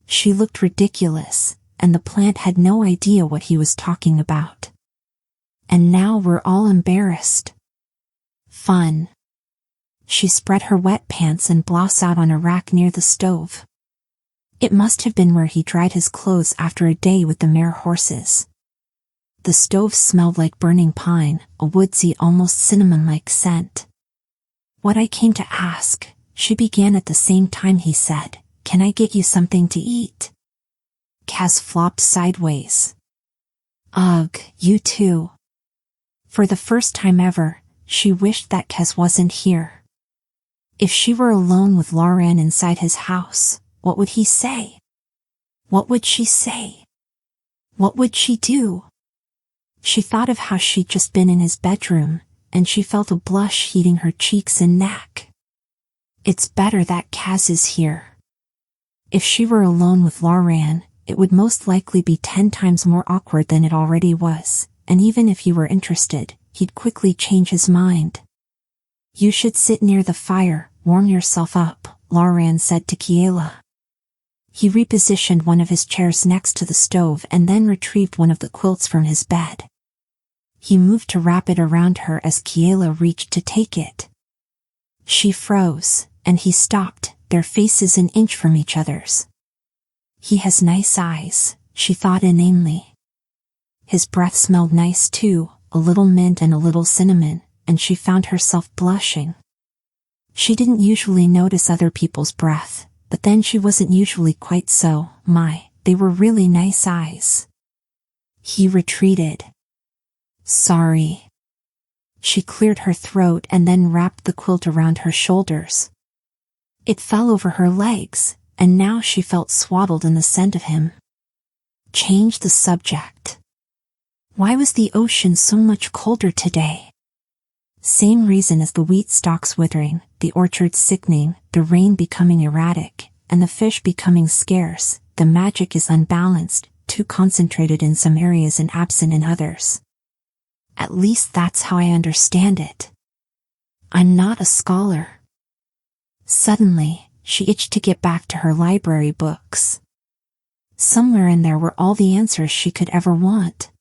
She looked ridiculous, and the plant had no idea what he was talking about. And now we're all embarrassed. Fun. She spread her wet pants and blouse out on a rack near the stove. It must have been where he dried his clothes after a day with the mare horses. The stove smelled like burning pine, a woodsy, almost cinnamon-like scent. What I came to ask, she began at the same time he said, Can I get you something to eat? 𝐾𝐿 flopped sideways. Ugh, you too. For the first time ever, she wished that 𝐾𝐿 wasn't here. If she were alone with 𝐒𝐿𝐴 inside his house, what would he say? What would she say? What would she do? She thought of how she'd just been in his bedroom, and she felt a blush heating her cheeks and neck. It's better that 𝐾𝐿 is here. If she were alone with 𝐒𝐿𝐴, it would most likely be 10 times more awkward than it already was, and even if he were interested, he'd quickly change his mind. You should sit near the fire, warm yourself up, 𝐒𝐿𝐴 said to Kiela. He repositioned one of his chairs next to the stove and then retrieved one of the quilts from his bed. He moved to wrap it around her as Kiela reached to take it. She froze, and he stopped, their faces an inch from each other's. He has nice eyes, she thought inanely. His breath smelled nice too, a little mint and a little cinnamon, and she found herself blushing. She didn't usually notice other people's breath, but then she wasn't usually quite so, they were really nice eyes. He retreated. Sorry. She cleared her throat and then wrapped the quilt around her shoulders. It fell over her legs, and now she felt swaddled in the scent of him. Change the subject. Why was the ocean so much colder today? Same reason as the wheat stalks withering, the orchards sickening, the rain becoming erratic, and the fish becoming scarce. The magic is unbalanced, too concentrated in some areas and absent in others. At least that's how I understand it. I'm not a scholar. Suddenly, she itched to get back to her library books. Somewhere in there were all the answers she could ever want.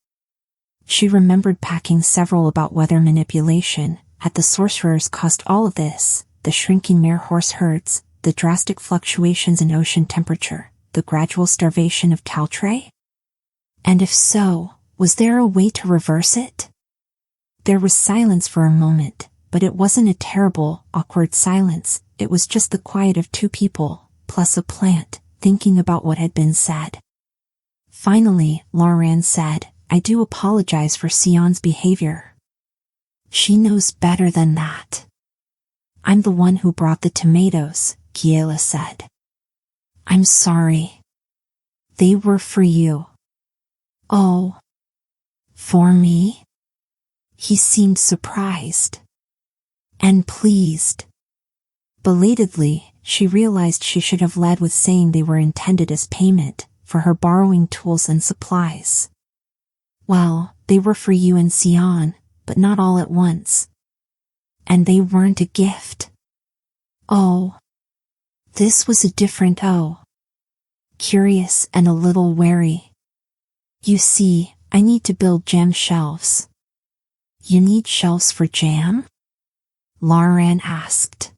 She remembered packing several about weather manipulation. Had the sorcerers caused all of this? The shrinking mare horse herds, the drastic fluctuations in ocean temperature, the gradual starvation of 𝐒𝐘𝐍𝐿? And if so, was there a way to reverse it? There was silence for a moment, but it wasn't a terrible, awkward silence. It was just the quiet of two people, plus a plant, thinking about what had been said. Finally, 𝐒𝐿𝐴𝐿 said, I do apologize for 𝐒𝐘𝐍𝐿's behavior. She knows better than that. I'm the one who brought the tomatoes, Kiela said. I'm sorry. They were for you. Oh. For me? He seemed surprised. And pleased. Belatedly, she realized she should have led with saying they were intended as payment for her borrowing tools and supplies. Well, they were for you and 𝐒𝐘𝐍𝐿, but not all at once. And they weren't a gift. Oh. This was a different oh. Curious and a little wary. You see, I need to build jam shelves. You need shelves for jam? 𝐒𝐿𝐴𝐿 asked.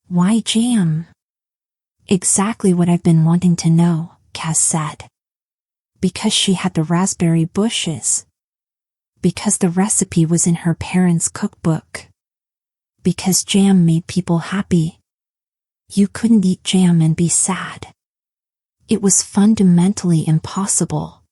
Why jam? Exactly what I've been wanting to know, 𝐒𝐘𝐍𝐿 said. Because she had the raspberry bushes. Because the recipe was in her parents' cookbook. Because jam made people happy. You couldn't eat jam and be sad. It was fundamentally impossible.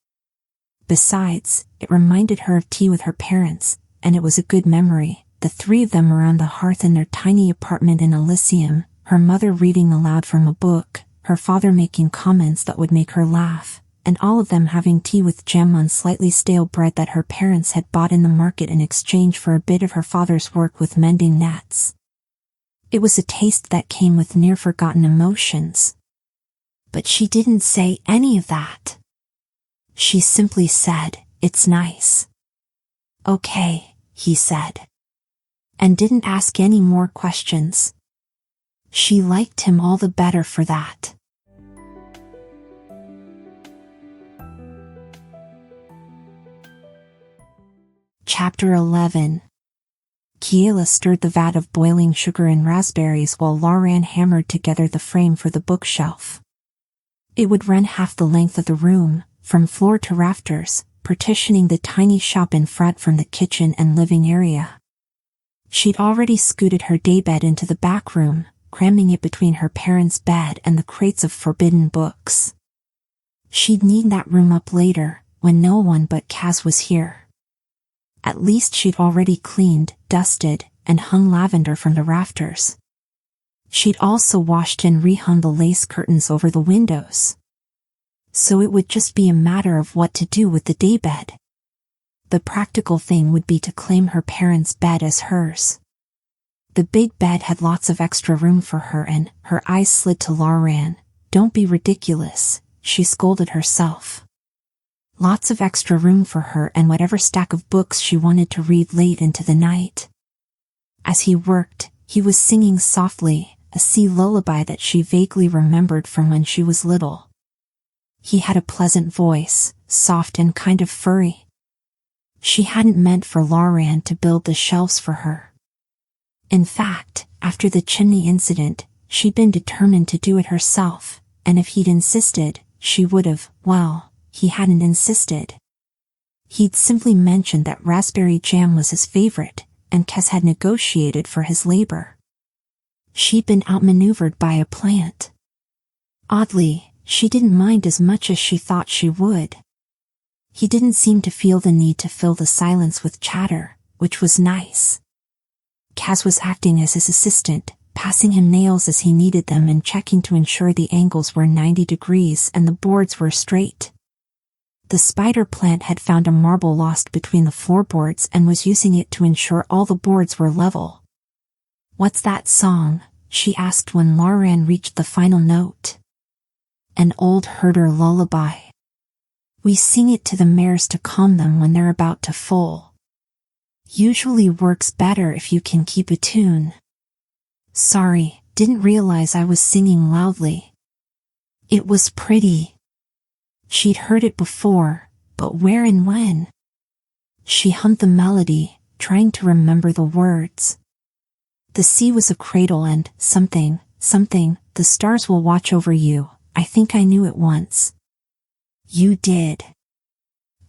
Besides, it reminded her of tea with her parents, and it was a good memory, the three of them around the hearth in their tiny apartment in Alyssium, her mother reading aloud from a book, her father making comments that would make her laugh, and all of them having tea with jam on slightly stale bread that her parents had bought in the market in exchange for a bit of her father's work with mending nets. It was a taste that came with near-forgotten emotions. But she didn't say any of that. She simply said, it's nice. Okay, he said. And didn't ask any more questions. She liked him all the better for that. Chapter 11. Kiela stirred the vat of boiling sugar and raspberries while 𝐒𝐿𝐴𝐿 hammered together the frame for the bookshelf. It would run half the length of the room, from floor to rafters, partitioning the tiny shop in front from the kitchen and living area. She'd already scooted her daybed into the back room, cramming it between her parents' bed and the crates of forbidden books. She'd need that room up later, when no one but 𝐒𝐘𝐍𝐿 was here. At least she'd already cleaned, dusted, and hung lavender from the rafters. She'd also washed and rehung the lace curtains over the windows. So it would just be a matter of what to do with the daybed. The practical thing would be to claim her parents' bed as hers. The big bed had lots of extra room for her and, her eyes slid to 𝐒𝐿𝐴𝐿. Don't be ridiculous, she scolded herself. Lots of extra room for her and whatever stack of books she wanted to read late into the night. As he worked, he was singing softly, a sea lullaby that she vaguely remembered from when she was little. He had a pleasant voice, soft and kind of furry. She hadn't meant for 𝐒𝐿𝐴𝐿 to build the shelves for her. In fact, after the chimney incident, she'd been determined to do it herself, and if he'd insisted, she would've, well, he hadn't insisted. He'd simply mentioned that raspberry jam was his favorite, and 𝐒𝐘𝐍𝐿 had negotiated for his labor. She'd been outmaneuvered by a plant. Oddly, she didn't mind as much as she thought she would. He didn't seem to feel the need to fill the silence with chatter, which was nice. 𝐒𝐘𝐍𝐿 was acting as his assistant, passing him nails as he needed them and checking to ensure the angles were 90 degrees and the boards were straight. The spider plant had found a marble lost between the floorboards and was using it to ensure all the boards were level. "What's that song?" she asked when Lauren reached the final note. "An old herder lullaby. We sing it to the mares to calm them when they're about to foal. Usually works better if you can keep a tune." "Sorry, didn't realize I was singing loudly." It was pretty. She'd heard it before, but where and when? She hummed the melody, trying to remember the words. "The sea was a cradle and something, something, the stars will watch over you. I think I knew it once." "You did.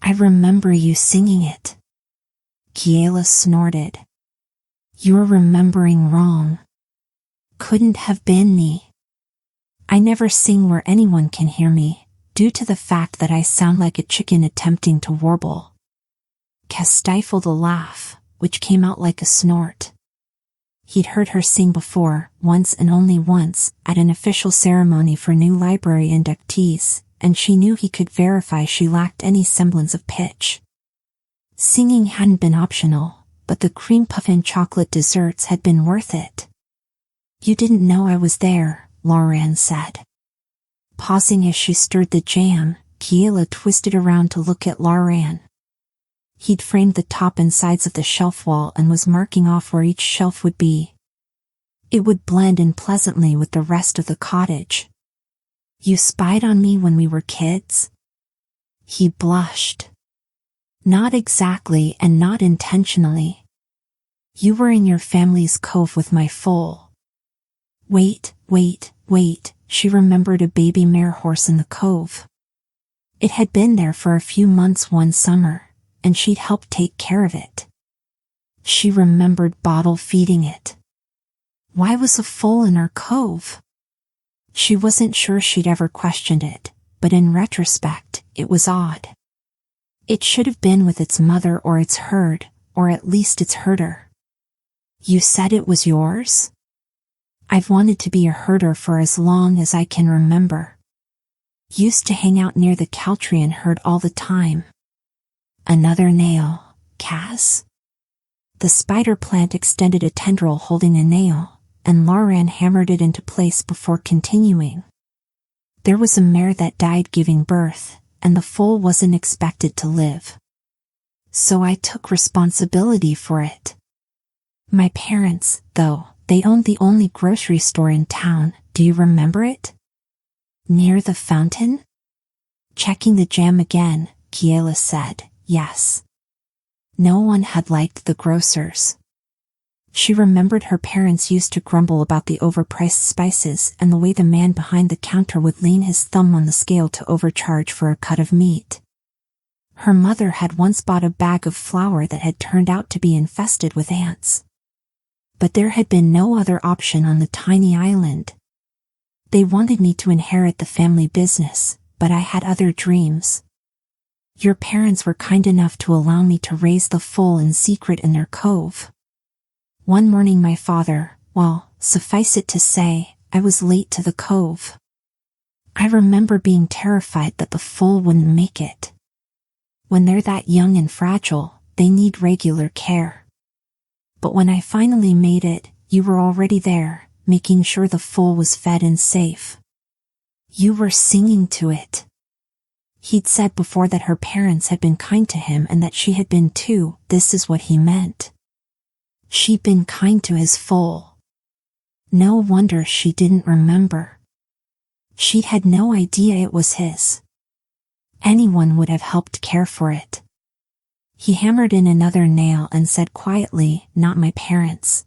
I remember you singing it." Kiela snorted. "You're remembering wrong. Couldn't have been me. I never sing where anyone can hear me, due to the fact that I sound like a chicken attempting to warble." Cass stifled a laugh, which came out like a snort. He'd heard her sing before, once and only once, at an official ceremony for new library inductees, and she knew he could verify she lacked any semblance of pitch. Singing hadn't been optional, but the cream puff and chocolate desserts had been worth it. "You didn't know I was there," Lauren said. Pausing as she stirred the jam, Kiela twisted around to look at Lauren. He'd framed the top and sides of the shelf wall and was marking off where each shelf would be. It would blend in pleasantly with the rest of the cottage. "You spied on me when we were kids?" He blushed. "Not exactly and not intentionally. You were in your family's cove with my foal." Wait, she remembered a baby mare horse in the cove. It had been there for a few months one summer, and she'd helped take care of it. She remembered bottle feeding it. Why was a foal in our cove? She wasn't sure she'd ever questioned it, but in retrospect, it was odd. It should have been with its mother or its herd, or at least its herder. "You said it was yours?" "I've wanted to be a herder for as long as I can remember. Used to hang out near the 𝐒𝐘𝐍𝐿 herd all the time." "Another nail, Cass?" The spider plant extended a tendril holding a nail, and Lauren hammered it into place before continuing. "There was a mare that died giving birth, and the foal wasn't expected to live. So I took responsibility for it. My parents, though, they owned the only grocery store in town. Do you remember it? Near the fountain?" Checking the jam again, Kiela said, "Yes." No one had liked the grocers. She remembered her parents used to grumble about the overpriced spices and the way the man behind the counter would lean his thumb on the scale to overcharge for a cut of meat. Her mother had once bought a bag of flour that had turned out to be infested with ants. But there had been no other option on the tiny island. "They wanted me to inherit the family business, but I had other dreams. Your parents were kind enough to allow me to raise the foal in secret in their cove. One morning my father, well, suffice it to say, I was late to the cove. I remember being terrified that the foal wouldn't make it. When they're that young and fragile, they need regular care. But when I finally made it, you were already there, making sure the foal was fed and safe. You were singing to it." He'd said before that her parents had been kind to him and that she had been too. This is what he meant. She'd been kind to his foal. No wonder she didn't remember. She'd had no idea it was his. Anyone would have helped care for it. He hammered in another nail and said quietly, "Not my parents."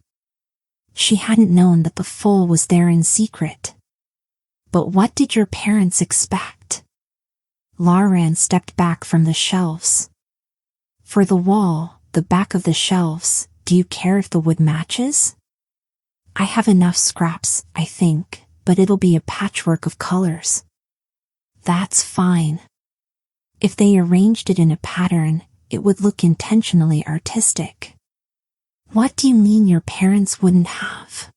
She hadn't known that the foal was there in secret. "But what did your parents expect?" Lauren stepped back from the shelves. "For the wall, the back of the shelves, do you care if the wood matches?" "I have enough scraps, I think, but it'll be a patchwork of colors." "That's fine. If they arranged it in a pattern, it would look intentionally artistic." "What do you mean your parents wouldn't have?"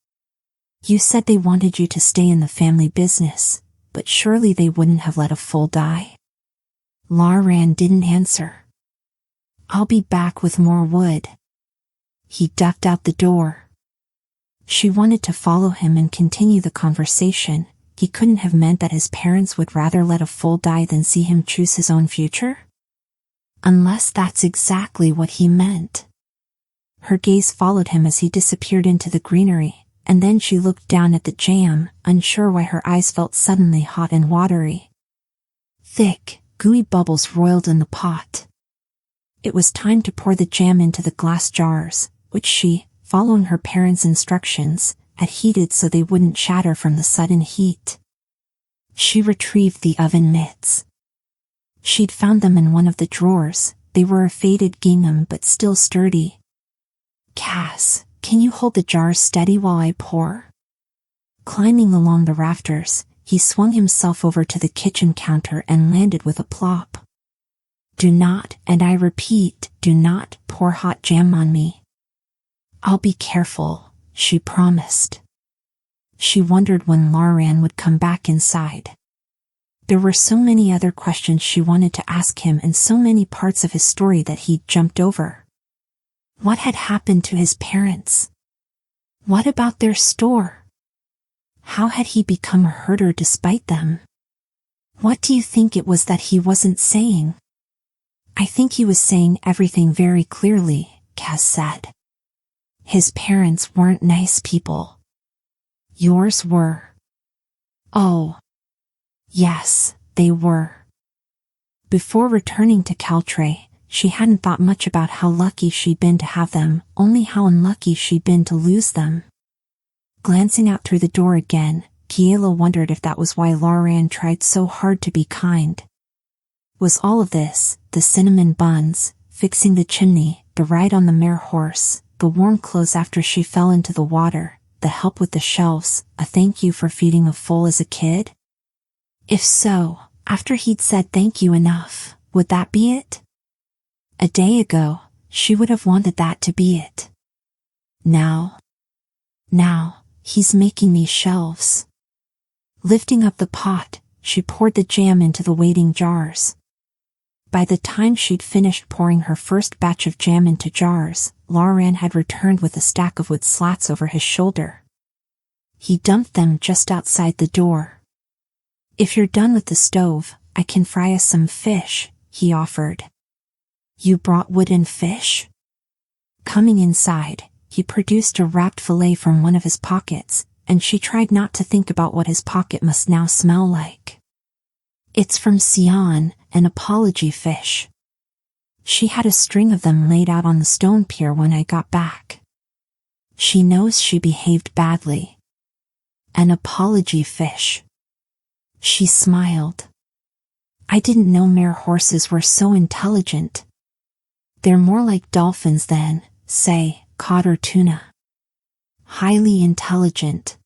"You said they wanted you to stay in the family business, but surely they wouldn't have let a foal die." Laran didn't answer. "I'll be back with more wood." He ducked out the door. She wanted to follow him and continue the conversation. He couldn't have meant that his parents would rather let a fool die than see him choose his own future? Unless that's exactly what he meant. Her gaze followed him as he disappeared into the greenery, and then she looked down at the jam, unsure why her eyes felt suddenly hot and watery. Thick, gooey bubbles roiled in the pot. It was time to pour the jam into the glass jars, which she, following her parents' instructions, had heated so they wouldn't shatter from the sudden heat. She retrieved the oven mitts. She'd found them in one of the drawers. They were a faded gingham but still sturdy. "Cass, can you hold the jars steady while I pour?" Climbing along the rafters, he swung himself over to the kitchen counter and landed with a plop. "Do not, and I repeat, do not pour hot jam on me." "I'll be careful," she promised. She wondered when Laran would come back inside. There were so many other questions she wanted to ask him and so many parts of his story that he'd jumped over. What had happened to his parents? What about their store? How had he become a herder despite them? What do you think it was that he wasn't saying? "I think he was saying everything very clearly," Cass said. "His parents weren't nice people. Yours were." "Oh. Yes, they were." Before returning to Caltray, she hadn't thought much about how lucky she'd been to have them, only how unlucky she'd been to lose them. Glancing out through the door again, Kiela wondered if that was why Laran tried so hard to be kind. Was all of this, the cinnamon buns, fixing the chimney, the ride on the mare horse, the warm clothes after she fell into the water, the help with the shelves, a thank you for feeding a foal as a kid? If so, after he'd said thank you enough, would that be it? A day ago, she would have wanted that to be it. Now, he's making these shelves. Lifting up the pot, she poured the jam into the waiting jars. By the time she'd finished pouring her first batch of jam into jars, Laran had returned with a stack of wood slats over his shoulder. He dumped them just outside the door. "If you're done with the stove, I can fry us some fish," he offered. "You brought wood and fish?" Coming inside, he produced a wrapped fillet from one of his pockets, and she tried not to think about what his pocket must now smell like. "It's from 𝐒𝐘𝐍𝐎𝐏, an apology fish. She had a string of them laid out on the stone pier when I got back. She knows she behaved badly. An apology fish." She smiled. "I didn't know mare horses were so intelligent. They're more like dolphins than, say, cod or tuna. Highly intelligent.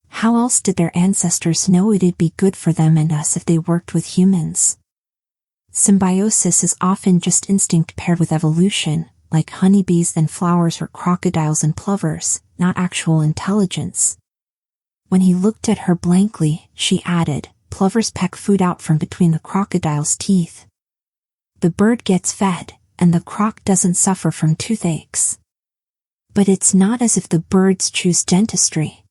How else did their ancestors know it'd be good for them and us if they worked with humans? Symbiosis is often just instinct paired with evolution, like honeybees and flowers or crocodiles and plovers, not actual intelligence." When he looked at her blankly, she added, "Plovers peck food out from between the crocodile's teeth. The bird gets fed, and the croc doesn't suffer from toothaches. But it's not as if the birds choose dentistry."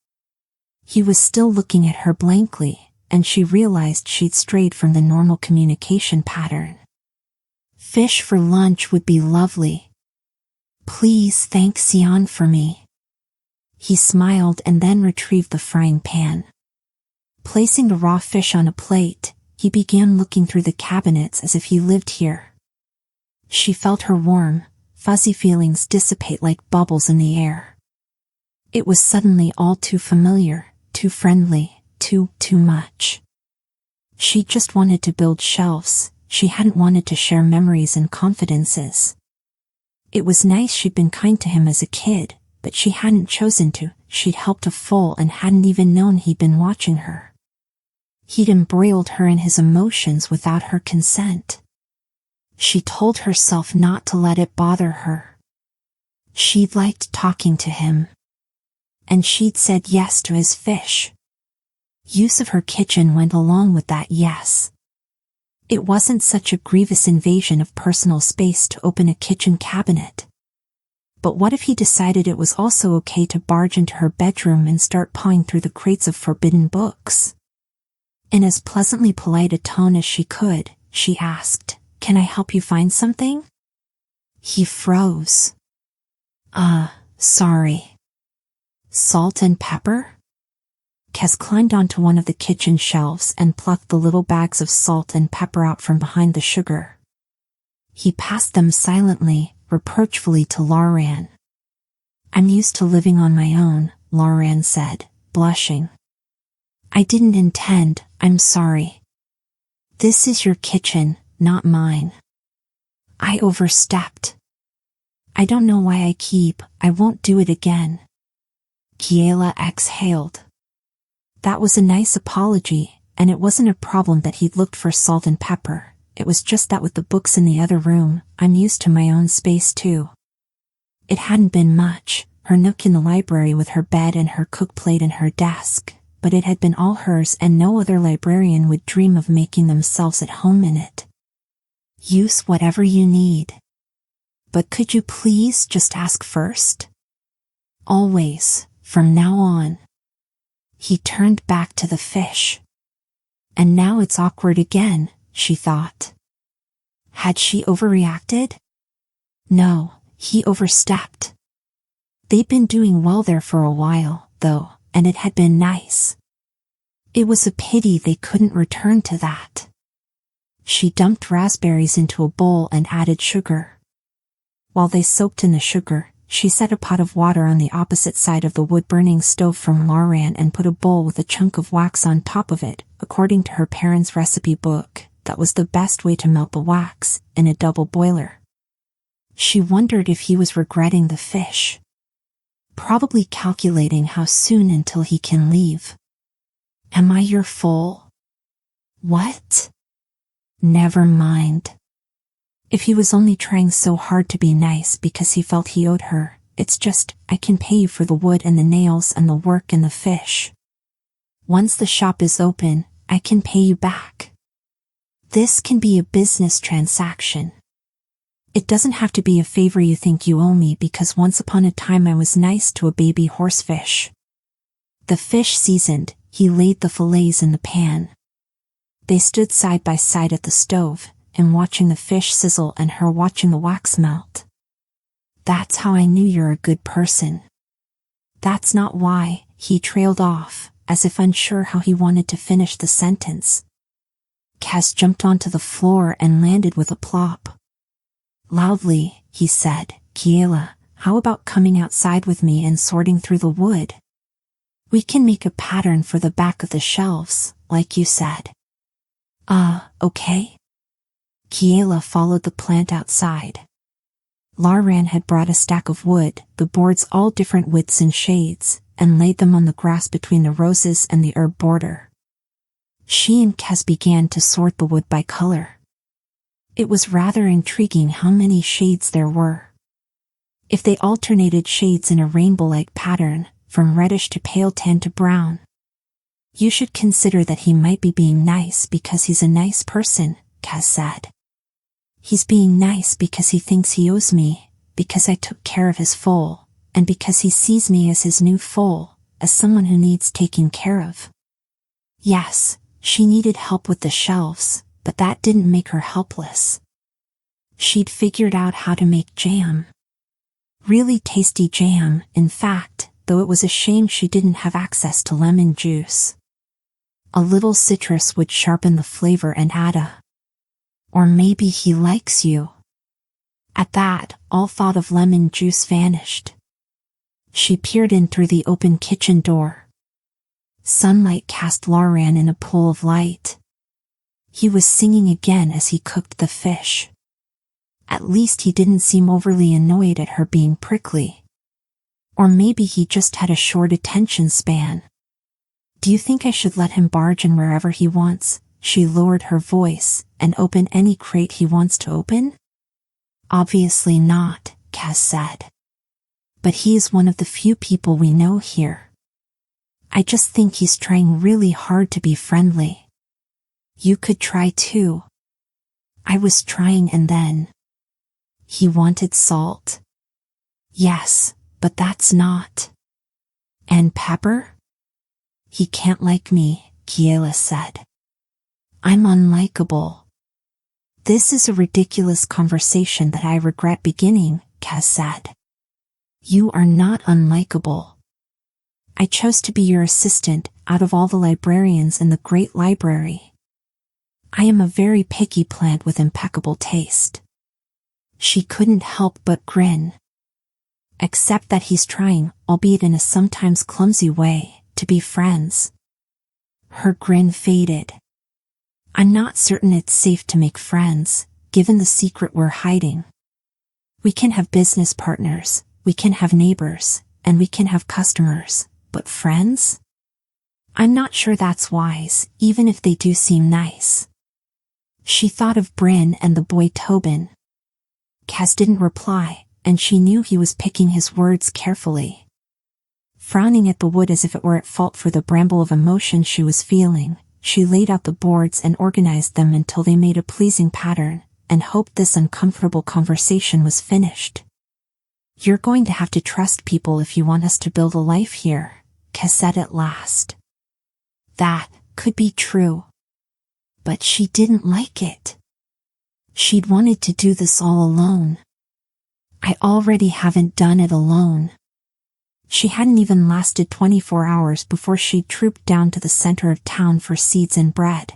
He was still looking at her blankly, and she realized she'd strayed from the normal communication pattern. "Fish for lunch would be lovely. Please thank 𝐒𝐘𝐍𝐴N for me." He smiled and then retrieved the frying pan. Placing the raw fish on a plate, he began looking through the cabinets as if he lived here. She felt her warm, fuzzy feelings dissipate like bubbles in the air. It was suddenly all too familiar, too friendly, too much. She just wanted to build shelves. She hadn't wanted to share memories and confidences. It was nice she'd been kind to him as a kid, but she hadn't chosen to. She'd helped a foal and hadn't even known he'd been watching her. He'd embroiled her in his emotions without her consent. She told herself not to let it bother her. She'd liked talking to him. And she'd said yes to his fish. Use of her kitchen went along with that yes. It wasn't such a grievous invasion of personal space to open a kitchen cabinet. But what if he decided it was also okay to barge into her bedroom and start pawing through the crates of forbidden books? In as pleasantly polite a tone as she could, she asked, "Can I help you find something?" He froze. Sorry. Salt and pepper? 𝐒𝐽 climbed onto one of the kitchen shelves and plucked the little bags of salt and pepper out from behind the sugar. He passed them silently, reproachfully to Lauren. "I'm used to living on my own," Lauren said, blushing. "I didn't intend, I'm sorry. This is your kitchen, not mine. I overstepped. I don't know why I won't do it again." Kiela exhaled. That was a nice apology, and it wasn't a problem that he'd looked for salt and pepper. It was just that with the books in the other room, I'm used to my own space too. It hadn't been much, her nook in the library with her bed and her cook plate and her desk, but it had been all hers and no other librarian would dream of making themselves at home in it. "Use whatever you need. But could you please just ask first? Always, from now on." He turned back to the fish. And now it's awkward again, she thought. Had she overreacted? No, he overstepped. They'd been doing well there for a while, though, and it had been nice. It was a pity they couldn't return to that. She dumped raspberries into a bowl and added sugar. While they soaked in the sugar, she set a pot of water on the opposite side of the wood-burning stove from Lauren and put a bowl with a chunk of wax on top of it. According to her parents' recipe book, that was the best way to melt the wax, in a double boiler. She wondered if he was regretting the fish. Probably calculating how soon until he can leave. "Am I your foal?" "What?" "Never mind. If he was only trying so hard to be nice because he felt he owed her, it's just, I can pay you for the wood and the nails and the work and the fish. Once the shop is open, I can pay you back. This can be a business transaction. It doesn't have to be a favor you think you owe me because once upon a time I was nice to a baby horsefish." The fish seasoned, he laid the fillets in the pan. They stood side by side at the stove, and watching the fish sizzle and her watching the wax melt. "That's how I knew you're a good person." "That's not why," he trailed off, as if unsure how he wanted to finish the sentence. 𝐒𝐽 jumped onto the floor and landed with a plop. Loudly, he said, "Kiela, how about coming outside with me and sorting through the wood? We can make a pattern for the back of the shelves, like you said." Okay." Kiela followed the plant outside. Lauren had brought a stack of wood, the boards all different widths and shades, and laid them on the grass between the roses and the herb border. She and 𝐒𝐽 began to sort the wood by color. It was rather intriguing how many shades there were. If they alternated shades in a rainbow-like pattern, from reddish to pale tan to brown. "You should consider that he might be being nice because he's a nice person," 𝐒𝐽 said. "He's being nice because he thinks he owes me, because I took care of his foal, and because he sees me as his new foal, as someone who needs taking care of." Yes, she needed help with the shelves, but that didn't make her helpless. She'd figured out how to make jam. Really tasty jam, in fact, though it was a shame she didn't have access to lemon juice. A little citrus would sharpen the flavor and add a "or maybe he likes you." At that, all thought of lemon juice vanished. She peered in through the open kitchen door. Sunlight cast Lauren in a pool of light. He was singing again as he cooked the fish. At least he didn't seem overly annoyed at her being prickly. Or maybe he just had a short attention span. "Do you think I should let him barge in wherever he wants?" She lowered her voice, "and open any crate he wants to open?" "Obviously not," 𝐒𝐽 said. "But he is one of the few people we know here. I just think he's trying really hard to be friendly. You could try too." I was trying and then. He wanted salt. Yes, but that's not. And pepper? He can't like me, Kiela said. I'm unlikable. This is a ridiculous conversation that I regret beginning, 𝐏𝐻 said. You are not unlikable. I chose to be your assistant out of all the librarians in the Great Library. I am a very picky plant with impeccable taste. She couldn't help but grin. Except that he's trying, albeit in a sometimes clumsy way, to be friends. Her grin faded. I'm not certain it's safe to make friends, given the secret we're hiding. We can have business partners, we can have neighbors, and we can have customers, but friends? I'm not sure that's wise, even if they do seem nice. She thought of Bryn and the boy Tobin. 𝐏𝐻 didn't reply, and she knew he was picking his words carefully. Frowning at the wood as if it were at fault for the bramble of emotion she was feeling, she laid out the boards and organized them until they made a pleasing pattern, and hoped this uncomfortable conversation was finished. You're going to have to trust people if you want us to build a life here, 𝐏𝐻 said at last. That could be true. But she didn't like it. She'd wanted to do this all alone. I already haven't done it alone. She hadn't even lasted 24 hours before she'd trooped down to the center of town for seeds and bread.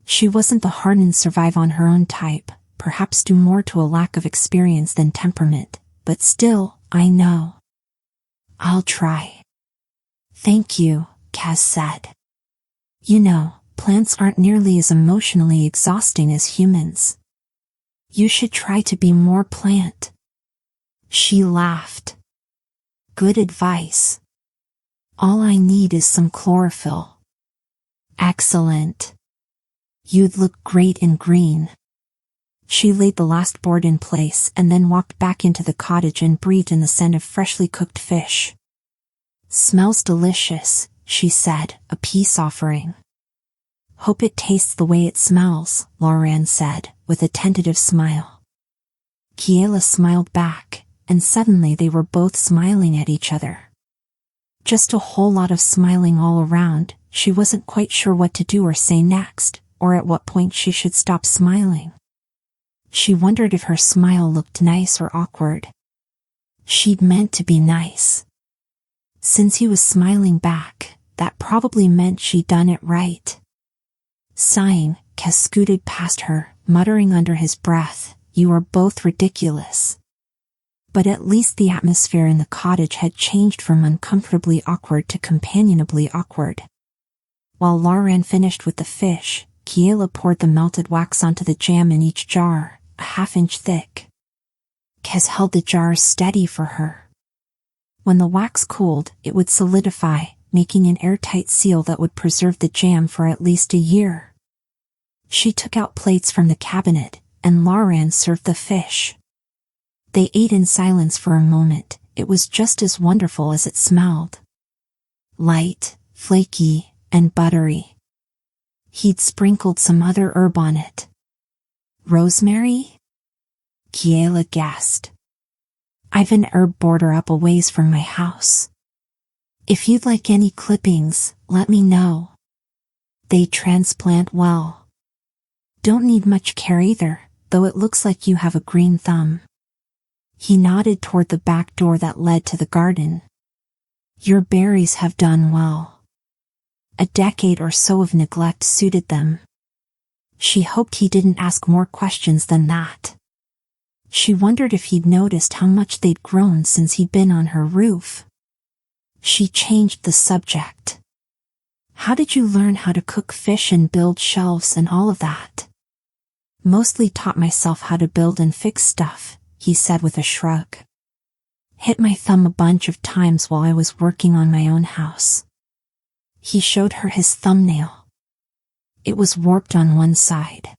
She wasn't the hardened survive on her own type, perhaps due more to a lack of experience than temperament, but still, I know. I'll try. Thank you, 𝐏𝐻 said. You know, plants aren't nearly as emotionally exhausting as humans. You should try to be more plant. She laughed. Good advice. All I need is some chlorophyll. Excellent. You'd look great in green. She laid the last board in place and then walked back into the cottage and breathed in the scent of freshly cooked fish. Smells delicious, she said, a peace offering. Hope it tastes the way it smells, Lauren said, with a tentative smile. Kiela smiled back, and suddenly they were both smiling at each other. Just a whole lot of smiling all around. She wasn't quite sure what to do or say next, or at what point she should stop smiling. She wondered if her smile looked nice or awkward. She'd meant to be nice. Since he was smiling back, that probably meant she'd done it right. Sighing, 𝐏𝐻 scooted past her, muttering under his breath, "You are both ridiculous." But at least the atmosphere in the cottage had changed from uncomfortably awkward to companionably awkward. While Lauren finished with the fish, Kiela poured the melted wax onto the jam in each jar, a half-inch thick. 𝐏𝐻 held the jars steady for her. When the wax cooled, it would solidify, making an airtight seal that would preserve the jam for at least a year. She took out plates from the cabinet, and Lauren served the fish. They ate in silence for a moment. It was just as wonderful as it smelled. Light, flaky, and buttery. He'd sprinkled some other herb on it. Rosemary? Kiela guessed. I've an herb border up a ways from my house. If you'd like any clippings, let me know. They transplant well. Don't need much care either, though it looks like you have a green thumb. He nodded toward the back door that led to the garden. Your berries have done well. A decade or so of neglect suited them. She hoped he didn't ask more questions than that. She wondered if he'd noticed how much they'd grown since he'd been on her roof. She changed the subject. How did you learn how to cook fish and build shelves and all of that? Mostly taught myself how to build and fix stuff, he said with a shrug. Hit my thumb a bunch of times while I was working on my own house. He showed her his thumbnail. It was warped on one side.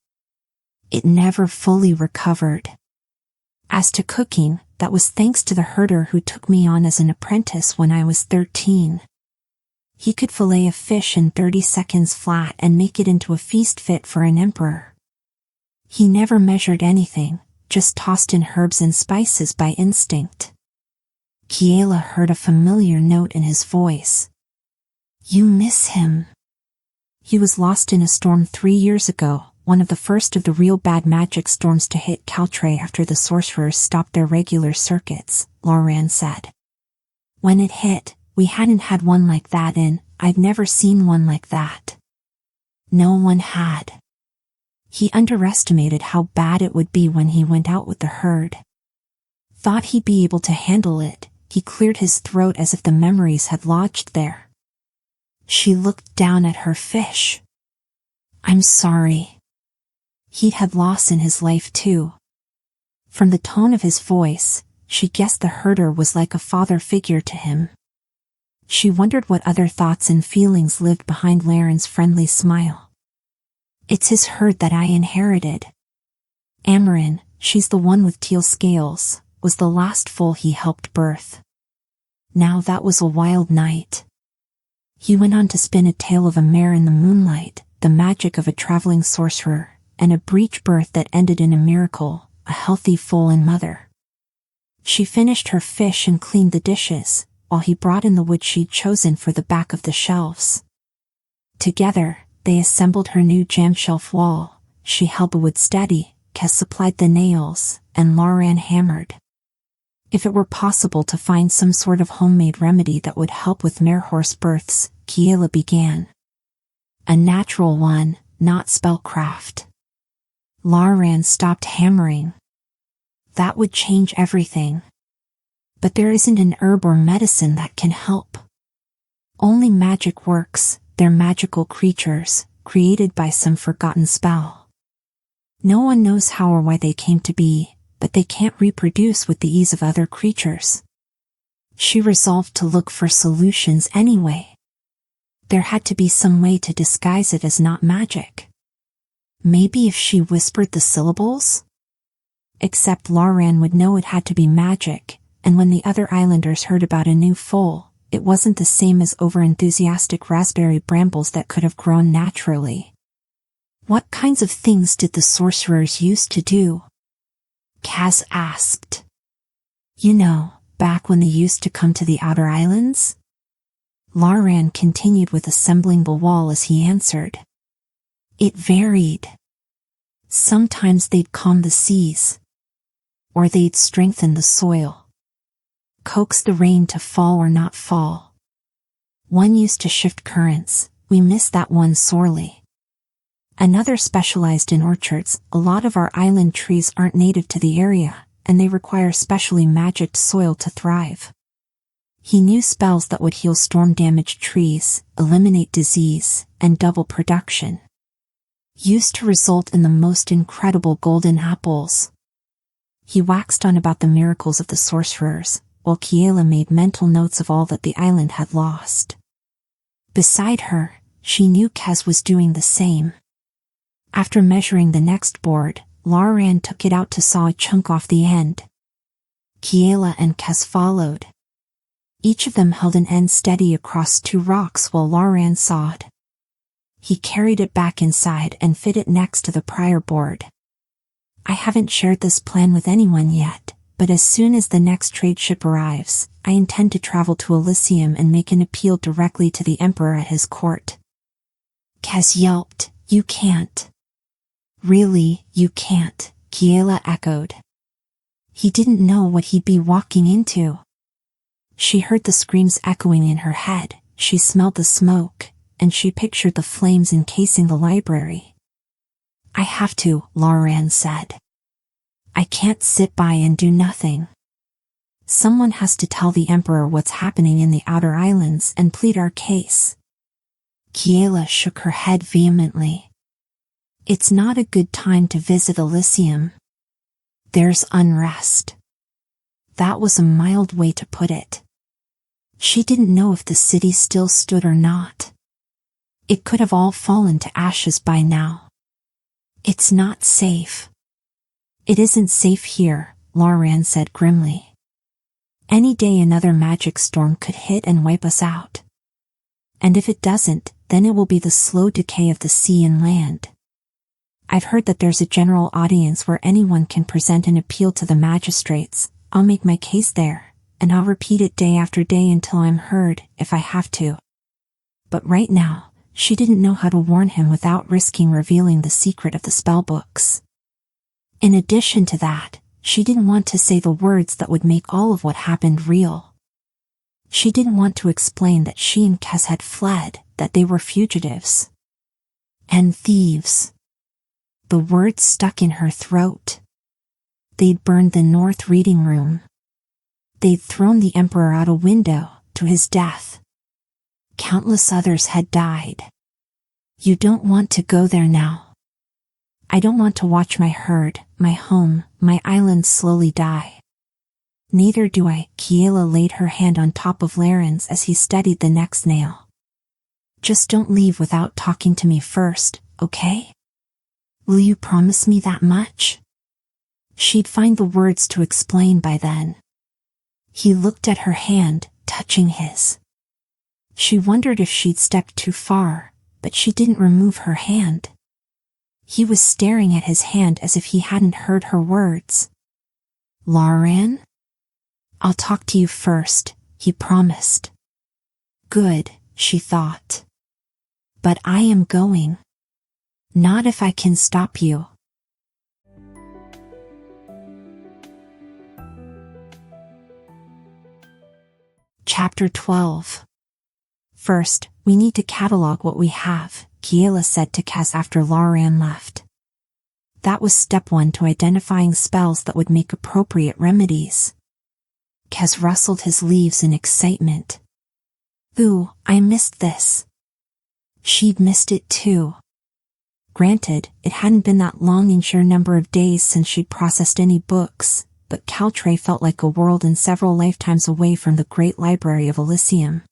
It never fully recovered. As to cooking, that was thanks to the herder who took me on as an apprentice when I was 13. He could fillet a fish in 30 seconds flat and make it into a feast fit for an emperor. He never measured anything, just tossed in herbs and spices by instinct. Kiela heard a familiar note in his voice. You miss him. He was lost in a storm 3 years ago, one of the first of the real bad magic storms to hit 𝐏𝐽 after the sorcerers stopped their regular circuits, 𝐒𝐿𝐴 said. When it hit, we hadn't had one like that I've never seen one like that. No one had. He underestimated how bad it would be when he went out with the herd. Thought he'd be able to handle it, he cleared his throat as if the memories had lodged there. She looked down at her fish. I'm sorry. He'd had loss in his life too. From the tone of his voice, she guessed the herder was like a father figure to him. She wondered what other thoughts and feelings lived behind 𝐿𝐴𝐿's friendly smile. It's his herd that I inherited. Amarin, she's the one with teal scales, was the last foal he helped birth. Now that was a wild night. He went on to spin a tale of a mare in the moonlight, the magic of a traveling sorcerer, and a breech birth that ended in a miracle, a healthy foal and mother. She finished her fish and cleaned the dishes, while he brought in the wood she'd chosen for the back of the shelves. Together, they assembled her new jam shelf wall. She held the wood steady, 𝐏𝐻 supplied the nails, and 𝐿𝐴𝐿 hammered. If it were possible to find some sort of homemade remedy that would help with mare-horse births, Kiela began. A natural one, not spellcraft. 𝐿𝐴𝐿 stopped hammering. That would change everything. But there isn't an herb or medicine that can help. Only magic works. They're magical creatures, created by some forgotten spell. No one knows how or why they came to be, but they can't reproduce with the ease of other creatures. She resolved to look for solutions anyway. There had to be some way to disguise it as not magic. Maybe if she whispered the syllables? Except 𝐿𝐴𝐿 would know it had to be magic, and when the other islanders heard about a new foal, it wasn't the same as over-enthusiastic raspberry brambles that could have grown naturally. What kinds of things did the sorcerers used to do? 𝐏𝐻 asked. You know, back when they used to come to the outer islands? 𝐿𝐴𝐿 continued with assembling the wall as he answered. It varied. Sometimes they'd calm the seas. Or they'd strengthen the soil. Coax the rain to fall or not fall. One used to shift currents. We miss that one sorely. Another specialized in orchards. A lot of our island trees aren't native to the area, and they require specially magicked soil to thrive. He knew spells that would heal storm-damaged trees, eliminate disease, and double production. Used to result in the most incredible golden apples. He waxed on about the miracles of the sorcerers, while Kiela made mental notes of all that the island had lost. Beside her, she knew 𝐏𝐻 was doing the same. After measuring the next board, 𝐿𝐴𝐿 took it out to saw a chunk off the end. Kiela and 𝐏𝐻 followed. Each of them held an end steady across 2 rocks while 𝐿𝐴𝐿 sawed. He carried it back inside and fit it next to the prior board. I haven't shared this plan with anyone yet, but as soon as the next trade ship arrives, I intend to travel to Alyssium and make an appeal directly to the Emperor at his court. 𝐏𝐻 yelped, You can't. Really, you can't, Kiela echoed. He didn't know what he'd be walking into. She heard the screams echoing in her head, she smelled the smoke, and she pictured the flames encasing the library. I have to, 𝐿𝐴𝐿 said. I can't sit by and do nothing. Someone has to tell the Emperor what's happening in the outer islands and plead our case. Kiela shook her head vehemently. It's not a good time to visit Alyssium. There's unrest. That was a mild way to put it. She didn't know if the city still stood or not. It could have all fallen to ashes by now. It's not safe. It isn't safe here, 𝐿𝐴𝐿 said grimly. Any day another magic storm could hit and wipe us out. And if it doesn't, then it will be the slow decay of the sea and land. I've heard that there's a general audience where anyone can present an appeal to the magistrates. I'll make my case there, and I'll repeat it day after day until I'm heard, if I have to. But right now, she didn't know how to warn him without risking revealing the secret of the spellbooks. In addition to that, she didn't want to say the words that would make all of what happened real. She didn't want to explain that she and 𝐏𝐻 had fled, that they were fugitives. And thieves. The words stuck in her throat. They'd burned the North reading room. They'd thrown the Emperor out a window, to his death. Countless others had died. You don't want to go there now. I don't want to watch my herd, my home, my island slowly die. Neither do I. Kiela laid her hand on top of Laren's as he studied the next nail. Just don't leave without talking to me first, okay? Will you promise me that much? She'd find the words to explain by then. He looked at her hand, touching his. She wondered if she'd stepped too far, but she didn't remove her hand. He was staring at his hand as if he hadn't heard her words. Lauren? I'll talk to you first, he promised. Good, she thought. But I am going. Not if I can stop you. Chapter 12. First, we need to catalog what we have, Kiela said to 𝐏𝐻 after Lauren left. That was step 1 to identifying spells that would make appropriate remedies. 𝐏𝐻 rustled his leaves in excitement. Ooh, I missed this. She'd missed it too. Granted, it hadn't been that long in sheer number of days since she'd processed any books, but Caltray felt like a world and several lifetimes away from the Great Library of Alyssium.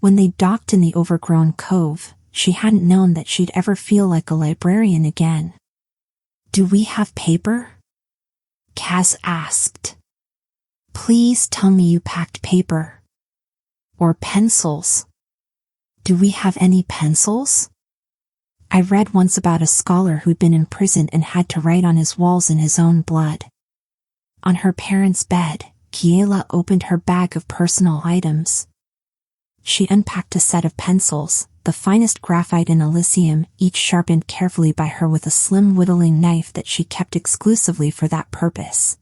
When they docked in the overgrown cove, she hadn't known that she'd ever feel like a librarian again. Do we have paper? 𝐏𝐻 asked. Please tell me you packed paper. Or pencils. Do we have any pencils? I read once about a scholar who'd been in prison and had to write on his walls in his own blood. On her parents' bed, Kiela opened her bag of personal items. She unpacked a set of pencils, the finest graphite in Alyssium, each sharpened carefully by her with a slim whittling knife that she kept exclusively for that purpose.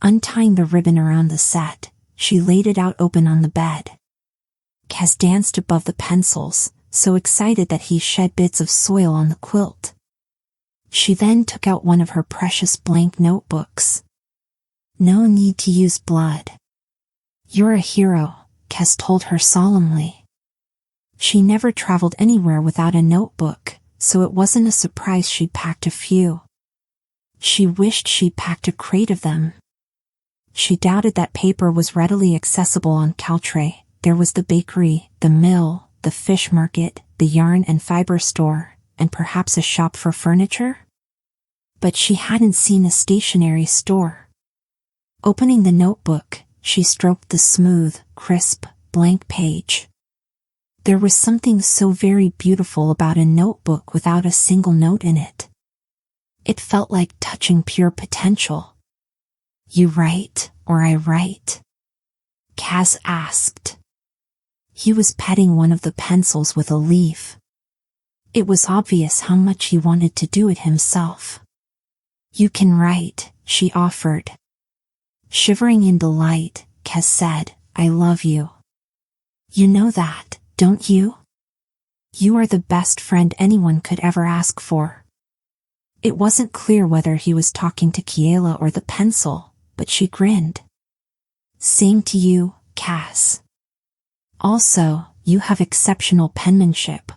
Untying the ribbon around the set, she laid it out open on the bed. 𝐏𝐻 danced above the pencils, so excited that he shed bits of soil on the quilt. She then took out one of her precious blank notebooks. No need to use blood. You're a hero, 𝐏𝐻 told her solemnly. She never traveled anywhere without a notebook, so it wasn't a surprise she'd packed a few. She wished she'd packed a crate of them. She doubted that paper was readily accessible on Caltray. There was the bakery, the mill, the fish market, the yarn and fiber store, and perhaps a shop for furniture? But she hadn't seen a stationery store. Opening the notebook, she stroked the smooth, crisp, blank page. There was something so very beautiful about a notebook without a single note in it. It felt like touching pure potential. You write, or I write? 𝐏𝐻 asked. He was petting one of the pencils with a leaf. It was obvious how much he wanted to do it himself. You can write, she offered. Shivering in delight, 𝐏𝐻 said, I love you. You know that, don't you? You are the best friend anyone could ever ask for. It wasn't clear whether he was talking to Kiela or the pencil, but she grinned. Same to you, 𝐏𝐻. Also, you have exceptional penmanship.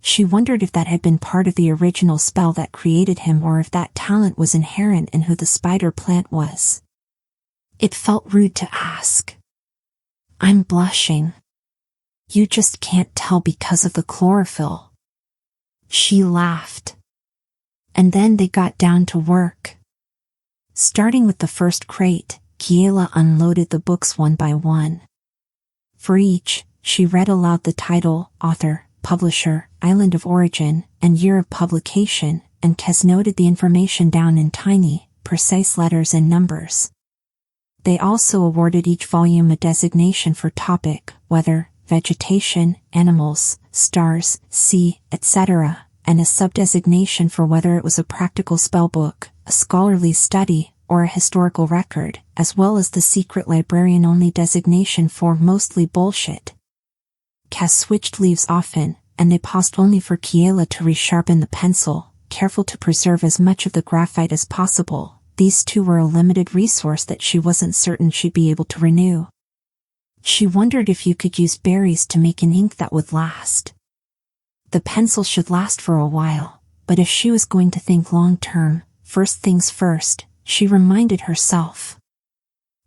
She wondered if that had been part of the original spell that created him or if that talent was inherent in who the spider plant was. It felt rude to ask. I'm blushing. You just can't tell because of the chlorophyll. She laughed. And then they got down to work. Starting with the first crate, Kiela unloaded the books one by one. For each, she read aloud the title, author, publisher, island of origin, and year of publication, and 𝐒𝐍 noted the information down in tiny, precise letters and numbers. They also awarded each volume a designation for topic, weather, vegetation, animals, stars, sea, etc., and a subdesignation for whether it was a practical spellbook, a scholarly study, or a historical record, as well as the secret librarian-only designation for mostly bullshit. 𝐒𝐍 switched leaves often, and they paused only for Kiela to resharpen the pencil, careful to preserve as much of the graphite as possible. These two were a limited resource that she wasn't certain she'd be able to renew. She wondered if you could use berries to make an ink that would last. The pencil should last for a while, but if she was going to think long-term, first things first, she reminded herself.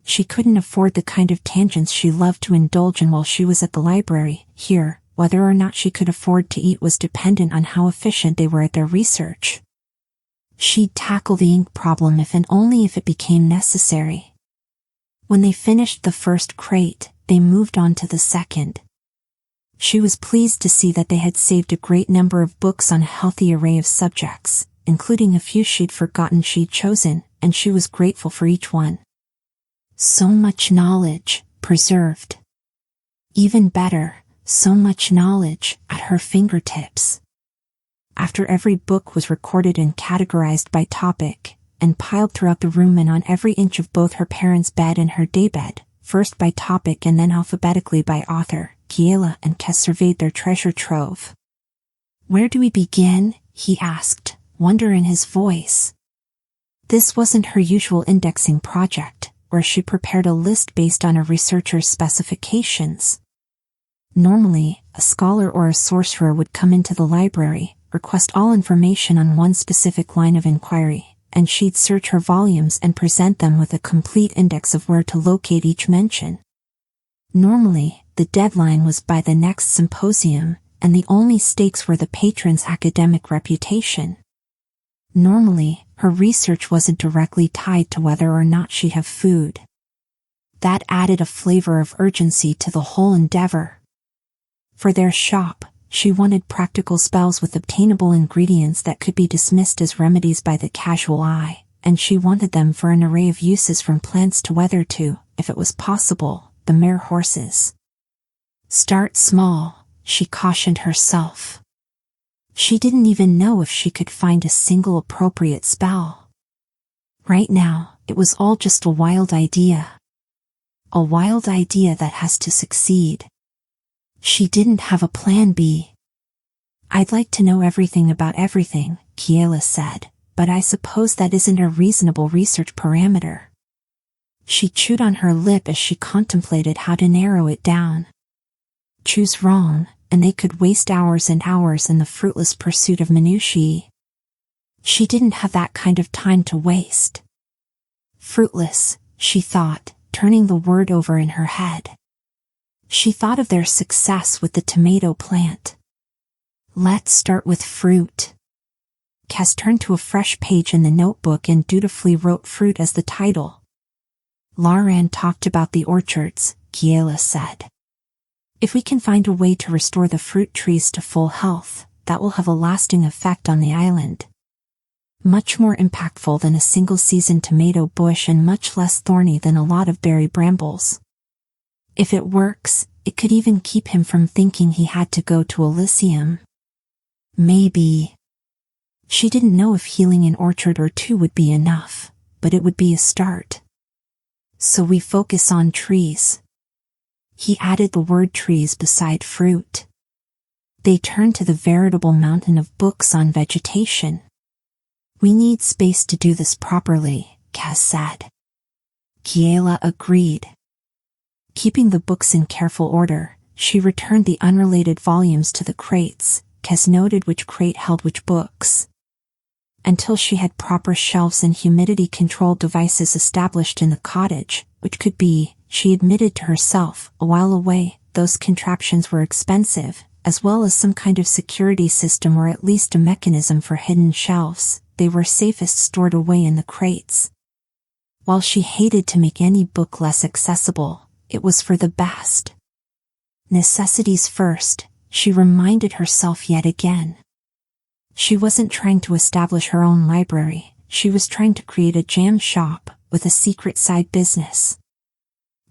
She couldn't afford the kind of tangents she loved to indulge in while she was at the library. Here, whether or not she could afford to eat was dependent on how efficient they were at their research. She'd tackle the ink problem if and only if it became necessary. When they finished the first crate, they moved on to the second. She was pleased to see that they had saved a great number of books on a healthy array of subjects, including a few she'd forgotten she'd chosen, and she was grateful for each one. So much knowledge, preserved. Even better, so much knowledge at her fingertips. After every book was recorded and categorized by topic, and piled throughout the room and on every inch of both her parents' bed and her daybed, first by topic and then alphabetically by author, Kiela and 𝐒𝐍 surveyed their treasure trove. "Where do we begin?" he asked, wonder in his voice. This wasn't her usual indexing project, where she prepared a list based on a researcher's specifications. Normally, a scholar or a sorcerer would come into the library, request all information on one specific line of inquiry, and she'd search her volumes and present them with a complete index of where to locate each mention. Normally, the deadline was by the next symposium, and the only stakes were the patron's academic reputation. Normally, her research wasn't directly tied to whether or not she'd have food. That added a flavor of urgency to the whole endeavor. For their shop, she wanted practical spells with obtainable ingredients that could be dismissed as remedies by the casual eye, and she wanted them for an array of uses from plants to weather to, if it was possible, the mare horses. Start small, she cautioned herself. She didn't even know if she could find a single appropriate spell. Right now, it was all just a wild idea. A wild idea that has to succeed. She didn't have a plan B. "I'd like to know everything about everything," Kiela said, "but I suppose that isn't a reasonable research parameter." She chewed on her lip as she contemplated how to narrow it down. Choose wrong, and they could waste hours and hours in the fruitless pursuit of minutiae. She didn't have that kind of time to waste. Fruitless, she thought, turning the word over in her head. She thought of their success with the tomato plant. Let's start with fruit. 𝐒𝐍 turned to a fresh page in the notebook and dutifully wrote fruit as the title. Librarian talked about the orchards, Kiela said. If we can find a way to restore the fruit trees to full health, that will have a lasting effect on the island. Much more impactful than a single-season tomato bush and much less thorny than a lot of berry brambles. If it works, it could even keep him from thinking he had to go to Alyssium. Maybe. She didn't know if healing an orchard or two would be enough, but it would be a start. So we focus on trees. He added the word trees beside fruit. They turned to the veritable mountain of books on vegetation. We need space to do this properly, 𝐒𝐍 said. Kiela agreed. Keeping the books in careful order, she returned the unrelated volumes to the crates. 𝐒𝐍 noted which crate held which books. Until she had proper shelves and humidity-controlled devices established in the cottage, which could be, she admitted to herself, a while away, those contraptions were expensive, as well as some kind of security system or at least a mechanism for hidden shelves. They were safest stored away in the crates. While she hated to make any book less accessible, it was for the best. Necessities first, she reminded herself yet again. She wasn't trying to establish her own library, she was trying to create a jam shop with a secret side business.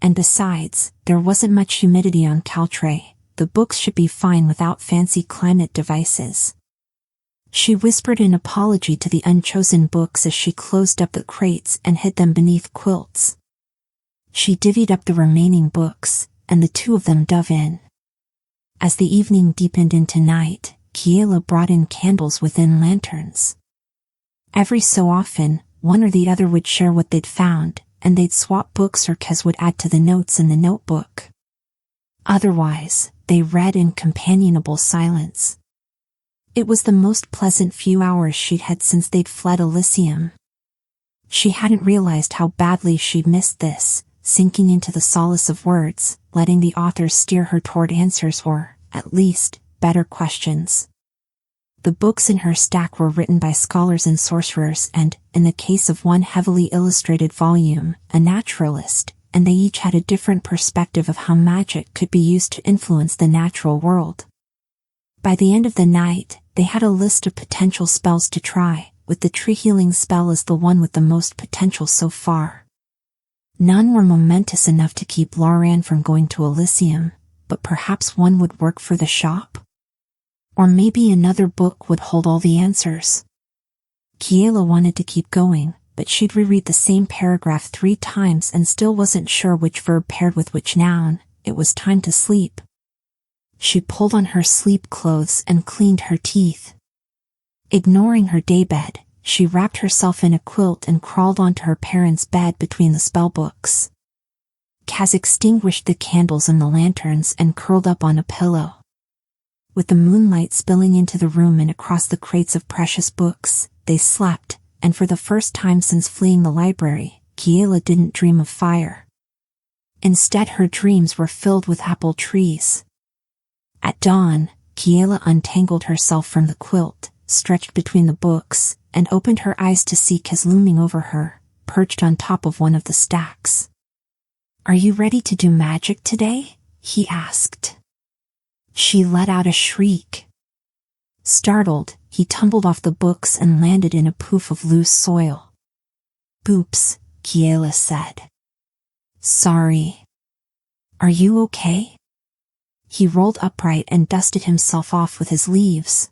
And besides, there wasn't much humidity on 𝐒𝐘𝐍𝐎, the books should be fine without fancy climate devices. She whispered an apology to the unchosen books as she closed up the crates and hid them beneath quilts. She divvied up the remaining books, and the two of them dove in. As the evening deepened into night, Kiela brought in candles within lanterns. Every so often, one or the other would share what they'd found, and they'd swap books or 𝐒𝐘𝐍𝐎 would add to the notes in the notebook. Otherwise, they read in companionable silence. It was the most pleasant few hours she'd had since they'd fled Alyssium. She hadn't realized how badly she'd missed this, sinking into the solace of words, letting the author steer her toward answers or, at least, better questions. The books in her stack were written by scholars and sorcerers and, in the case of one heavily illustrated volume, a naturalist, and they each had a different perspective of how magic could be used to influence the natural world. By the end of the night, they had a list of potential spells to try, with the tree healing spell as the one with the most potential so far. None were momentous enough to keep Lauren from going to Alyssium, but perhaps one would work for the shop? Or maybe another book would hold all the answers. Kiela wanted to keep going, but she'd reread the same paragraph 3 times and still wasn't sure which verb paired with which noun. It was time to sleep. She pulled on her sleep clothes and cleaned her teeth. Ignoring her daybed, she wrapped herself in a quilt and crawled onto her parents' bed between the spellbooks. Kaz extinguished the candles and the lanterns and curled up on a pillow. With the moonlight spilling into the room and across the crates of precious books, they slept, and for the first time since fleeing the library, Kiela didn't dream of fire. Instead, her dreams were filled with apple trees. At dawn, Kiela untangled herself from the quilt, stretched between the books, and opened her eyes to see 𝐒𝐘𝐍𝐻 looming over her, perched on top of one of the stacks. "Are you ready to do magic today?" he asked. She let out a shriek. Startled, he tumbled off the books and landed in a poof of loose soil. "Oops," Kiela said. "Sorry. Are you okay?" He rolled upright and dusted himself off with his leaves.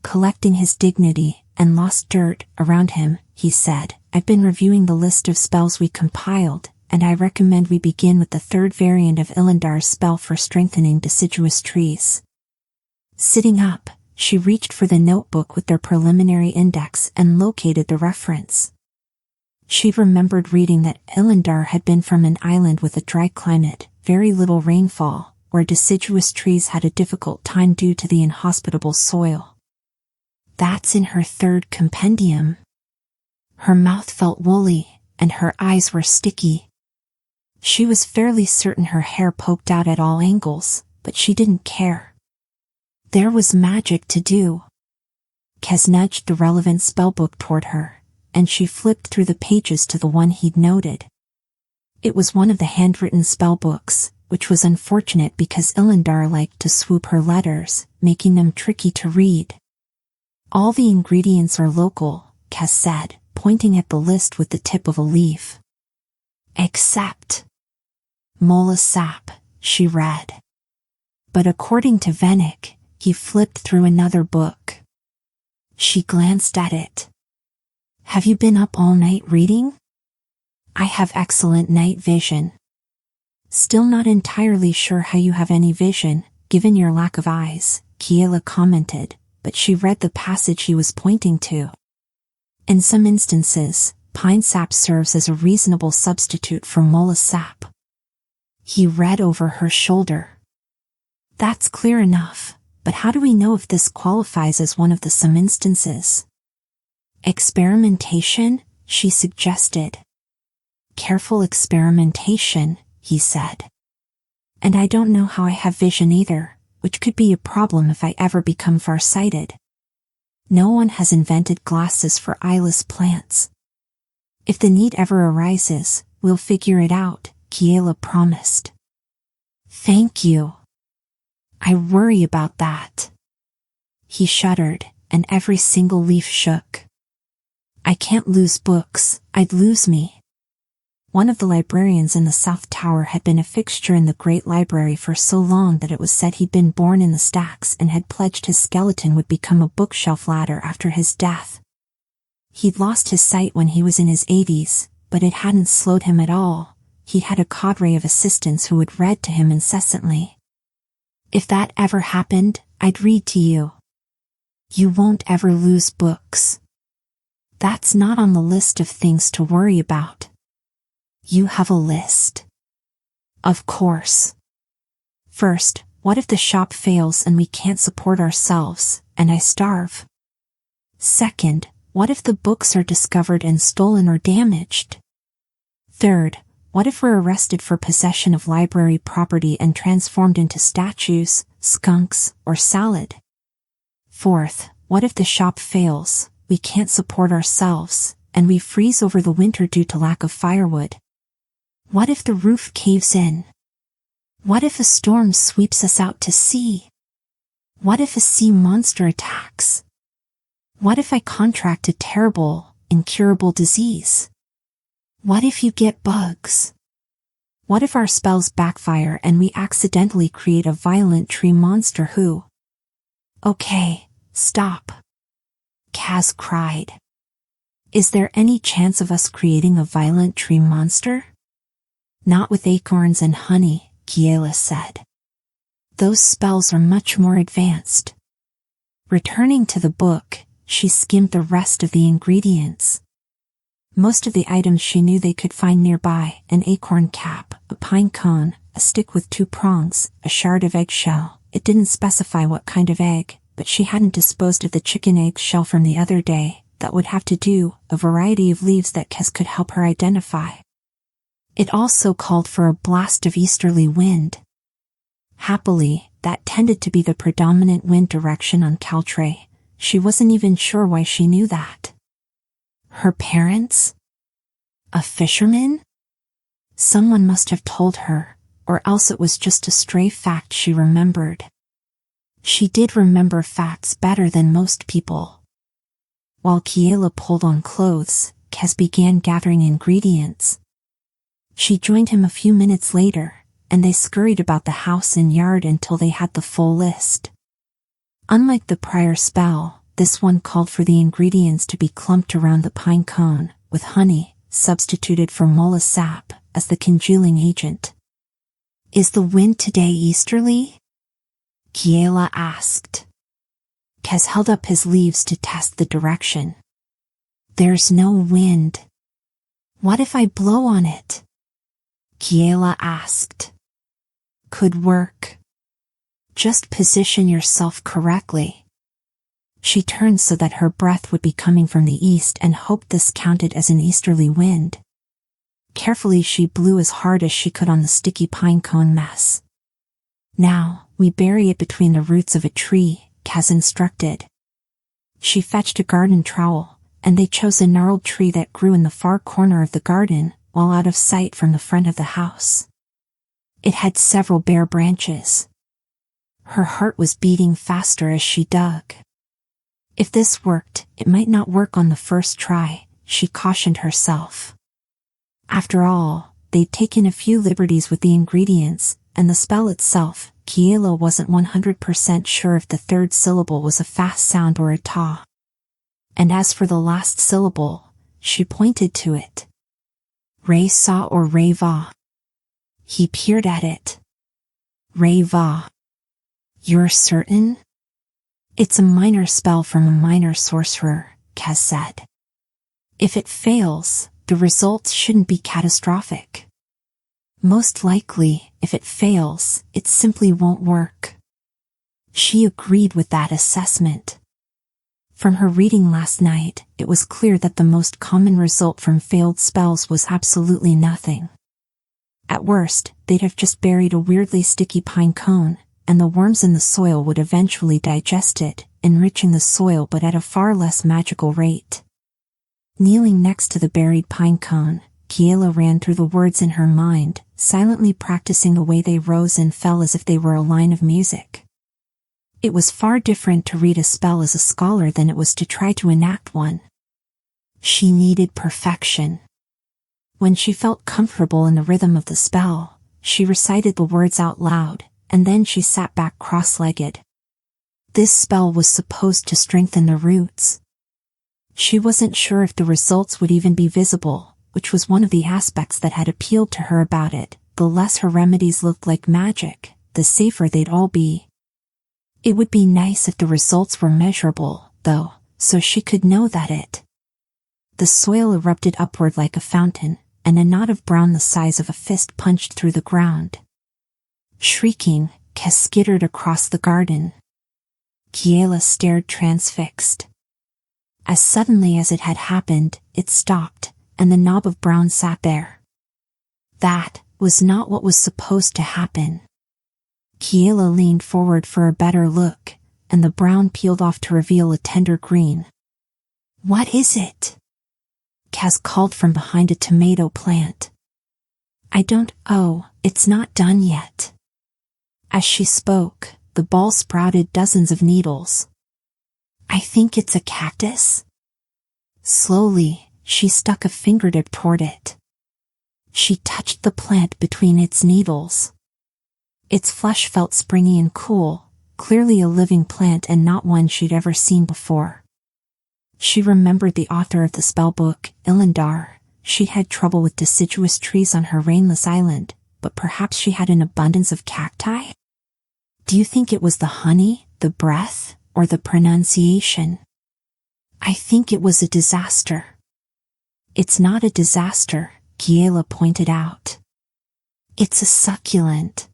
Collecting his dignity and lost dirt around him, he said, "I've been reviewing the list of spells we compiled, and I recommend we begin with the 3rd variant of 𝐿indar's spell for strengthening deciduous trees." Sitting up, she reached for the notebook with their preliminary index and located the reference. She remembered reading that 𝐿indar had been from an island with a dry climate, very little rainfall, where deciduous trees had a difficult time due to the inhospitable soil. That's in her 3rd compendium. Her mouth felt woolly, and her eyes were sticky. She was fairly certain her hair poked out at all angles, but she didn't care. There was magic to do. 𝐒𝐘𝐍𝐻 nudged the relevant spellbook toward her, and she flipped through the pages to the one he'd noted. It was one of the handwritten spellbooks, which was unfortunate because 𝐿indar liked to swoop her letters, making them tricky to read. "All the ingredients are local," 𝐒𝐘𝐍𝐻 said, pointing at the list with the tip of a leaf. "Except mola sap," she read. But according to 𝐼𝐻, he flipped through another book. She glanced at it. "Have you been up all night reading?" "I have excellent night vision." "Still not entirely sure how you have any vision, given your lack of eyes," Kiela commented, but she read the passage he was pointing to. "In some instances, pine sap serves as a reasonable substitute for mola sap." He read over her shoulder. "That's clear enough, but how do we know if this qualifies as one of the some instances?" "Experimentation," she suggested. "Careful experimentation," he said. "And I don't know how I have vision either, which could be a problem if I ever become farsighted. No one has invented glasses for eyeless plants. If the need ever arises, we'll figure it out," Kiela promised. "Thank you. I worry about that. He shuddered, and every single leaf shook. I can't lose books, I'd lose me. One of the librarians in the South Tower had been a fixture in the Great Library for so long that it was said he'd been born in the stacks and had pledged his skeleton would become a bookshelf ladder after his death. He'd lost his sight when he was in his 80s, but it hadn't slowed him at all. He had a cadre of assistants who would read to him incessantly. If that ever happened, I'd read to you. You won't ever lose books. That's not on the list of things to worry about. You have a list. Of course. First, what if the shop fails and we can't support ourselves, and I starve? Second, what if the books are discovered and stolen or damaged? Third, what if we're arrested for possession of library property and transformed into statues, skunks, or salad? Fourth, what if the shop fails, we can't support ourselves, and we freeze over the winter due to lack of firewood? What if the roof caves in? What if a storm sweeps us out to sea? What if a sea monster attacks? What if I contract a terrible, incurable disease? What if you get bugs? What if our spells backfire and we accidentally create a violent tree monster who? Okay, stop. Kaz cried. Is there any chance of us creating a violent tree monster? Not with acorns and honey, Kiela said. Those spells are much more advanced. Returning to the book, she skimmed the rest of the ingredients. Most of the items she knew they could find nearby: an acorn cap, a pine cone, a stick with 2 prongs, a shard of eggshell. It didn't specify what kind of egg, but she hadn't disposed of the chicken egg shell from the other day. That would have to do. A variety of leaves that 𝐒𝐘𝐍𝐎 could help her identify. It also called for a blast of easterly wind. Happily, that tended to be the predominant wind direction on 𝐒𝐽. She wasn't even sure why she knew that. Her parents? A fisherman? Someone must have told her, or else it was just a stray fact she remembered. She did remember facts better than most people. While Kiela pulled on clothes, 𝐒𝐽 began gathering ingredients. She joined him a few minutes later, and they scurried about the house and yard until they had the full list. Unlike the prior spell, this one called for the ingredients to be clumped around the pine cone, with honey, substituted for mola sap, as the congealing agent. Is the wind today easterly? Kiela asked. 𝐒𝐽 held up his leaves to test the direction. There's no wind. What if I blow on it? Kiela asked. Could work. Just position yourself correctly. She turned so that her breath would be coming from the east and hoped this counted as an easterly wind. Carefully she blew as hard as she could on the sticky pine cone mess. Now, we bury it between the roots of a tree, 𝐒𝐽 instructed. She fetched a garden trowel, and they chose a gnarled tree that grew in the far corner of the garden, while out of sight from the front of the house. It had several bare branches. Her heart was beating faster as she dug. If this worked, it might not work on the first try, she cautioned herself. After all, they'd taken a few liberties with the ingredients, and the spell itself. Kiela wasn't 100% sure if the third syllable was a fast sound or a taw. And as for the last syllable, she pointed to it. Re-sa or re-va. He peered at it. Re-va. You're certain? It's a minor spell from a minor sorcerer, 𝐒𝐽 said. If it fails, the results shouldn't be catastrophic. Most likely, if it fails, it simply won't work. She agreed with that assessment. From her reading last night, it was clear that the most common result from failed spells was absolutely nothing. At worst, they'd have just buried a weirdly sticky pine cone, and the worms in the soil would eventually digest it, enriching the soil but at a far less magical rate. Kneeling next to the buried pine cone, Kiela ran through the words in her mind, silently practicing the way they rose and fell as if they were a line of music. It was far different to read a spell as a scholar than it was to try to enact one. She needed perfection. When she felt comfortable in the rhythm of the spell, she recited the words out loud, and then she sat back cross-legged. This spell was supposed to strengthen the roots. She wasn't sure if the results would even be visible, which was one of the aspects that had appealed to her about it. The less her remedies looked like magic, the safer they'd all be. It would be nice if the results were measurable, though, so she could know that The soil erupted upward like a fountain, and a knot of brown the size of a fist punched through the ground. Shrieking, 𝐒𝐽 skittered across the garden. Kiela stared transfixed. As suddenly as it had happened, it stopped, and the knob of brown sat there. That was not what was supposed to happen. Kiela leaned forward for a better look, and the brown peeled off to reveal a tender green. "What is it?" 𝐒𝐽 called from behind a tomato plant. It's not done yet." As she spoke, the ball sprouted dozens of needles. "I think it's a cactus." Slowly, she stuck a fingertip toward it. She touched the plant between its needles. Its flesh felt springy and cool, clearly a living plant and not one she'd ever seen before. She remembered the author of the spellbook, 𝐒𝐽𝐿. She'd had trouble with deciduous trees on her rainless island, but perhaps she had an abundance of cacti? Do you think it was the honey, the breath, or the pronunciation? "I think it was a disaster." "It's not a disaster," Kiela pointed out. "It's a succulent."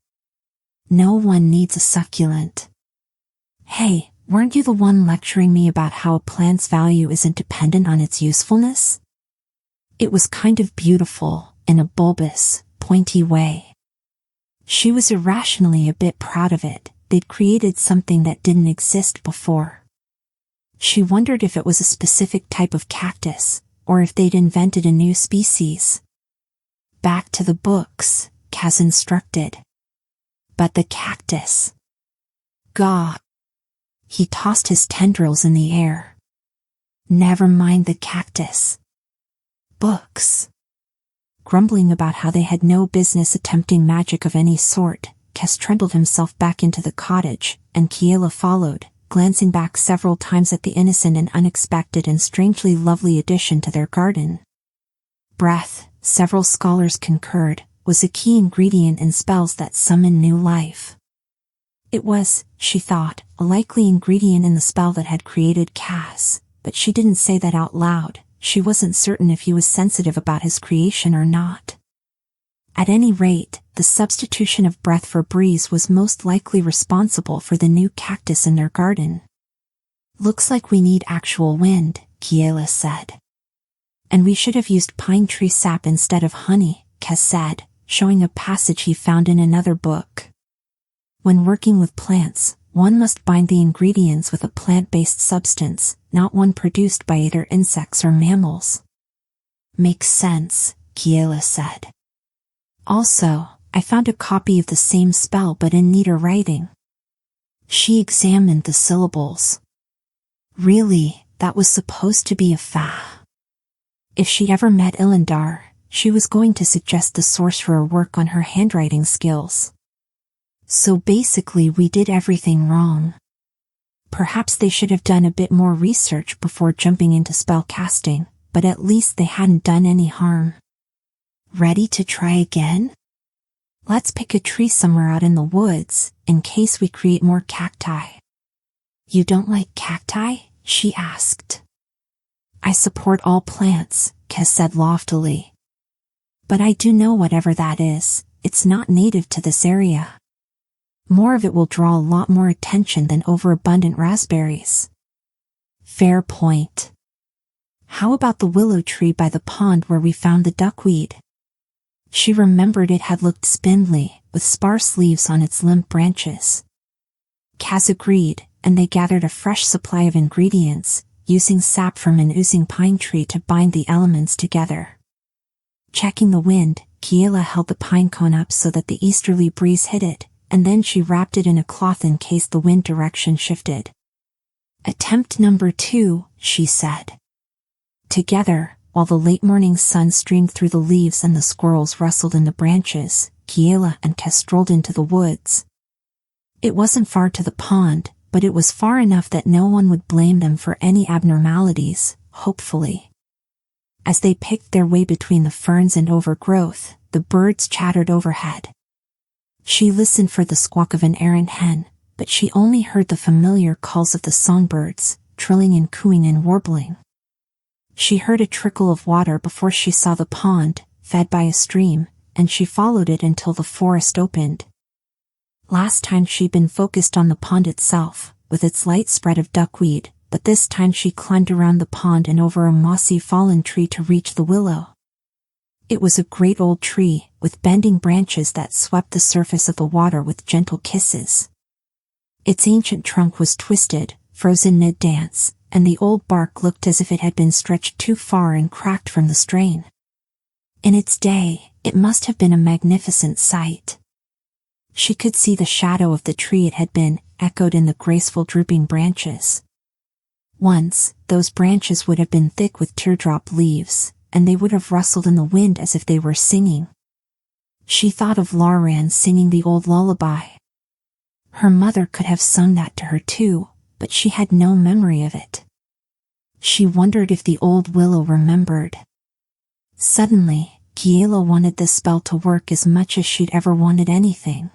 "No one needs a succulent." "Hey, weren't you the one lecturing me about how a plant's value isn't dependent on its usefulness?" It was kind of beautiful, in a bulbous, pointy way. She was irrationally a bit proud of it. They'd created something that didn't exist before. She wondered if it was a specific type of cactus, or if they'd invented a new species. "Back to the books," 𝐒𝐽 instructed. "But the cactus." "Gah!" He tossed his tendrils in the air. "Never mind the cactus. Books." Grumbling about how they had no business attempting magic of any sort, 𝐒𝐽 trundled himself back into the cottage, and Kiela followed, glancing back several times at the innocent and unexpected and strangely lovely addition to their garden. Breath, several scholars concurred, was a key ingredient in spells that summon new life. It was, she thought, a likely ingredient in the spell that had created 𝐒𝐽, but she didn't say that out loud. She wasn't certain if he was sensitive about his creation or not. At any rate, the substitution of breath for breeze was most likely responsible for the new cactus in their garden. "Looks like we need actual wind," Kiela said. "And we should have used pine tree sap instead of honey," 𝐒𝐽 said, showing a passage he found in another book. When working with plants, one must bind the ingredients with a plant-based substance, not one produced by either insects or mammals. "Makes sense," Kiela said. "Also, I found a copy of the same spell but in neater writing." She examined the syllables. Really, that was supposed to be a fa. If she ever met 𝐒𝐿, she was going to suggest the source for her work on her handwriting skills. So basically we did everything wrong. Perhaps they should have done a bit more research before jumping into spell casting, but at least they hadn't done any harm. "Ready to try again? Let's pick a tree somewhere out in the woods, in case we create more cacti." "You don't like cacti?" she asked. "I support all plants," 𝐒𝐽 said loftily. "But I do know whatever that is, it's not native to this area. More of it will draw a lot more attention than overabundant raspberries." "Fair point. How about the willow tree by the pond where we found the duckweed?" She remembered it had looked spindly, with sparse leaves on its limp branches. 𝐒𝐽 agreed, and they gathered a fresh supply of ingredients, using sap from an oozing pine tree to bind the elements together. Checking the wind, Kiela held the pine cone up so that the easterly breeze hit it, and then she wrapped it in a cloth in case the wind direction shifted. Attempt number 2, she said. Together, while the late morning sun streamed through the leaves and the squirrels rustled in the branches, Kiela and 𝐏𝐻 strolled into the woods. It wasn't far to the pond, but it was far enough that no one would blame them for any abnormalities, hopefully. As they picked their way between the ferns and overgrowth, the birds chattered overhead. She listened for the squawk of an errant hen, but she only heard the familiar calls of the songbirds, trilling and cooing and warbling. She heard a trickle of water before she saw the pond, fed by a stream, and she followed it until the forest opened. Last time she'd been focused on the pond itself, with its light spread of duckweed, but this time she climbed around the pond and over a mossy fallen tree to reach the willow. It was a great old tree, with bending branches that swept the surface of the water with gentle kisses. Its ancient trunk was twisted, frozen mid-dance, and the old bark looked as if it had been stretched too far and cracked from the strain. In its day, it must have been a magnificent sight. She could see the shadow of the tree it had been, echoed in the graceful drooping branches. Once, those branches would have been thick with teardrop leaves, and they would have rustled in the wind as if they were singing. She thought of Lauren singing the old lullaby. Her mother could have sung that to her too, but she had no memory of it. She wondered if the old willow remembered. Suddenly, Kiela wanted this spell to work as much as she'd ever wanted anything.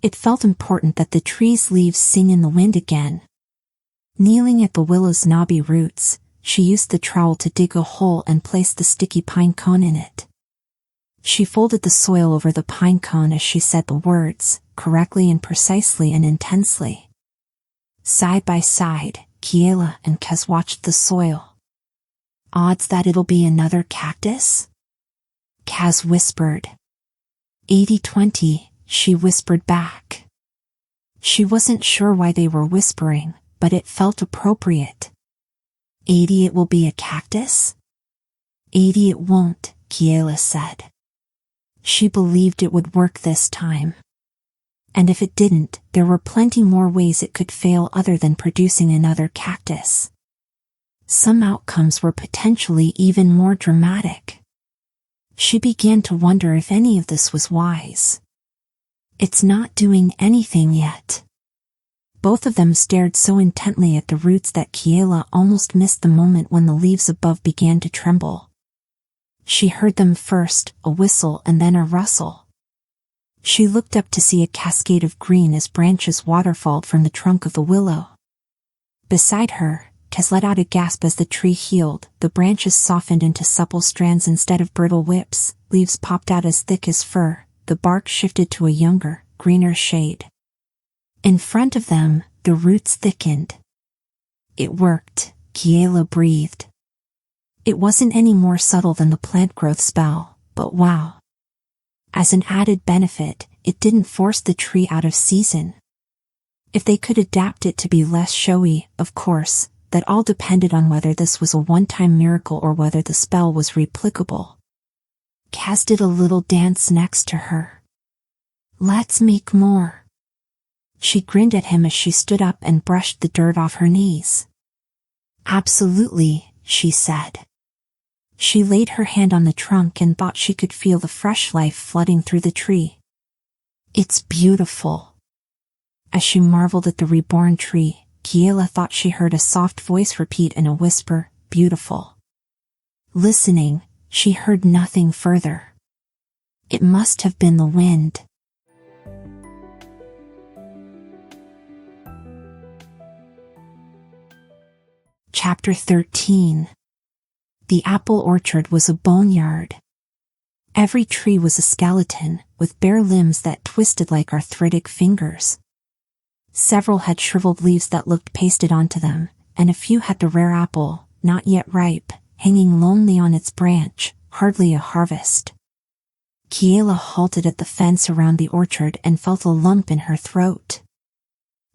It felt important that the tree's leaves sing in the wind again. Kneeling at the willow's knobby roots, she used the trowel to dig a hole and place the sticky pine cone in it. She folded the soil over the pine cone as she said the words, correctly and precisely and intensely. Side by side, Kiela and 𝐏𝐻 watched the soil. Odds that it'll be another cactus? 𝐏𝐻 whispered. 80-20, she whispered back. She wasn't sure why they were whispering, but it felt appropriate. 80 it will be a cactus? 80 it won't, Kiela said. She believed it would work this time. And if it didn't, there were plenty more ways it could fail other than producing another cactus. Some outcomes were potentially even more dramatic. She began to wonder if any of this was wise. It's not doing anything yet. Both of them stared so intently at the roots that Kiela almost missed the moment when the leaves above began to tremble. She heard them first, a whistle and then a rustle. She looked up to see a cascade of green as branches waterfalled from the trunk of the willow. Beside her, 𝐏𝐻 let out a gasp as the tree healed, the branches softened into supple strands instead of brittle whips, leaves popped out as thick as fur, the bark shifted to a younger, greener shade. In front of them, the roots thickened. It worked, Kiela breathed. It wasn't any more subtle than the plant growth spell, but wow. As an added benefit, it didn't force the tree out of season. If they could adapt it to be less showy, of course, that all depended on whether this was a one-time miracle or whether the spell was replicable. 𝐏𝐻 did a little dance next to her. Let's make more. She grinned at him as she stood up and brushed the dirt off her knees. Absolutely, she said. She laid her hand on the trunk and thought she could feel the fresh life flooding through the tree. It's beautiful. As she marveled at the reborn tree, Kiela thought she heard a soft voice repeat in a whisper, beautiful. Listening, she heard nothing further. It must have been the wind. Chapter 13. The apple orchard was a boneyard. Every tree was a skeleton, with bare limbs that twisted like arthritic fingers. Several had shriveled leaves that looked pasted onto them, and a few had the rare apple, not yet ripe, hanging lonely on its branch, hardly a harvest. Kiela halted at the fence around the orchard and felt a lump in her throat.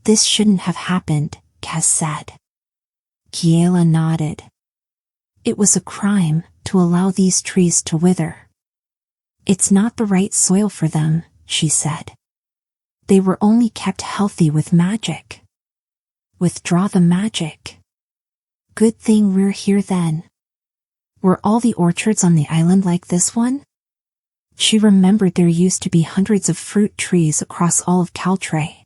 This shouldn't have happened, 𝐏𝐻 said. Kiela nodded. It was a crime to allow these trees to wither. It's not the right soil for them, she said. They were only kept healthy with magic. Withdraw the magic. Good thing we're here then. Were all the orchards on the island like this one? She remembered there used to be hundreds of fruit trees across all of 𝐏𝐽𝐻.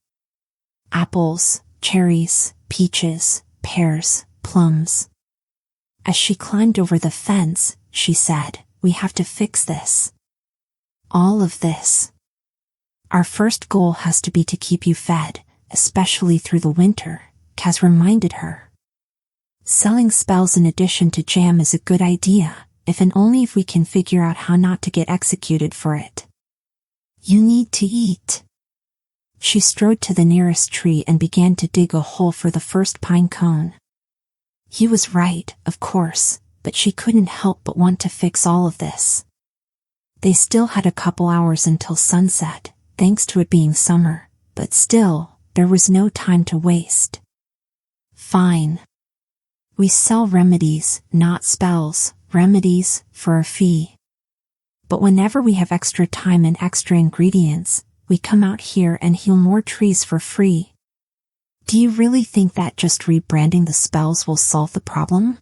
Apples, cherries, peaches, pears, plums. As she climbed over the fence, she said, "We have to fix this. All of this. Our first goal has to be to keep you fed, especially through the winter," Kaz reminded her. Selling spells in addition to jam is a good idea, if and only if we can figure out how not to get executed for it. You need to eat. She strode to the nearest tree and began to dig a hole for the first pine cone. He was right, of course, but she couldn't help but want to fix all of this. They still had a couple hours until sunset, thanks to it being summer, but still, there was no time to waste. Fine. We sell remedies, not spells, remedies, for a fee. But whenever we have extra time and extra ingredients, we come out here and heal more trees for free. Do you really think that just rebranding the spells will solve the problem?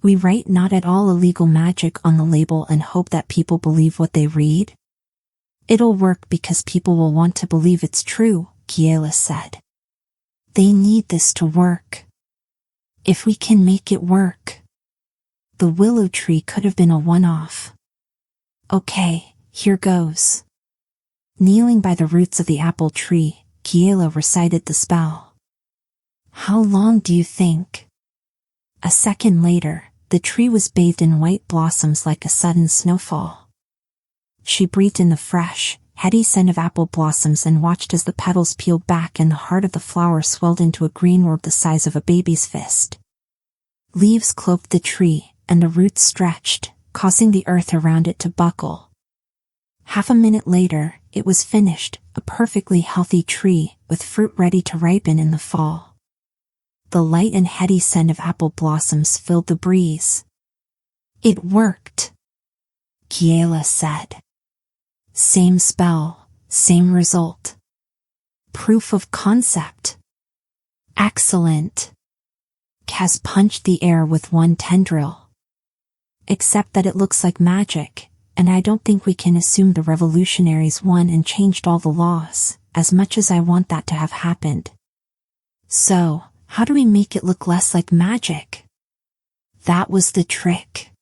We write "not at all illegal magic" on the label and hope that people believe what they read? It'll work because people will want to believe it's true, Kiela said. They need this to work. If we can make it work. The willow tree could have been a one-off. Okay, here goes. Kneeling by the roots of the apple tree, Kiela recited the spell. How long do you think? A second later, the tree was bathed in white blossoms like a sudden snowfall. She breathed in the fresh, heady scent of apple blossoms and watched as the petals peeled back and the heart of the flower swelled into a green orb the size of a baby's fist. Leaves clothed the tree, and the roots stretched, causing the earth around it to buckle. Half a minute later, it was finished, a perfectly healthy tree, with fruit ready to ripen in the fall. The light and heady scent of apple blossoms filled the breeze. It worked, Kiela said. Same spell, same result. Proof of concept. Excellent. Kaz punched the air with one tendril. Except that it looks like magic, and I don't think we can assume the revolutionaries won and changed all the laws, as much as I want that to have happened. So, how do we make it look less like magic? That was the trick.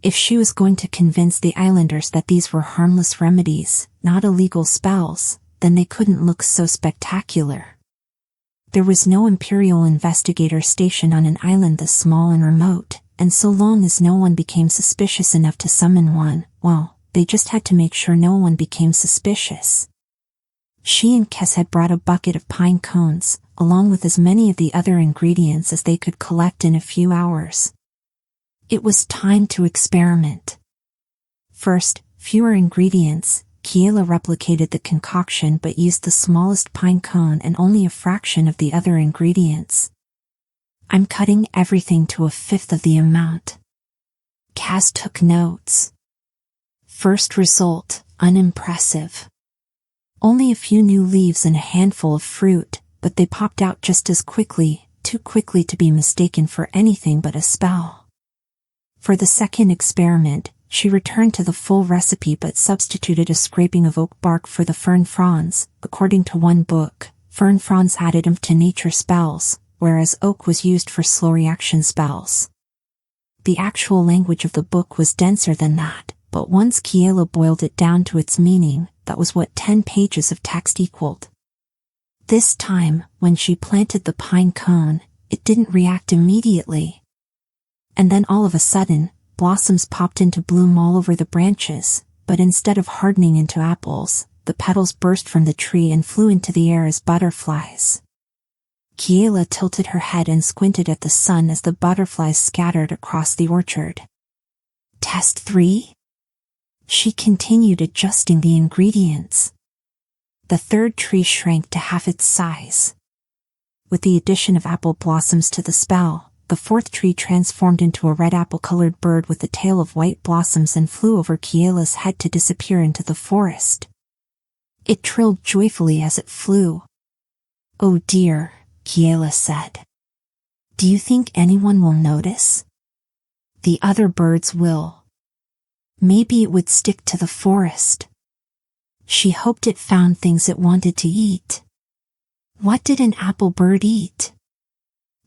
If she was going to convince the islanders that these were harmless remedies, not illegal spells, then they couldn't look so spectacular. There was no imperial investigator stationed on an island this small and remote, and so long as no one became suspicious enough to summon one, well, they just had to make sure no one became suspicious. She and Kez had brought a bucket of pine cones, along with as many of the other ingredients as they could collect in a few hours. It was time to experiment. First, fewer ingredients, Kiela replicated the concoction but used the smallest pine cone and only a fraction of the other ingredients. I'm cutting everything to a fifth of the amount. Kaz took notes. First result, unimpressive. Only a few new leaves and a handful of fruit, but they popped out just as quickly, too quickly to be mistaken for anything but a spell. For the second experiment, she returned to the full recipe but substituted a scraping of oak bark for the fern fronds. According to one book, fern fronds added oomph to nature spells, whereas oak was used for slow reaction spells. The actual language of the book was denser than that, but once Kiela boiled it down to its meaning, that was what 10 pages of text equaled. This time, when she planted the pine cone, it didn't react immediately. And then all of a sudden, blossoms popped into bloom all over the branches, but instead of hardening into apples, the petals burst from the tree and flew into the air as butterflies. Kiela tilted her head and squinted at the sun as the butterflies scattered across the orchard. Test 3? She continued adjusting the ingredients. The third tree shrank to half its size. With the addition of apple blossoms to the spell, the fourth tree transformed into a red apple-colored bird with a tail of white blossoms and flew over Kiela's head to disappear into the forest. It trilled joyfully as it flew. "Oh dear," Kiela said. "Do you think anyone will notice?" "The other birds will. Maybe it would stick to the forest." She hoped it found things it wanted to eat. What did an apple bird eat?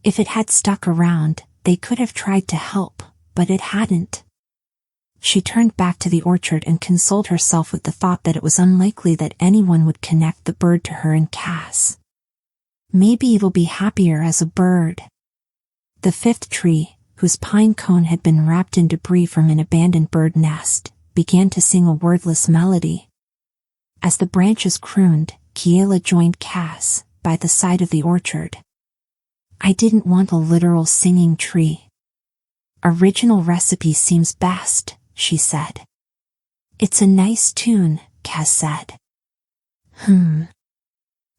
If it had stuck around, they could have tried to help, but it hadn't. She turned back to the orchard and consoled herself with the thought that it was unlikely that anyone would connect the bird to her and Cass. Maybe it'll be happier as a bird. The fifth tree, whose pine cone had been wrapped in debris from an abandoned bird nest, began to sing a wordless melody. As the branches crooned, Kiela joined Cass by the side of the orchard. "I didn't want a literal singing tree. Original recipe seems best," she said. "It's a nice tune," Cass said.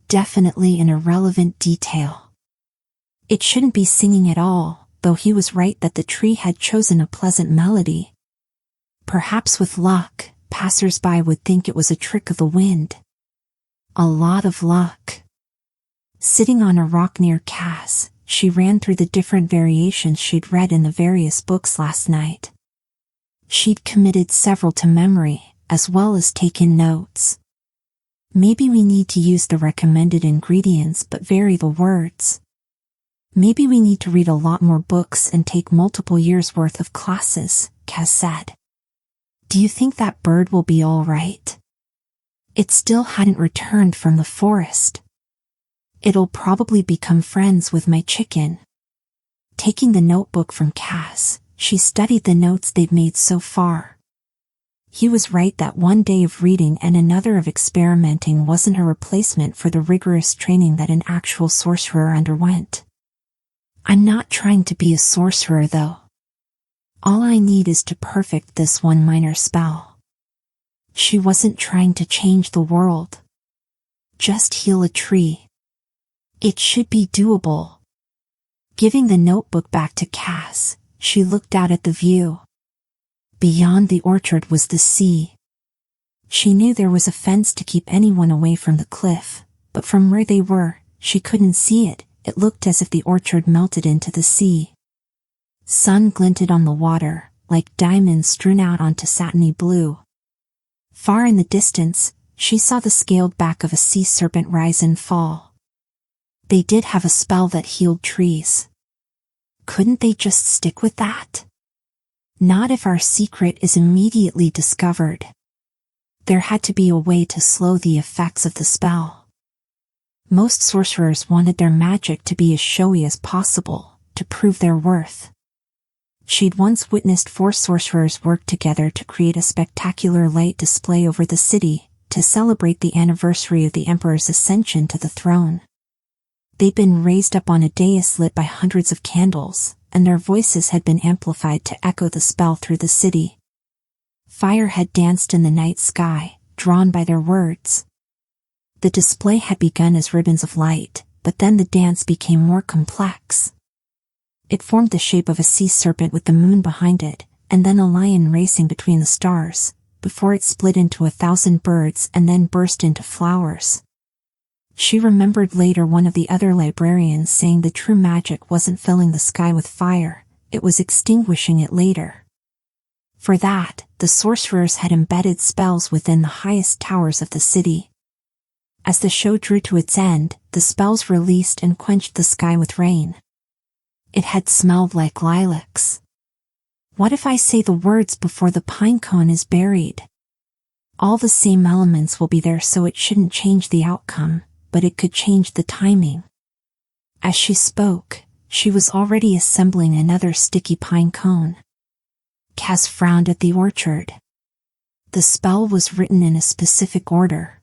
Definitely an irrelevant detail. It shouldn't be singing at all, though he was right that the tree had chosen a pleasant melody. Perhaps with luck, passers-by would think it was a trick of the wind. A lot of luck. Sitting on a rock near Cass, she ran through the different variations she'd read in the various books last night. She'd committed several to memory, as well as taken notes. Maybe we need to use the recommended ingredients but vary the words. Maybe we need to read a lot more books and take multiple years' worth of classes, Cass said. "Do you think that bird will be all right?" It still hadn't returned from the forest. "It'll probably become friends with my chicken." Taking the notebook from Cass, she studied the notes they'd made so far. He was right that one day of reading and another of experimenting wasn't a replacement for the rigorous training that an actual sorcerer underwent. "I'm not trying to be a sorcerer, though. All I need is to perfect this one minor spell." She wasn't trying to change the world. Just heal a tree. It should be doable. Giving the notebook back to Cass, she looked out at the view. Beyond the orchard was the sea. She knew there was a fence to keep anyone away from the cliff, but from where they were, she couldn't see it. It looked as if the orchard melted into the sea. Sun glinted on the water, like diamonds strewn out onto satiny blue. Far in the distance, she saw the scaled back of a sea serpent rise and fall. They did have a spell that healed trees. Couldn't they just stick with that? Not if our secret is immediately discovered. There had to be a way to slow the effects of the spell. Most sorcerers wanted their magic to be as showy as possible, to prove their worth. She'd once witnessed 4 sorcerers work together to create a spectacular light display over the city, to celebrate the anniversary of the Emperor's ascension to the throne. They'd been raised up on a dais lit by hundreds of candles, and their voices had been amplified to echo the spell through the city. Fire had danced in the night sky, drawn by their words. The display had begun as ribbons of light, but then the dance became more complex. It formed the shape of a sea serpent with the moon behind it, and then a lion racing between the stars, before it split into 1,000 birds and then burst into flowers. She remembered later one of the other librarians saying the true magic wasn't filling the sky with fire, it was extinguishing it later. For that, the sorcerers had embedded spells within the highest towers of the city. As the show drew to its end, the spells released and quenched the sky with rain. It had smelled like lilacs. What if I say the words before the pine cone is buried? All the same elements will be there, so it shouldn't change the outcome, but it could change the timing. As she spoke, she was already assembling another sticky pine cone. Cass frowned at the orchard. The spell was written in a specific order.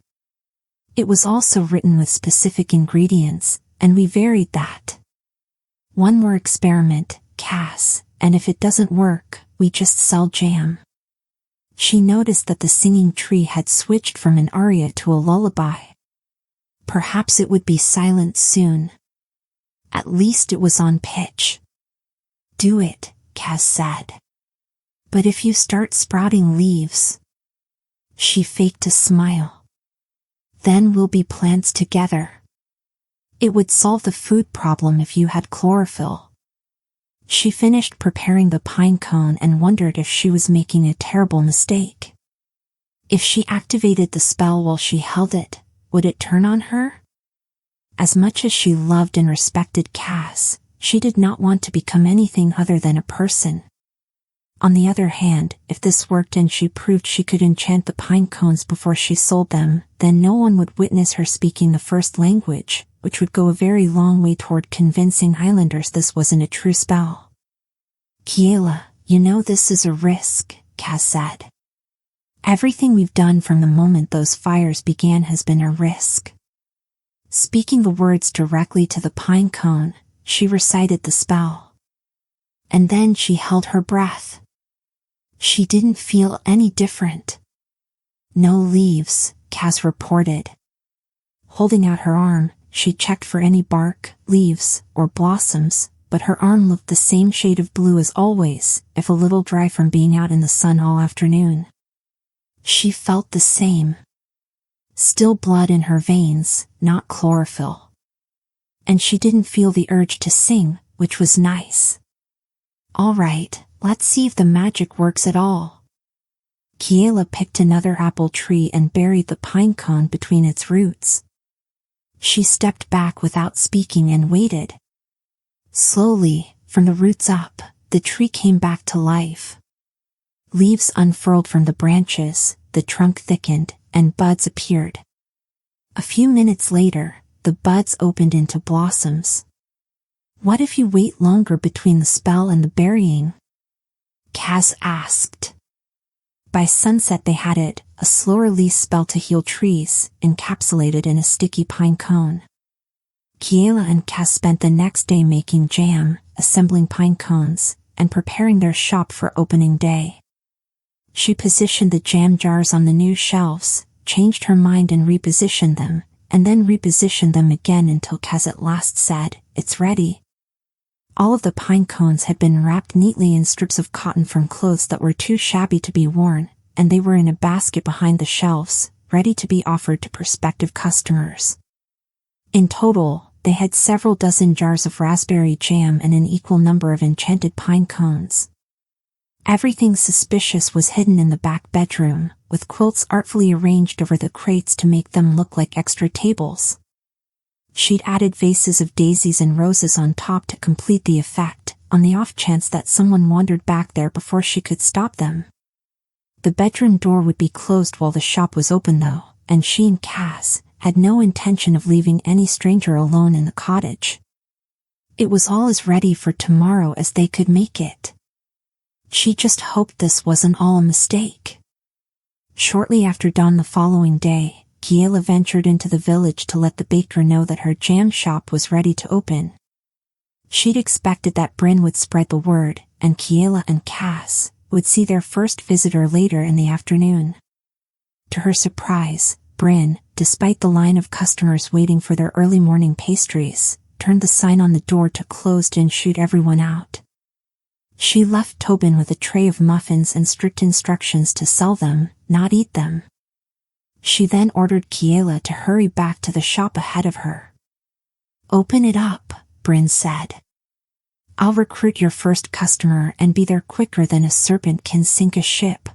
It was also written with specific ingredients, and we varied that. One more experiment, Cass, and if it doesn't work, we just sell jam. She noticed that the singing tree had switched from an aria to a lullaby. Perhaps it would be silent soon. At least it was on pitch. "Do it," Cass said. "But if you start sprouting leaves..." She faked a smile. Then we'll be plants together. It would solve the food problem if you had chlorophyll. She finished preparing the pine cone and wondered if she was making a terrible mistake. If she activated the spell while she held it, would it turn on her? As much as she loved and respected Cass, she did not want to become anything other than a person. On the other hand, if this worked and she proved she could enchant the pine cones before she sold them, then no one would witness her speaking the first language, which would go a very long way toward convincing islanders this wasn't a true spell. Kiela, you know this is a risk, Cass said. Everything we've done from the moment those fires began has been a risk. Speaking the words directly to the pine cone, she recited the spell. And then she held her breath. She didn't feel any different. No leaves, Cass reported. Holding out her arm, she checked for any bark, leaves, or blossoms, but her arm looked the same shade of blue as always, if a little dry from being out in the sun all afternoon. She felt the same. Still blood in her veins, not chlorophyll. And she didn't feel the urge to sing, which was nice. All right, let's see if the magic works at all. Kiela picked another apple tree and buried the pine cone between its roots. She stepped back without speaking and waited. Slowly, from the roots up, the tree came back to life. Leaves unfurled from the branches, the trunk thickened, and buds appeared. A few minutes later, the buds opened into blossoms. What if you wait longer between the spell and the burying? Cass asked. By sunset they had it, a slow-release spell to heal trees, encapsulated in a sticky pine cone. Kiela and Cass spent the next day making jam, assembling pine cones, and preparing their shop for opening day. She positioned the jam jars on the new shelves, changed her mind and repositioned them, and then repositioned them again until Cass at last said, "It's ready." All of the pine cones had been wrapped neatly in strips of cotton from clothes that were too shabby to be worn, and they were in a basket behind the shelves, ready to be offered to prospective customers. In total, they had several dozen jars of raspberry jam and an equal number of enchanted pine cones. Everything suspicious was hidden in the back bedroom, with quilts artfully arranged over the crates to make them look like extra tables. She'd added vases of daisies and roses on top to complete the effect, on the off chance that someone wandered back there before she could stop them. The bedroom door would be closed while the shop was open though, and she and Cass had no intention of leaving any stranger alone in the cottage. It was all as ready for tomorrow as they could make it. She just hoped this wasn't all a mistake. Shortly after dawn the following day, Kiela ventured into the village to let the baker know that her jam shop was ready to open. She'd expected that Bryn would spread the word, and Kiela and Cass would see their first visitor later in the afternoon. To her surprise, Bryn, despite the line of customers waiting for their early morning pastries, turned the sign on the door to closed and shooed everyone out. She left Tobin with a tray of muffins and strict instructions to sell them, not eat them. She then ordered Kiela to hurry back to the shop ahead of her. "Open it up," Bryn said. "I'll recruit your first customer and be there quicker than a serpent can sink a ship."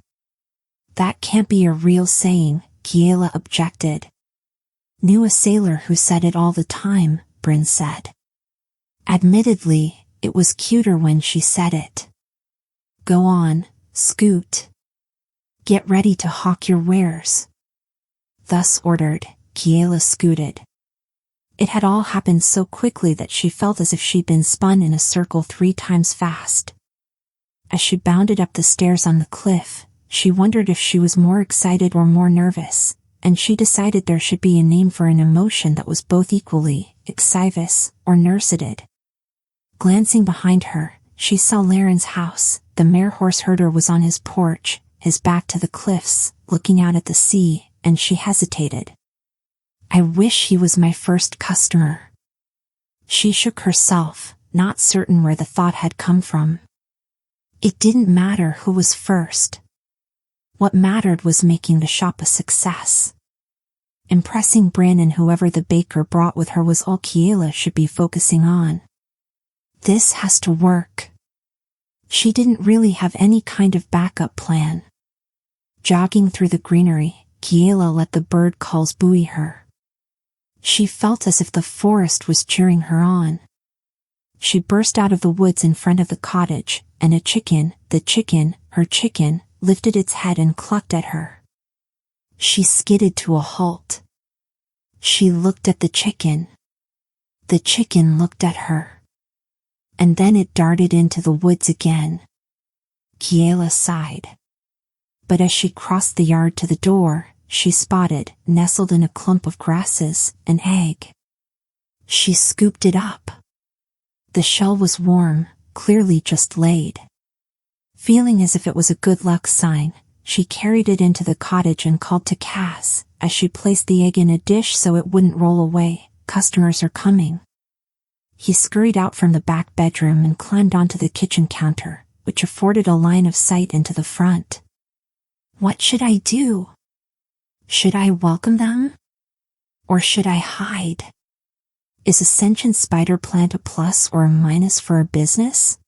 "That can't be a real saying," Kiela objected. "Knew a sailor who said it all the time," Bryn said. Admittedly, it was cuter when she said it. "Go on, Scoot. Get ready to hawk your wares." Thus ordered, Kiela scooted. It had all happened so quickly that she felt as if she'd been spun in a circle 3 times fast. As she bounded up the stairs on the cliff, she wondered if she was more excited or more nervous, and she decided there should be a name for an emotion that was both equally excited or nervous. Glancing behind her, she saw Laren's house. The mare horse herder was on his porch, his back to the cliffs, looking out at the sea, and she hesitated. "I wish he was my first customer." She shook herself, not certain where the thought had come from. It didn't matter who was first. What mattered was making the shop a success. Impressing Bryn and whoever the baker brought with her was all Kiela should be focusing on. This has to work. She didn't really have any kind of backup plan. Jogging through the greenery, Kiela let the bird calls buoy her. She felt as if the forest was cheering her on. She burst out of the woods in front of the cottage, and her chicken, lifted its head and clucked at her. She skidded to a halt. She looked at the chicken. The chicken looked at her. And then it darted into the woods again. Kiela sighed. But as she crossed the yard to the door, she spotted, nestled in a clump of grasses, an egg. She scooped it up. The shell was warm, clearly just laid. Feeling as if it was a good luck sign, she carried it into the cottage and called to Cass, as she placed the egg in a dish so it wouldn't roll away, "Customers are coming." He scurried out from the back bedroom and climbed onto the kitchen counter, which afforded a line of sight into the front. What should I do? Should I welcome them? Or should I hide? Is a sentient spider plant a plus or a minus for a business?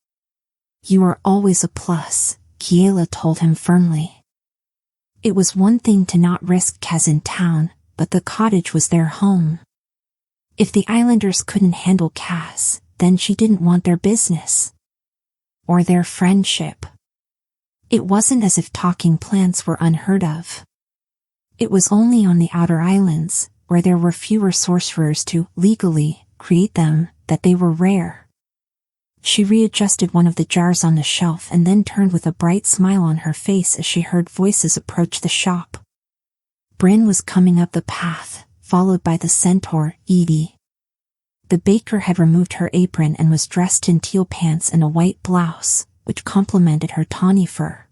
You are always a plus, Kiela told him firmly. It was one thing to not risk Kez in town, but the cottage was their home. If the islanders couldn't handle Cass, then she didn't want their business. Or their friendship. It wasn't as if talking plants were unheard of. It was only on the outer islands, where there were fewer sorcerers to, legally, create them, that they were rare. She readjusted one of the jars on the shelf and then turned with a bright smile on her face as she heard voices approach the shop. Bryn was coming up the path, followed by the centaur, Edie. The baker had removed her apron and was dressed in teal pants and a white blouse, which complemented her tawny fur.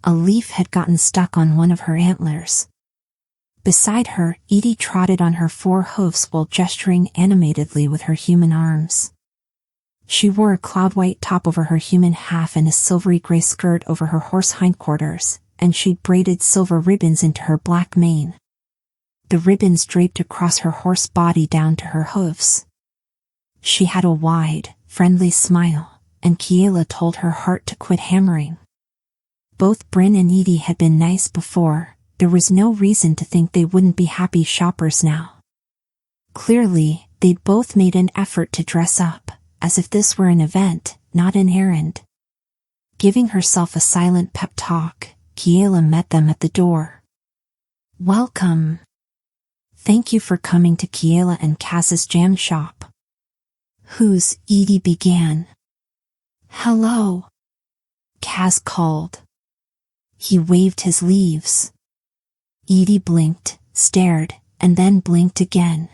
A leaf had gotten stuck on one of her antlers. Beside her, Edie trotted on her 4 hooves while gesturing animatedly with her human arms. She wore a cloud-white top over her human half and a silvery gray skirt over her horse hindquarters, and she'd braided silver ribbons into her black mane. The ribbons draped across her horse body down to her hooves. She had a wide, friendly smile, and Kiela told her heart to quit hammering. Both Bryn and Edie had been nice before. There was no reason to think they wouldn't be happy shoppers now. Clearly, they'd both made an effort to dress up, as if this were an event, not an errand. Giving herself a silent pep talk, Kiela met them at the door. Welcome. Thank you for coming to Kiela and Kaz's jam shop. Who's, Edie began. Hello. Kaz called. He waved his leaves. Edie blinked, stared, and then blinked again.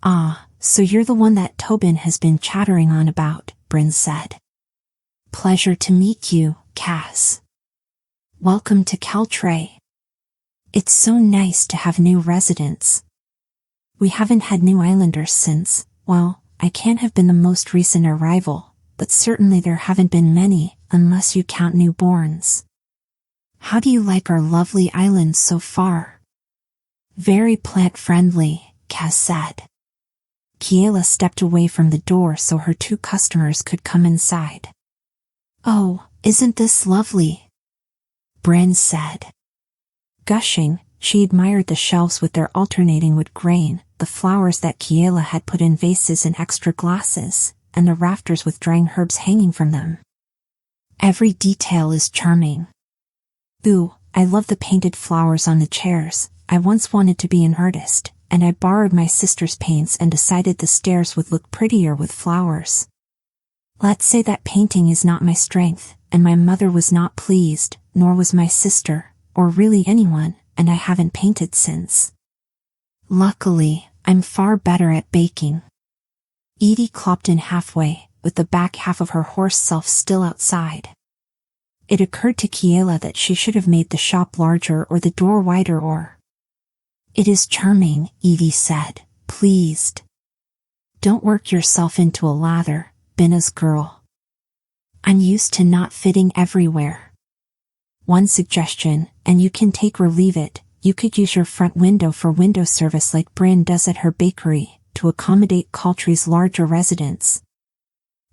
Ah, so you're the one that Tobin has been chattering on about, Bryn said. Pleasure to meet you, Kaz. Welcome to 𝐒𝐘𝐍𝐿. It's so nice to have new residents. We haven't had new islanders since, well, I can't have been the most recent arrival, but certainly there haven't been many, unless you count newborns. How do you like our lovely island so far? Very plant-friendly, Kaz said. Kiela stepped away from the door so her 2 customers could come inside. Oh, isn't this lovely? Bryn said. Gushing, she admired the shelves with their alternating wood grain, the flowers that Kiela had put in vases and extra glasses, and the rafters with drying herbs hanging from them. Every detail is charming. Ooh, I love the painted flowers on the chairs. I once wanted to be an artist, and I borrowed my sister's paints and decided the stairs would look prettier with flowers. Let's say that painting is not my strength, and my mother was not pleased, nor was my sister, or really anyone, and I haven't painted since. Luckily, I'm far better at baking. Edie clopped in halfway, with the back half of her horse self still outside. It occurred to Kiela that she should have made the shop larger or the door wider or... It is charming, Edie said, pleased. Don't work yourself into a lather, Binna's girl. I'm used to not fitting everywhere. One suggestion, and you can take or leave it, you could use your front window for window service like Bryn does at her bakery, to accommodate 𝐒𝐘𝐍𝐎𝐿's larger residents.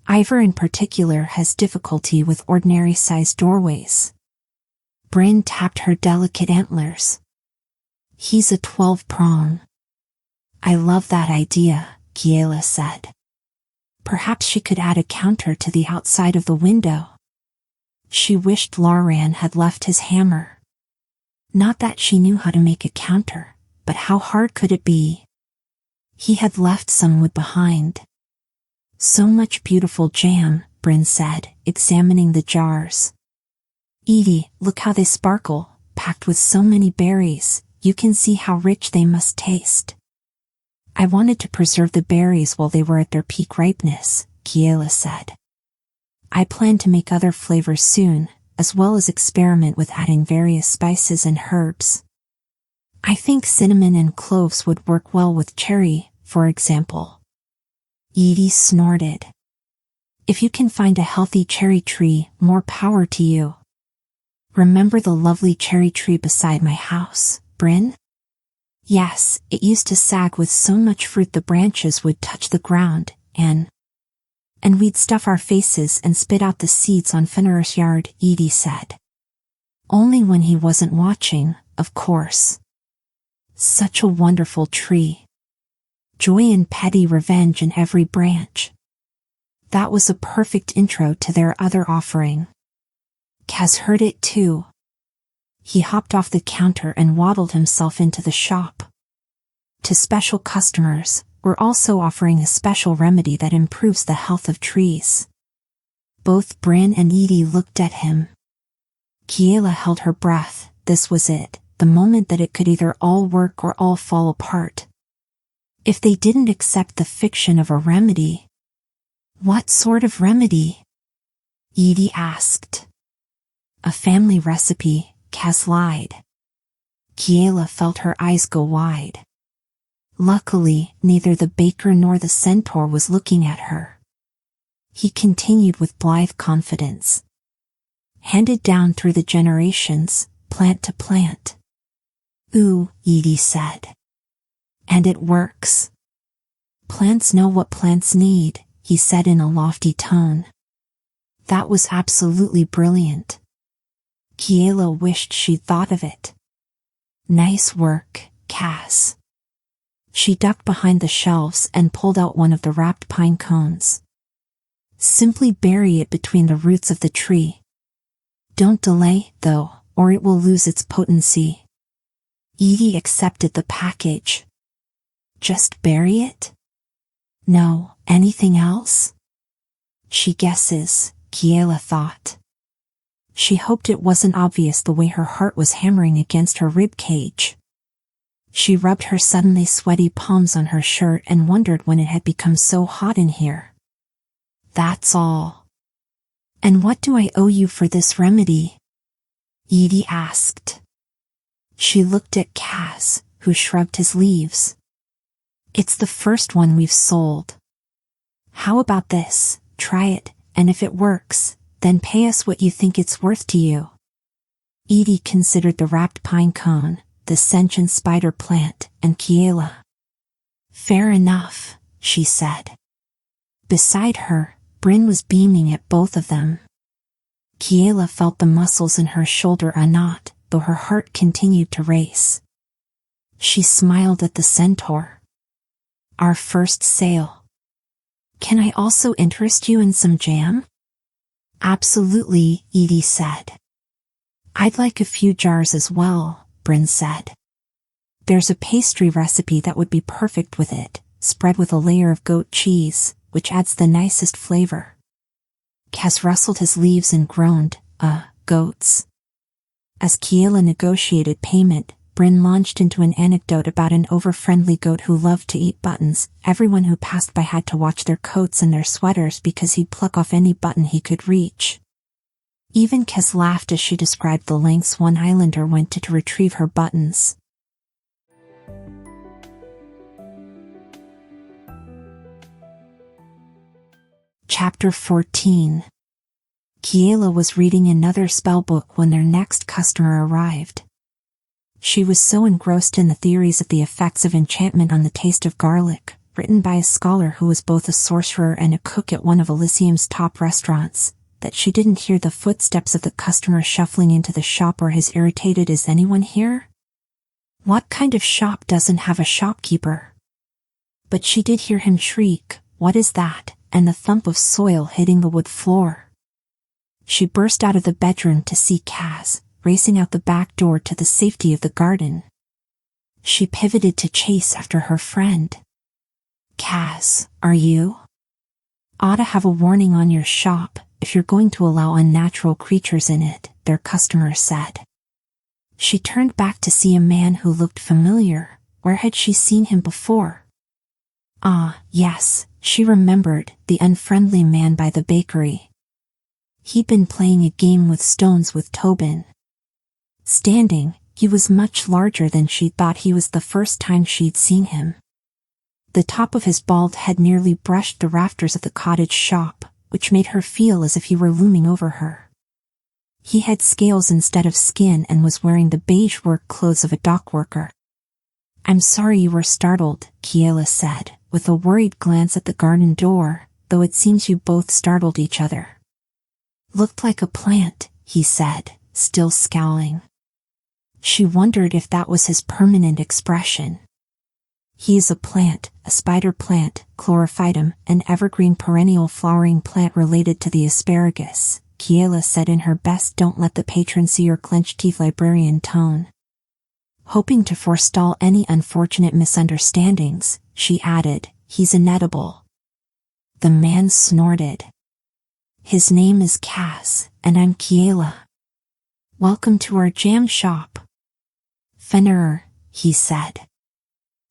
Ivor in particular has difficulty with ordinary-sized doorways. Bryn tapped her delicate antlers. He's a 12-prong. I love that idea, Kiela said. Perhaps she could add a counter to the outside of the window. She wished Lauran had left his hammer. Not that she knew how to make a counter, but how hard could it be? He had left some wood behind. So much beautiful jam, Bryn said, examining the jars. 𝐒𝐘𝐍𝐎𝐿, look how they sparkle, packed with so many berries, you can see how rich they must taste. I wanted to preserve the berries while they were at their peak ripeness, Kiela said. I plan to make other flavors soon, as well as experiment with adding various spices and herbs. I think cinnamon and cloves would work well with cherry, for example. 𝐒𝐘𝐍𝐿 snorted. If you can find a healthy cherry tree, more power to you. Remember the lovely cherry tree beside my house, Bryn? Yes, it used to sag with so much fruit the branches would touch the ground, and we'd stuff our faces and spit out the seeds on Fenrir's yard, 𝐒𝐘𝐍𝐿 said. Only when he wasn't watching, of course. Such a wonderful tree. Joy and petty revenge in every branch. That was a perfect intro to their other offering. Kaz heard it too. He hopped off the counter and waddled himself into the shop. To special customers, we're also offering a special remedy that improves the health of trees. Both Bryn and 𝐒𝐘𝐍𝐿 looked at him. Kiela held her breath. This was it, the moment that it could either all work or all fall apart. If they didn't accept the fiction of a remedy. What sort of remedy? 𝐒𝐘𝐍𝐿 asked. A family recipe, Kaz lied. Kiela felt her eyes go wide. Luckily, neither the baker nor the centaur was looking at her. He continued with blithe confidence. Handed down through the generations, plant to plant. Ooh, 𝐒𝐘𝐍𝐿 said. And it works. Plants know what plants need, he said in a lofty tone. That was absolutely brilliant. Kiela wished she'd thought of it. Nice work, Kaz. She ducked behind the shelves and pulled out one of the wrapped pine cones. Simply bury it between the roots of the tree. Don't delay, though, or it will lose its potency. 𝐒𝐘𝐍𝐿 accepted the package. Just bury it? No, anything else? She guesses, Kiela thought. She hoped it wasn't obvious the way her heart was hammering against her rib cage. She rubbed her suddenly sweaty palms on her shirt and wondered when it had become so hot in here. That's all. And what do I owe you for this remedy? 𝐒𝐘𝐍𝐿 asked. She looked at Kaz, who shrugged his leaves. It's the first one we've sold. How about this? Try it, and if it works, then pay us what you think it's worth to you. 𝐒𝐘𝐍𝐿 considered the wrapped pine cone, the sentient spider plant, and Kiela. Fair enough, she said. Beside her, Bryn was beaming at both of them. Kiela felt the muscles in her shoulder a knot, though her heart continued to race. She smiled at the centaur. Our first sale. Can I also interest you in some jam? Absolutely, 𝐒𝐘𝐍𝐿 said. I'd like a few jars as well, Bryn said. There's a pastry recipe that would be perfect with it, spread with a layer of goat cheese, which adds the nicest flavor. Kaz rustled his leaves and groaned, goats. As Kiela negotiated payment, Bryn launched into an anecdote about an over-friendly goat who loved to eat buttons. Everyone who passed by had to watch their coats and their sweaters because he'd pluck off any button he could reach. Even Kaz laughed as she described the lengths one islander went to retrieve her buttons. Chapter 14. Kiela was reading another spellbook when their next customer arrived. She was so engrossed in the theories of the effects of enchantment on the taste of garlic, written by a scholar who was both a sorcerer and a cook at one of Alyssium's top restaurants, that she didn't hear the footsteps of the customer shuffling into the shop or his irritated "Is anyone here?" What kind of shop doesn't have a shopkeeper? But she did hear him shriek, "What is that?" and the thump of soil hitting the wood floor. She burst out of the bedroom to see Kaz, racing out the back door to the safety of the garden. She pivoted to chase after her friend. "Kaz, are you? Ought to have a warning on your shop if you're going to allow unnatural creatures in it," their customer said. She turned back to see a man who looked familiar. Where had she seen him before? Ah, yes, she remembered, the unfriendly man by the bakery. He'd been playing a game with stones with Tobin. Standing, he was much larger than she'd thought he was the first time she'd seen him. The top of his bald head nearly brushed the rafters of the cottage shop, which made her feel as if he were looming over her. He had scales instead of skin and was wearing the beige work clothes of a dock worker. "I'm sorry you were startled," Kiela said, with a worried glance at the garden door, "though it seems you both startled each other." "Looked like a plant," he said, still scowling. She wondered if that was his permanent expression. "He is a plant, a spider plant, chlorophytum, an evergreen perennial flowering plant related to the asparagus," Kiela said in her best "don't let the patron see your clenched teeth" librarian tone. Hoping to forestall any unfortunate misunderstandings, she added, "He's inedible." The man snorted. "His name is Kaz, and I'm Kiela. Welcome to our jam shop." "Fenrir," he said.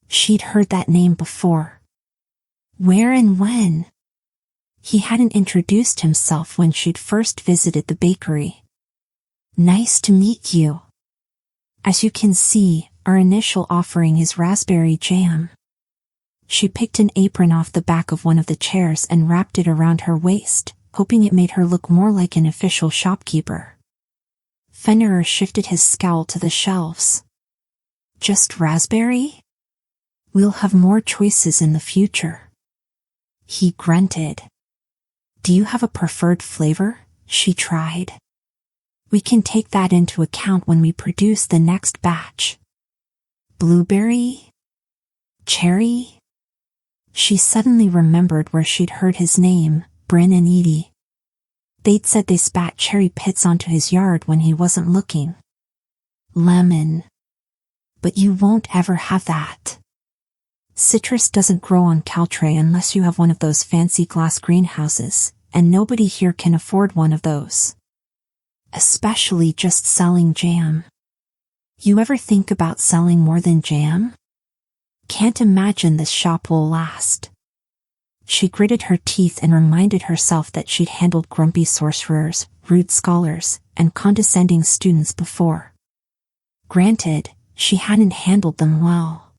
She'd heard that name before. Where and when? He hadn't introduced himself when she'd first visited the bakery. "Nice to meet you. As you can see, our initial offering is raspberry jam." She picked an apron off the back of one of the chairs and wrapped it around her waist, hoping it made her look more like an official shopkeeper. Fenrir shifted his scowl to the shelves. "Just raspberry? We'll have more choices in the future." He grunted. "Do you have a preferred flavor?" she tried. "We can take that into account when we produce the next batch." "Blueberry? Cherry?" She suddenly remembered where she'd heard his name, Bryn and Edie. They'd said they spat cherry pits onto his yard when he wasn't looking. "Lemon. But you won't ever have that. Citrus doesn't grow on Caltray unless you have one of those fancy glass greenhouses, and nobody here can afford one of those. Especially just selling jam. You ever think about selling more than jam? Can't imagine this shop will last." She gritted her teeth and reminded herself that she'd handled grumpy sorcerers, rude scholars, and condescending students before. Granted, she hadn't handled them well.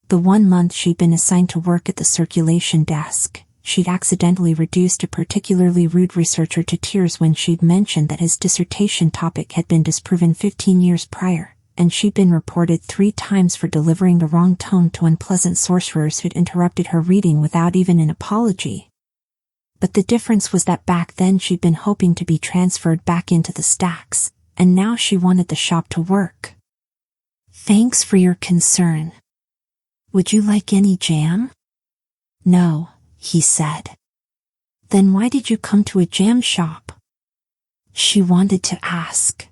The 1 month she'd been assigned to work at the circulation desk, she'd accidentally reduced a particularly rude researcher to tears when she'd mentioned that his dissertation topic had been disproven 15 years prior, and she'd been reported 3 times for delivering the wrong tone to unpleasant sorcerers who'd interrupted her reading without even an apology. But the difference was that back then she'd been hoping to be transferred back into the stacks, and now she wanted the shop to work. "Thanks for your concern. Would you like any jam?" "No," he said. "Then why did you come to a jam shop?" She wanted to ask.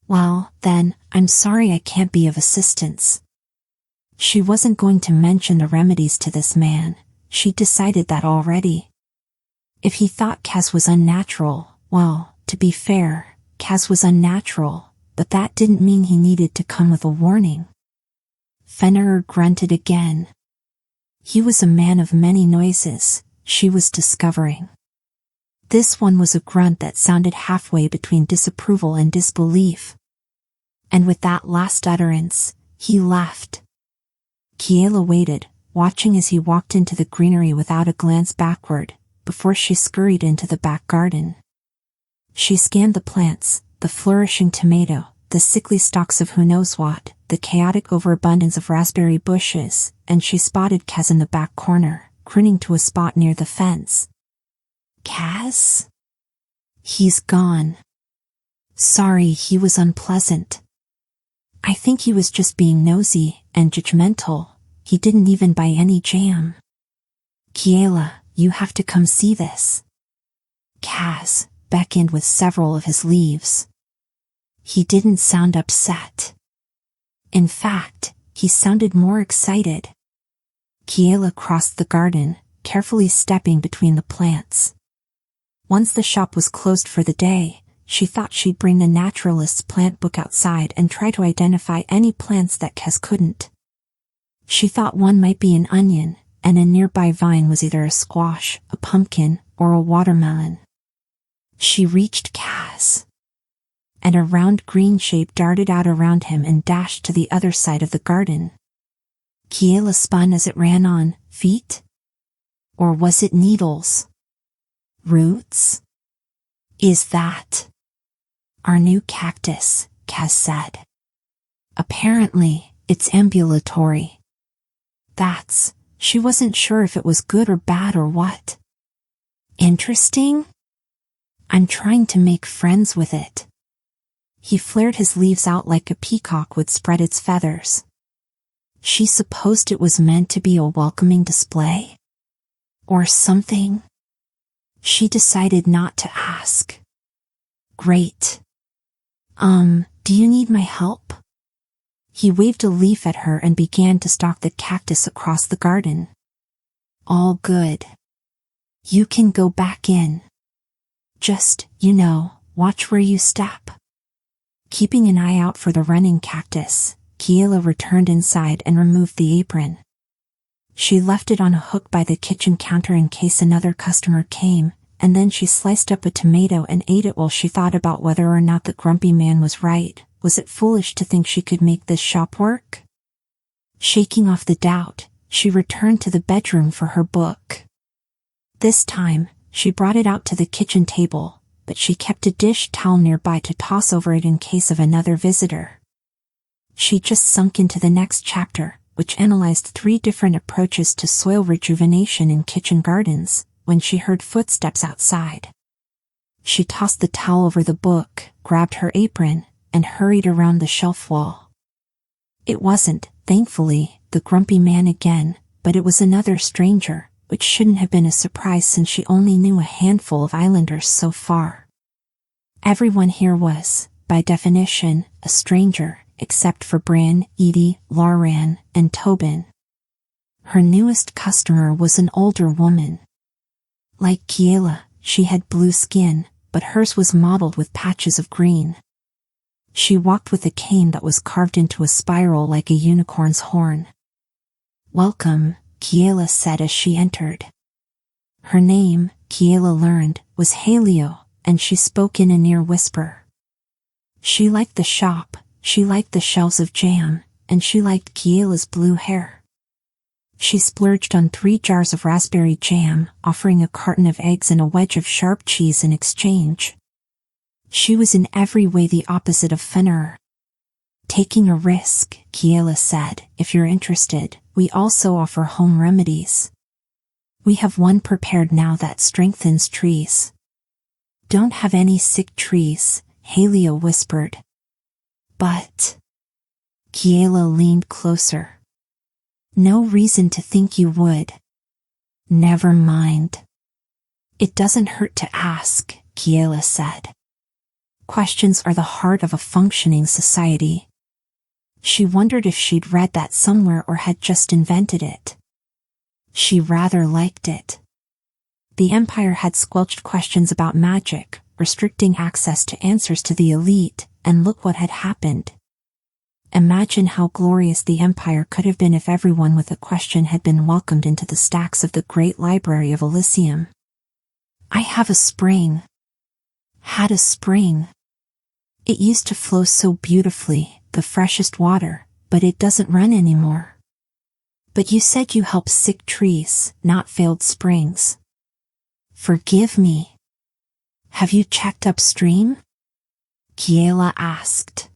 "Well, then, I'm sorry I can't be of assistance." She wasn't going to mention the remedies to this man. She'd decided that already. If he thought Kaz was unnatural, well, to be fair, Kaz was unnatural, but that didn't mean he needed to come with a warning. Fenrir grunted again. He was a man of many noises, she was discovering. This one was a grunt that sounded halfway between disapproval and disbelief. And with that last utterance, he left. Kiela waited, watching as he walked into the greenery without a glance backward, before she scurried into the back garden. She scanned the plants, the flourishing tomato, the sickly stalks of who knows what, the chaotic overabundance of raspberry bushes, and she spotted Kaz in the back corner, grinning to a spot near the fence. Kaz? He's gone. Sorry, he was unpleasant. I think he was just being nosy and judgmental. He didn't even buy any jam. Kiela, you have to come see this. Kaz beckoned with several of his leaves. He didn't sound upset. In fact, he sounded more excited. Kiela crossed the garden, carefully stepping between the plants. Once the shop was closed for the day, she thought she'd bring the naturalist's plant book outside and try to identify any plants that Kaz couldn't. She thought one might be an onion, and a nearby vine was either a squash, a pumpkin, or a watermelon. She reached Kaz, and a round green shape darted out around him and dashed to the other side of the garden. Kiela spun as it ran on. Feet? Or was it needles? Roots? Is that our new cactus? Kaz said. Apparently, it's ambulatory. She wasn't sure if it was good or bad or what. Interesting? I'm trying to make friends with it. He flared his leaves out like a peacock would spread its feathers. She supposed it was meant to be a welcoming display? Or something? She decided not to ask. Great. Do you need my help? He waved a leaf at her and began to stalk the cactus across the garden. All good. You can go back in. Just, watch where you step. Keeping an eye out for the running cactus, Kiela returned inside and removed the apron. She left it on a hook by the kitchen counter in case another customer came, and then she sliced up a tomato and ate it while she thought about whether or not the grumpy man was right. Was it foolish to think she could make this shop work? Shaking off the doubt, she returned to the bedroom for her book. This time, she brought it out to the kitchen table, but she kept a dish towel nearby to toss over it in case of another visitor. She just sunk into the next chapter, which analyzed 3 different approaches to soil rejuvenation in kitchen gardens, when she heard footsteps outside. She tossed the towel over the book, grabbed her apron, and hurried around the shelf wall. It wasn't, thankfully, the grumpy man again, but it was another stranger, which shouldn't have been a surprise since she only knew a handful of islanders so far. Everyone here was, by definition, a stranger, except for Bran, Edie, Lauren, and Tobin. Her newest customer was an older woman. Like Kiela, she had blue skin, but hers was mottled with patches of green. She walked with a cane that was carved into a spiral like a unicorn's horn. Welcome, Kiela said as she entered. Her name, Kiela learned, was 𝐒𝐘𝐍𝐿, and she spoke in a near whisper. She liked the shop, she liked the shelves of jam, and she liked Kiela's blue hair. She splurged on 3 jars of raspberry jam, offering a carton of eggs and a wedge of sharp cheese in exchange. She was in every way the opposite of Fenrir. Taking a risk, Kiela said, if you're interested, we also offer home remedies. We have one prepared now that strengthens trees. Don't have any sick trees, 𝐒𝐘𝐍𝐿 whispered. But Kiela leaned closer. No reason to think you would. Never mind. It doesn't hurt to ask, Kiela said. Questions are the heart of a functioning society. She wondered if she'd read that somewhere or had just invented it. She rather liked it. The Empire had squelched questions about magic, restricting access to answers to the elite, and look what had happened. Imagine how glorious the Empire could have been if everyone with a question had been welcomed into the stacks of the Great Library of Alyssium. I have a spring. Had a spring. It used to flow so beautifully, the freshest water, but it doesn't run anymore. But you said you help sick trees, not failed springs. Forgive me. Have you checked upstream? Kiela asked.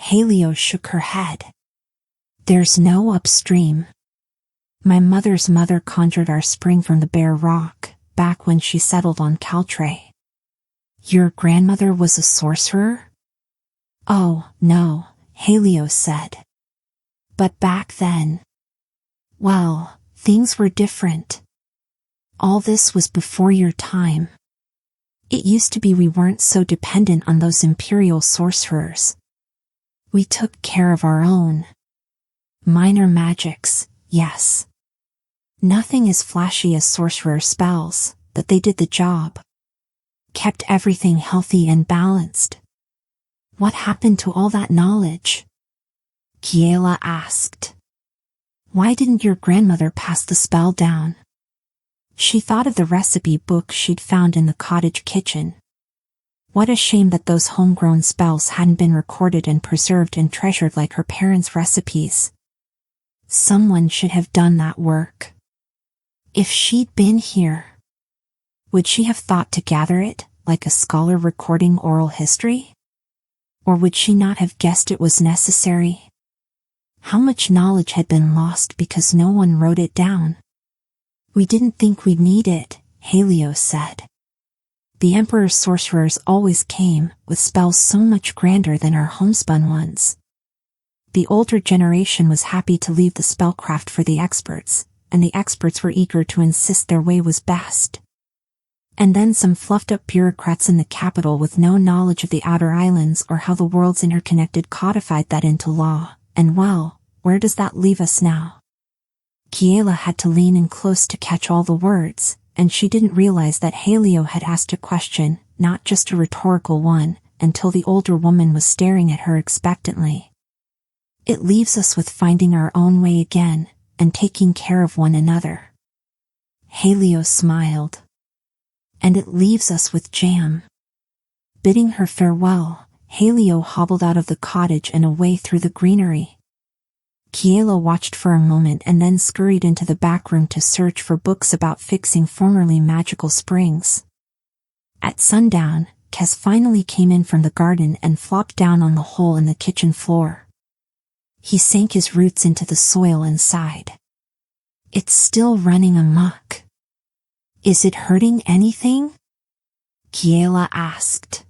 𝐒𝐘𝐍𝐿 shook her head. There's no upstream. My mother's mother conjured our spring from the bare rock, back when she settled on 𝐒𝐘𝐍𝐿. Your grandmother was a sorcerer? Oh, no, 𝐒𝐗𝐍𝐿 said. But back then, well, things were different. All this was before your time. It used to be we weren't so dependent on those imperial sorcerers. We took care of our own. Minor magics, yes. Nothing as flashy as sorcerer spells, but they did the job. Kept everything healthy and balanced. What happened to all that knowledge? Kiela asked. Why didn't your grandmother pass the spell down? She thought of the recipe book she'd found in the cottage kitchen. What a shame that those homegrown spells hadn't been recorded and preserved and treasured like her parents' recipes. Someone should have done that work. If she'd been here, would she have thought to gather it, like a scholar recording oral history? Or would she not have guessed it was necessary? How much knowledge had been lost because no one wrote it down? We didn't think we'd need it, 𝐒𝐗𝐍𝐿 said. The Emperor's sorcerers always came with spells so much grander than our homespun ones. The older generation was happy to leave the spellcraft for the experts, and the experts were eager to insist their way was best. And then some fluffed-up bureaucrats in the capital with no knowledge of the outer islands or how the world's interconnected codified that into law, and well, where does that leave us now? Kiela had to lean in close to catch all the words, and she didn't realize that 𝐒𝐗𝐍𝐿 had asked a question, not just a rhetorical one, until the older woman was staring at her expectantly. It leaves us with finding our own way again, and taking care of one another. 𝐒𝐗𝐿 smiled. And it leaves us with jam. Bidding her farewell, 𝐒𝐗𝐿 hobbled out of the cottage and away through the greenery. Kiela watched for a moment and then scurried into the back room to search for books about fixing formerly magical springs. At sundown, 𝐒𝐘𝐍𝐿 finally came in from the garden and flopped down on the hole in the kitchen floor. He sank his roots into the soil and sighed. It's still running amok. Is it hurting anything? Kiela asked.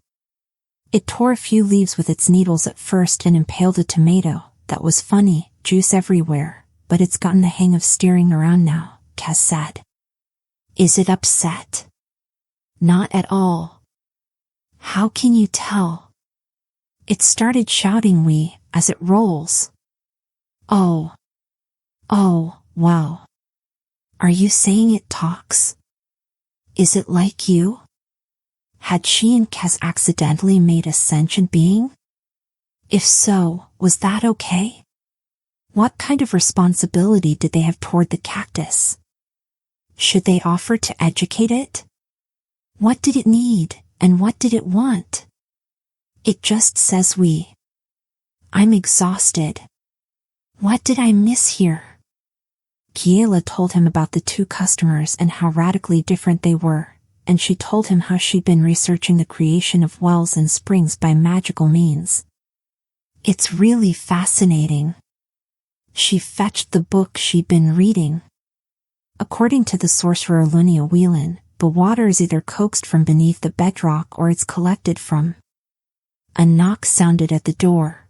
It tore a few leaves with its needles at first and impaled a tomato. That was funny, juice everywhere, but it's gotten the hang of steering around now, 𝐒𝐘𝐍𝐿 said. Is it upset? Not at all. How can you tell? It started shouting "wee" as it rolls. Oh, wow. Are you saying it talks? Is it like you? Had she and 𝐒𝐘𝐍𝐿 accidentally made a sentient being? If so, was that okay? What kind of responsibility did they have toward the cactus? Should they offer to educate it? What did it need, and what did it want? It just says "we." I'm exhausted. What did I miss here? Kiela told him about the two customers and how radically different they were, and she told him how she'd been researching the creation of wells and springs by magical means. It's really fascinating. She fetched the book she'd been reading. According to the sorcerer 𝐒𝐘𝐍𝐿, the water is either coaxed from beneath the bedrock or it's collected from. A knock sounded at the door.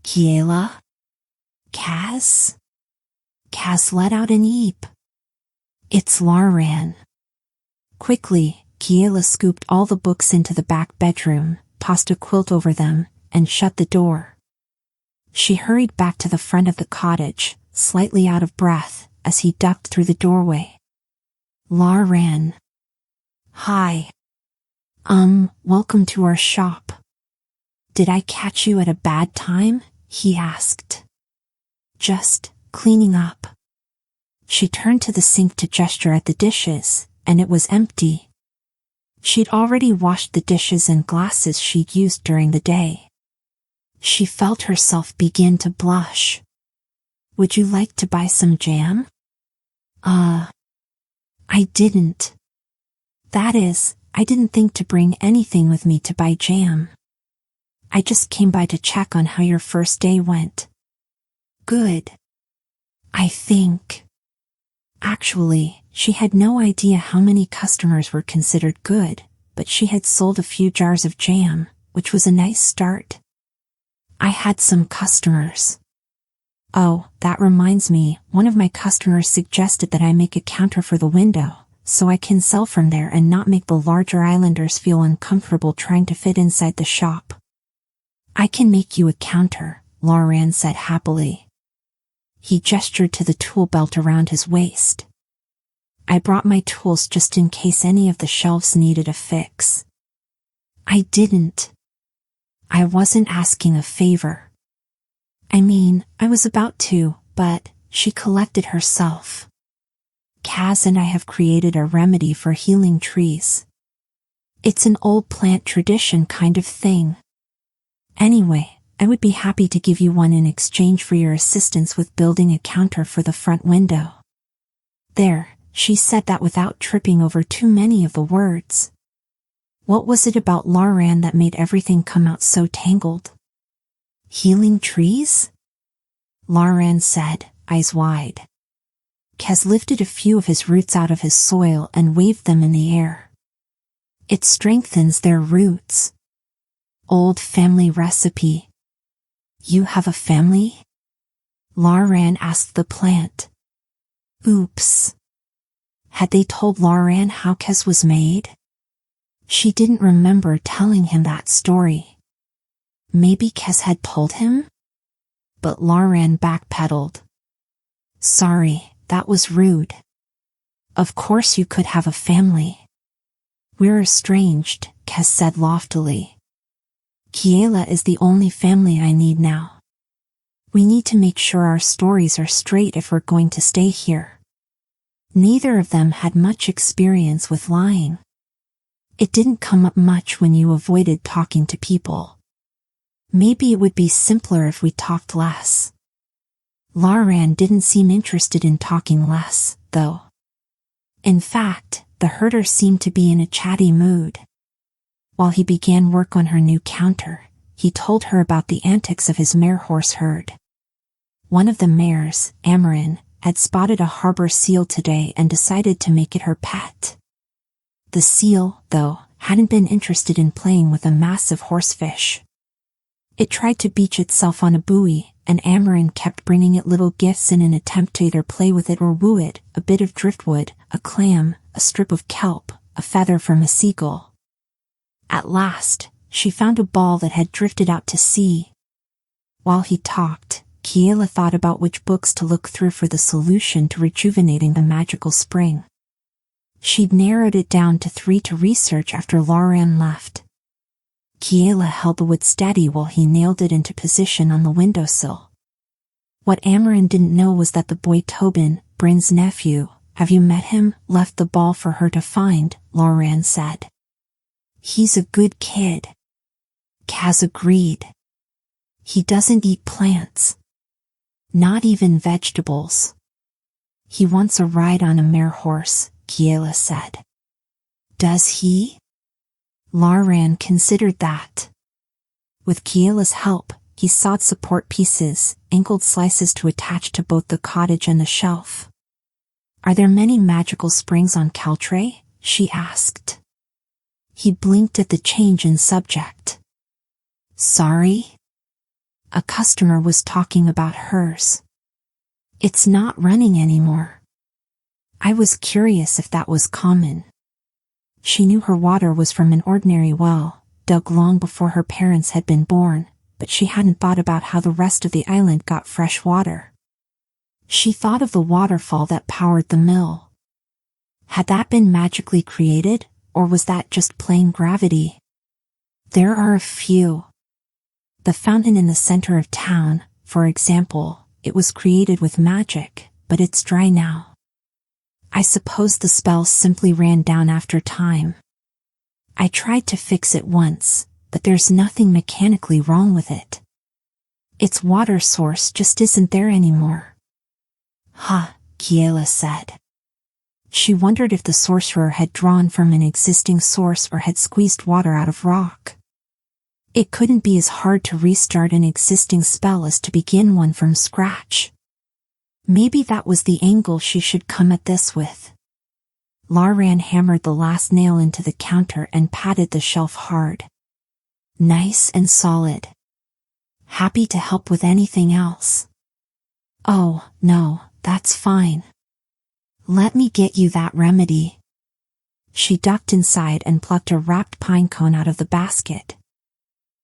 Kiela? 𝐒𝐘𝐍𝐿? 𝐒𝐘𝐍𝐿 let out an eep. It's librarian. Quickly, Kiela scooped all the books into the back bedroom, tossed a quilt over them, and shut the door. She hurried back to the front of the cottage, slightly out of breath, as he ducked through the doorway. Librarian. Hi. Welcome to our shop. Did I catch you at a bad time? He asked. Just cleaning up. She turned to the sink to gesture at the dishes, and it was empty. She'd already washed the dishes and glasses she'd used during the day. She felt herself begin to blush. Would you like to buy some jam? I didn't. That is, I didn't think to bring anything with me to buy jam. I just came by to check on how your first day went. Good. I think. Actually, she had no idea how many customers were considered good, but she had sold a few jars of jam, which was a nice start. I had some customers. Oh, that reminds me, one of my customers suggested that I make a counter for the window, so I can sell from there and not make the larger islanders feel uncomfortable trying to fit inside the shop. I can make you a counter, 𝐒𝐿𝐴𝐿 said happily. He gestured to the tool belt around his waist. I brought my tools just in case any of the shelves needed a fix. I didn't. I wasn't asking a favor. I mean, I was about to, but she collected herself. Kaz and I have created a remedy for healing trees. It's an old plant tradition kind of thing. Anyway, I would be happy to give you one in exchange for your assistance with building a counter for the front window. There, she said that without tripping over too many of the words. What was it about 𝐒𝐿𝐴𝐿 that made everything come out so tangled? Healing trees? 𝐒𝐿𝐴𝐿 said, eyes wide. Kaz lifted a few of his roots out of his soil and waved them in the air. It strengthens their roots. Old family recipe. You have a family? 𝐒𝐿𝐴𝐿 asked the plant. Oops. Had they told 𝐒𝐿𝐴𝐿 how Kaz was made? She didn't remember telling him that story. Maybe Kaz had told him? But 𝐒𝐿𝐴𝐿 backpedaled. Sorry, that was rude. Of course you could have a family. We're estranged, Kaz said loftily. Kiela is the only family I need now. We need to make sure our stories are straight if we're going to stay here. Neither of them had much experience with lying. It didn't come up much when you avoided talking to people. Maybe it would be simpler if we talked less. 𝐒𝐿𝐴𝐿 didn't seem interested in talking less, though. In fact, the herder seemed to be in a chatty mood. While he began work on her new counter, he told her about the antics of his mare horse herd. One of the mares, 𝐏𝐚𝐫𝐭, had spotted a harbor seal today and decided to make it her pet. The seal, though, hadn't been interested in playing with a massive horsefish. It tried to beach itself on a buoy, and 𝐏𝐚𝐫𝐭 kept bringing it little gifts in an attempt to either play with it or woo it, a bit of driftwood, a clam, a strip of kelp, a feather from a seagull. At last, she found a ball that had drifted out to sea. While he talked, Kiela thought about which books to look through for the solution to rejuvenating the magical spring. She'd narrowed it down to 3 to research after 𝐒𝐿𝐴𝐿 left. Kiela held the wood steady while he nailed it into position on the windowsill. What 𝐏𝐚𝐫𝐭 didn't know was that the boy Tobin, Bryn's nephew, have you met him, left the ball for her to find, 𝐒𝐿𝐴𝐿 said. He's a good kid. Kaz agreed. He doesn't eat plants. Not even vegetables. He wants a ride on a mare horse, Kiela said. Does he? 𝐒𝐿𝐴𝐿 considered that. With Kiela's help, he sawed support pieces, angled slices to attach to both the cottage and the shelf. Are there many magical springs on 𝐒𝐘𝐍𝐿? She asked. He blinked at the change in subject. Sorry? A customer was talking about hers. It's not running anymore. I was curious if that was common. She knew her water was from an ordinary well, dug long before her parents had been born, but she hadn't thought about how the rest of the island got fresh water. She thought of the waterfall that powered the mill. Had that been magically created, or was that just plain gravity? There are a few. The fountain in the center of town, for example, it was created with magic, but it's dry now. I suppose the spell simply ran down after time. I tried to fix it once, but there's nothing mechanically wrong with it. Its water source just isn't there anymore. Ha, Kiela said. She wondered if the sorcerer had drawn from an existing source or had squeezed water out of rock. It couldn't be as hard to restart an existing spell as to begin one from scratch. Maybe that was the angle she should come at this with. Larian hammered the last nail into the counter and patted the shelf hard. Nice and solid. Happy to help with anything else. Oh, no, that's fine. Let me get you that remedy. She ducked inside and plucked a wrapped pine cone out of the basket.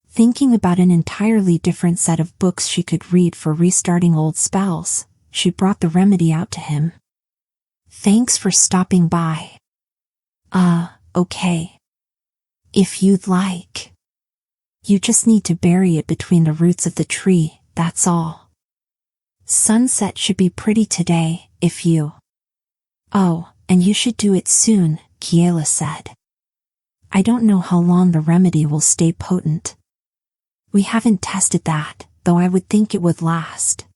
Thinking about an entirely different set of books she could read for restarting old spells, she brought the remedy out to him. Thanks for stopping by. Okay. If you'd like. You just need to bury it between the roots of the tree, that's all. Sunset should be pretty today, if you... Oh, and you should do it soon, Kiela said. I don't know how long the remedy will stay potent. We haven't tested that, though I would think it would last.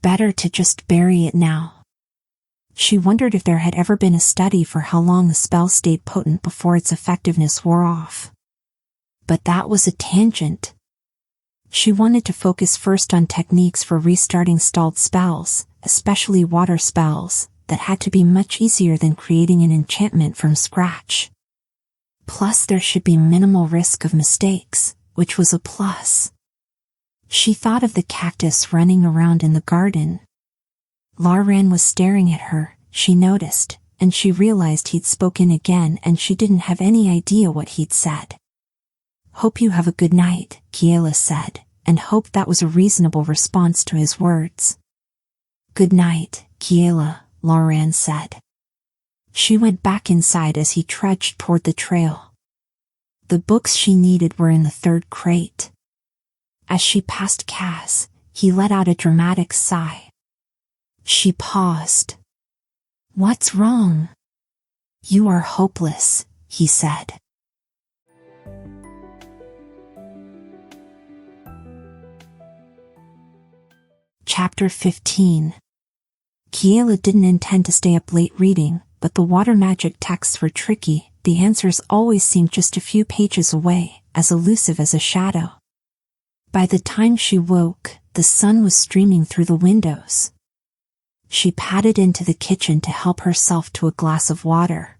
Better to just bury it now. She wondered if there had ever been a study for how long the spell stayed potent before its effectiveness wore off. But that was a tangent. She wanted to focus first on techniques for restarting stalled spells, especially water spells, that had to be much easier than creating an enchantment from scratch. Plus there should be minimal risk of mistakes, which was a plus. She thought of the cactus running around in the garden. Larian was staring at her, she noticed, and she realized he'd spoken again and she didn't have any idea what he'd said. Hope you have a good night, Kiela said, and hoped that was a reasonable response to his words. Good night, Kiela, Larian said. She went back inside as he trudged toward the trail. The books she needed were in the third crate. As she passed Kaz, he let out a dramatic sigh. She paused. What's wrong? You are hopeless, he said. Chapter 15. Kiela didn't intend to stay up late reading, but the water magic texts were tricky. The answers always seemed just a few pages away, as elusive as a shadow. By the time she woke, the sun was streaming through the windows. She padded into the kitchen to help herself to a glass of water.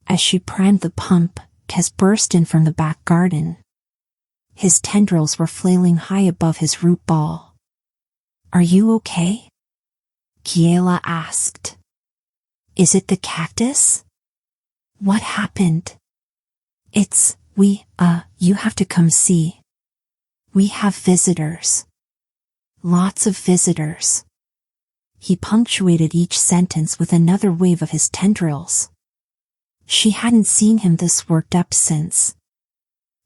As she primed the pump, Kez burst in from the back garden. His tendrils were flailing high above his root ball. Are you okay? Kiela asked. Is it the cactus? What happened? It's, you have to come see. We have visitors. Lots of visitors. He punctuated each sentence with another wave of his tendrils. She hadn't seen him this worked up since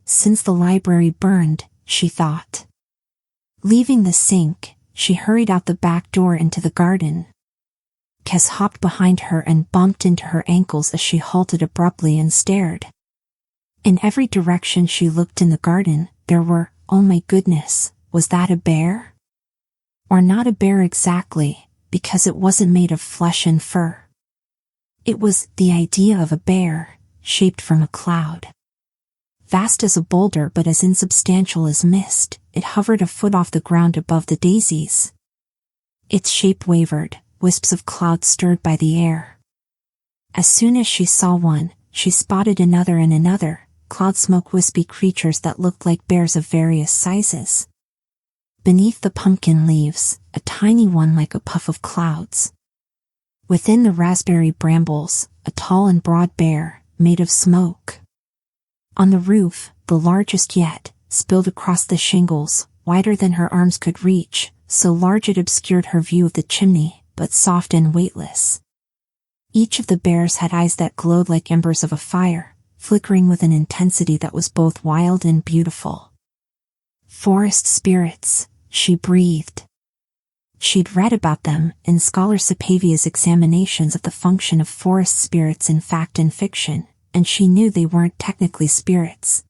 the library burned, she thought. Leaving the sink, she hurried out the back door into the garden. Kez hopped behind her and bumped into her ankles as she halted abruptly and stared. In every direction she looked in the garden, there were, oh my goodness, was that a bear? Or not a bear exactly, because it wasn't made of flesh and fur. It was the idea of a bear, shaped from a cloud. Vast as a boulder but as insubstantial as mist, it hovered a foot off the ground above the daisies. Its shape wavered, wisps of cloud stirred by the air. As soon as she saw one, she spotted another and another, cloud smoke wispy creatures that looked like bears of various sizes. Beneath the pumpkin leaves, a tiny one like a puff of clouds. Within the raspberry brambles, a tall and broad bear, made of smoke. On the roof, the largest yet, spilled across the shingles, wider than her arms could reach, so large it obscured her view of the chimney, but soft and weightless. Each of the bears had eyes that glowed like embers of a fire, flickering with an intensity that was both wild and beautiful. Forest spirits, she breathed. She'd read about them in Scholar Sapavia's examinations of the function of forest spirits in fact and fiction, and she knew they weren't technically spirits.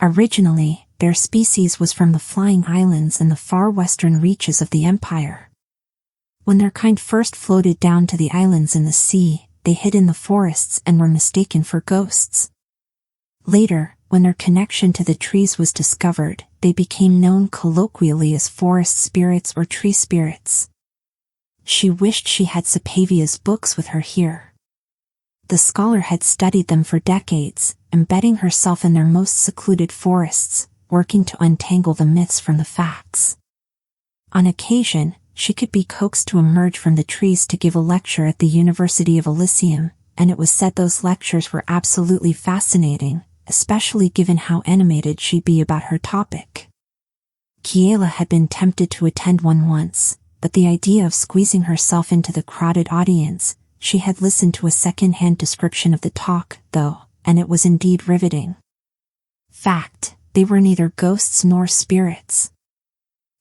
Originally, their species was from the Flying Islands in the far western reaches of the Empire. When their kind first floated down to the islands in the sea, they hid in the forests and were mistaken for ghosts. Later, when their connection to the trees was discovered, they became known colloquially as forest spirits or tree spirits. She wished she had 𝐒𝐘𝐍𝐎𝐏𝐿 books with her here. The scholar had studied them for decades, embedding herself in their most secluded forests, working to untangle the myths from the facts. On occasion, she could be coaxed to emerge from the trees to give a lecture at the University of Alyssium, and it was said those lectures were absolutely fascinating, especially given how animated she'd be about her topic. Kiela had been tempted to attend one once, but the idea of squeezing herself into the crowded audience, she had listened to a second-hand description of the talk, though, and it was indeed riveting. Fact, they were neither ghosts nor spirits.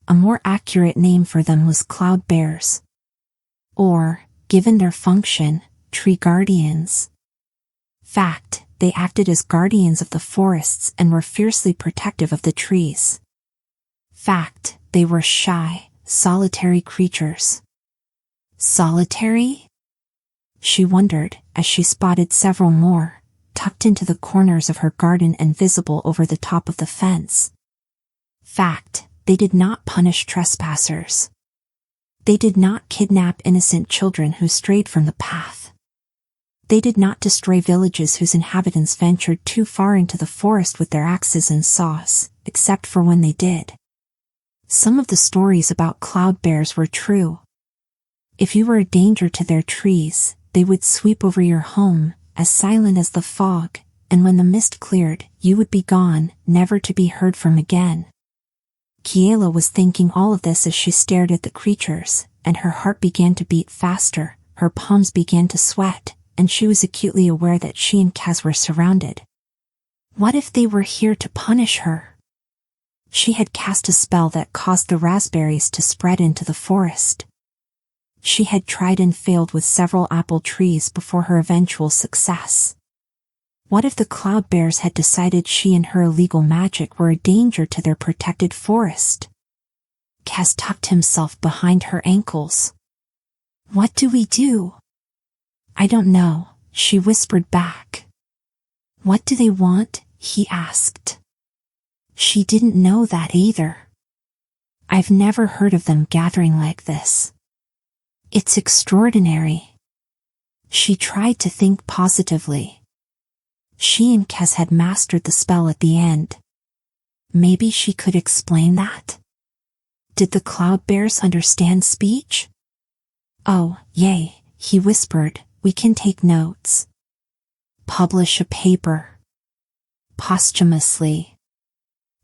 A more accurate name for them was cloud bears. Or, given their function, tree guardians. Fact, they acted as guardians of the forests and were fiercely protective of the trees. Fact, they were shy, solitary creatures. Solitary? She wondered, as she spotted several more, tucked into the corners of her garden and visible over the top of the fence. Fact, they did not punish trespassers. They did not kidnap innocent children who strayed from the path. They did not destroy villages whose inhabitants ventured too far into the forest with their axes and saws, except for when they did. Some of the stories about cloud bears were true. If you were a danger to their trees, they would sweep over your home, as silent as the fog, and when the mist cleared, you would be gone, never to be heard from again. Kiela was thinking all of this as she stared at the creatures, and her heart began to beat faster, her palms began to sweat, and she was acutely aware that she and Kaz were surrounded. What if they were here to punish her? She had cast a spell that caused the raspberries to spread into the forest. She had tried and failed with several apple trees before her eventual success. What if the cloud bears had decided she and her illegal magic were a danger to their protected forest? Kaz tucked himself behind her ankles. What do we do? I don't know, she whispered back. What do they want? He asked. She didn't know that either. I've never heard of them gathering like this. It's extraordinary. She tried to think positively. She and Kaz had mastered the spell at the end. Maybe she could explain that? Did the cloud bears understand speech? Oh, yay, he whispered, we can take notes. Publish a paper. Posthumously.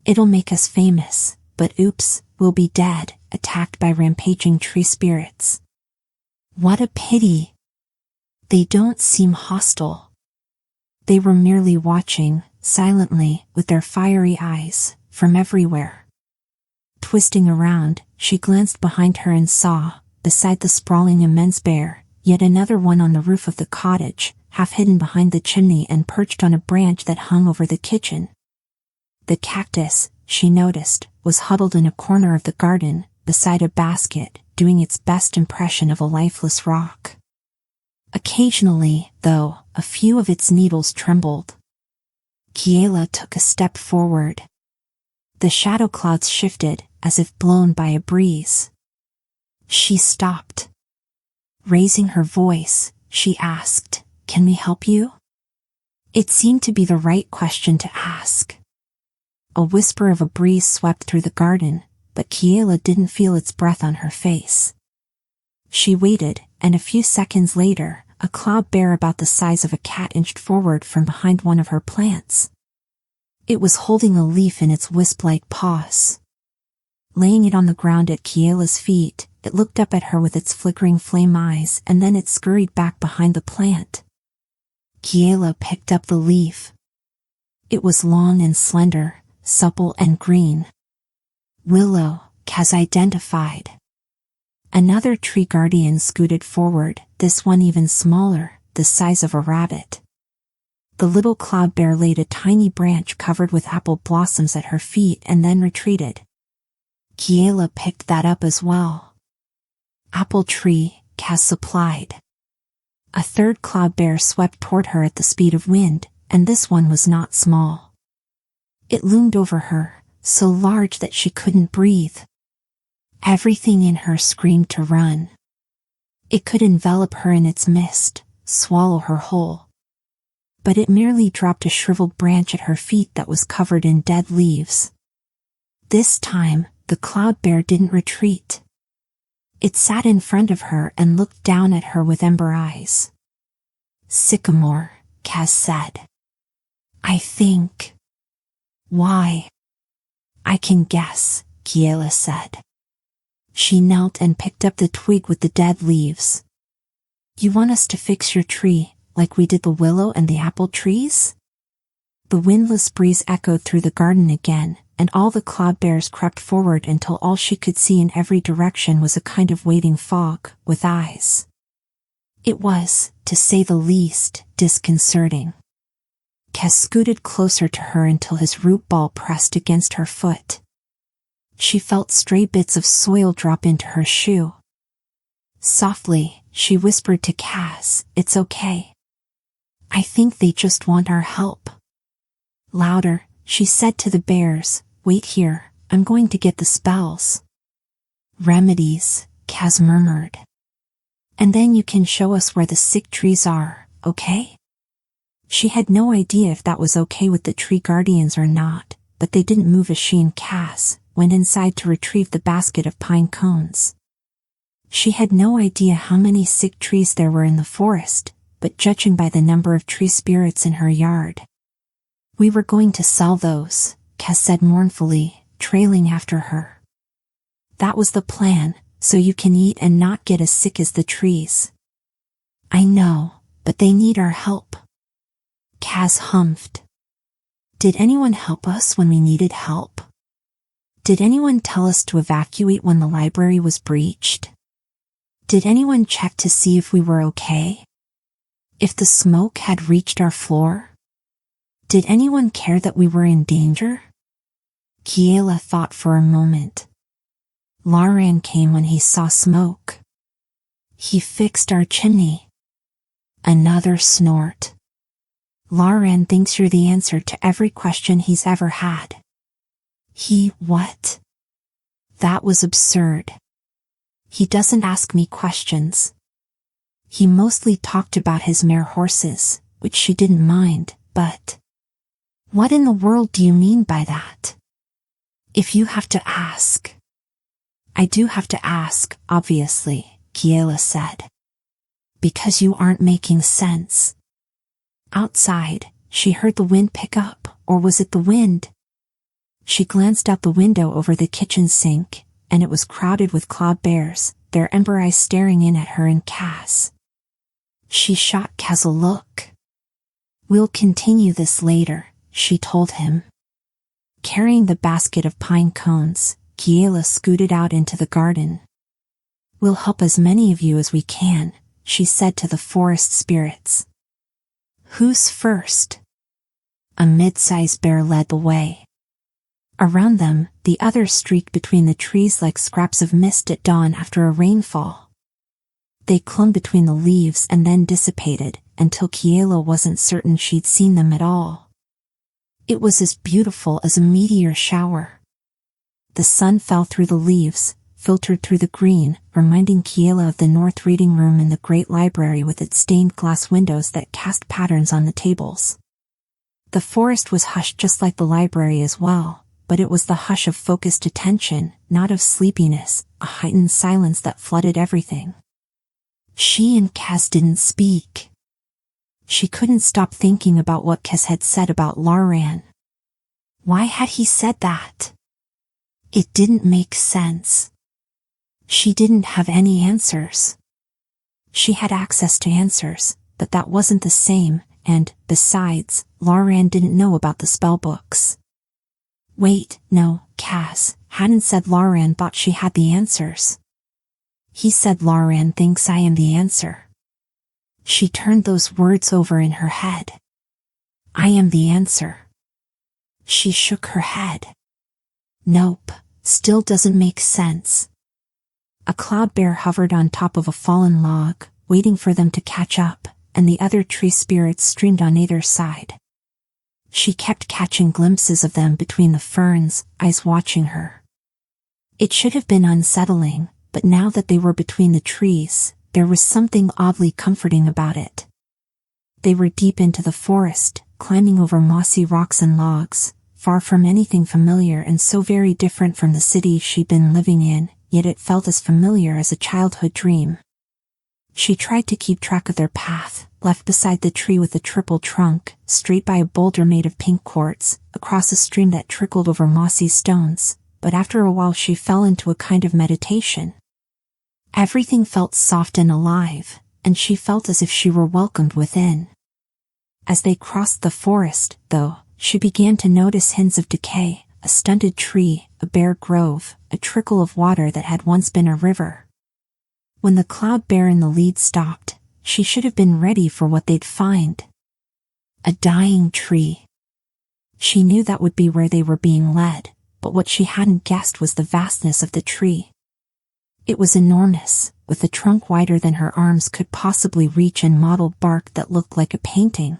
It'll make us famous, but oops, we'll be dead, attacked by rampaging tree spirits. What a pity. They don't seem hostile. They were merely watching, silently, with their fiery eyes, from everywhere. Twisting around, she glanced behind her and saw, beside the sprawling immense bear, yet another one on the roof of the cottage, half hidden behind the chimney and perched on a branch that hung over the kitchen. The cactus, she noticed, was huddled in a corner of the garden, beside a basket, doing its best impression of a lifeless rock. Occasionally, though, a few of its needles trembled. Kiela took a step forward. The shadow clouds shifted, as if blown by a breeze. She stopped. Raising her voice, she asked, "Can we help you?" It seemed to be the right question to ask. A whisper of a breeze swept through the garden, but Kiela didn't feel its breath on her face. She waited, and a few seconds later, a cloud bear about the size of a cat inched forward from behind one of her plants. It was holding a leaf in its wisp-like paws. Laying it on the ground at Kiela's feet, it looked up at her with its flickering flame eyes, and then it scurried back behind the plant. Kiela picked up the leaf. It was long and slender, supple and green. Willow, Kaz identified. Another tree guardian scooted forward, this one even smaller, the size of a rabbit. The little cloud bear laid a tiny branch covered with apple blossoms at her feet and then retreated. Kiela picked that up as well. Apple tree, Kaz supplied. A third cloud bear swept toward her at the speed of wind, and this one was not small. It loomed over her, so large that she couldn't breathe. Everything in her screamed to run. It could envelop her in its mist, swallow her whole. But it merely dropped a shriveled branch at her feet that was covered in dead leaves. This time, the cloud bear didn't retreat. It sat in front of her and looked down at her with ember eyes. "Sycamore," Kaz said. "I think." "Why?" "I can guess," Kiela said. She knelt and picked up the twig with the dead leaves. "You want us to fix your tree, like we did the willow and the apple trees?" The windless breeze echoed through the garden again, and all the cloudbears crept forward until all she could see in every direction was a kind of waiting fog, with eyes. It was, to say the least, disconcerting. Kaz scooted closer to her until his root ball pressed against her foot. She felt stray bits of soil drop into her shoe. Softly, she whispered to Kaz, "It's okay. I think they just want our help." Louder, she said to the bears, "Wait here, I'm going to get the spells." "Remedies," Kaz murmured. "And then you can show us where the sick trees are, okay?" She had no idea if that was okay with the tree guardians or not, but they didn't move as she and Kaz went inside to retrieve the basket of pine cones. She had no idea how many sick trees there were in the forest, but judging by the number of tree spirits in her yard. "We were going to sell those," Kaz said mournfully, trailing after her. "That was the plan, so you can eat and not get as sick as the trees." "I know, but they need our help." Kaz humphed. "Did anyone help us when we needed help? Did anyone tell us to evacuate when the library was breached? Did anyone check to see if we were okay? If the smoke had reached our floor? Did anyone care that we were in danger?" Kiela thought for a moment. "Laran came when he saw smoke. He fixed our chimney." Another snort. "Laran thinks you're the answer to every question he's ever had." "He what?" "That was absurd. He doesn't ask me questions." He mostly talked about his mare horses, which she didn't mind, but... "What in the world do you mean by that?" "If you have to ask." "I do have to ask, obviously," Kiela said. "Because you aren't making sense." Outside, she heard the wind pick up, or was it the wind? She glanced out the window over the kitchen sink, and it was crowded with cloud bears, their ember eyes staring in at her and Kaz. She shot Kaz a look. "We'll continue this later," she told him. Carrying the basket of pine cones, Kiela scooted out into the garden. "We'll help as many of you as we can," she said to the forest spirits. "Who's first?" A mid-sized bear led the way. Around them, the others streaked between the trees like scraps of mist at dawn after a rainfall. They clung between the leaves and then dissipated, until Kiela wasn't certain she'd seen them at all. It was as beautiful as a meteor shower. The sun fell through the leaves, filtered through the green, reminding Kiela of the north reading room in the Great Library with its stained glass windows that cast patterns on the tables. The forest was hushed just like the library as well, but it was the hush of focused attention, not of sleepiness, a heightened silence that flooded everything. She and Kaz didn't speak. She couldn't stop thinking about what Kaz had said about Laran. Why had he said that? It didn't make sense. She didn't have any answers. She had access to answers, but that wasn't the same, and, besides, Laran didn't know about the spellbooks. Wait, no, Kaz hadn't said Laran thought she had the answers. He said Laran thinks I am the answer. She turned those words over in her head. I am the answer. She shook her head. Nope, still doesn't make sense. A cloud bear hovered on top of a fallen log, waiting for them to catch up, and the other tree spirits streamed on either side. She kept catching glimpses of them between the ferns, eyes watching her. It should have been unsettling, but now that they were between the trees, there was something oddly comforting about it. They were deep into the forest, climbing over mossy rocks and logs, far from anything familiar and so very different from the city she'd been living in, yet it felt as familiar as a childhood dream. She tried to keep track of their path, left beside the tree with the triple trunk, straight by a boulder made of pink quartz, across a stream that trickled over mossy stones, but after a while she fell into a kind of meditation. Everything felt soft and alive, and she felt as if she were welcomed within. As they crossed the forest, though, she began to notice hints of decay, a stunted tree, a bare grove, a trickle of water that had once been a river. When the cloud bear in the lead stopped, she should have been ready for what they'd find. A dying tree. She knew that would be where they were being led, but what she hadn't guessed was the vastness of the tree. It was enormous, with a trunk wider than her arms could possibly reach and mottled bark that looked like a painting.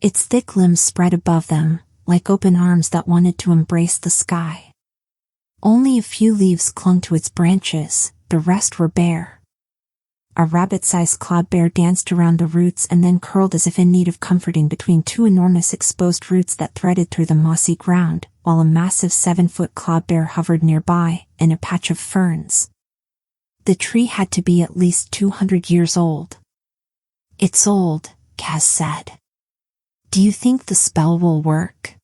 Its thick limbs spread above them, like open arms that wanted to embrace the sky. Only a few leaves clung to its branches, the rest were bare. A rabbit-sized cloudbear danced around the roots and then curled as if in need of comforting between two enormous exposed roots that threaded through the mossy ground, while a massive 7-foot cloudbear hovered nearby, in a patch of ferns. The tree had to be at least 200 years old. "It's old," Kaz said. "Do you think the spell will work?"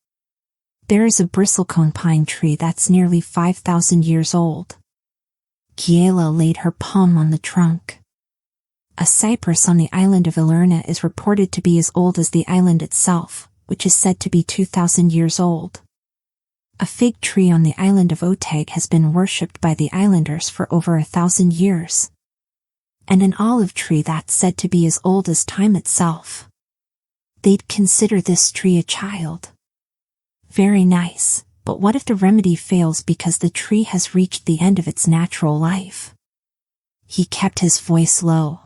"There is a bristlecone pine tree that's nearly 5,000 years old." Kiela laid her palm on the trunk. "A cypress on the island of 𝐒𝐘𝐍𝐎𝐿 is reported to be as old as the island itself, which is said to be 2,000 years old. A fig tree on the island of 𝐒𝐘𝐍𝐿 has been worshipped by the islanders for over 1,000 years. And an olive tree that's said to be as old as time itself. They'd consider this tree a child." "Very nice, but what if the remedy fails because the tree has reached the end of its natural life?" He kept his voice low.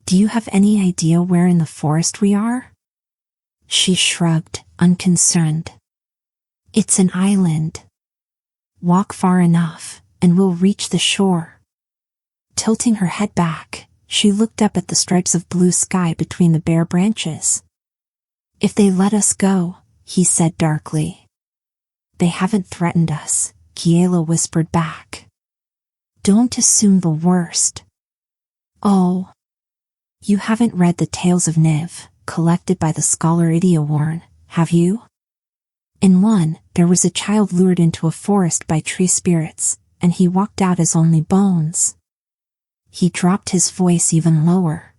"Do you have any idea where in the forest we are?" She shrugged, unconcerned. "It's an island. Walk far enough, and we'll reach the shore." Tilting her head back, she looked up at the stripes of blue sky between the bare branches. "If they let us go," he said darkly. "They haven't threatened us," Kiela whispered back. "Don't assume the worst." "Oh. You haven't read the Tales of 𝐒𝐘𝐍𝐿, collected by the scholar 𝐒𝐿𝐼𝐒, have you? In one, there was a child lured into a forest by tree spirits, and he walked out as only bones." He dropped his voice even lower.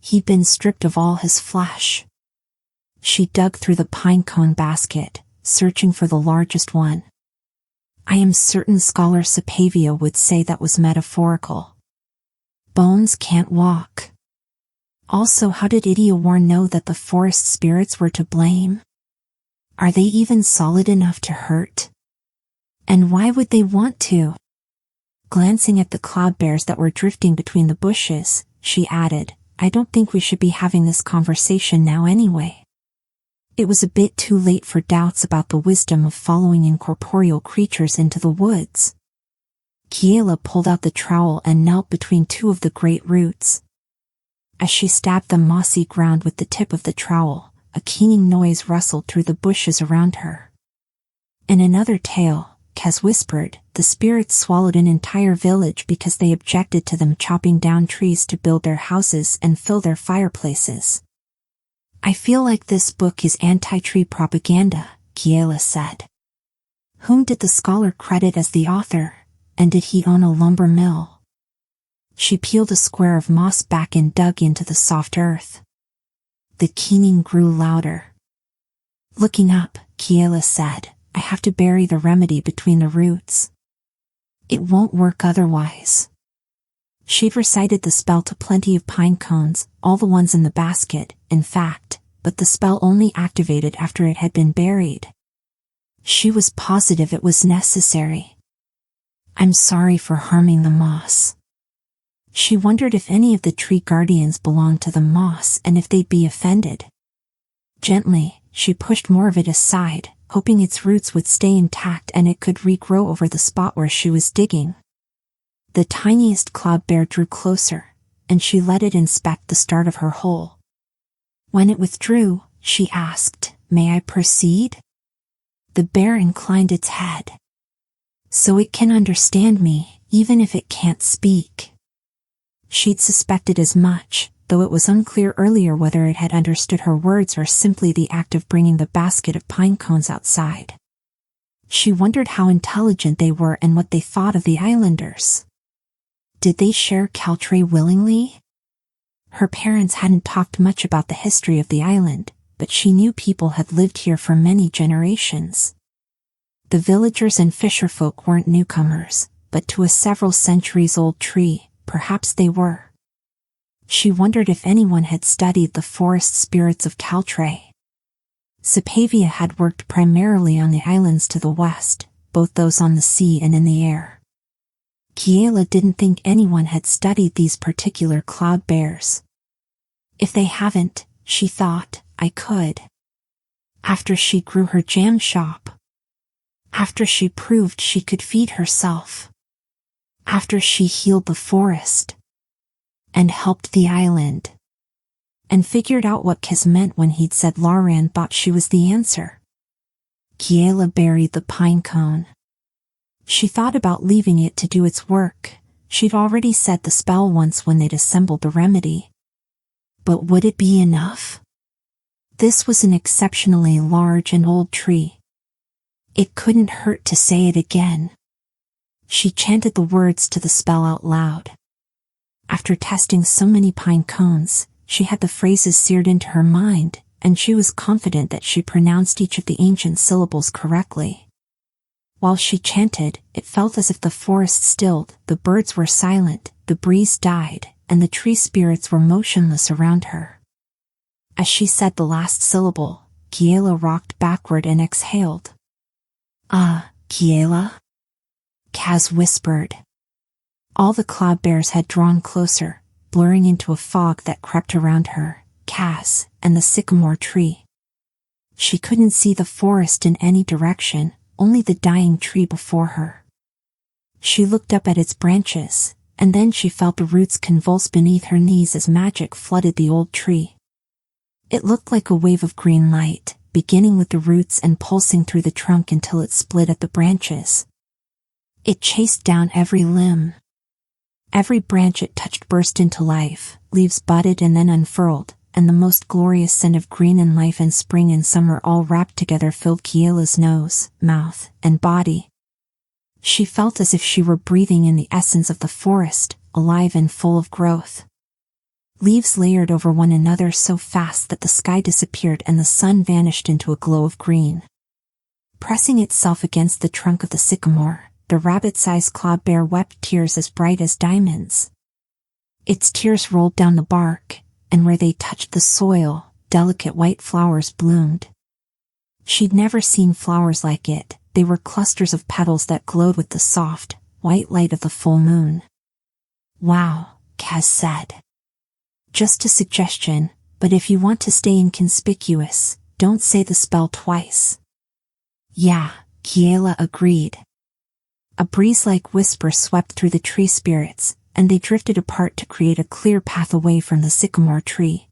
"He'd been stripped of all his flesh." She dug through the pine cone basket, searching for the largest one. "I am certain scholar 𝐒𝐘𝐍𝐿 would say that was metaphorical. Bones can't walk. Also, how did 𝐒𝐿𝐼𝐒 know that the forest spirits were to blame? Are they even solid enough to hurt? And why would they want to?" Glancing at the cloudbears that were drifting between the bushes, she added, "I don't think we should be having this conversation now anyway." It was a bit too late for doubts about the wisdom of following incorporeal creatures into the woods. Kiela pulled out the trowel and knelt between two of the great roots. As she stabbed the mossy ground with the tip of the trowel, a keening noise rustled through the bushes around her. In another tale, Kaz whispered, the spirits swallowed an entire village because they objected to them chopping down trees to build their houses and fill their fireplaces. "I feel like this book is anti-tree propaganda," Kiela said. "Whom did the scholar credit as the author, and did he own a lumber mill?" She peeled a square of moss back and dug into the soft earth. The keening grew louder. Looking up, Kiela said, "I have to bury the remedy between the roots. It won't work otherwise." She'd recited the spell to plenty of pine cones, all the ones in the basket, in fact, but the spell only activated after it had been buried. She was positive it was necessary. "I'm sorry for harming the moss." She wondered if any of the tree guardians belonged to the moss and if they'd be offended. Gently, she pushed more of it aside, hoping its roots would stay intact and it could regrow over the spot where she was digging. The tiniest cloudbear drew closer, and she let it inspect the start of her hole. When it withdrew, she asked, "May I proceed?" The bear inclined its head. "So it can understand me, even if it can't speak." She'd suspected as much, though it was unclear earlier whether it had understood her words or simply the act of bringing the basket of pine cones outside. She wondered how intelligent they were and what they thought of the islanders. Did they share 𝐒𝐘𝐍𝐎 willingly? Her parents hadn't talked much about the history of the island, but she knew people had lived here for many generations. The villagers and fisherfolk weren't newcomers, but to a several centuries-old tree, perhaps they were. She wondered if anyone had studied the forest spirits of 𝐒𝐘𝐍𝐎. 𝐒𝐘𝐍𝐎 had worked primarily on the islands to the west, both those on the sea and in the air. Kiela didn't think anyone had studied these particular cloud bears. If they haven't, she thought, I could. After she grew her jam shop. After she proved she could feed herself. After she healed the forest. And helped the island. And figured out what 𝐒𝐘𝐍𝐎 meant when he'd said Lauren thought she was the answer. Kiela buried the pine cone. She thought about leaving it to do its work. She'd already said the spell once when they'd assembled the remedy. But would it be enough? This was an exceptionally large and old tree. It couldn't hurt to say it again. She chanted the words to the spell out loud. After testing so many pine cones, she had the phrases seared into her mind, and she was confident that she pronounced each of the ancient syllables correctly. While she chanted, it felt as if the forest stilled, the birds were silent, the breeze died, and the tree spirits were motionless around her. As she said the last syllable, Kiela rocked backward and exhaled. Kiela? Kaz whispered. All the cloud bears had drawn closer, blurring into a fog that crept around her, Kaz, and the sycamore tree. She couldn't see the forest in any direction, only the dying tree before her. She looked up at its branches, and then she felt the roots convulse beneath her knees as magic flooded the old tree. It looked like a wave of green light, beginning with the roots and pulsing through the trunk until it split at the branches. It chased down every limb. Every branch it touched burst into life, leaves budded and then unfurled, and the most glorious scent of green and life and spring and summer all wrapped together filled Kiela's nose, mouth, and body. She felt as if she were breathing in the essence of the forest, alive and full of growth. Leaves layered over one another so fast that the sky disappeared and the sun vanished into a glow of green. Pressing itself against the trunk of the sycamore, the rabbit-sized cloudbear wept tears as bright as diamonds. Its tears rolled down the bark, and where they touched the soil, delicate white flowers bloomed. She'd never seen flowers like it. They were clusters of petals that glowed with the soft, white light of the full moon. Wow, Kaz said. Just a suggestion, but if you want to stay inconspicuous, don't say the spell twice. Yeah, Kiela agreed. A breeze-like whisper swept through the tree spirits, and they drifted apart to create a clear path away from the sycamore tree.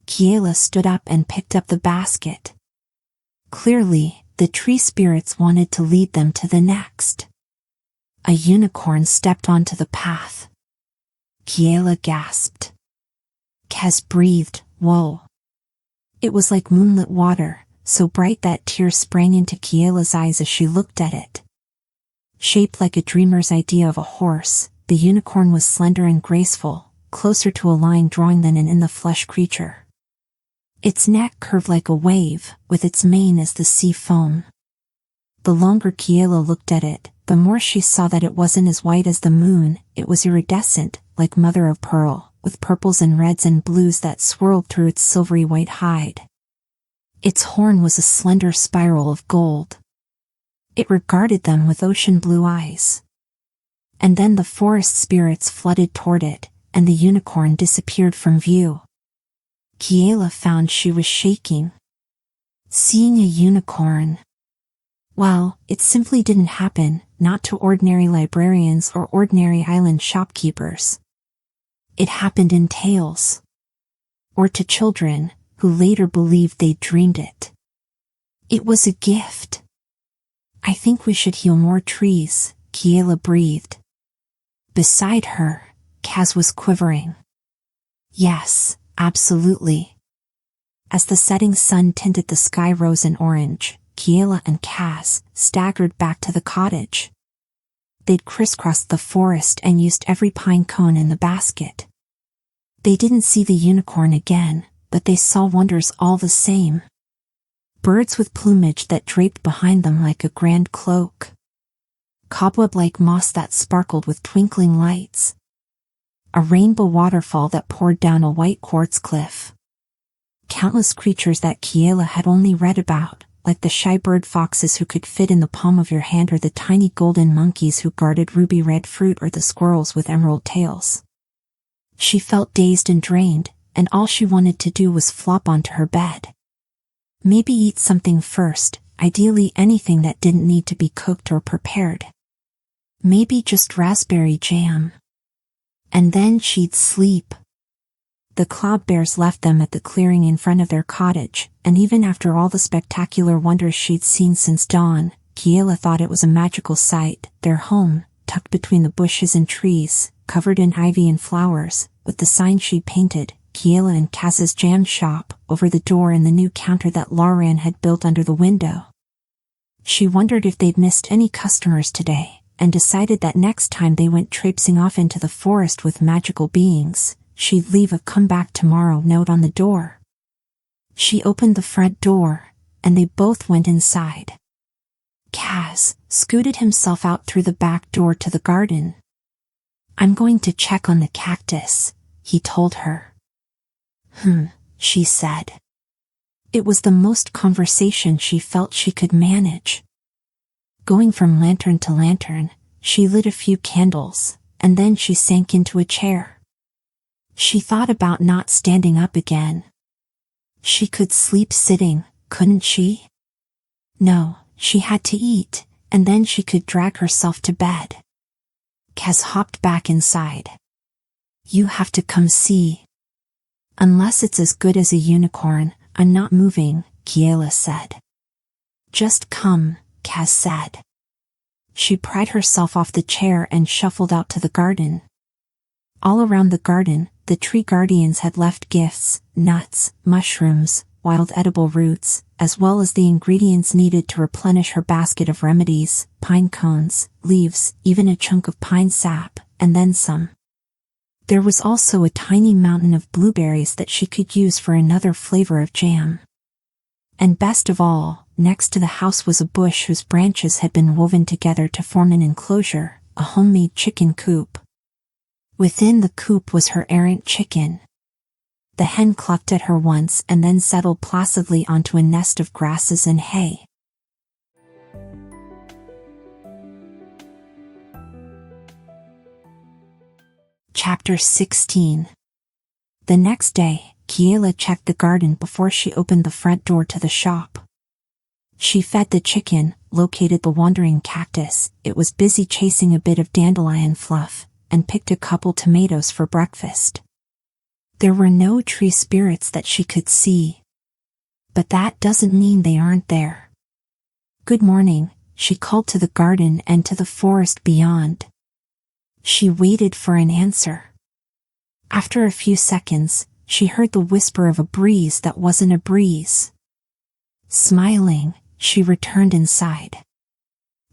Kiela stood up and picked up the basket. Clearly, the tree spirits wanted to lead them to the next. A unicorn stepped onto the path. Kiela gasped. Kaz breathed, whoa. It was like moonlit water, so bright that tears sprang into Kiela's eyes as she looked at it. Shaped like a dreamer's idea of a horse, the unicorn was slender and graceful, closer to a line drawing than an in-the-flesh creature. Its neck curved like a wave, with its mane as the sea foam. The longer Kiela looked at it, the more she saw that it wasn't as white as the moon. It was iridescent, like mother of pearl, with purples and reds and blues that swirled through its silvery white hide. Its horn was a slender spiral of gold. It regarded them with ocean blue eyes. And then the forest spirits flooded toward it, and the unicorn disappeared from view. Kiela found she was shaking. Seeing a unicorn. Well, it simply didn't happen, not to ordinary librarians or ordinary island shopkeepers. It happened in tales. Or to children, who later believed they dreamed it. It was a gift. I think we should heal more trees, Kiela breathed. Beside her, Kaz was quivering. Yes, absolutely. As the setting sun tinted the sky rose and orange, Kiela and Kaz staggered back to the cottage. They'd crisscrossed the forest and used every pine cone in the basket. They didn't see the unicorn again, but they saw wonders all the same. Birds with plumage that draped behind them like a grand cloak. Cobweb-like moss that sparkled with twinkling lights. A rainbow waterfall that poured down a white quartz cliff. Countless creatures that Kiela had only read about, like the shy bird foxes who could fit in the palm of your hand, or the tiny golden monkeys who guarded ruby-red fruit, or the squirrels with emerald tails. She felt dazed and drained, and all she wanted to do was flop onto her bed. Maybe eat something first, ideally anything that didn't need to be cooked or prepared. Maybe just raspberry jam. And then she'd sleep. The cloudbears left them at the clearing in front of their cottage, and even after all the spectacular wonders she'd seen since dawn, Kiela thought it was a magical sight, their home, tucked between the bushes and trees, covered in ivy and flowers, with the sign she'd painted, Kiela and Kaz's Jam Shop, over the door and the new counter that Larian had built under the window. She wondered if they'd missed any customers today, and decided that next time they went traipsing off into the forest with magical beings, she'd leave a "come back tomorrow" note on the door. She opened the front door, and they both went inside. Kaz scooted himself out through the back door to the garden. "I'm going to check on the cactus," he told her. She said. It was the most conversation she felt she could manage. Going from lantern to lantern, she lit a few candles, and then she sank into a chair. She thought about not standing up again. She could sleep sitting, couldn't she? No, she had to eat, and then she could drag herself to bed. Kaz hopped back inside. "You have to come see." "Unless it's as good as a unicorn, I'm not moving," Kiela said. "Just come," Kaz said. She pried herself off the chair and shuffled out to the garden. All around the garden, the tree guardians had left gifts, nuts, mushrooms, wild edible roots, as well as the ingredients needed to replenish her basket of remedies, pine cones, leaves, even a chunk of pine sap, and then some. There was also a tiny mountain of blueberries that she could use for another flavor of jam. And best of all, next to the house was a bush whose branches had been woven together to form an enclosure, a homemade chicken coop. Within the coop was her errant chicken. The hen clucked at her once and then settled placidly onto a nest of grasses and hay. Chapter 16. The next day, Kiela checked the garden before she opened the front door to the shop. She fed the chicken, located the wandering cactus, it was busy chasing a bit of dandelion fluff, and picked a couple tomatoes for breakfast. There were no tree spirits that she could see. But that doesn't mean they aren't there. "Good morning," she called to the garden and to the forest beyond. She waited for an answer. After a few seconds, she heard the whisper of a breeze that wasn't a breeze. Smiling, she returned inside.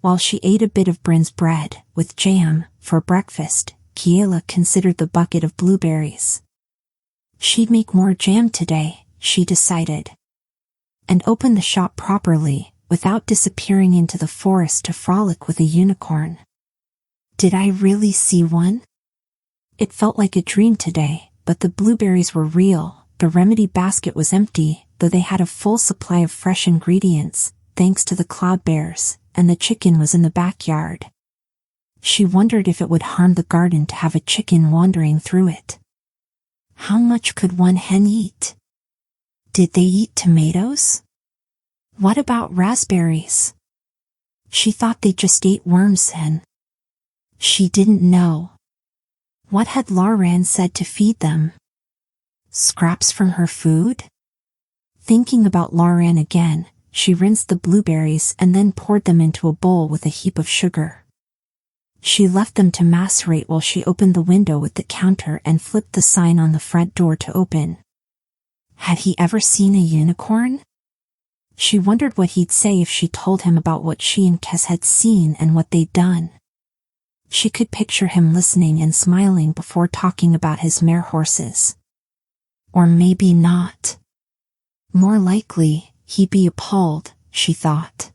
While she ate a bit of Bryn's bread, with jam, for breakfast, Kiela considered the bucket of blueberries. She'd make more jam today, she decided. And open the shop properly, without disappearing into the forest to frolic with a unicorn. Did I really see one? It felt like a dream today, but the blueberries were real, the remedy basket was empty, though they had a full supply of fresh ingredients, thanks to the cloudbears, and the chicken was in the backyard. She wondered if it would harm the garden to have a chicken wandering through it. How much could one hen eat? Did they eat tomatoes? What about raspberries? She thought they just ate worms then. She didn't know. What had Lauren said to feed them? Scraps from her food? Thinking about Lauren again, she rinsed the blueberries and then poured them into a bowl with a heap of sugar. She left them to macerate while she opened the window with the counter and flipped the sign on the front door to open. Had he ever seen a unicorn? She wondered what he'd say if she told him about what she and Kes had seen and what they'd done. She could picture him listening and smiling before talking about his mare horses. Or maybe not. More likely, he'd be appalled, she thought.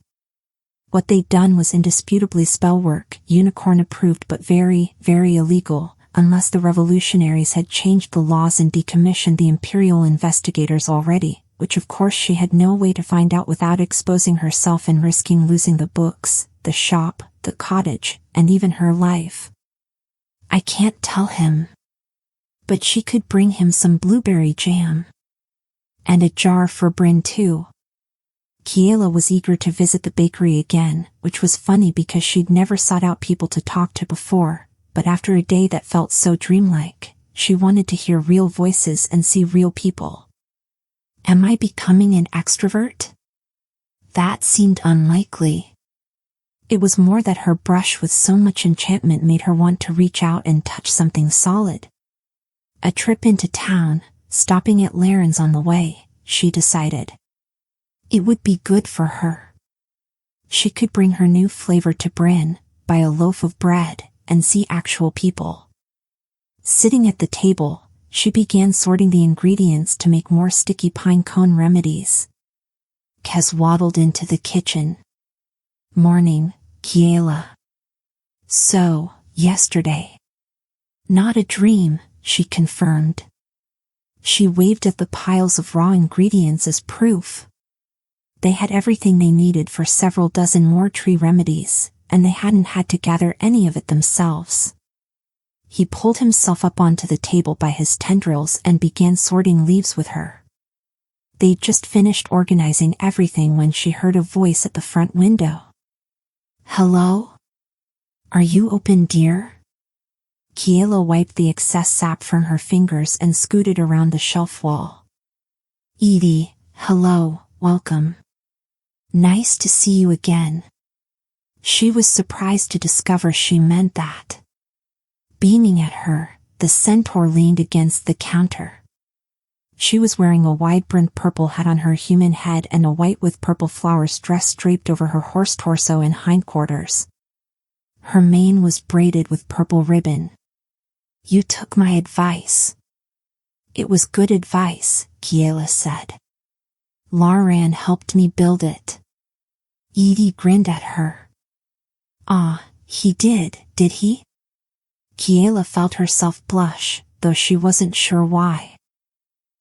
What they'd done was indisputably spell work, unicorn approved but very, very illegal, unless the revolutionaries had changed the laws and decommissioned the imperial investigators already, which of course she had no way to find out without exposing herself and risking losing the books, the shop, the cottage, and even her life. I can't tell him. But she could bring him some blueberry jam. And a jar for Bryn too. Kiela was eager to visit the bakery again, which was funny because she'd never sought out people to talk to before, but after a day that felt so dreamlike, she wanted to hear real voices and see real people. Am I becoming an extrovert? That seemed unlikely. It was more that her brush with so much enchantment made her want to reach out and touch something solid. A trip into town, stopping at Laren's on the way, she decided. It would be good for her. She could bring her new flavor to Bryn, buy a loaf of bread, and see actual people. Sitting at the table, she began sorting the ingredients to make more sticky pine cone remedies. Kes waddled into the kitchen. Morning, Kiela. So, yesterday. Not a dream, she confirmed. She waved at the piles of raw ingredients as proof. They had everything they needed for several dozen more tree remedies, and they hadn't had to gather any of it themselves. He pulled himself up onto the table by his tendrils and began sorting leaves with her. They'd just finished organizing everything when she heard a voice at the front window. Hello? Are you open, dear? Kiela wiped the excess sap from her fingers and scooted around the shelf wall. Edie, hello, welcome. Nice to see you again. She was surprised to discover she meant that. Beaming at her, the centaur leaned against the counter. She was wearing a wide-brimmed purple hat on her human head and a white with purple flowers dress draped over her horse torso and hindquarters. Her mane was braided with purple ribbon. You took my advice. It was good advice, Kiela said. Lauren helped me build it. Edie grinned at her. Ah, he did he? Kiela felt herself blush, though she wasn't sure why.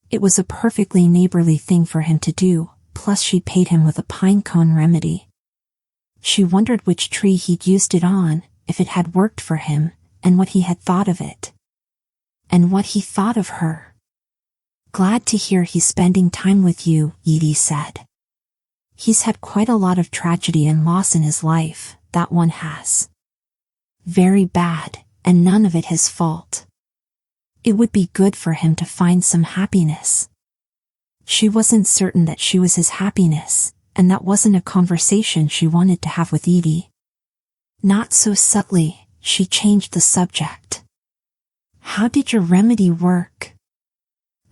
It was a perfectly neighborly thing for him to do, plus she paid him with a pine cone remedy. She wondered which tree he'd used it on, if it had worked for him, and what he had thought of it. And what he thought of her. Glad to hear he's spending time with you, Edie said. He's had quite a lot of tragedy and loss in his life, that one has. Very bad, and none of it his fault. It would be good for him to find some happiness. She wasn't certain that she was his happiness, and that wasn't a conversation she wanted to have with Edie. Not so subtly, she changed the subject. How did your remedy work?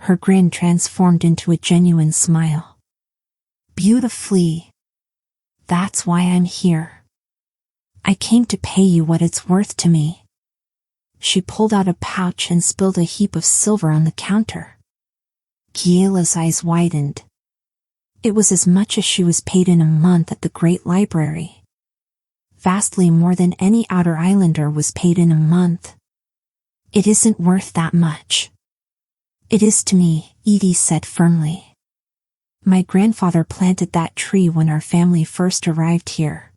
Her grin transformed into a genuine smile. Beautifully. That's why I'm here. I came to pay you what it's worth to me. She pulled out a pouch and spilled a heap of silver on the counter. Kiela's eyes widened. It was as much as she was paid in a month at the Great Library. Vastly more than any Outer Islander was paid in a month. It isn't worth that much. It is to me, Edie said firmly. My grandfather planted that tree when our family first arrived here.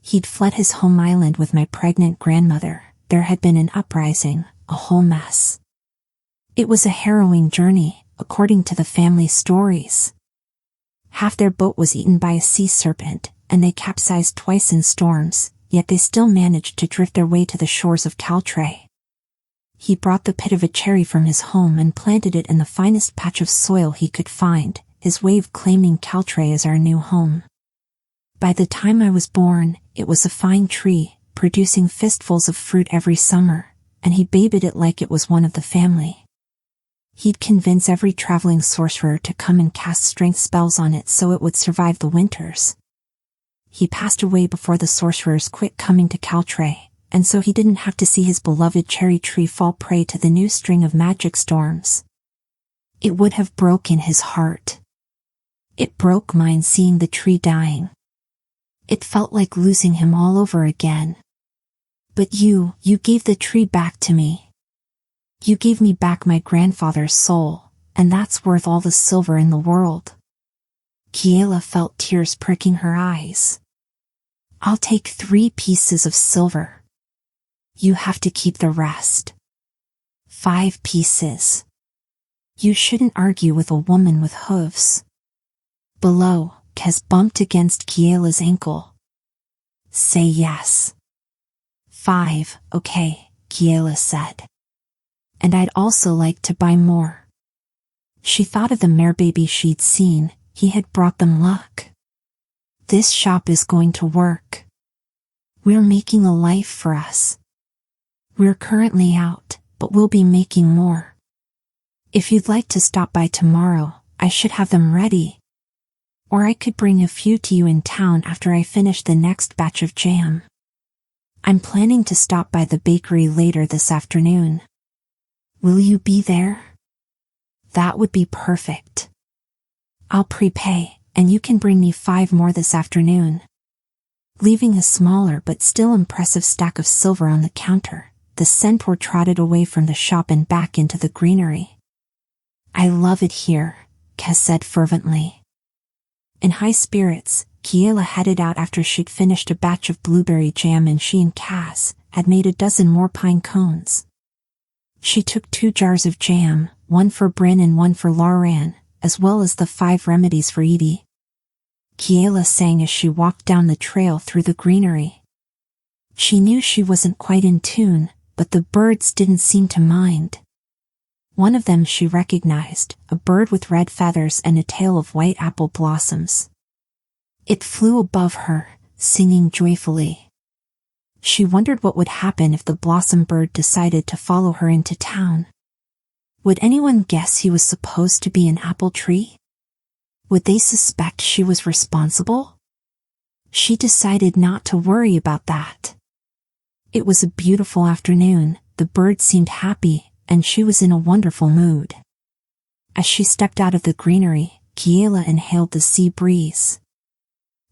He'd fled his home island with my pregnant grandmother. There had been an uprising, a whole mess. It was a harrowing journey, according to the family stories. Half their boat was eaten by a sea serpent, and they capsized twice in storms, yet they still managed to drift their way to the shores of 𝐒𝐘𝐍𝐎𝐏. He brought the pit of a cherry from his home and planted it in the finest patch of soil he could find, his way of claiming 𝐒𝐘𝐍𝐴 as our new home. By the time I was born, it was a fine tree, producing fistfuls of fruit every summer, and he babied it like it was one of the family. He'd convince every traveling sorcerer to come and cast strength spells on it so it would survive the winters. He passed away before the sorcerers quit coming to 𝐒𝐘𝐍𝐴, and so he didn't have to see his beloved cherry tree fall prey to the new string of magic storms. It would have broken his heart. It broke mine seeing the tree dying. It felt like losing him all over again. But you gave the tree back to me. You gave me back my grandfather's soul, and that's worth all the silver in the world. Kiela felt tears pricking her eyes. I'll take 3 pieces of silver. You have to keep the rest. 5 pieces. You shouldn't argue with a woman with hooves. Below, Kez bumped against Kiela's ankle. Say yes. 5, okay, Kiela said. And I'd also like to buy more. She thought of the merbaby she'd seen. He had brought them luck. This shop is going to work. We're making a life for us. We're currently out, but we'll be making more. If you'd like to stop by tomorrow, I should have them ready. Or I could bring a few to you in town after I finish the next batch of jam. I'm planning to stop by the bakery later this afternoon. Will you be there? That would be perfect. I'll prepay, and you can bring me 5 more this afternoon. Leaving a smaller but still impressive stack of silver on the counter, the centaur trotted away from the shop and back into the greenery. I love it here, Kez said fervently. In high spirits, Kiela headed out after she'd finished a batch of blueberry jam and she and Kaz had made a dozen more pine cones. She took 2 jars of jam, one for Bryn and one for Lauren, as well as the 5 remedies for Edie. Kiela sang as she walked down the trail through the greenery. She knew she wasn't quite in tune, but the birds didn't seem to mind. One of them she recognized, a bird with red feathers and a tail of white apple blossoms. It flew above her, singing joyfully. She wondered what would happen if the blossom bird decided to follow her into town. Would anyone guess he was supposed to be an apple tree? Would they suspect she was responsible? She decided not to worry about that. It was a beautiful afternoon, the bird seemed happy, and she was in a wonderful mood. As she stepped out of the greenery, Kiela inhaled the sea breeze.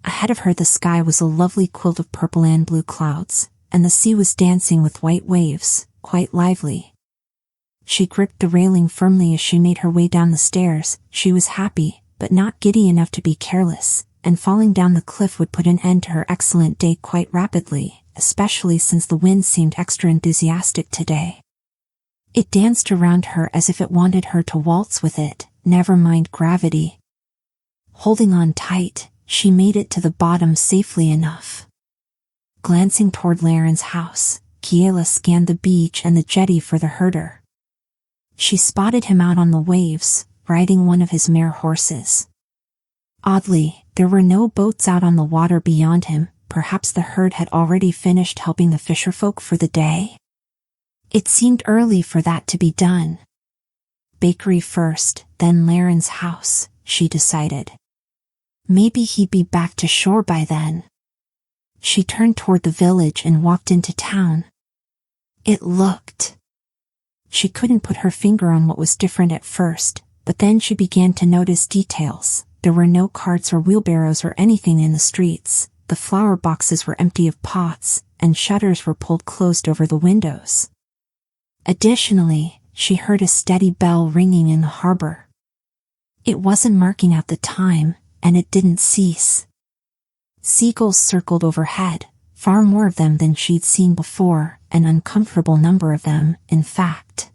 Ahead of her the sky was a lovely quilt of purple and blue clouds, and the sea was dancing with white waves, quite lively. She gripped the railing firmly as she made her way down the stairs. She was happy, but not giddy enough to be careless, and falling down the cliff would put an end to her excellent day quite rapidly, especially since the wind seemed extra enthusiastic today. It danced around her as if it wanted her to waltz with it, never mind gravity. Holding on tight, she made it to the bottom safely enough. Glancing toward Lauren's house, Kiela scanned the beach and the jetty for the herder. She spotted him out on the waves, riding one of his mare horses. Oddly, there were no boats out on the water beyond him. Perhaps the herd had already finished helping the fisherfolk for the day? It seemed early for that to be done. Bakery first, then Lauren's house, she decided. Maybe he'd be back to shore by then. She turned toward the village and walked into town. It looked. She couldn't put her finger on what was different at first, but then she began to notice details. There were no carts or wheelbarrows or anything in the streets. The flower boxes were empty of pots, and shutters were pulled closed over the windows. Additionally, she heard a steady bell ringing in the harbor. It wasn't marking out the time, and it didn't cease. Seagulls circled overhead, far more of them than she'd seen before, an uncomfortable number of them, in fact.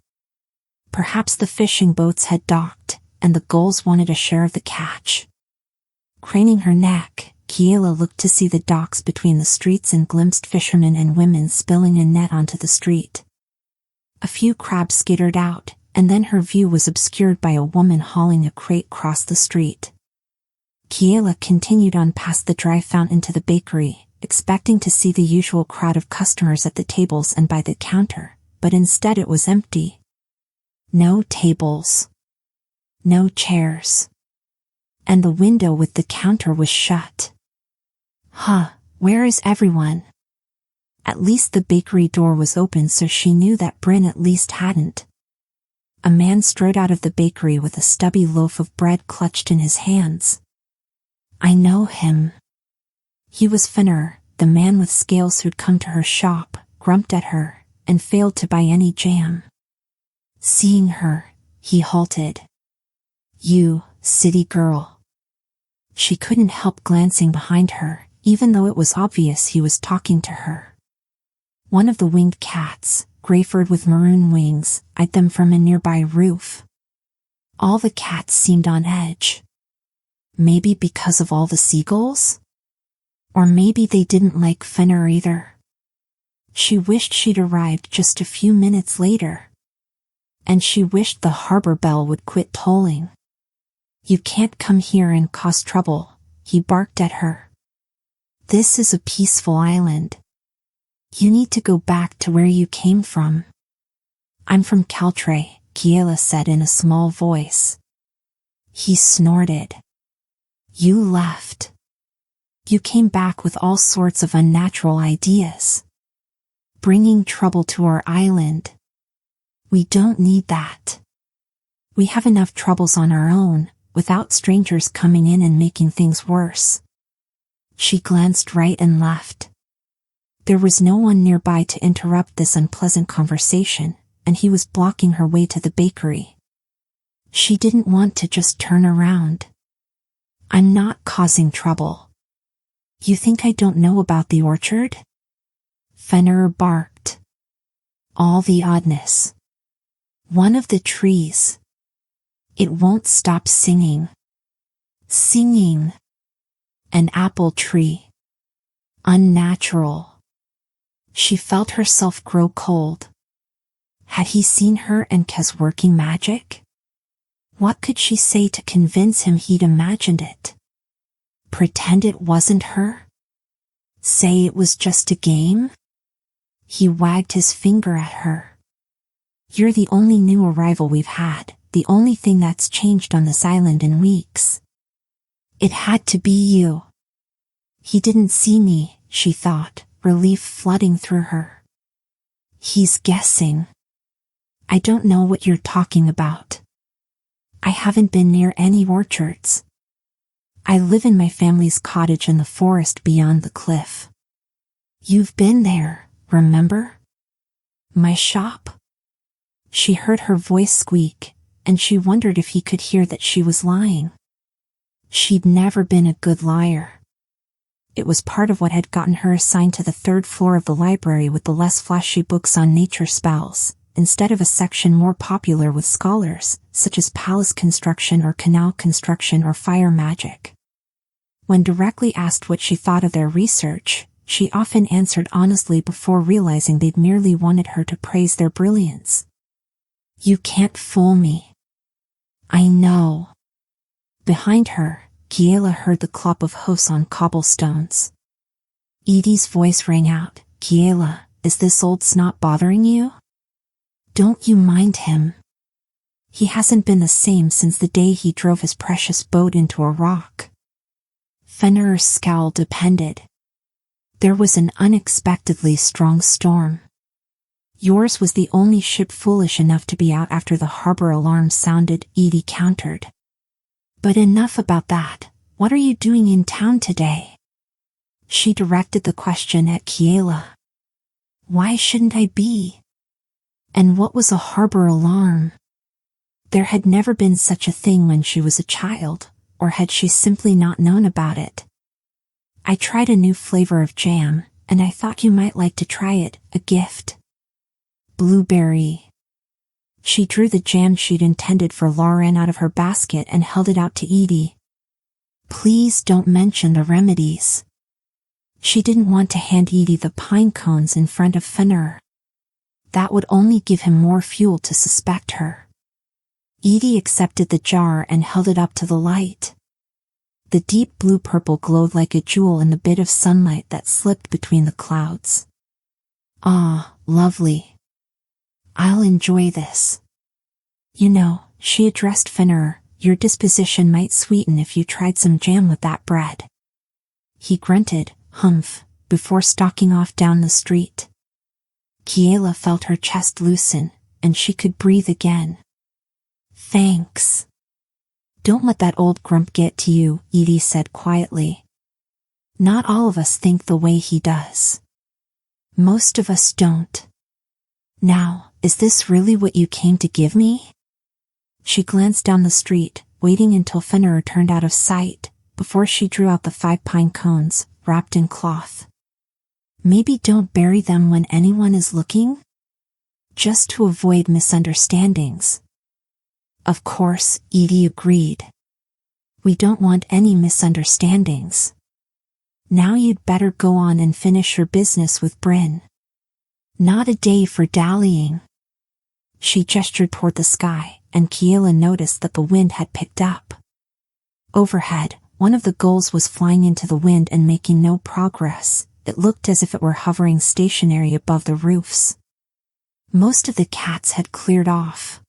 Perhaps the fishing boats had docked, and the gulls wanted a share of the catch. Craning her neck, Kiela looked to see the docks between the streets and glimpsed fishermen and women spilling a net onto the street. A few crabs skittered out, and then her view was obscured by a woman hauling a crate across the street. Kiela continued on past the dry fountain to the bakery, expecting to see the usual crowd of customers at the tables and by the counter, but instead it was empty. No tables. No chairs. And the window with the counter was shut. Where is everyone? At least the bakery door was open, so she knew that Bryn at least hadn't. A man strode out of the bakery with a stubby loaf of bread clutched in his hands. I know him. He was Fenrir, the man with scales who'd come to her shop, grumped at her, and failed to buy any jam. Seeing her, he halted. You, city girl. She couldn't help glancing behind her, even though it was obvious he was talking to her. One of the winged cats, gray-furred with maroon wings, eyed them from a nearby roof. All the cats seemed on edge. Maybe because of all the seagulls? Or maybe they didn't like Fenrir either. She wished she'd arrived just a few minutes later. And she wished the harbor bell would quit tolling. You can't come here and cause trouble, he barked at her. This is a peaceful island. You need to go back to where you came from. I'm from 𝐒𝐘𝐍𝐎𝐏, Kiela said in a small voice. He snorted. You left. You came back with all sorts of unnatural ideas. Bringing trouble to our island. We don't need that. We have enough troubles on our own, without strangers coming in and making things worse. She glanced right and left. There was no one nearby to interrupt this unpleasant conversation, and he was blocking her way to the bakery. She didn't want to just turn around. I'm not causing trouble. You think I don't know about the orchard? Fenrir barked. All the oddness. One of the trees. It won't stop singing. Singing. An apple tree. Unnatural. She felt herself grow cold. Had he seen her and 𝐒𝐘𝐍𝐻 working magic? What could she say to convince him he'd imagined it? Pretend it wasn't her? Say it was just a game? He wagged his finger at her. You're the only new arrival we've had, the only thing that's changed on this island in weeks. It had to be you. He didn't see me, she thought, relief flooding through her. He's guessing. I don't know what you're talking about. I haven't been near any orchards. I live in my family's cottage in the forest beyond the cliff. You've been there, remember? My shop? She heard her voice squeak, and she wondered if he could hear that she was lying. She'd never been a good liar. It was part of what had gotten her assigned to the third floor of the library with the less flashy books on nature spells, instead of a section more popular with scholars, such as palace construction or canal construction or fire magic. When directly asked what she thought of their research, she often answered honestly before realizing they'd merely wanted her to praise their brilliance. You can't fool me. I know. Behind her, Kiela heard the clop of hoofs on cobblestones. Edie's voice rang out, Kiela, is this old snot bothering you? Don't you mind him? He hasn't been the same since the day he drove his precious boat into a rock. Fenrir's scowl depended. There was an unexpectedly strong storm. Yours was the only ship foolish enough to be out after the harbor alarm sounded, Edie countered. But enough about that, what are you doing in town today? She directed the question at Kiela. Why shouldn't I be? And what was a harbor alarm? There had never been such a thing when she was a child, or had she simply not known about it? I tried a new flavor of jam, and I thought you might like to try it, a gift. Blueberry. She drew the jam she'd intended for Lauren out of her basket and held it out to Edie. Please don't mention the remedies. She didn't want to hand Edie the pine cones in front of Fenrir. That would only give him more fuel to suspect her. Edie accepted the jar and held it up to the light. The deep blue-purple glowed like a jewel in the bit of sunlight that slipped between the clouds. Ah, lovely. I'll enjoy this. You know, she addressed Fenrir, your disposition might sweeten if you tried some jam with that bread. He grunted, humph, before stalking off down the street. Kiela felt her chest loosen, and she could breathe again. Thanks. Don't let that old grump get to you, Edie said quietly. Not all of us think the way he does. Most of us don't. Now, is this really what you came to give me? She glanced down the street, waiting until Fenrir turned out of sight, before she drew out the 5 pine cones, wrapped in cloth. Maybe don't bury them when anyone is looking? Just to avoid misunderstandings. Of course, Edie agreed. We don't want any misunderstandings. Now you'd better go on and finish your business with Bryn. Not a day for dallying. She gestured toward the sky, and Kiela noticed that the wind had picked up. Overhead, one of the gulls was flying into the wind and making no progress. It looked as if it were hovering stationary above the roofs. Most of the cats had cleared off.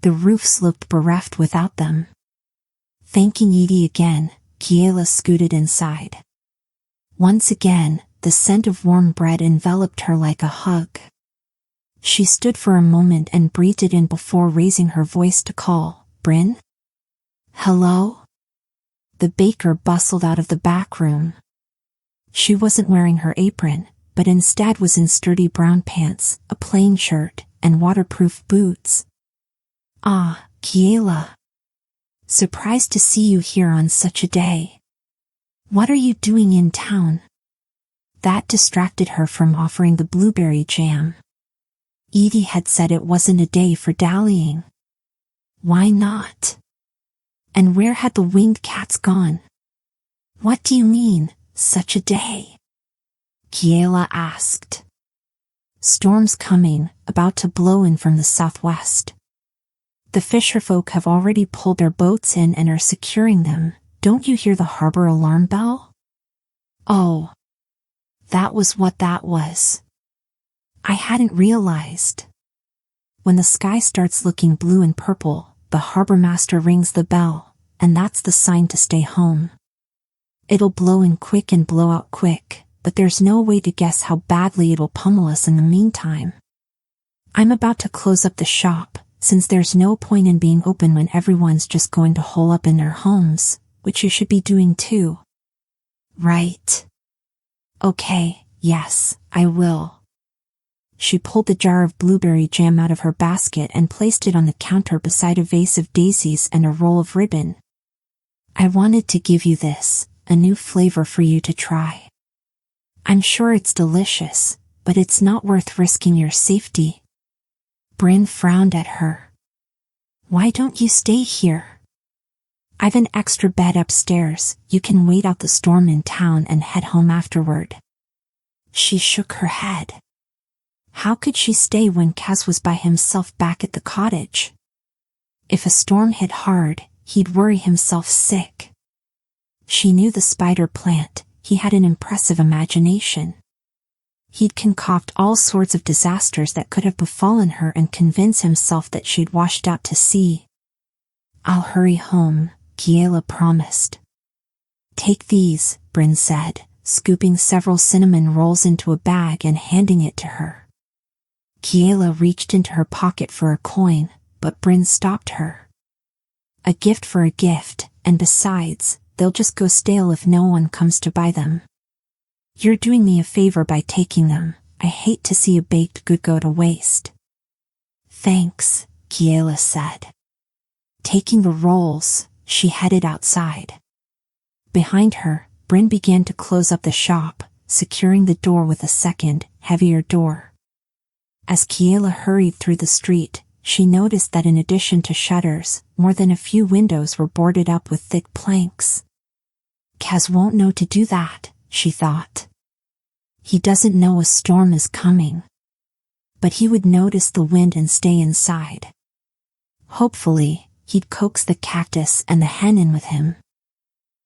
The roofs looked bereft without them. Thanking Edie again, Kiela scooted inside. Once again, the scent of warm bread enveloped her like a hug. She stood for a moment and breathed it in before raising her voice to call, Bryn? Hello? The baker bustled out of the back room. She wasn't wearing her apron, but instead was in sturdy brown pants, a plain shirt, and waterproof boots. Ah, Kiela. Surprised to see you here on such a day. What are you doing in town? That distracted her from offering the blueberry jam. Edie had said it wasn't a day for dallying. Why not? And where had the winged cats gone? What do you mean, such a day? Kiela asked. Storm's coming, about to blow in from the southwest. The fisherfolk have already pulled their boats in and are securing them. Don't you hear the harbor alarm bell? Oh. That was what that was. I hadn't realized. When the sky starts looking blue and purple, the harbor master rings the bell, and that's the sign to stay home. It'll blow in quick and blow out quick, but there's no way to guess how badly it'll pummel us in the meantime. I'm about to close up the shop, since there's no point in being open when everyone's just going to hole up in their homes, which you should be doing too. Right. Okay, yes, I will. She pulled the jar of blueberry jam out of her basket and placed it on the counter beside a vase of daisies and a roll of ribbon. I wanted to give you this, a new flavor for you to try. I'm sure it's delicious, but it's not worth risking your safety. Bryn frowned at her. Why don't you stay here? I've an extra bed upstairs. You can wait out the storm in town and head home afterward. She shook her head. How could she stay when Kaz was by himself back at the cottage? If a storm hit hard, he'd worry himself sick. She knew the spider plant. He had an impressive imagination. He'd concoct all sorts of disasters that could have befallen her and convince himself that she'd washed out to sea. I'll hurry home, Kiela promised. Take these, Bryn said, scooping several cinnamon rolls into a bag and handing it to her. Kiela reached into her pocket for a coin, but Bryn stopped her. A gift for a gift, and besides, they'll just go stale if no one comes to buy them. You're doing me a favor by taking them. I hate to see a baked good go to waste. Thanks, Kiela said. Taking the rolls, she headed outside. Behind her, Bryn began to close up the shop, securing the door with a second, heavier door. As Kiela hurried through the street, she noticed that in addition to shutters, more than a few windows were boarded up with thick planks. Kaz won't know to do that, she thought. He doesn't know a storm is coming. But he would notice the wind and stay inside. Hopefully, he'd coax the cactus and the hen in with him.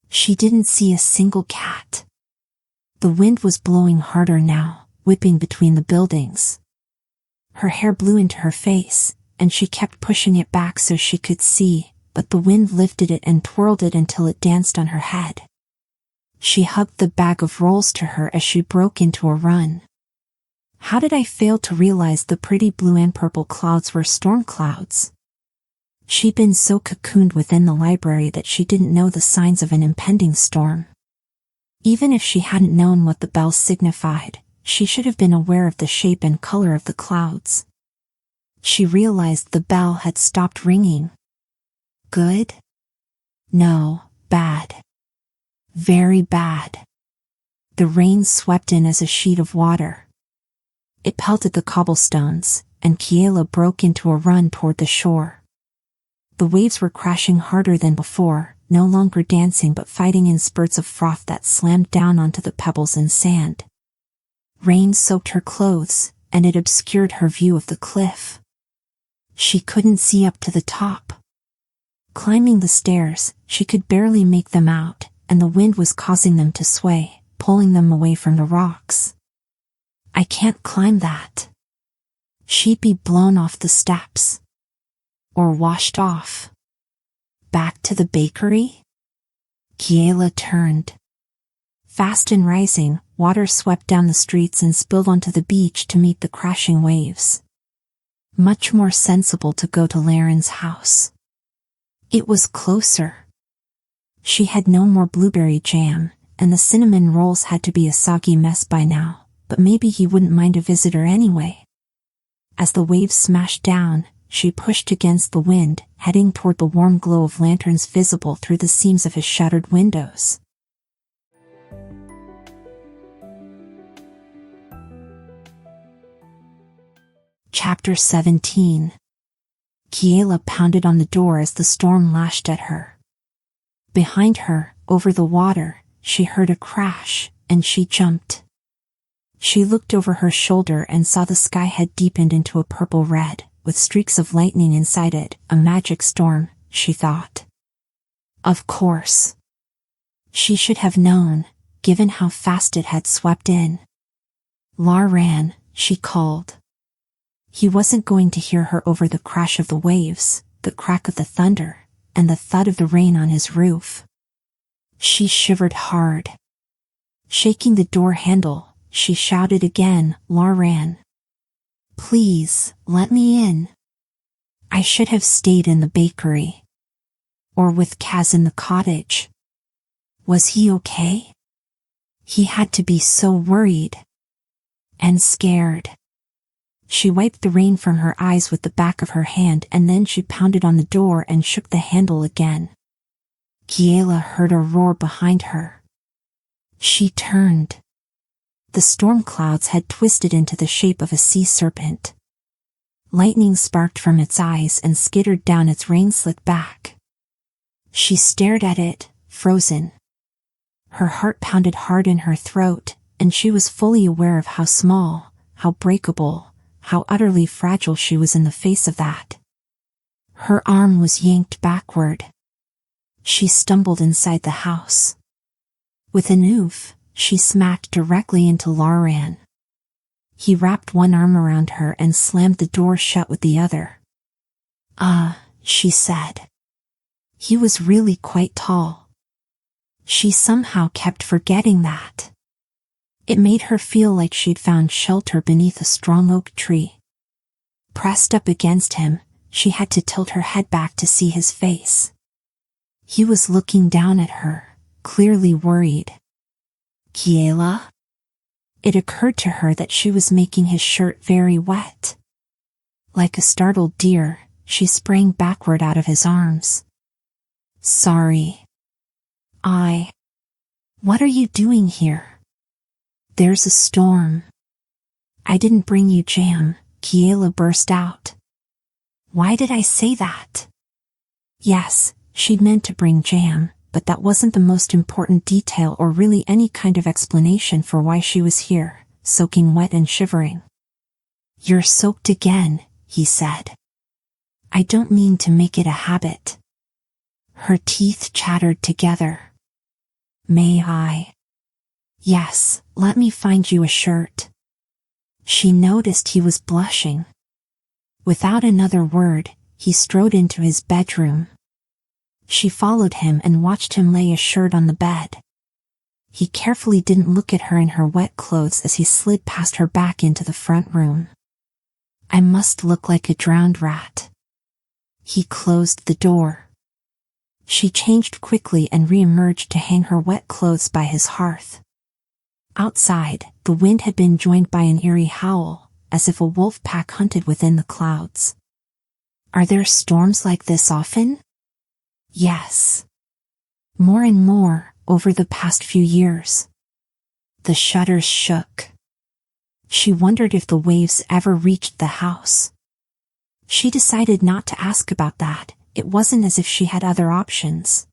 She didn't see a single cat. The wind was blowing harder now, whipping between the buildings. Her hair blew into her face, and she kept pushing it back so she could see, but the wind lifted it and twirled it until it danced on her head. She hugged the bag of rolls to her as she broke into a run. How did I fail to realize the pretty blue and purple clouds were storm clouds? She'd been so cocooned within the library that she didn't know the signs of an impending storm. Even if she hadn't known what the bells signified, she should have been aware of the shape and color of the clouds. She realized the bell had stopped ringing. Good? No, bad. Very bad. The rain swept in as a sheet of water. It pelted the cobblestones, and Kiela broke into a run toward the shore. The waves were crashing harder than before, no longer dancing but fighting in spurts of froth that slammed down onto the pebbles and sand. Rain soaked her clothes, and it obscured her view of the cliff. She couldn't see up to the top. Climbing the stairs, she could barely make them out, and the wind was causing them to sway, pulling them away from the rocks. I can't climb that. She'd be blown off the steps. Or washed off. Back to the bakery? Kiela turned. Fast and rising, water swept down the streets and spilled onto the beach to meet the crashing waves. Much more sensible to go to Laren's house. It was closer. She had no more blueberry jam, and the cinnamon rolls had to be a soggy mess by now, but maybe he wouldn't mind a visitor anyway. As the waves smashed down, she pushed against the wind, heading toward the warm glow of lanterns visible through the seams of his shuttered windows. Chapter 17. Kiela pounded on the door as the storm lashed at her. Behind her, over the water, she heard a crash, and she jumped. She looked over her shoulder and saw the sky had deepened into a purple red, with streaks of lightning inside it. A magic storm, she thought. Of course. She should have known, given how fast it had swept in. Laran, she called. He wasn't going to hear her over the crash of the waves, the crack of the thunder, and the thud of the rain on his roof. She shivered hard. Shaking the door handle, she shouted again, Laran. Please, let me in. I should have stayed in the bakery. Or with Kaz in the cottage. Was he okay? He had to be so worried. And scared. She wiped the rain from her eyes with the back of her hand and then she pounded on the door and shook the handle again. Kiela heard a roar behind her. She turned. The storm clouds had twisted into the shape of a sea serpent. Lightning sparked from its eyes and skittered down its rain-slick back. She stared at it, frozen. Her heart pounded hard in her throat, and she was fully aware of how small, how breakable, how utterly fragile she was in the face of that. Her arm was yanked backward. She stumbled inside the house. With an oof, she smacked directly into Laran. He wrapped one arm around her and slammed the door shut with the other. She said. He was really quite tall. She somehow kept forgetting that. It made her feel like she'd found shelter beneath a strong oak tree. Pressed up against him, she had to tilt her head back to see his face. He was looking down at her, clearly worried. Kiela? It occurred to her that she was making his shirt very wet. Like a startled deer, she sprang backward out of his arms. Sorry. What are you doing here? There's a storm. I didn't bring you jam, Kiela burst out. Why did I say that? Yes, she'd meant to bring jam, but that wasn't the most important detail or really any kind of explanation for why she was here, soaking wet and shivering. "You're soaked again," he said. "I don't mean to make it a habit." Her teeth chattered together. "May I?" "Yes, let me find you a shirt." She noticed he was blushing. Without another word, he strode into his bedroom. She followed him and watched him lay a shirt on the bed. He carefully didn't look at her in her wet clothes as he slid past her back into the front room. "I must look like a drowned rat." He closed the door. She changed quickly and re-emerged to hang her wet clothes by his hearth. Outside, the wind had been joined by an eerie howl, as if a wolf pack hunted within the clouds. "Are there storms like this often?" "Yes. More and more, over the past few years." The shutters shook. She wondered if the waves ever reached the house. She decided not to ask about that. It wasn't as if she had other options.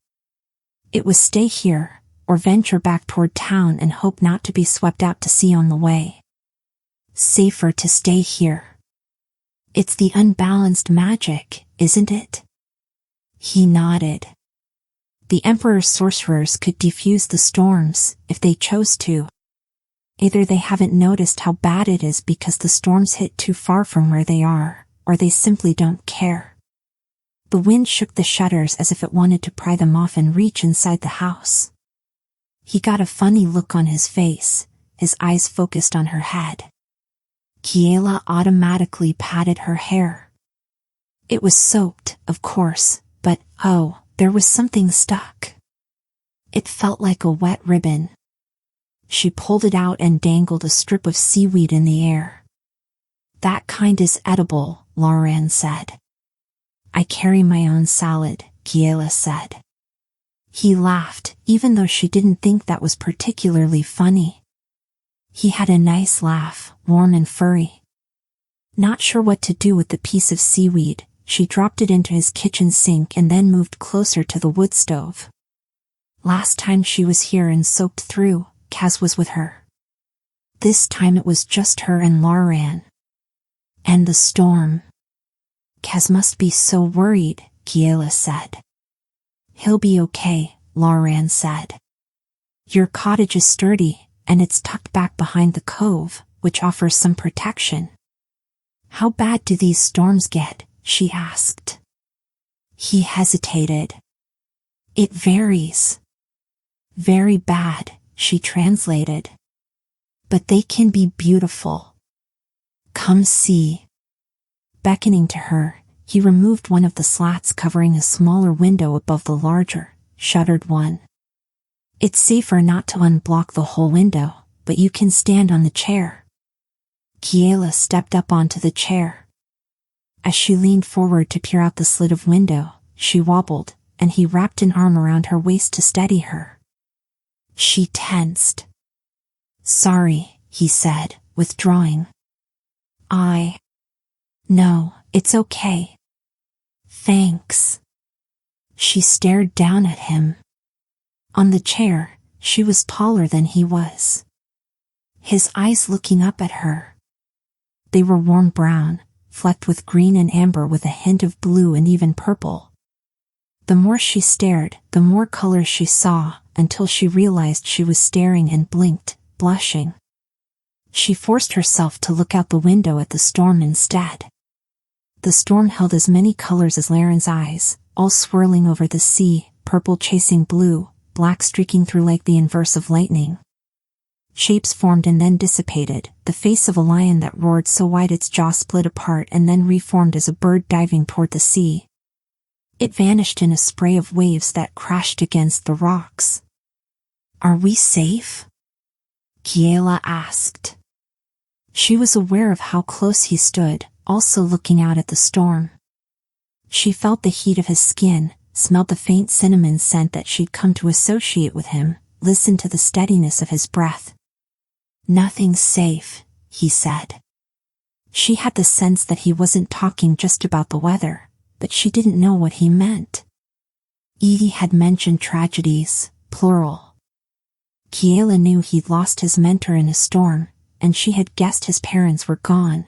It was stay here, or venture back toward town and hope not to be swept out to sea on the way. Safer to stay here. "It's the unbalanced magic, isn't it?" He nodded. The Emperor's sorcerers could defuse the storms, if they chose to. Either they haven't noticed how bad it is because the storms hit too far from where they are, or they simply don't care. The wind shook the shutters as if it wanted to pry them off and reach inside the house. He got a funny look on his face, his eyes focused on her head. Kiela automatically patted her hair. It was soaked, of course, but, oh, there was something stuck. It felt like a wet ribbon. She pulled it out and dangled a strip of seaweed in the air. "That kind is edible," 𝐒𝐿aran said. "I carry my own salad," Kiela said. He laughed, even though she didn't think that was particularly funny. He had a nice laugh, warm and furry. Not sure what to do with the piece of seaweed, she dropped it into his kitchen sink and then moved closer to the wood stove. Last time she was here and soaked through, Kaz was with her. This time it was just her and 𝐒𝐿aran. And the storm. "Kaz must be so worried," Kiela said. "He'll be okay," 𝐒𝐿aran said. "Your cottage is sturdy, and it's tucked back behind the cove, which offers some protection." "How bad do these storms get?" she asked. He hesitated. "It varies." "Very bad," she translated. "But they can be beautiful. Come see." Beckoning to her, he removed one of the slats covering a smaller window above the larger, shuttered one. "It's safer not to unblock the whole window, but you can stand on the chair." Kiela stepped up onto the chair. As she leaned forward to peer out the slit of window, she wobbled, and he wrapped an arm around her waist to steady her. She tensed. "Sorry," he said, withdrawing. "No, it's okay. Thanks." She stared down at him. On the chair, she was taller than he was. His eyes looking up at her. They were warm brown, flecked with green and amber with a hint of blue and even purple. The more she stared, the more colors she saw, until she realized she was staring and blinked, blushing. She forced herself to look out the window at the storm instead. The storm held as many colors as 𝐒𝐿aran's eyes, all swirling over the sea, purple chasing blue, black streaking through like the inverse of lightning. Shapes formed and then dissipated, the face of a lion that roared so wide its jaw split apart and then reformed as a bird diving toward the sea. It vanished in a spray of waves that crashed against the rocks. "Are we safe?" Kiela asked. She was aware of how close he stood, also looking out at the storm. She felt the heat of his skin, smelled the faint cinnamon scent that she'd come to associate with him, listened to the steadiness of his breath. "Nothing's safe," he said. She had the sense that he wasn't talking just about the weather, but she didn't know what he meant. Edie had mentioned tragedies, plural. Kiela knew he'd lost his mentor in a storm, and she had guessed his parents were gone.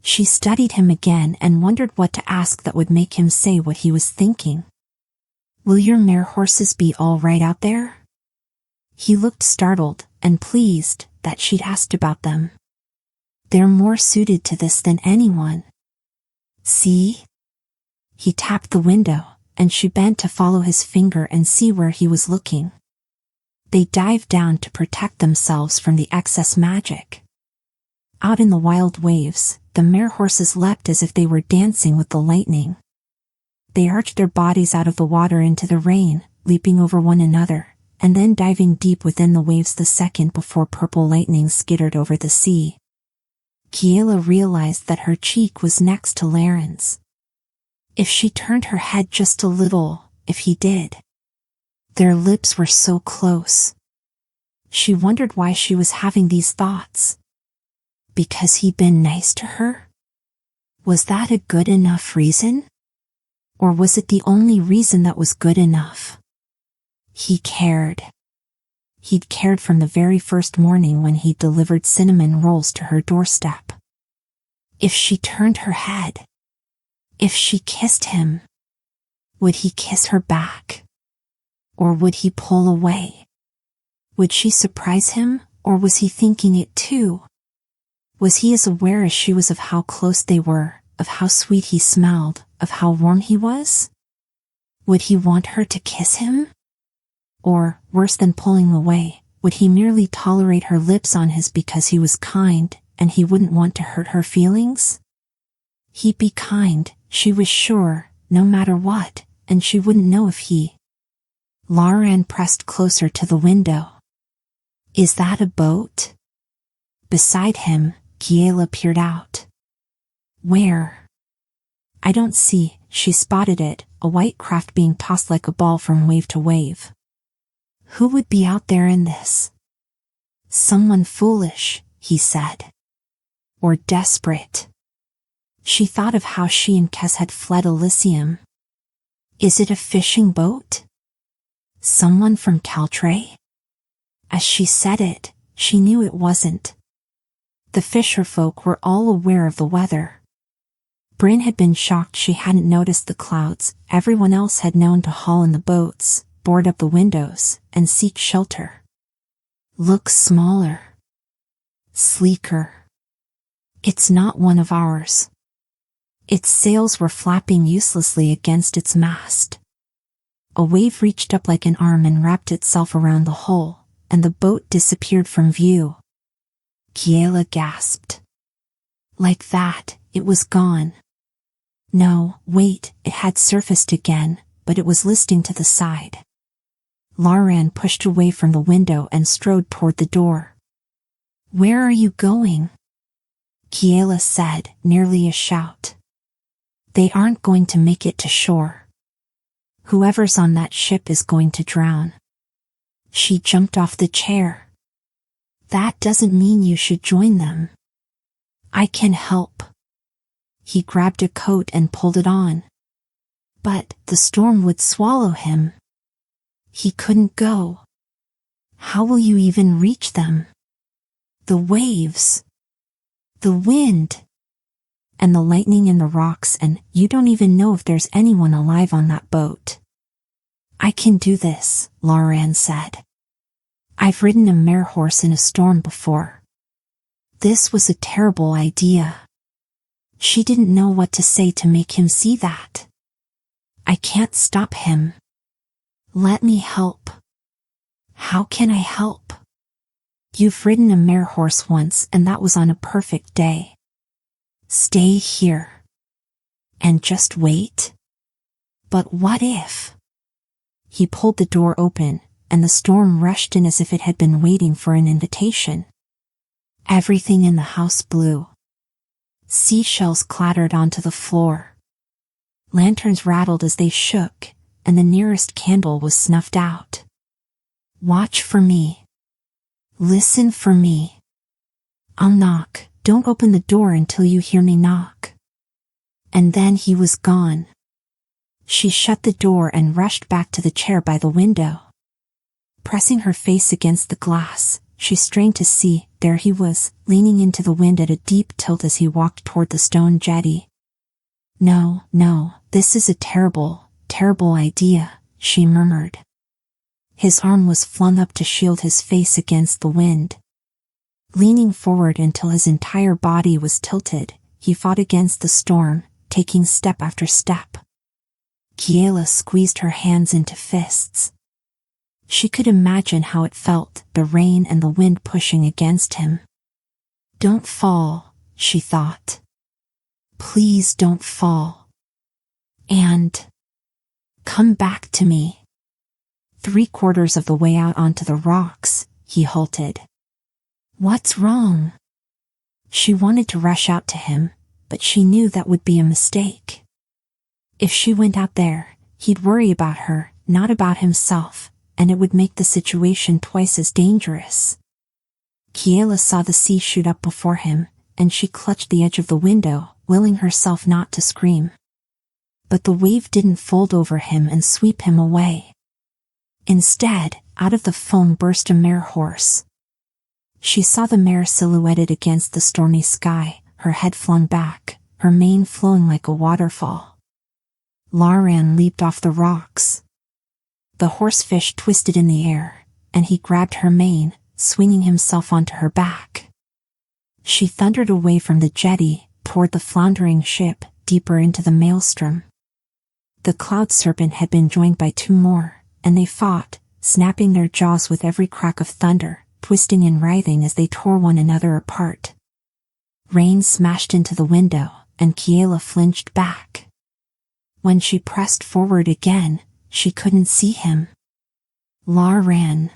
She studied him again and wondered what to ask that would make him say what he was thinking. "Will your mare horses be all right out there?" He looked startled and pleased that she'd asked about them. "They're more suited to this than anyone. See?" He tapped the window, and she bent to follow his finger and see where he was looking. They dived down to protect themselves from the excess magic. Out in the wild waves, the mare horses leapt as if they were dancing with the lightning. They arched their bodies out of the water into the rain, leaping over one another, and then diving deep within the waves the second before purple lightning skittered over the sea. Kiela realized that her cheek was next to Laren's. If she turned her head just a little, if he did. Their lips were so close. She wondered why she was having these thoughts. Because he'd been nice to her? Was that a good enough reason? Or was it the only reason that was good enough? He cared. He'd cared from the very first morning when he delivered cinnamon rolls to her doorstep. If she turned her head, if she kissed him, would he kiss her back? Or would he pull away? Would she surprise him, or was he thinking it too? Was he as aware as she was of how close they were, of how sweet he smelled, of how warm he was? Would he want her to kiss him? Or, worse than pulling away, would he merely tolerate her lips on his because he was kind, and he wouldn't want to hurt her feelings? He'd be kind, she was sure, no matter what, and she wouldn't know if he... Lauren pressed closer to the window. "Is that a boat?" Beside him, Kiela peered out. "Where?" "I don't see." She spotted it, a white craft being tossed like a ball from wave to wave. Who would be out there in this? Someone foolish, he said. Or desperate. She thought of how she and 𝐒𝐘𝐍𝐎 had fled Alyssium. Is it a fishing boat? Someone from 𝐒𝐘𝐍𝐿? As she said it, she knew it wasn't. The fisherfolk were all aware of the weather. Bryn had been shocked she hadn't noticed the clouds. Everyone else had known to haul in the boats, board up the windows, and seek shelter. Look smaller. Sleeker. It's not one of ours. Its sails were flapping uselessly against its mast. A wave reached up like an arm and wrapped itself around the hull, and the boat disappeared from view. Kiela gasped. Like that, it was gone. No, wait, it had surfaced again, but it was listing to the side. Lauren pushed away from the window and strode toward the door. Where are you going? Kiela said, nearly a shout. They aren't going to make it to shore. Whoever's on that ship is going to drown. She jumped off the chair. That doesn't mean you should join them. I can help. He grabbed a coat and pulled it on. But the storm would swallow him. He couldn't go. How will you even reach them? The waves. The wind. And the lightning in the rocks, and you don't even know if there's anyone alive on that boat. I can do this, Lauren said. I've ridden a mare horse in a storm before. This was a terrible idea. She didn't know what to say to make him see that. I can't stop him. Let me help. How can I help? You've ridden a mare horse once, and that was on a perfect day. Stay here. And just wait. But what if? He pulled the door open, and the storm rushed in as if it had been waiting for an invitation. Everything in the house blew. Seashells clattered onto the floor. Lanterns rattled as they shook, and the nearest candle was snuffed out. Watch for me. Listen for me. I'll knock. Don't open the door until you hear me knock. And then he was gone. She shut the door and rushed back to the chair by the window. Pressing her face against the glass, she strained to see. There he was, leaning into the wind at a deep tilt as he walked toward the stone jetty. No, this is a terrible, terrible idea, she murmured. His arm was flung up to shield his face against the wind. Leaning forward until his entire body was tilted, he fought against the storm, taking step after step. Kiela squeezed her hands into fists. She could imagine how it felt, the rain and the wind pushing against him. Don't fall, she thought. Please don't fall. And come back to me. 3/4 of the way out onto the rocks, he halted. What's wrong? She wanted to rush out to him, but she knew that would be a mistake. If she went out there, he'd worry about her, not about himself, and it would make the situation twice as dangerous. Kiela saw the sea shoot up before him, and she clutched the edge of the window, willing herself not to scream. But the wave didn't fold over him and sweep him away. Instead, out of the foam burst a mare horse. She saw the mare silhouetted against the stormy sky, her head flung back, her mane flowing like a waterfall. 𝐒𝐘𝐍𝐎𝐏 leaped off the rocks. The horsefish twisted in the air, and he grabbed her mane, swinging himself onto her back. She thundered away from the jetty, toward the floundering ship, deeper into the maelstrom. The cloud serpent had been joined by 2 more, and they fought, snapping their jaws with every crack of thunder, twisting and writhing as they tore one another apart. Rain smashed into the window, and Kiela flinched back. When she pressed forward again, she couldn't see him. 𝐒𝐘𝐍𝐎𝐏.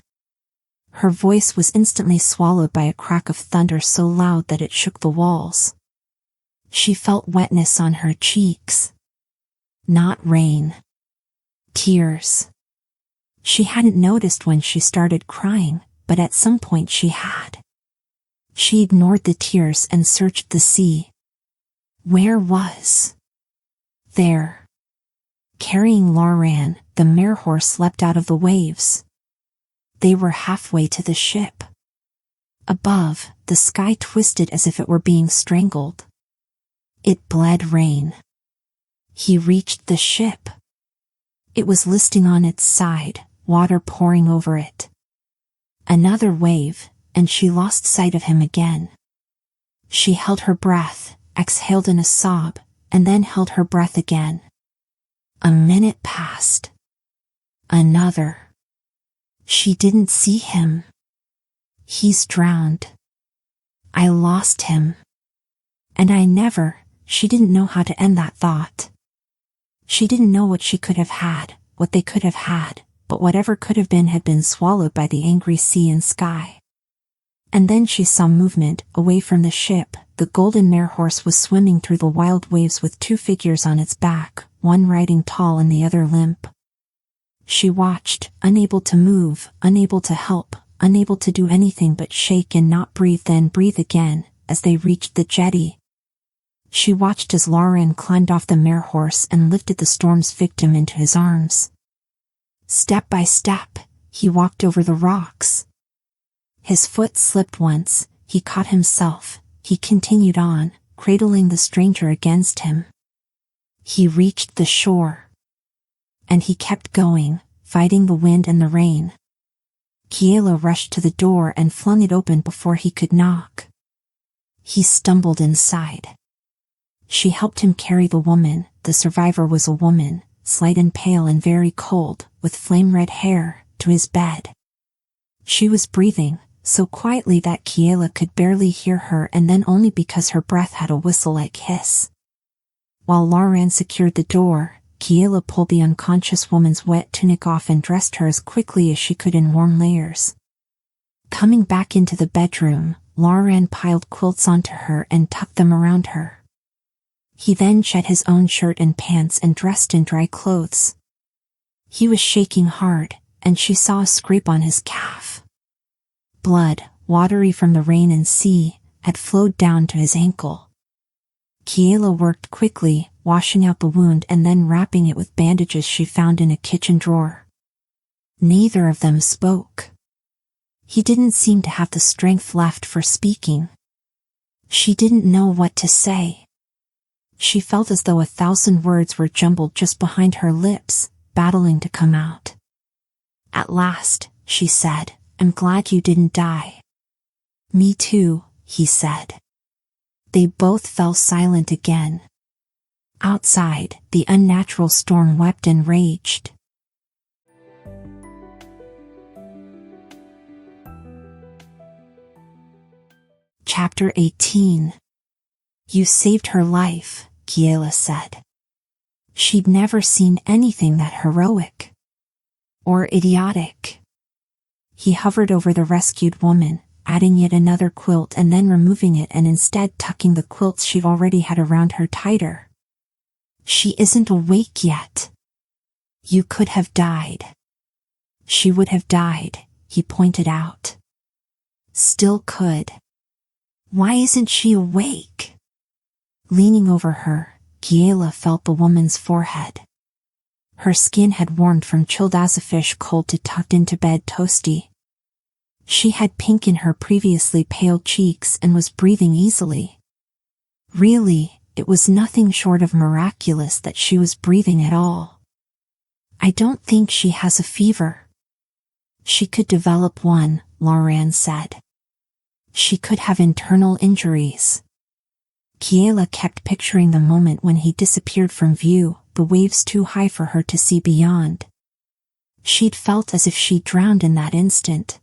Her voice was instantly swallowed by a crack of thunder so loud that it shook the walls. She felt wetness on her cheeks. Not rain. Tears. She hadn't noticed when she started crying, but at some point she had. She ignored the tears and searched the sea. Where was? There. Carrying 𝐒𝐘𝐍𝐎𝐏, the mare horse leapt out of the waves. They were halfway to the ship. Above, the sky twisted as if it were being strangled. It bled rain. He reached the ship. It was listing on its side, water pouring over it. Another wave, and she lost sight of him again. She held her breath, exhaled in a sob, and then held her breath again. A minute passed. Another. She didn't see him. He's drowned. I lost him. And she didn't know how to end that thought. She didn't know what she could have had, what they could have had, but whatever could have been had been swallowed by the angry sea and sky. And then she saw movement, away from the ship. The golden mare horse was swimming through the wild waves with 2 figures on its back, one riding tall and the other limp. She watched, unable to move, unable to help, unable to do anything but shake and not breathe, then breathe again, as they reached the jetty. She watched as 𝐒𝐘𝐍𝐼𝐒 climbed off the mare horse and lifted the storm's victim into his arms. Step by step, he walked over the rocks. His foot slipped once, he caught himself, he continued on, cradling the stranger against him. He reached the shore. And he kept going, fighting the wind and the rain. Kiela rushed to the door and flung it open before he could knock. He stumbled inside. She helped him carry the woman. The survivor was a woman, slight and pale and very cold, with flame-red hair, to his bed. She was breathing, so quietly that Kiela could barely hear her, and then only because her breath had a whistle-like hiss. While 𝐒𝐘𝐍𝐼𝐒 secured the door, Kiela pulled the unconscious woman's wet tunic off and dressed her as quickly as she could in warm layers. Coming back into the bedroom, 𝐒𝐍𝐼𝐒 piled quilts onto her and tucked them around her. He then shed his own shirt and pants and dressed in dry clothes. He was shaking hard, and she saw a scrape on his calf. Blood, watery from the rain and sea, had flowed down to his ankle. Kiela worked quickly, washing out the wound and then wrapping it with bandages she found in a kitchen drawer. Neither of them spoke. He didn't seem to have the strength left for speaking. She didn't know what to say. She felt as though 1,000 words were jumbled just behind her lips, battling to come out. At last, she said, "I'm glad you didn't die." "Me too," he said. They both fell silent again. Outside, the unnatural storm wept and raged. Chapter 18. "You saved her life," Kiela said. She'd never seen anything that heroic. Or idiotic. He hovered over the rescued woman, adding yet another quilt and then removing it and instead tucking the quilts she already had around her tighter. "She isn't awake yet. You could have died." "She would have died," he pointed out. "Still could. Why isn't she awake?" Leaning over her, Kiela felt the woman's forehead. Her skin had warmed from chilled as a fish cold to tucked into bed toasty. She had pink in her previously pale cheeks and was breathing easily. Really, it was nothing short of miraculous that she was breathing at all. "I don't think she has a fever." "She could develop one," Lauren said. "She could have internal injuries." Kiela kept picturing the moment when he disappeared from view, the waves too high for her to see beyond. She'd felt as if she'd drowned in that instant.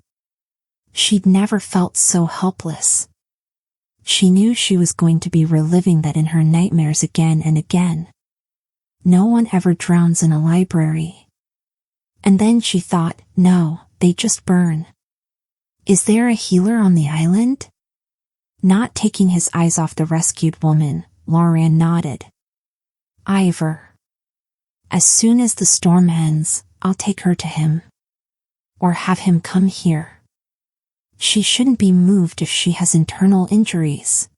She'd never felt so helpless. She knew she was going to be reliving that in her nightmares again and again. No one ever drowns in a library. And then she thought, no, they just burn. Is there a healer on the island? Not taking his eyes off the rescued woman, Lauren nodded. "Ivor. As soon as the storm ends, I'll take her to him. Or have him come here. She shouldn't be moved if she has internal injuries.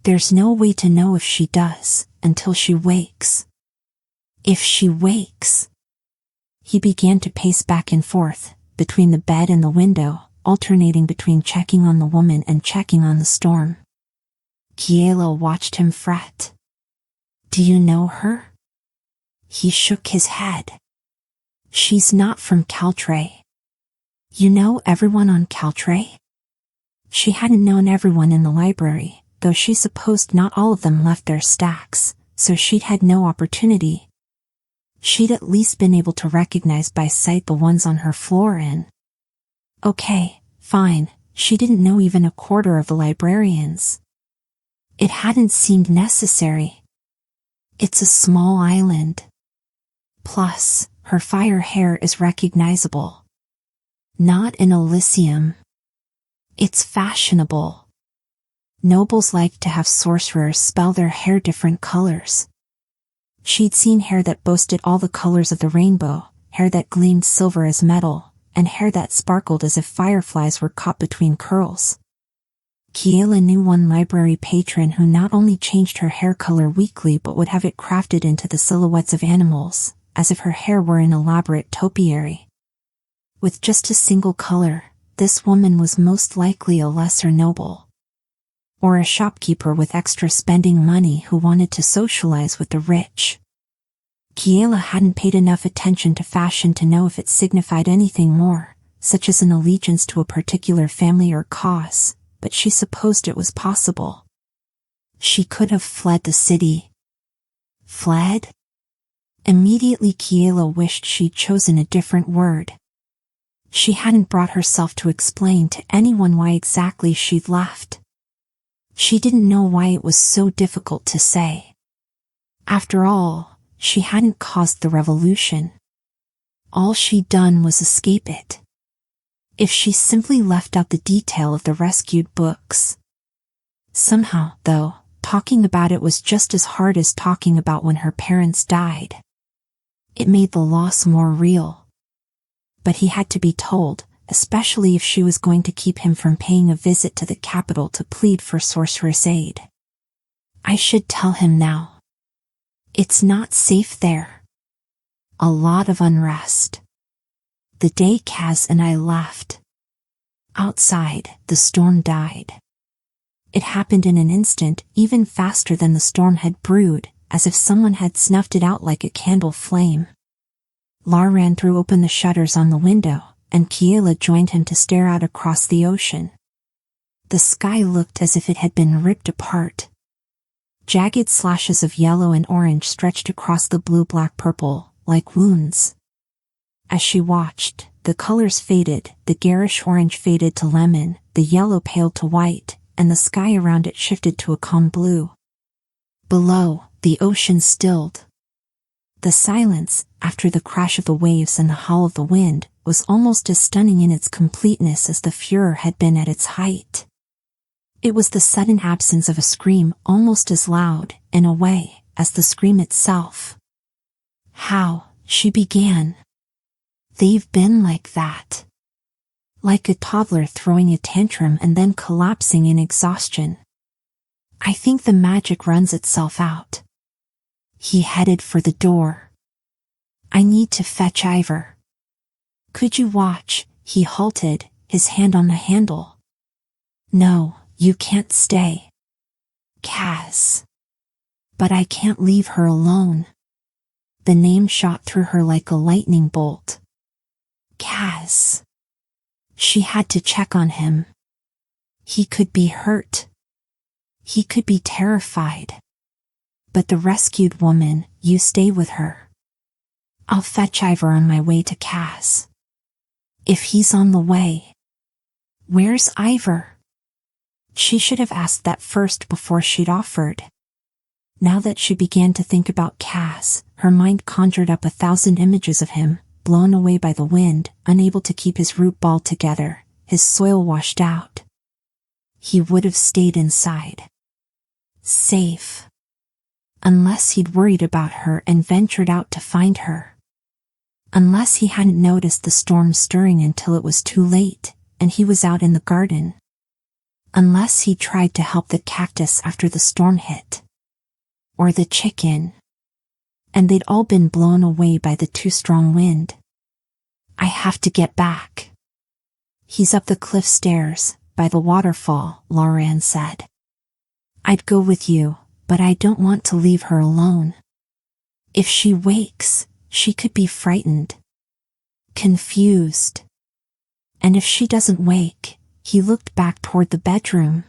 There's no way to know if she does, until she wakes. If she wakes." He began to pace back and forth, between the bed and the window, alternating between checking on the woman and checking on the storm. Kiela watched him fret. "Do you know her?" He shook his head. "She's not from 𝐒𝐘𝐍𝐎𝐏. You know everyone on 𝐒𝐘𝐍𝐿?" She hadn't known everyone in the library, though she supposed not all of them left their stacks, so she'd had no opportunity. She'd at least been able to recognize by sight the ones on her floor and... Okay, fine, she didn't know even a quarter of the librarians. It hadn't seemed necessary. It's a small island. Plus, her fire hair is recognizable. Not in Alyssium. It's fashionable. Nobles like to have sorcerers spell their hair different colors. She'd seen hair that boasted all the colors of the rainbow, hair that gleamed silver as metal, and hair that sparkled as if fireflies were caught between curls. Kiela knew one library patron who not only changed her hair color weekly but would have it crafted into the silhouettes of animals, as if her hair were an elaborate topiary. With just a single color, this woman was most likely a lesser noble. Or a shopkeeper with extra spending money who wanted to socialize with the rich. Kiela hadn't paid enough attention to fashion to know if it signified anything more, such as an allegiance to a particular family or cause, but she supposed it was possible. She could have fled the city. Fled? Immediately Kiela wished she'd chosen a different word. She hadn't brought herself to explain to anyone why exactly she'd left. She didn't know why it was so difficult to say. After all, she hadn't caused the revolution. All she'd done was escape it. If she simply left out the detail of the rescued books. Somehow, though, talking about it was just as hard as talking about when her parents died. It made the loss more real. But he had to be told, especially if she was going to keep him from paying a visit to the capital to plead for sorceress aid. I should tell him now. It's not safe there. A lot of unrest. The day Kaz and I left. Outside, the storm died. It happened in an instant, even faster than the storm had brewed, as if someone had snuffed it out like a candle flame. Laran threw open the shutters on the window, and Kiela joined him to stare out across the ocean. The sky looked as if it had been ripped apart. Jagged slashes of yellow and orange stretched across the blue-black-purple, like wounds. As she watched, the colors faded, the garish orange faded to lemon, the yellow paled to white, and the sky around it shifted to a calm blue. Below, the ocean stilled. The silence, after the crash of the waves and the howl of the wind, was almost as stunning in its completeness as the furor had been at its height. It was the sudden absence of a scream, almost as loud, in a way, as the scream itself. How, she began. They've been like that. Like a toddler throwing a tantrum and then collapsing in exhaustion. I think the magic runs itself out. He headed for the door. I need to fetch 𝐒𝐈𝐒. Could you watch? He halted, his hand on the handle. No, you can't stay. Kaz. But I can't leave her alone. The name shot through her like a lightning bolt. Kaz. She had to check on him. He could be hurt. He could be terrified. But the rescued woman, you stay with her. I'll fetch 𝐒𝐈𝐒 on my way to Kaz. If he's on the way. Where's 𝐒𝐈𝐒? She should have asked that first before she'd offered. Now that she began to think about Kaz, her mind conjured up 1,000 images of him, blown away by the wind, unable to keep his root ball together, his soil washed out. He would have stayed inside. Safe. Unless he'd worried about her and ventured out to find her. Unless he hadn't noticed the storm stirring until it was too late, and he was out in the garden. Unless he tried to help the cactus after the storm hit. Or the chicken. And they'd all been blown away by the too strong wind. I have to get back. He's up the cliff stairs, by the waterfall, Laran said. I'd go with you, but I don't want to leave her alone. If she wakes, she could be frightened. Confused. And if she doesn't wake, he looked back toward the bedroom.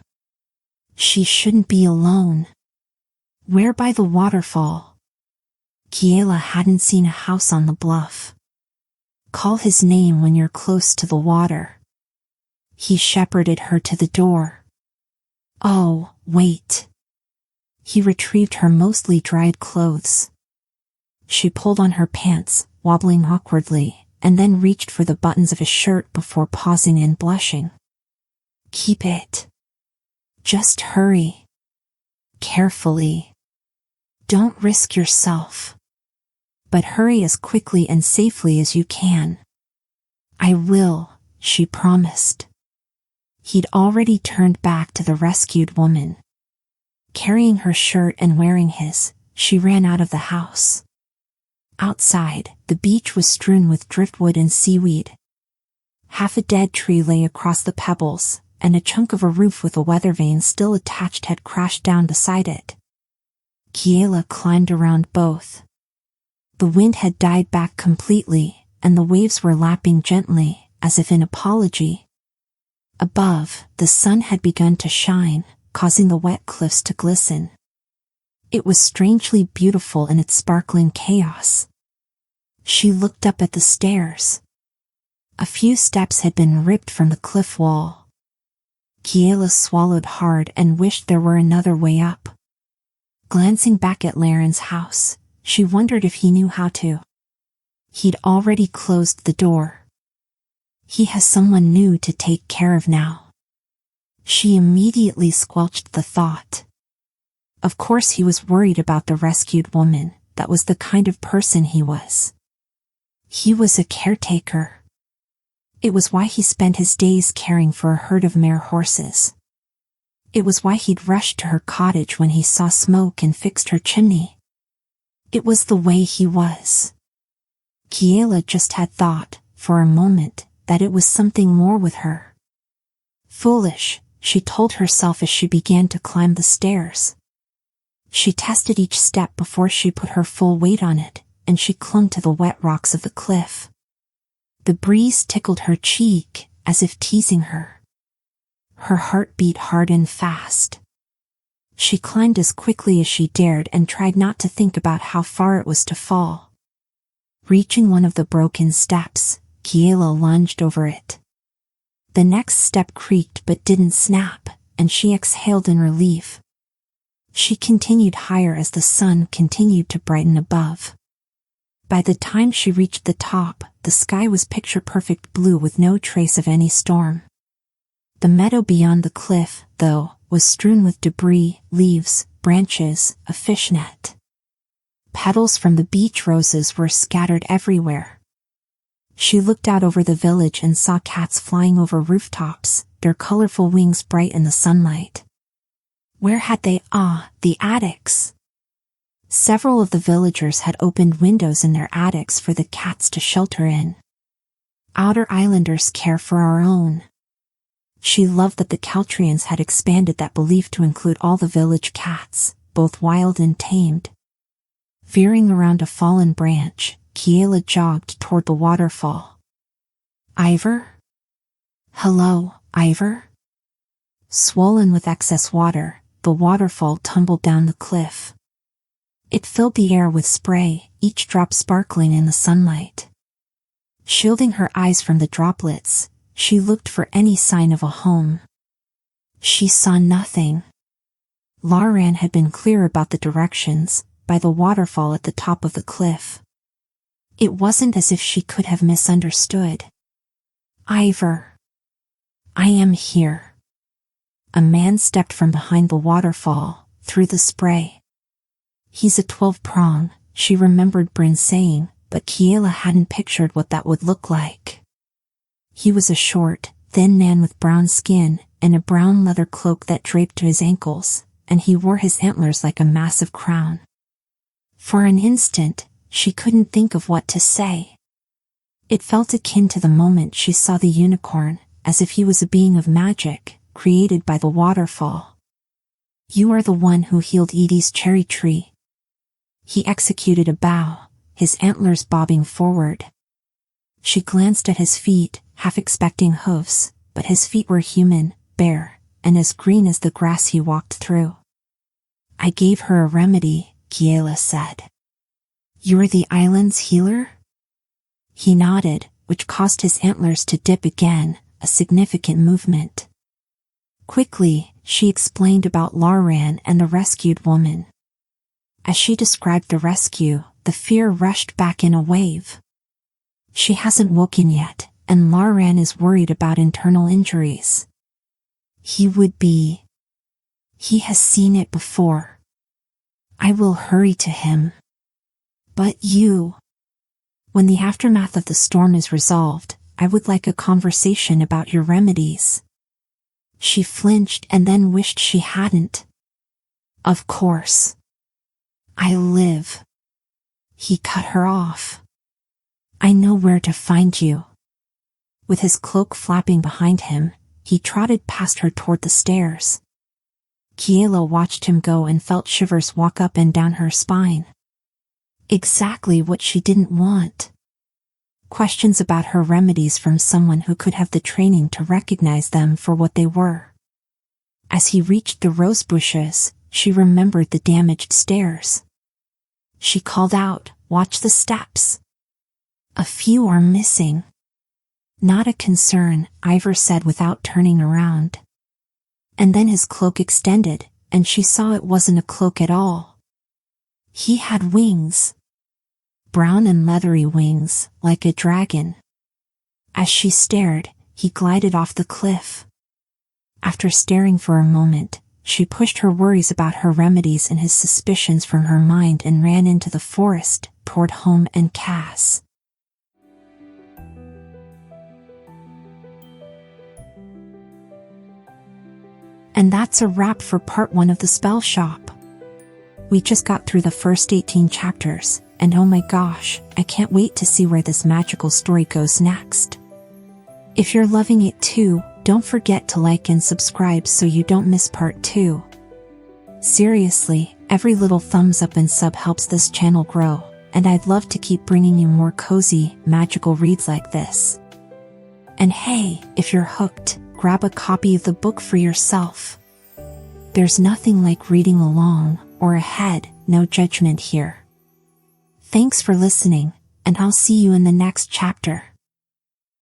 She shouldn't be alone. Where by the waterfall? Kiela hadn't seen a house on the bluff. Call his name when you're close to the water. He shepherded her to the door. Oh, wait. He retrieved her mostly dried clothes. She pulled on her pants, wobbling awkwardly, and then reached for the buttons of his shirt before pausing and blushing. Keep it. Just hurry. Carefully. Don't risk yourself. But hurry as quickly and safely as you can. I will, she promised. He'd already turned back to the rescued woman. Carrying her shirt and wearing his, she ran out of the house. Outside, the beach was strewn with driftwood and seaweed. Half a dead tree lay across the pebbles, and a chunk of a roof with a weather vane still attached had crashed down beside it. Kiela climbed around both. The wind had died back completely, and the waves were lapping gently, as if in apology. Above, the sun had begun to shine, causing the wet cliffs to glisten. It was strangely beautiful in its sparkling chaos. She looked up at the stairs. A few steps had been ripped from the cliff wall. Kiela swallowed hard and wished there were another way up. Glancing back at Laran's house, she wondered if he knew how to. He'd already closed the door. He has someone new to take care of now. She immediately squelched the thought. Of course he was worried about the rescued woman, that was the kind of person he was. He was a caretaker. It was why he spent his days caring for a herd of mare horses. It was why he'd rushed to her cottage when he saw smoke and fixed her chimney. It was the way he was. Kiela just had thought, for a moment, that it was something more with her. Foolish, she told herself as she began to climb the stairs. She tested each step before she put her full weight on it, and she clung to the wet rocks of the cliff. The breeze tickled her cheek, as if teasing her. Her heart beat hard and fast. She climbed as quickly as she dared and tried not to think about how far it was to fall. Reaching one of the broken steps, Kiela lunged over it. The next step creaked but didn't snap, and she exhaled in relief. She continued higher as the sun continued to brighten above. By the time she reached the top, the sky was picture-perfect blue with no trace of any storm. The meadow beyond the cliff, though, was strewn with debris, leaves, branches, a fishnet. Petals from the beach roses were scattered everywhere. She looked out over the village and saw cats flying over rooftops, their colorful wings bright in the sunlight. Where had they? The attics. Several of the villagers had opened windows in their attics for the cats to shelter in. Outer Islanders care for our own. She loved that the 𝐒𝐘𝐍𝐿 had expanded that belief to include all the village cats, both wild and tamed. Veering around a fallen branch, Kiela jogged toward the waterfall. 𝐒𝐈𝐒? Hello, 𝐒𝐈𝐒? Swollen with excess water, the waterfall tumbled down the cliff. It filled the air with spray, each drop sparkling in the sunlight. Shielding her eyes from the droplets, she looked for any sign of a home. She saw nothing. Librarian had been clear about the directions, by the waterfall at the top of the cliff. It wasn't as if she could have misunderstood. 𝐒𝐈𝐒. I am here. A man stepped from behind the waterfall, through the spray. He's a 12-prong, she remembered Bryn saying, but Kiela hadn't pictured what that would look like. He was a short, thin man with brown skin, and a brown leather cloak that draped to his ankles, and he wore his antlers like a massive crown. For an instant, she couldn't think of what to say. It felt akin to the moment she saw the unicorn, as if he was a being of magic, created by the waterfall. You are the one who healed Edie's cherry tree. He executed a bow, his antlers bobbing forward. She glanced at his feet, half expecting hoofs, but his feet were human, bare, and as green as the grass he walked through. I gave her a remedy, Kiela said. You are the island's healer? He nodded, which caused his antlers to dip again, a significant movement. Quickly, she explained about Librarian and the rescued woman. As she described the rescue, the fear rushed back in a wave. She hasn't woken yet, and Librarian is worried about internal injuries. He would be. He has seen it before. I will hurry to him. But you. When the aftermath of the storm is resolved, I would like a conversation about your remedies. She flinched and then wished she hadn't. Of course. I live. He cut her off. I know where to find you. With his cloak flapping behind him, he trotted past her toward the stairs. Kiela watched him go and felt shivers walk up and down her spine. Exactly what she didn't want. Questions about her remedies from someone who could have the training to recognize them for what they were. As he reached the rose bushes, she remembered the damaged stairs. She called out, "Watch the steps." A few are missing. Not a concern, 𝐒𝐈𝐒 said without turning around. And then his cloak extended, and she saw it wasn't a cloak at all. He had wings. Brown and leathery wings, like a dragon. As she stared, he glided off the cliff. After staring for a moment, she pushed her worries about her remedies and his suspicions from her mind and ran into the forest, toward home and Cass. And that's a wrap for part 1 of the Spellshop. We just got through the first 18 chapters, and oh my gosh, I can't wait to see where this magical story goes next. If you're loving it too, don't forget to like and subscribe so you don't miss part 2. Seriously, every little thumbs up and sub helps this channel grow, and I'd love to keep bringing you more cozy, magical reads like this. And hey, if you're hooked, grab a copy of the book for yourself. There's nothing like reading along or ahead, no judgment here. Thanks for listening, and I'll see you in the next chapter.